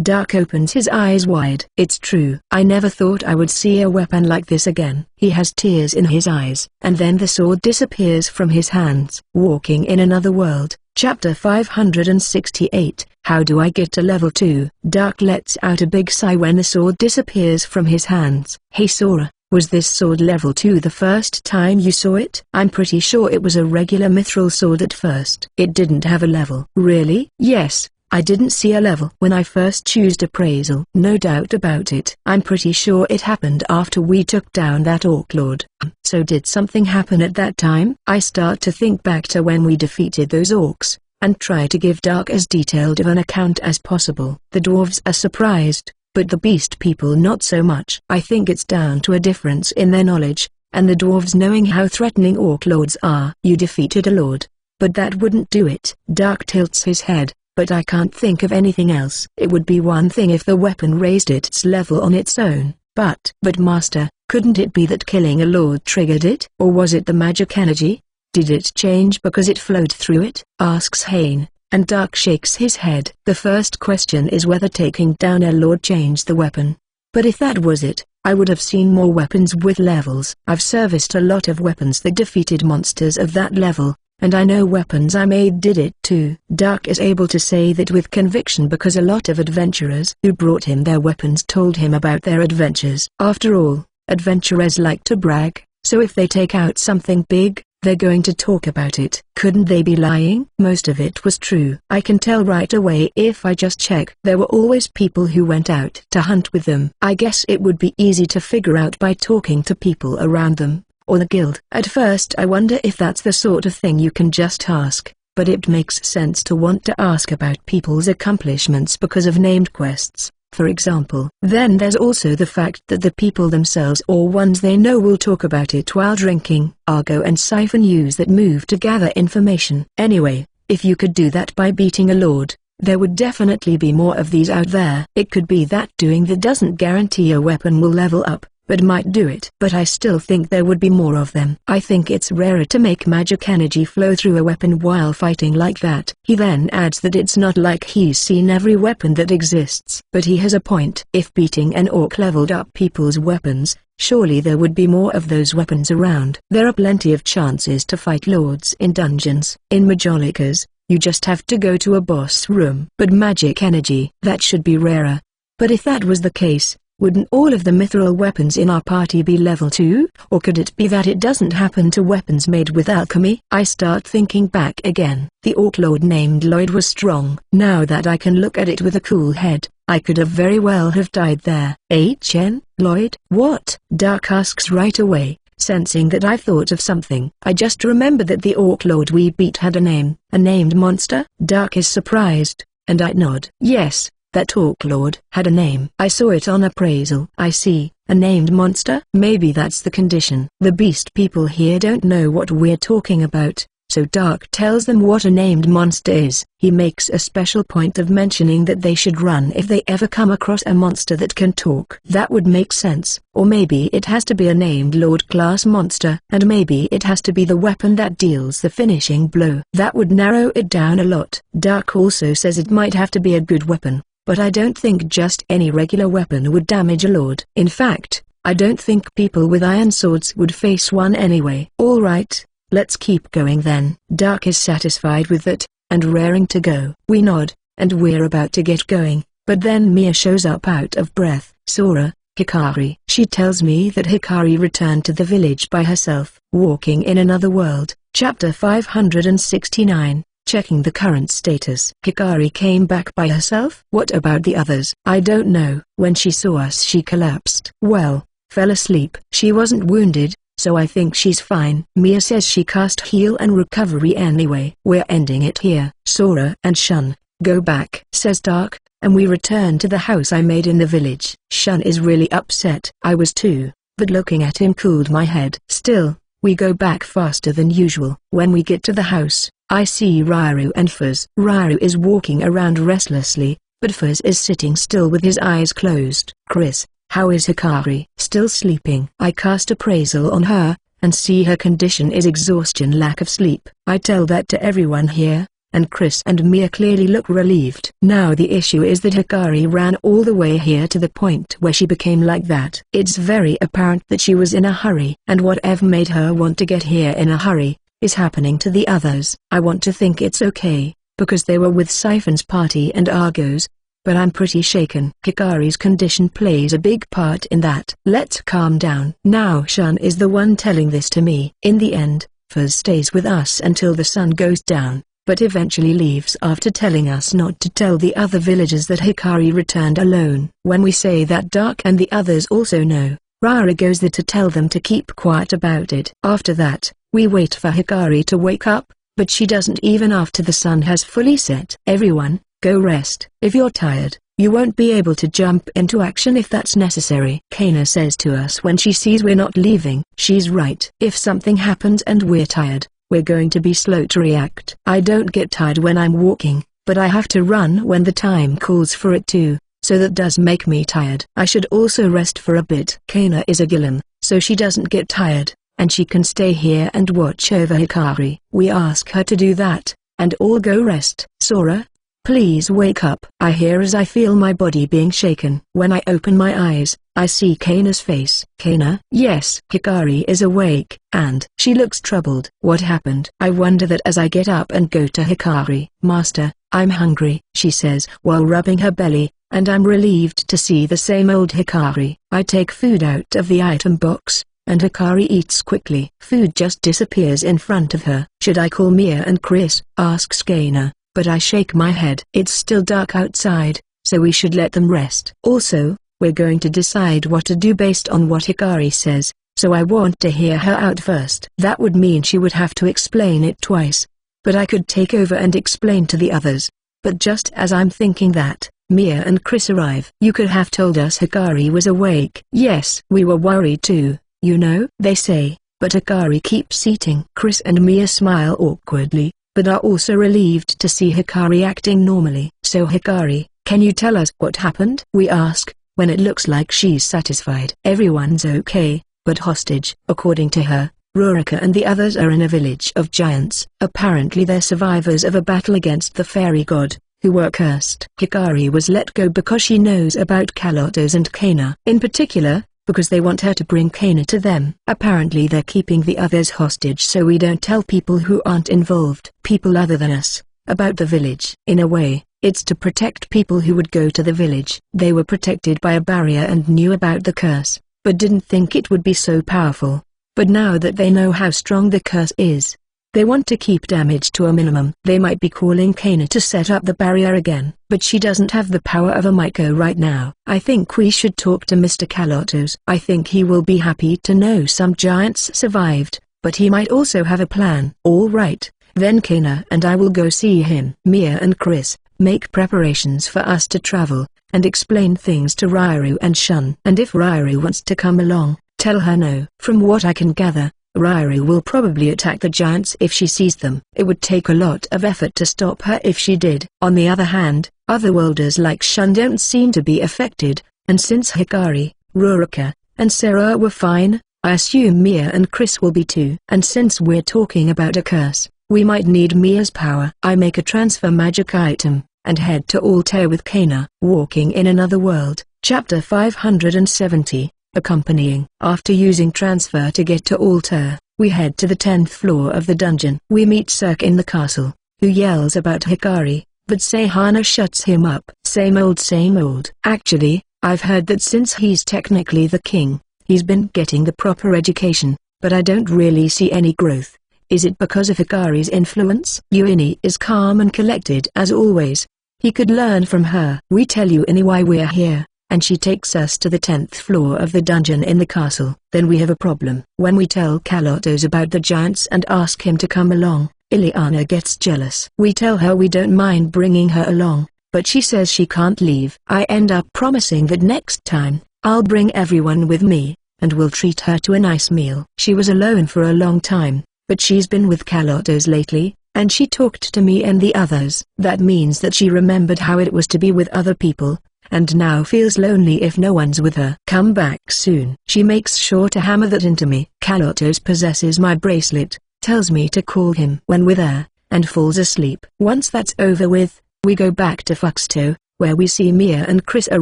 Dark opens his eyes wide. It's true. I never thought I would see a weapon like this again. He has tears in his eyes, and then the sword disappears from his hands. Walking in another world. Chapter 568, How do I get to level 2? Dark lets out a big sigh when the sword disappears from his hands. Hey Sora, was this sword level 2 the first time you saw it? I'm pretty sure it was a regular mithril sword at first. It didn't have a level. Really? Yes. I didn't see a level when I first chose appraisal. No doubt about it. I'm pretty sure it happened after we took down that Orc Lord. So did something happen at that time? I start to think back to when we defeated those orcs, and try to give Dark as detailed of an account as possible. The dwarves are surprised, but the beast people not so much. I think it's down to a difference in their knowledge, and the dwarves knowing how threatening Orc Lords are. You defeated a lord, but that wouldn't do it. Dark tilts his head. But I can't think of anything else. It would be one thing if the weapon raised its level on its own, but Master, couldn't it be that killing a lord triggered it? Or was it the magic energy? Did it change because it flowed through it? Asks Hein, and Dark shakes his head. The first question is whether taking down a lord changed the weapon. But if that was it, I would have seen more weapons with levels. I've serviced a lot of weapons that defeated monsters of that level, and I know weapons I made did it too. Dark is able to say that with conviction because a lot of adventurers who brought him their weapons told him about their adventures. After all, adventurers like to brag, so if they take out something big, they're going to talk about it. Couldn't they be lying? Most of it was true. I can tell right away if I just check. There were always people who went out to hunt with them. I guess it would be easy to figure out by talking to people around them, or the guild. At first I wonder if that's the sort of thing you can just ask, but it makes sense to want to ask about people's accomplishments because of named quests, for example. Then there's also the fact that the people themselves or ones they know will talk about it while drinking. Argo and Siphon use that move to gather information. Anyway, if you could do that by beating a lord, there would definitely be more of these out there. It could be that doing that doesn't guarantee a weapon will level up, but might do it. But I still think there would be more of them. I think it's rarer to make magic energy flow through a weapon while fighting like that. He then adds that it's not like he's seen every weapon that exists. But he has a point. If beating an orc leveled up people's weapons, surely there would be more of those weapons around. There are plenty of chances to fight lords in dungeons. In Majolica's, you just have to go to a boss room. But magic energy, that should be rarer. But if that was the case, wouldn't all of the mithril weapons in our party be level 2? Or could it be that it doesn't happen to weapons made with alchemy? I start thinking back again. The orc lord named Lloyd was strong. Now that I can look at it with a cool head, I could have very well have died there. HN, Lloyd? What? Dark asks right away, sensing that I've thought of something. I just remember that the orc lord we beat had a name. A named monster? Dark is surprised, and I nod. Yes. That orc lord had a name. I saw it on appraisal. I see, a named monster? Maybe that's the condition. The beast people here don't know what we're talking about, so Dark tells them what a named monster is. He makes a special point of mentioning that they should run if they ever come across a monster that can talk. That would make sense. Or maybe it has to be a named lord class monster, and maybe it has to be the weapon that deals the finishing blow. That would narrow it down a lot. Dark also says it might have to be a good weapon. But I don't think just any regular weapon would damage a lord. In fact, I don't think people with iron swords would face one anyway. Alright, let's keep going then. Dark is satisfied with that, and raring to go. We nod, and we're about to get going, but then Mia shows up out of breath. Sora, Hikari. She tells me that Hikari returned to the village by herself. Walking in Another World, Chapter 569. Checking the current status. Hikari came back by herself? What about the others? I don't know. When she saw us she collapsed. Well, fell asleep. She wasn't wounded, so I think she's fine. Mia says she cast heal and recovery anyway. We're ending it here. Sora and Shun, go back, says Dark, and we return to the house I made in the village. Shun is really upset. I was too, but looking at him cooled my head. Still, we go back faster than usual. When we get to the house, I see Rairu and Fuzz. Rairu is walking around restlessly, but Fuzz is sitting still with his eyes closed. Chris, how is Hikari? Still sleeping. I cast appraisal on her, and see her condition is exhaustion, lack of sleep. I tell that to everyone here, and Chris and Mia clearly look relieved. Now the issue is that Hikari ran all the way here to the point where she became like that. It's very apparent that she was in a hurry, and whatever made her want to get here in a hurry is happening to the others. I want to think it's okay, because they were with Siphon's party and Argo's, but I'm pretty shaken. Hikari's condition plays a big part in that. Let's calm down. Now Shun is the one telling this to me. In the end, Fuzz stays with us until the sun goes down, but eventually leaves after telling us not to tell the other villagers that Hikari returned alone. When we say that Dark and the others also know, Rara goes there to tell them to keep quiet about it. After that, we wait for Hikari to wake up, but she doesn't even after the sun has fully set. Everyone, go rest. If you're tired, you won't be able to jump into action if that's necessary. Kana says to us when she sees we're not leaving. She's right. If something happens and we're tired, we're going to be slow to react. I don't get tired when I'm walking, but I have to run when the time calls for it too, so that does make me tired. I should also rest for a bit. Kana is a Gillen, so she doesn't get tired, and she can stay here and watch over Hikari. We ask her to do that, and all go rest. Sora, Please wake up. I hear as I feel my body being shaken. When I open my eyes, I see Kana's face. Kana? Yes. Hikari is awake, and she looks troubled. What happened? I wonder that as I get up and go to Hikari. Master, I'm hungry, she says while rubbing her belly, and I'm relieved to see the same old Hikari. I take food out of the item box, and Hikari eats quickly. Food just disappears in front of her. Should I call Mia and Chris? Asks Kana, but I shake my head. It's still dark outside, so we should let them rest. Also, we're going to decide what to do based on what Hikari says, so I want to hear her out first. That would mean she would have to explain it twice. But I could take over and explain to the others. But just as I'm thinking that, Mia and Chris arrive. You could have told us Hikari was awake. Yes, we were worried too, you know, they say, but Hikari keeps eating. Chris and Mia smile awkwardly, but are also relieved to see Hikari acting normally. So Hikari, can you tell us what happened? We ask, when it looks like she's satisfied. Everyone's okay, but hostage. According to her, Rurika and the others are in a village of giants. Apparently they're survivors of a battle against the fairy god, who were cursed. Hikari was let go because she knows about Kalotos and Kana. In particular, because they want her to bring Kana to them. Apparently they're keeping the others hostage so we don't tell people who aren't involved, people other than us, about the village. In a way, it's to protect people who would go to the village. They were protected by a barrier and knew about the curse, but didn't think it would be so powerful. But now that they know how strong the curse is, they want to keep damage to a minimum. They might be calling Kana to set up the barrier again, but she doesn't have the power of a Miko right now. I think we should talk to Mr. Kalotos. I think he will be happy to know some giants survived, but he might also have a plan. All right, then Kana and I will go see him. Mia and Chris, make preparations for us to travel, and explain things to Rairu and Shun. And if Rairu wants to come along, tell her no. From what I can gather, Rairu will probably attack the giants if she sees them. It would take a lot of effort to stop her if she did. On the other hand, otherworlders like Shun don't seem to be affected, and since Hikari, Rurika, and Sarah were fine, I assume Mia and Chris will be too. And since we're talking about a curse, we might need Mia's power. I make a transfer magic item, and head to Altair with Kana. Walking in Another World, Chapter 570. Accompanying. After using transfer to get to Altair, we head to the 10th floor of the dungeon. We meet Cirque in the castle, who yells about Hikari, but Sehana shuts him up. Same old same old. Actually, I've heard that since he's technically the king, he's been getting the proper education, but I don't really see any growth. Is it because of Hikari's influence? Uini is calm and collected as always. He could learn from her. We tell Uini why we're here, and she takes us to the 10th floor of the dungeon in the castle. Then we have a problem. When we tell Kalotos about the giants and ask him to come along, Ileana gets jealous. We tell her we don't mind bringing her along, but she says she can't leave. I end up promising that next time, I'll bring everyone with me, and we'll treat her to a nice meal. She was alone for a long time, but she's been with Kalotos lately, and she talked to me and the others. That means that she remembered how it was to be with other people, and now feels lonely if no one's with her. Come back soon. She makes sure to hammer that into me. Kalotos possesses my bracelet, tells me to call him when we're there, and falls asleep. Once that's over with, we go back to Fuxto, where we see Mia and Chris are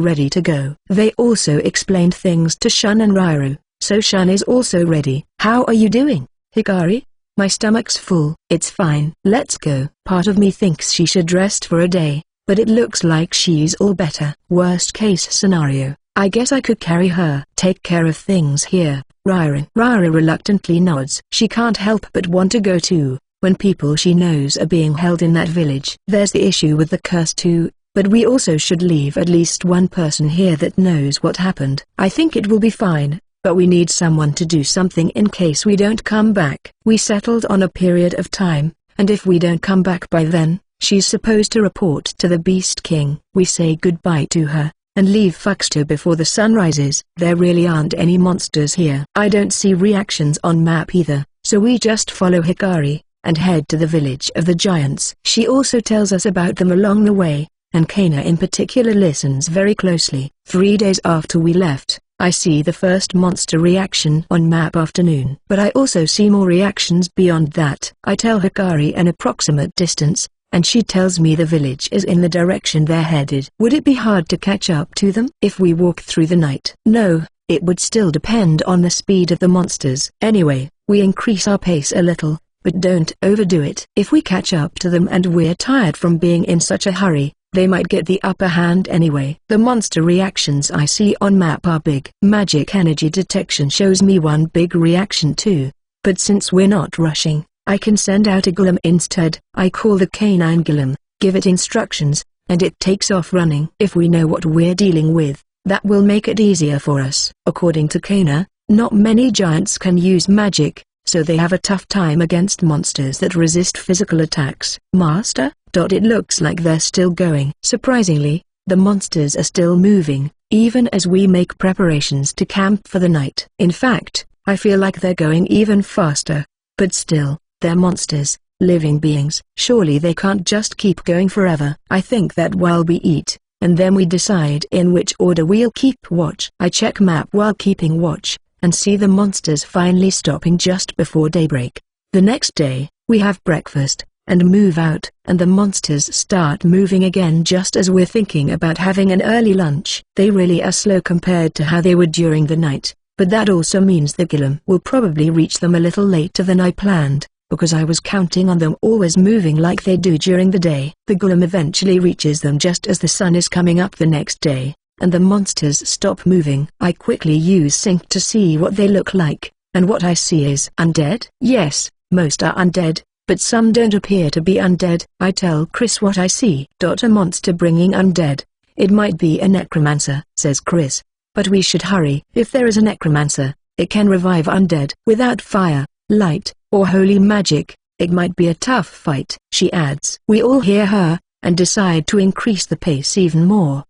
ready to go. They also explained things to Shun and Rairu, so Shun is also ready. How are you doing, Hikari? My stomach's full. It's fine. Let's go. Part of me thinks she should rest for a day, but it looks like she's all better. Worst case scenario, I guess I could carry her. Take care of things here, Rairu. Rairu reluctantly nods. She can't help but want to go too, when people she knows are being held in that village. There's the issue with the curse too, but we also should leave at least one person here that knows what happened. I think it will be fine, but we need someone to do something in case we don't come back. We settled on a period of time, and if we don't come back by then, she's supposed to report to the Beast King. We say goodbye to her, and leave Fuxto before the sun rises. There really aren't any monsters here. I don't see reactions on map either, so we just follow Hikari, and head to the village of the giants. She also tells us about them along the way, and Kana in particular listens very closely. 3 days after we left, I see the first monster reaction on map afternoon. But I also see more reactions beyond that. I tell Hikari an approximate distance, and she tells me the village is in the direction they're headed. Would it be hard to catch up to them if we walk through the night? No, it would still depend on the speed of the monsters. Anyway, we increase our pace a little, but don't overdo it. If we catch up to them and we're tired from being in such a hurry, they might get the upper hand anyway. The monster reactions I see on map are big. Magic energy detection shows me one big reaction too. But since we're not rushing, I can send out a golem instead. I call the canine golem, give it instructions, and it takes off running. If we know what we're dealing with, that will make it easier for us. According to Kana, not many giants can use magic, so they have a tough time against monsters that resist physical attacks. Master? It looks like they're still going. Surprisingly, the monsters are still moving, even as we make preparations to camp for the night. In fact, I feel like they're going even faster. But still, they're monsters, living beings. Surely they can't just keep going forever. I think that while we eat, and then we decide in which order we'll keep watch. I check map while keeping watch, and see the monsters finally stopping just before daybreak. The next day, we have breakfast, and move out, and the monsters start moving again just as we're thinking about having an early lunch. They really are slow compared to how they were during the night, but that also means the golem will probably reach them a little later than I planned, because I was counting on them always moving like they do during the day. The golem eventually reaches them just as the sun is coming up the next day, and the monsters stop moving. I quickly use sync to see what they look like, and what I see is undead. Yes, most are undead, but some don't appear to be undead. I tell Chris what I see. A monster bringing undead. It might be a necromancer, says Chris. But we should hurry. If there is a necromancer, it can revive undead. Without fire, light, or holy magic, it might be a tough fight, she adds. We all hear her, and decide to increase the pace even more.